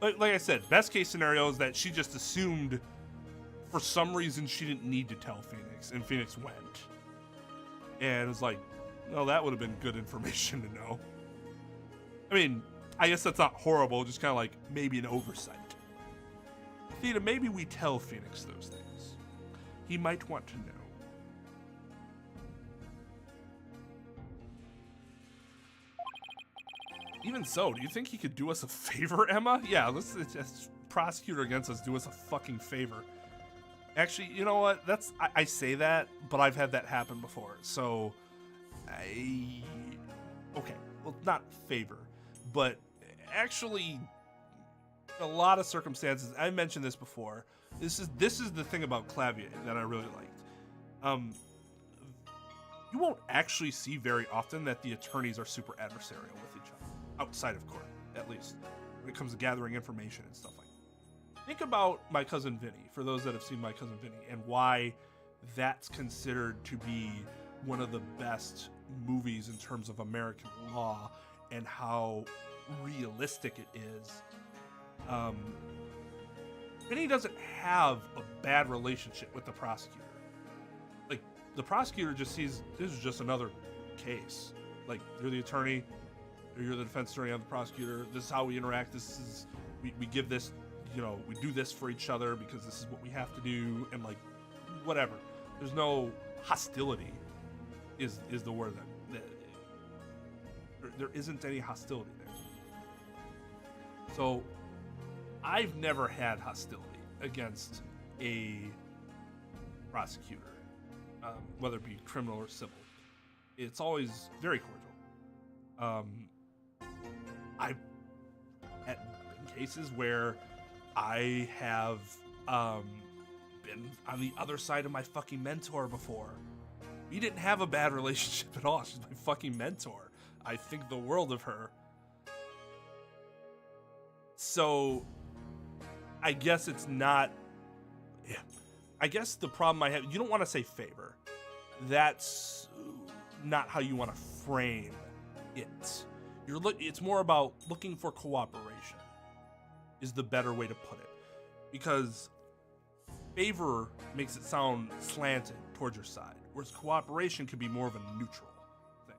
Like I said, best case scenario is that she just assumed for some reason she didn't need to tell Phoenix, and Phoenix went. And it's like, well, that would have been good information to know. I mean, I guess that's not horrible, just kind of like maybe an oversight. Athena, maybe we tell Phoenix those things. He might want to know. Even so, do you think he could do us a favor, Emma? Yeah, let's prosecutor against us do us a fucking favor. Actually, you know what? I say that, but I've had that happen before. So, okay, well, not favor, but actually, in a lot of circumstances, I mentioned this before. This is the thing about Clavier that I really liked. You won't actually see very often that the attorneys are super adversarial with each other, outside of court, at least, when it comes to gathering information and stuff like that. Think about My Cousin Vinny, for those that have seen My Cousin Vinny, and why that's considered to be one of the best movies in terms of American law and how realistic it is. Vinny doesn't have a bad relationship with the prosecutor. Like, the prosecutor just sees this is just another case. Like, you're the attorney, or you're the defense attorney, I'm the prosecutor. This is how we interact. This is we give this, we do this for each other because this is what we have to do, and like, whatever. There's no hostility. Is the word that there isn't any hostility there. So I've never had hostility against a prosecutor, whether it be criminal or civil. It's always very cordial. I've been cases where I have been on the other side of my fucking mentor before. We didn't have a bad relationship at all. She's my fucking mentor. I think the world of her. So I guess it's not. Yeah. I guess the problem I have, you don't want to say favor. That's not how you want to frame it. It's more about looking for cooperation is the better way to put it. Because favor makes it sound slanted towards your side, whereas cooperation could be more of a neutral thing.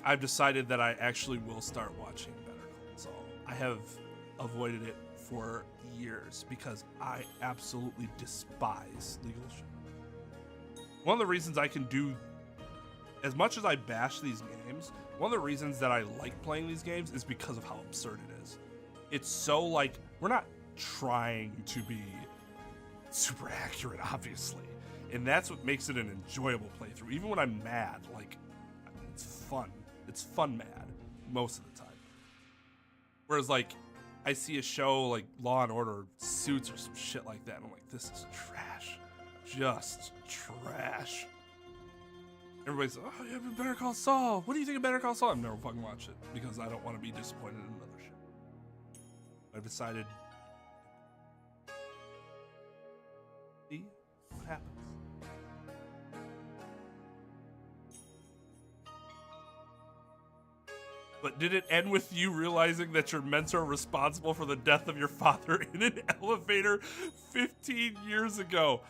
I've decided that I actually will start watching Better Call Saul. I have avoided it for years because I absolutely despise legal shit. One of the reasons I can do, as much as I bash these games, one of the reasons that I like playing these games is because of how absurd it is. It's so like, we're not trying to be super accurate, obviously. And that's what makes it an enjoyable playthrough. Even when I'm mad, like, it's fun. It's fun mad most of the time. Whereas like, I see a show like Law and Order, Suits, or some shit like that, and I'm like, this is trash. Just trash. Everybody's, oh, yeah, but Better Call Saul. What do you think of Better Call Saul? I've never fucking watched it because I don't want to be disappointed in another shit. I've decided, see what happens. But did it end with you realizing that your mentor responsible for the death of your father in an elevator 15 years ago?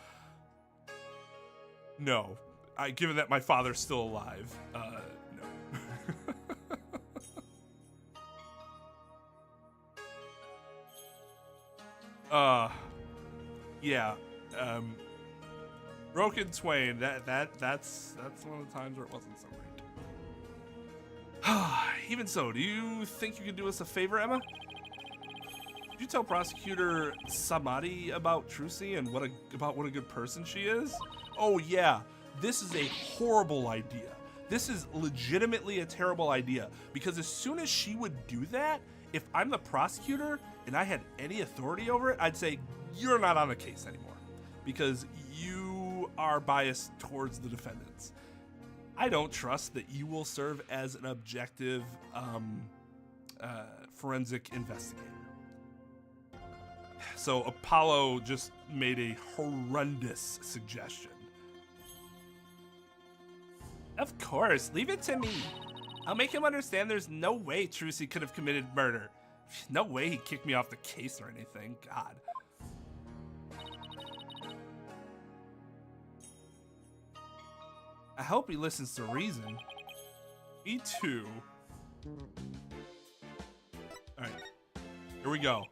No. Given that my father's still alive, no. Yeah. Broken Twain. That's one of the times where it wasn't so great. Even so, do you think you could do us a favor, Emma? Did you tell Prosecutor Samadi about Trucy and about what a good person she is? Oh yeah, this is a horrible idea. This is legitimately a terrible idea because as soon as she would do that, if I'm the prosecutor and I had any authority over it, I'd say, you're not on the case anymore because you are biased towards the defendants. I don't trust that you will serve as an objective forensic investigator. So Apollo just made a horrendous suggestion. Of course, leave it to me. I'll make him understand there's no way Trucy could have committed murder. No way he kicked me off the case or anything. God. I hope he listens to reason. Me too. Alright. Here we go.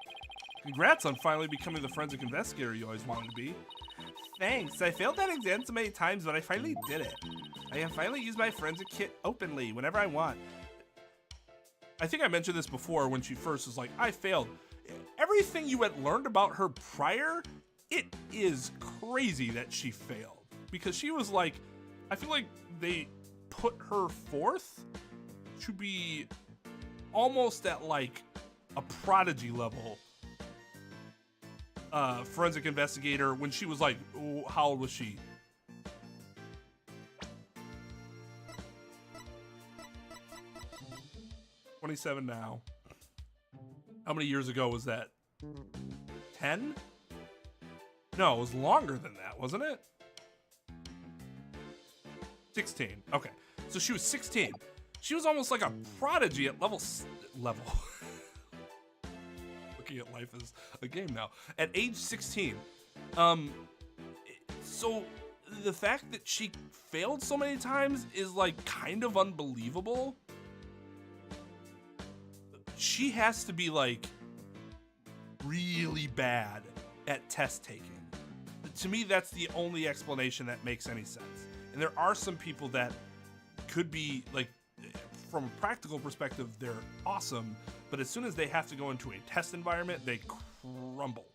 Congrats on finally becoming the forensic investigator you always wanted to be. Thanks. I failed that exam so many times, but I finally did it. I can finally use my forensic kit openly whenever I want. I think I mentioned this before when she first was like, I failed. Everything you had learned about her prior, it is crazy that she failed. Because she was like, I feel like they put her forth to be almost at like a prodigy level forensic investigator when she was like, how old was she? "27 now. How many years ago was that? 10? No, it was longer than that, wasn't it? 16. Okay, so she was 16. She was almost like a prodigy at level. Looking at life as a game now. At age 16. So the fact that she failed so many times is like kind of unbelievable. She has to be like really bad at test taking. To me, that's the only explanation that makes any sense. And there are some people that could be like, from a practical perspective, they're awesome, but as soon as they have to go into a test environment, they crumble.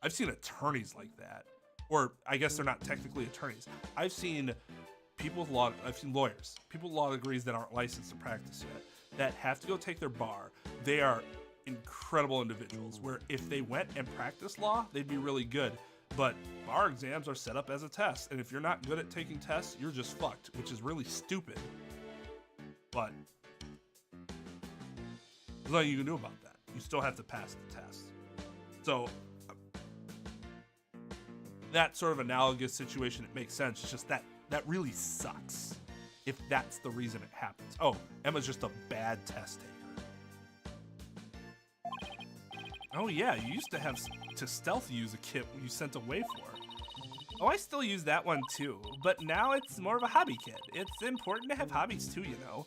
I've seen attorneys like that, or I guess they're not technically attorneys. I've seen people with law, I've seen lawyers, people with law degrees that aren't licensed to practice yet, that have to go take their bar. They are incredible individuals where if they went and practiced law, they'd be really good. But bar exams are set up as a test, and if you're not good at taking tests, you're just fucked, which is really stupid. But there's nothing you can do about that. You still have to pass the test. So that sort of analogous situation, it makes sense. It's just that really sucks if that's the reason it happens. Oh, Emma's just a bad test taker. Oh yeah, you used to have to stealth use a kit you sent away for. Oh, I still use that one too, but now it's more of a hobby kit. It's important to have hobbies too, you know.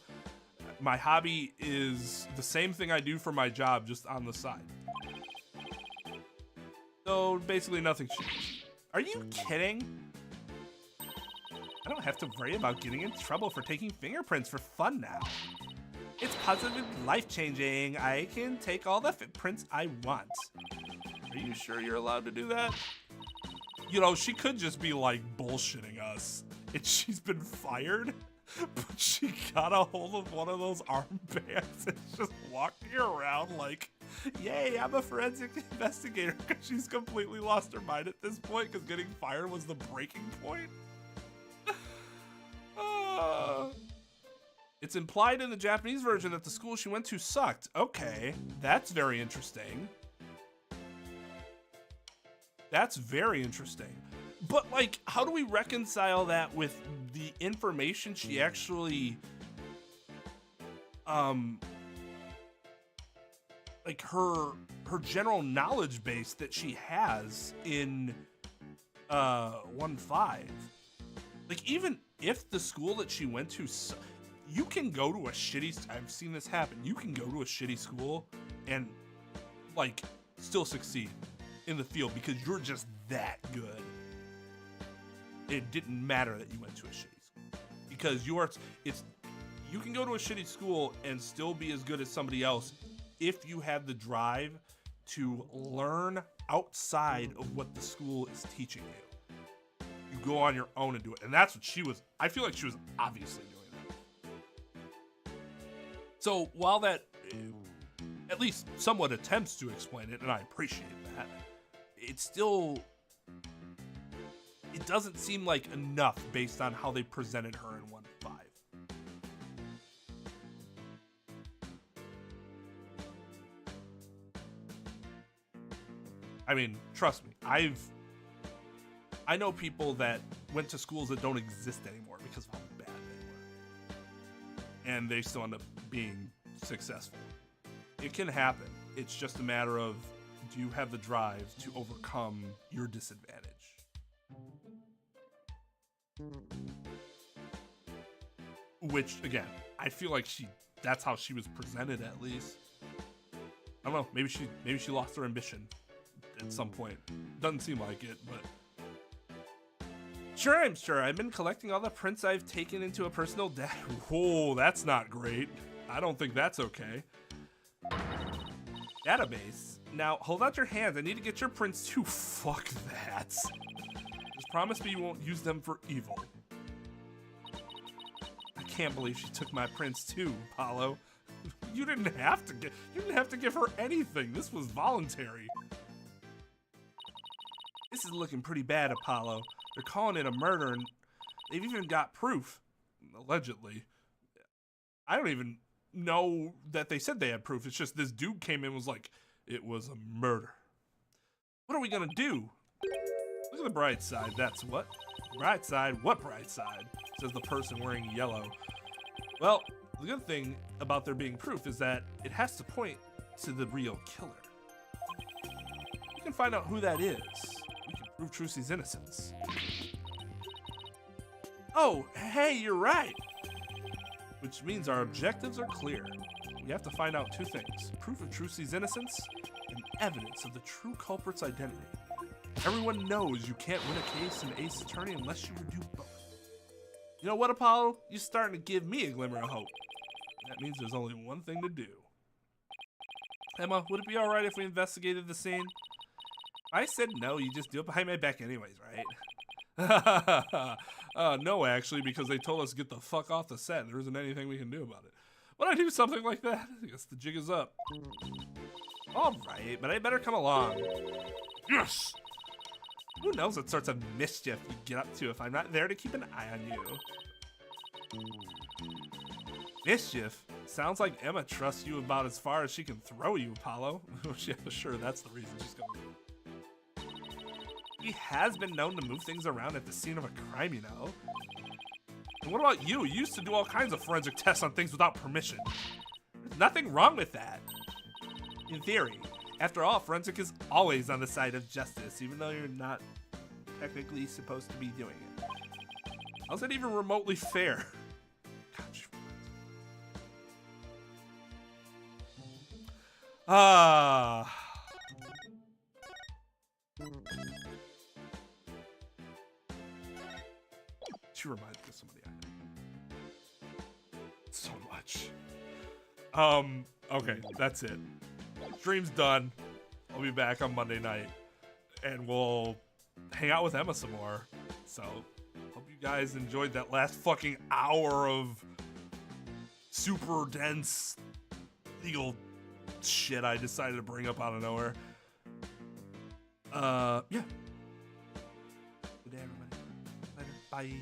My hobby is the same thing I do for my job, just on the side. So basically nothing changed. Are you kidding? I don't have to worry about getting in trouble for taking fingerprints for fun now. It's positively life-changing. I can take all the prints I want. Are you sure you're allowed to do that? You know, she could just be like bullshitting us. And she's been fired, but she got a hold of one of those armbands and just walking around like, yay, I'm a forensic investigator, because she's completely lost her mind at this point because getting fired was the breaking point. It's implied in the Japanese version that the school she went to sucked. Okay, that's very interesting. That's very interesting. But, like, how do we reconcile that with the information she actually, like, her general knowledge base that she has in, 1.5? Like, even if the school that she went to, you can go to a shitty, I've seen this happen, you can go to a shitty school and, like, still succeed in the field because you're just that good. It didn't matter that you went to a shitty school because you can go to a shitty school and still be as good as somebody else if you have the drive to learn outside of what the school is teaching you. You go on your own and do it. And that's what she was, I feel like she was obviously doing that. So while that at least somewhat attempts to explain it, and I appreciate that, it doesn't seem like enough based on how they presented her in 1.5. I mean, trust me, I know people that went to schools that don't exist anymore because of how bad they were. And they still end up being successful. It can happen. It's just a matter of, do you have the drive to overcome your disadvantage? Which, again, I feel like that's how she was presented at least. I don't know, maybe she lost her ambition at some point. Doesn't seem like it, but sure, I'm sure. I've been collecting all the prints I've taken into a personal Whoa, that's not great. I don't think that's okay. Database. Now, hold out your hands. I need to get your prints too. Fuck that. Just promise me you won't use them for evil. I can't believe she took my prints too, Apollo. You didn't have to give her anything. This was voluntary. This is looking pretty bad, Apollo. They're calling it a murder, and they've even got proof. Allegedly. I don't even know that they said they had proof. It's just this dude came in and was like, it was a murder. What are we gonna do? Look at the bright side, that's what? Bright side? What bright side? Says the person wearing yellow. Well, the good thing about there being proof is that it has to point to the real killer. We can find out who that is. We can prove Trucy's innocence. Oh, hey, you're right. Which means our objectives are clear. We have to find out two things: proof of Trucy's innocence and evidence of the true culprit's identity. Everyone knows you can't win a case in Ace Attorney unless you do both. You know what, Apollo? You're starting to give me a glimmer of hope. That means there's only one thing to do. Emma, would it be alright if we investigated the scene? I said no, you just do it behind my back anyways, right? No, actually, because they told us to get the fuck off the set. There isn't anything we can do about it. When I do something like that, I guess the jig is up. All right, but I better come along. Yes! Who knows what sorts of mischief you get up to if I'm not there to keep an eye on you. Mischief? Sounds like Emma trusts you about as far as she can throw you, Apollo. Yeah, sure, that's the reason she's going. He has been known to move things around at the scene of a crime, you know. And what about you? You used to do all kinds of forensic tests on things without permission. There's nothing wrong with that. In theory. After all, forensic is always on the side of justice, even though you're not technically supposed to be doing it. How's that even remotely fair? Gosh. She reminds me of somebody I know. So much. Okay, that's it. Stream's done. I'll be back on Monday night, and we'll hang out with Emma some more. So, hope you guys enjoyed that last fucking hour of super dense legal shit I decided to bring up out of nowhere. Yeah. Good day, everybody. Later. Bye.